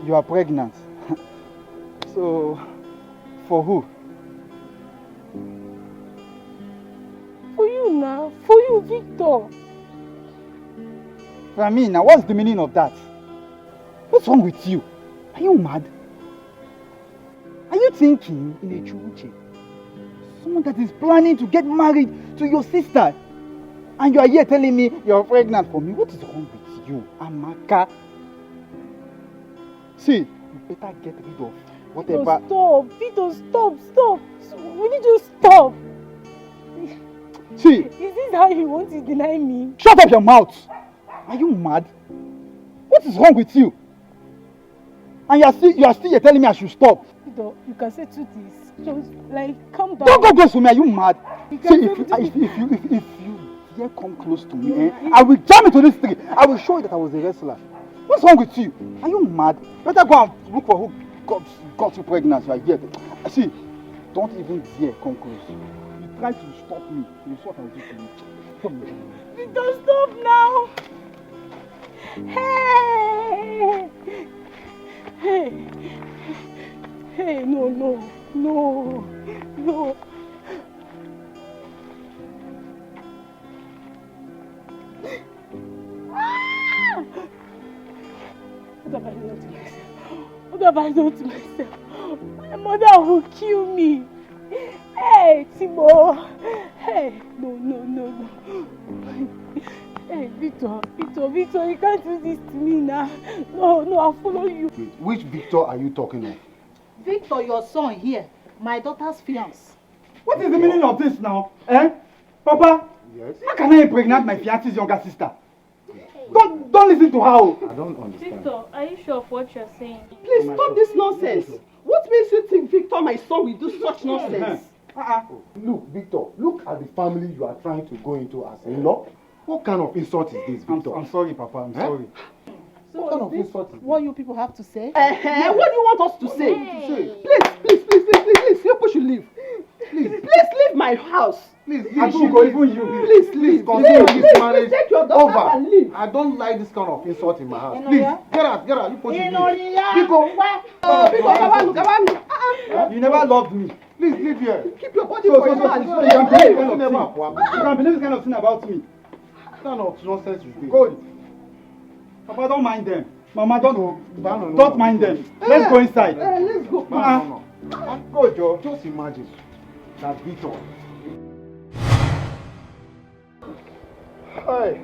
V: You are pregnant? So, for who?
B: For you now. For you, Victor.
V: For me now, what's the meaning of that? What's wrong with you? Are you mad? Are you thinking in a chuche? Someone that is planning to get married to your sister, and you are here telling me you're pregnant for me? What is wrong with you, Amaka? See, you better get rid of whatever.
B: Vito, stop. We need to stop.
V: See.
B: Is this how you want to deny me?
V: Shut up your mouth. Are you mad? What is wrong with you? And you are still here telling me I should stop.
B: Vito, you can say two things. Just calm down.
V: Don't go close to me. Are you mad? See, if you dare come close to me, I will jam into this tree. I will show you that I was a wrestler. What's wrong with you? Are you mad? Better go and look for who got you pregnant. You are here. See, don't even dare come close. You try to stop me. You saw what I will do to you.
B: Vito, stop now. Hey, no. What have I done to myself? My mother will kill me. Hey, Timo. Hey, no. Hey, Victor, you can't do this to me now. No, I'll follow you.
S: Wait, which Victor are you talking of?
M: Victor, your son here, my daughter's fiancé.
V: What is the meaning of this now? Papa?
S: Yes?
V: How can I impregnate my fiance's younger sister? Don't listen to her.
S: I don't understand.
P: Victor, are you sure of what you're saying?
K: Please stop this nonsense. What makes you think Victor, my son, will do such nonsense?
S: Look, Victor, look at the family you are trying to go into as in-law. What kind of insult is this, Victor?
V: I'm sorry, Papa. I'm sorry.
K: So
S: what kind of insult is this?
K: What you people have to say? What do you want us to say? Please, you people should leave. Please leave my house.
V: Please,
K: I
V: leave. Go, even you.
K: Please leave.
V: Consider this marriage
K: take your daughter
V: over.
K: and leave.
V: I don't like this kind of insult in my house.
K: Enoya.
V: Please, get out. You put it You never loved me. Please leave here.
K: Keep your body for your man.
V: You can believe this kind of thing about me. What kind of nonsense is this? Go. Papa, don't mind them. Mama, don't mind them. Let's go inside.
K: Let's go.
V: No. Go, Joe. Just imagine that Victor.
E: Hi.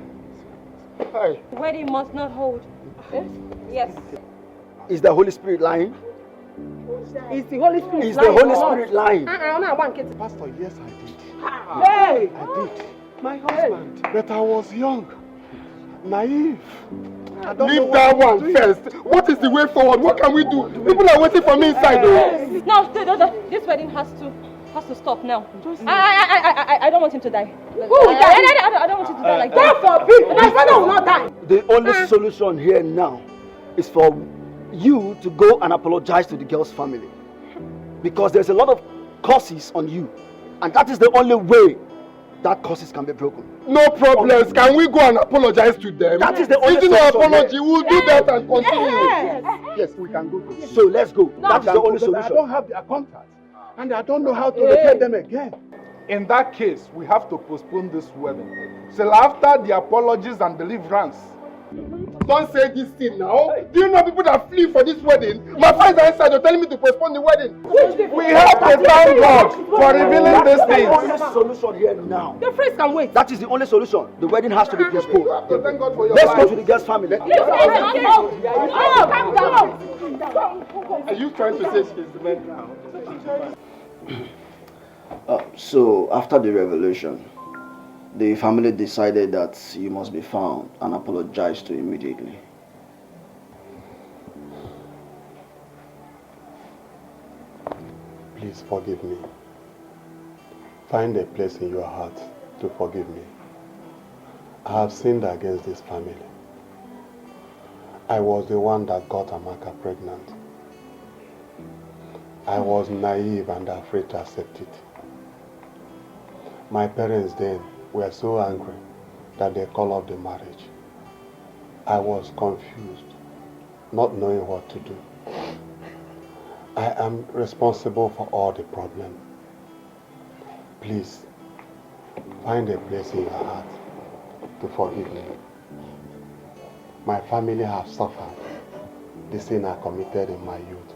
R: Wedding must not hold. Yes.
E: Is the Holy Spirit lying?
H: Is the Holy Spirit
E: Is the Holy Spirit lying?
V: Pastor, yes, I did.
H: Hey!
V: I did. My husband. But I was young. Naive.
C: Leave that one first. What is the way forward? What can we do? People are waiting for me inside though.
R: No, this wedding has to stop now. I don't want him to die. I don't want him to die like that.
H: God forbid! My brother will not die.
E: The only solution here now is for you to go and apologize to the girl's family. Because there's a lot of curses on you. And that is the only way that curses can be broken.
C: No problems. Can we go and apologize to them?
E: That is the only
C: solution.
E: solution.
C: Apology. We'll do that and continue.
V: Yes, we can go.
E: So let's go. That is the only
V: I
E: solution.
V: don't have their contact. And I don't know how to repay them again. In that case, we have to postpone this wedding till after the apologies and deliverance.
C: Don't say this thing now. Do you know people that flee for this wedding? My friends are inside. They're telling me to postpone the wedding.
V: We have to thank God for revealing these things.
E: That is the only solution here now.
H: The friends can wait.
E: That is the only solution. The wedding has to be postponed.
V: Thank God for your
E: Let's
V: life.
E: go to the girl's family.
C: Are you trying to say she's mental?
E: So, after the revelation, the family decided that you must be found and apologized to immediately.
T: Please forgive me. Find a place in your heart to forgive me. I have sinned against this family. I was the one that got Amaka pregnant. I was naive and afraid to accept it. My parents then were so angry that they called off the marriage. I was confused, not knowing what to do. I am responsible for all the problem. Please, find a place in your heart to forgive me. My family have suffered the sin I committed in my youth.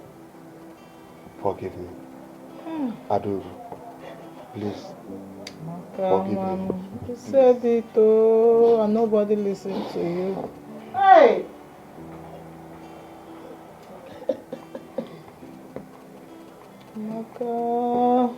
T: Forgive me. Adu, please, forgive me.
K: You said it, oh, and nobody listened to you. Hey! Maka.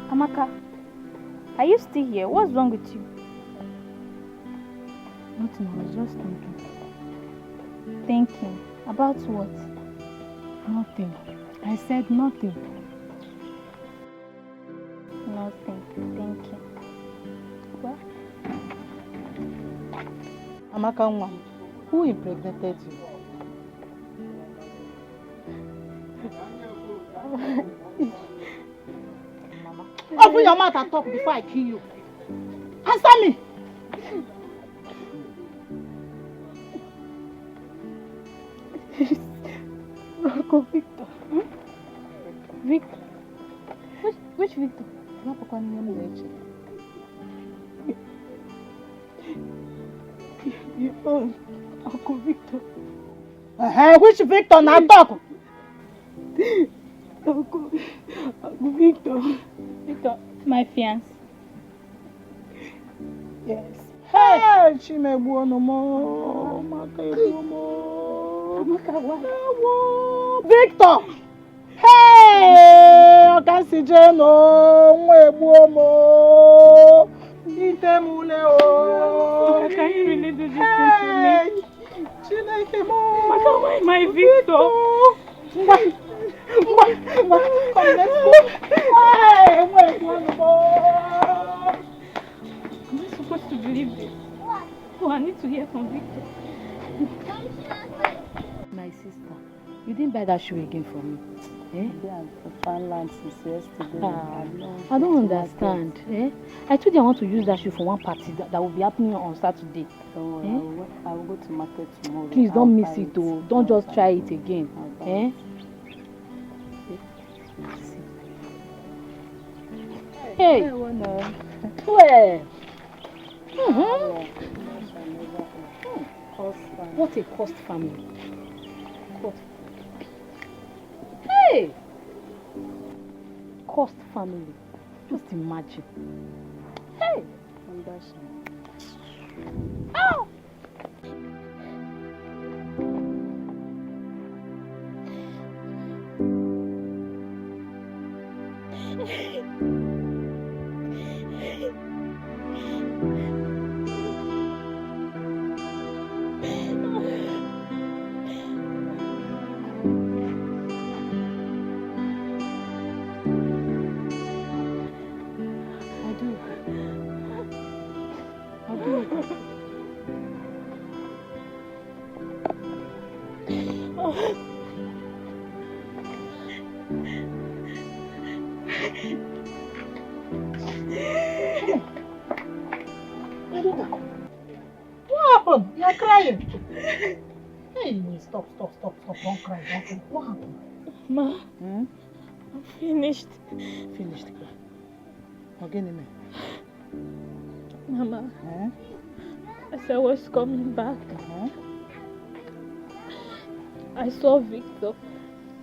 P: Amaka, are you still here? What's wrong with you? Nothing, I was just thinking. Thinking? About what?
K: Nothing. I said nothing.
P: Nothing. Thinking. What?
K: Amaka Nwa, who impregnated you? Open your mouth and talk before I kill you. Answer me.
P: Uncle Victor. Victor? Which Victor? Uncle Victor.
K: Which Victor now talk?
P: Uncle Victor. Victor, my fiance.
K: Yes. Hey, Chimebu no more.
B: Amaka, why? Victor! Hey! Okansi no, Mwebuomo! Itemule o!
L: Can you really do this thing to me? Amaka, why my Victor?
B: Come, let's go. Hey! Mwebuomo!
L: Am I supposed to believe this? Oh, I need to hear from Victor.
B: My sister, you didn't buy that shoe again for me. Eh? Since yesterday. I don't understand. Eh? I told you I want to use that shoe for one party that will be happening on Saturday.
I: Don't worry, I will go to market tomorrow.
B: Please don't miss it though. Don't just try it again. Eh? Hey! Where? What a cost family. Hey! Cost family. Just imagine. Hey! Oh! What happened? You're crying. Hey, stop. Don't cry. What happened?
L: Ma, I'm finished.
B: Finished. Again,
L: Mama, as I was coming back, I saw Victor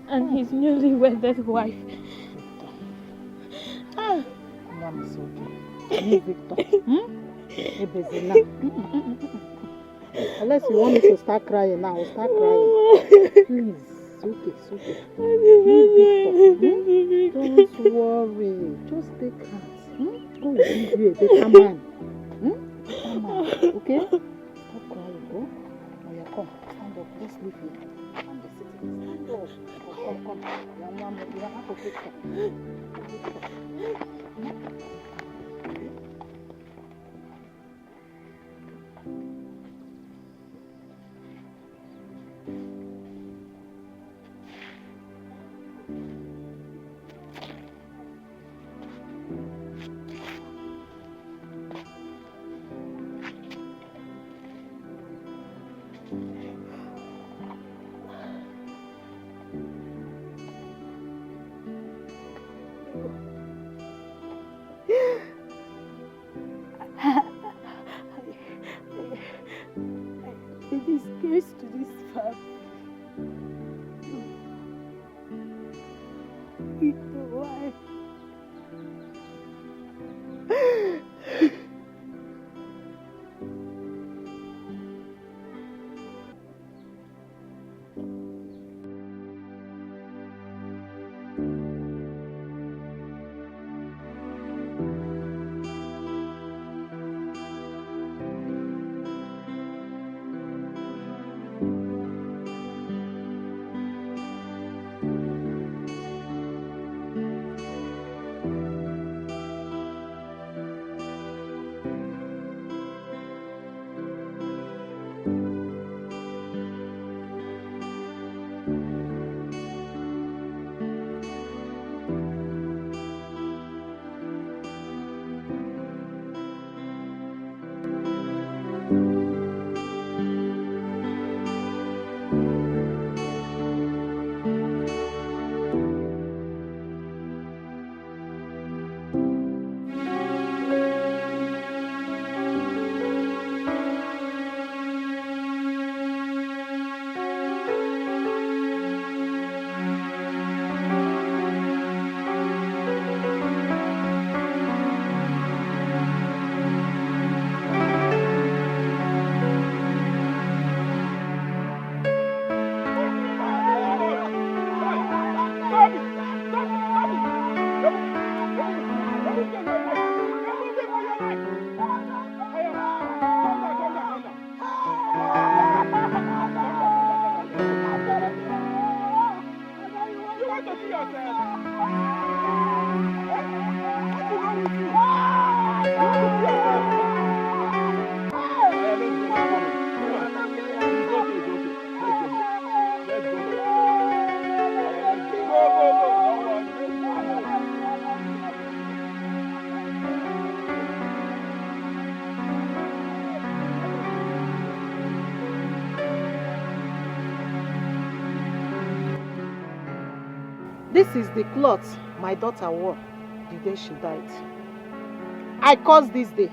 L: and his newly wedded wife.
B: Mom is okay. Me, Victor. Unless you want me to start crying now, I'll start crying. Please. It's okay. Don't worry. Just take heart. God will give you a better man. Better man. Okay? Stop crying. Go. Now you come. Stand up. Let's leave here. Stand up. Come. You have to take care.
N: This is the cloth my daughter wore the day she died. I curse this day.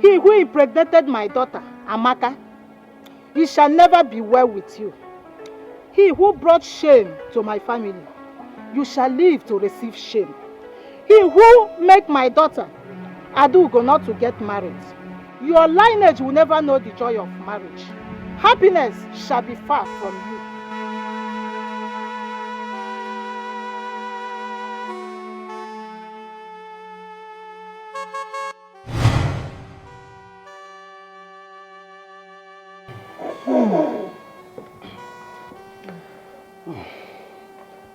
N: He who impregnated my daughter, Amaka, it shall never be well with you. He who brought shame to my family, you shall live to receive shame. He who make my daughter, Adugo, not to get married, your lineage will never know the joy of marriage. Happiness shall be far from you.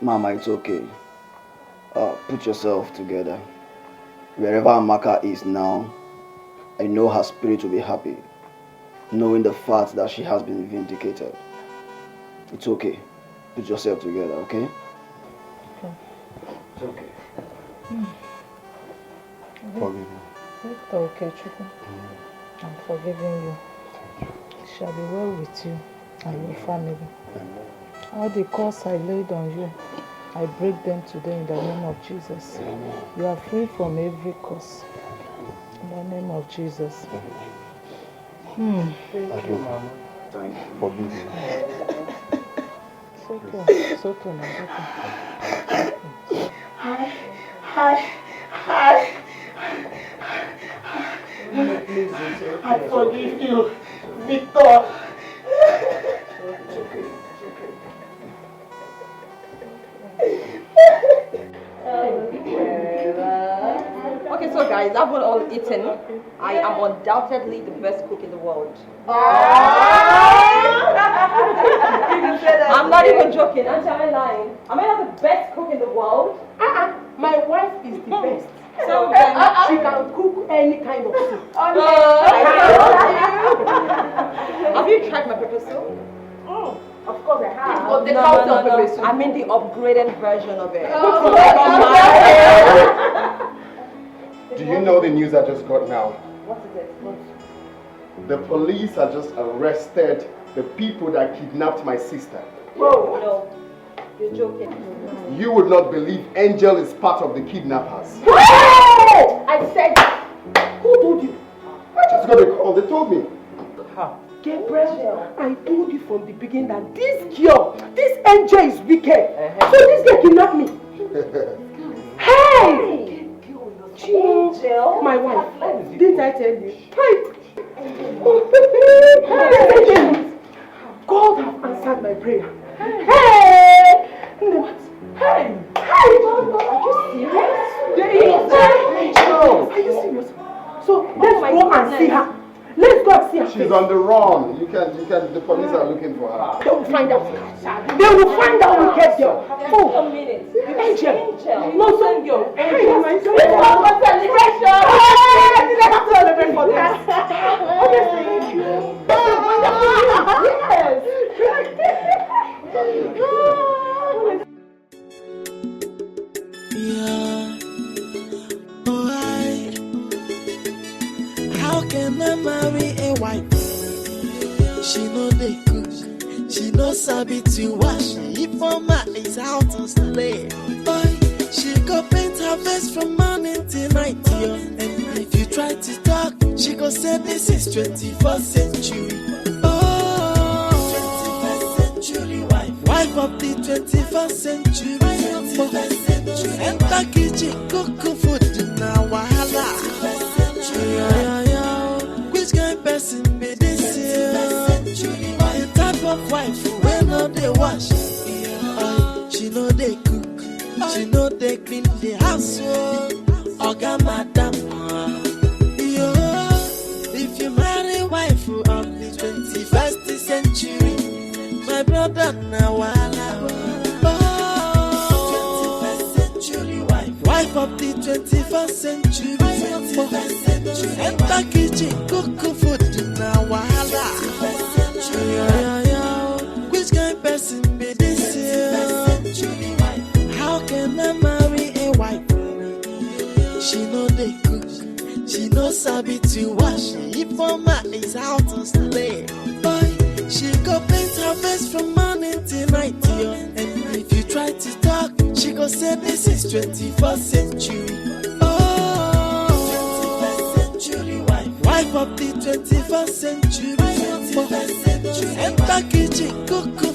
E: Mama, it's okay. Put yourself together. Wherever Amaka is now, I know her spirit will be happy, knowing the fact that she has been vindicated. It's okay. Put yourself together, okay? It's okay.
V: Forgive me.
O: It's okay, Chuku. I'm forgiving you. It shall be well with you and your family. All the curse I laid on you, I break them today in the name of Jesus. You are free from every curse. In the name of Jesus.
V: Thank you, Mama.
E: Thank you.
V: Forgive me.
O: It's okay. It's okay, my daughter.
N: I forgive you, Victor.
E: It's okay.
R: Okay, so guys, I've all eaten. I am undoubtedly the best cook in the world. I'm not even joking. Auntie, am I lying? Am I not the best cook in the world?
N: My wife is the best.
R: So
N: she can cook any kind of soup.
R: Have you tried my pepper soup?
N: Of course I have.
R: No. I mean the upgraded version of it.
C: Do you know the news I just got now?
R: What is it?
C: The police have just arrested the people that kidnapped my sister.
R: Whoa. No, you're joking.
C: You would not believe Angel is part of the kidnappers.
N: I said, who told you?
C: I just got a call, they told me.
N: How? Gabriel, I told you from the beginning that this girl, this Angel is wicked. So this girl kidnapped me. Hey! Angel, my wife. Didn't I tell you? God has answered my prayer. Hey! What? Hey! Hey! Are you serious? Are you serious? So let's go and see her. Let's go and see her.
C: She's on the run. You can, the police are looking for her.
N: They will find out. They will find out we get girl.
R: Oh, a minute.
N: Angel. No, son, girl.
R: Hey,
N: my son.
R: It's not a celebration.
N: Did I have to celebrate for this?
W: How can I marry a wife? She know they cook, she know sabi to wash. If mama is out to slay, boy, she go paint her face from morning till night, yo. And if you try to talk, she go say this is 21st century. Oh, 21st century wife, wife of the 21st century. 21st century. Enter kitchen, cook food now, wahala. Which kind of person be this here? The type of wife when no they wash. She know they cook, she know they clean the house. Oga madam. If you marry wife of the 21st century, my brother now wala. 21st century wife, wife of the 21st century. 21st century. Enter kitchen, cook food now wahala. Which kind of person be this here? How can I marry a wife? She know they cook, she know sabi to wash. If mama is out to slay, boy, she go paint her face from morning till night, yo. And if you try to talk, she go say say this is 21st century. Oh, 21st century wife of the 21st century. Enter kitchen, cook.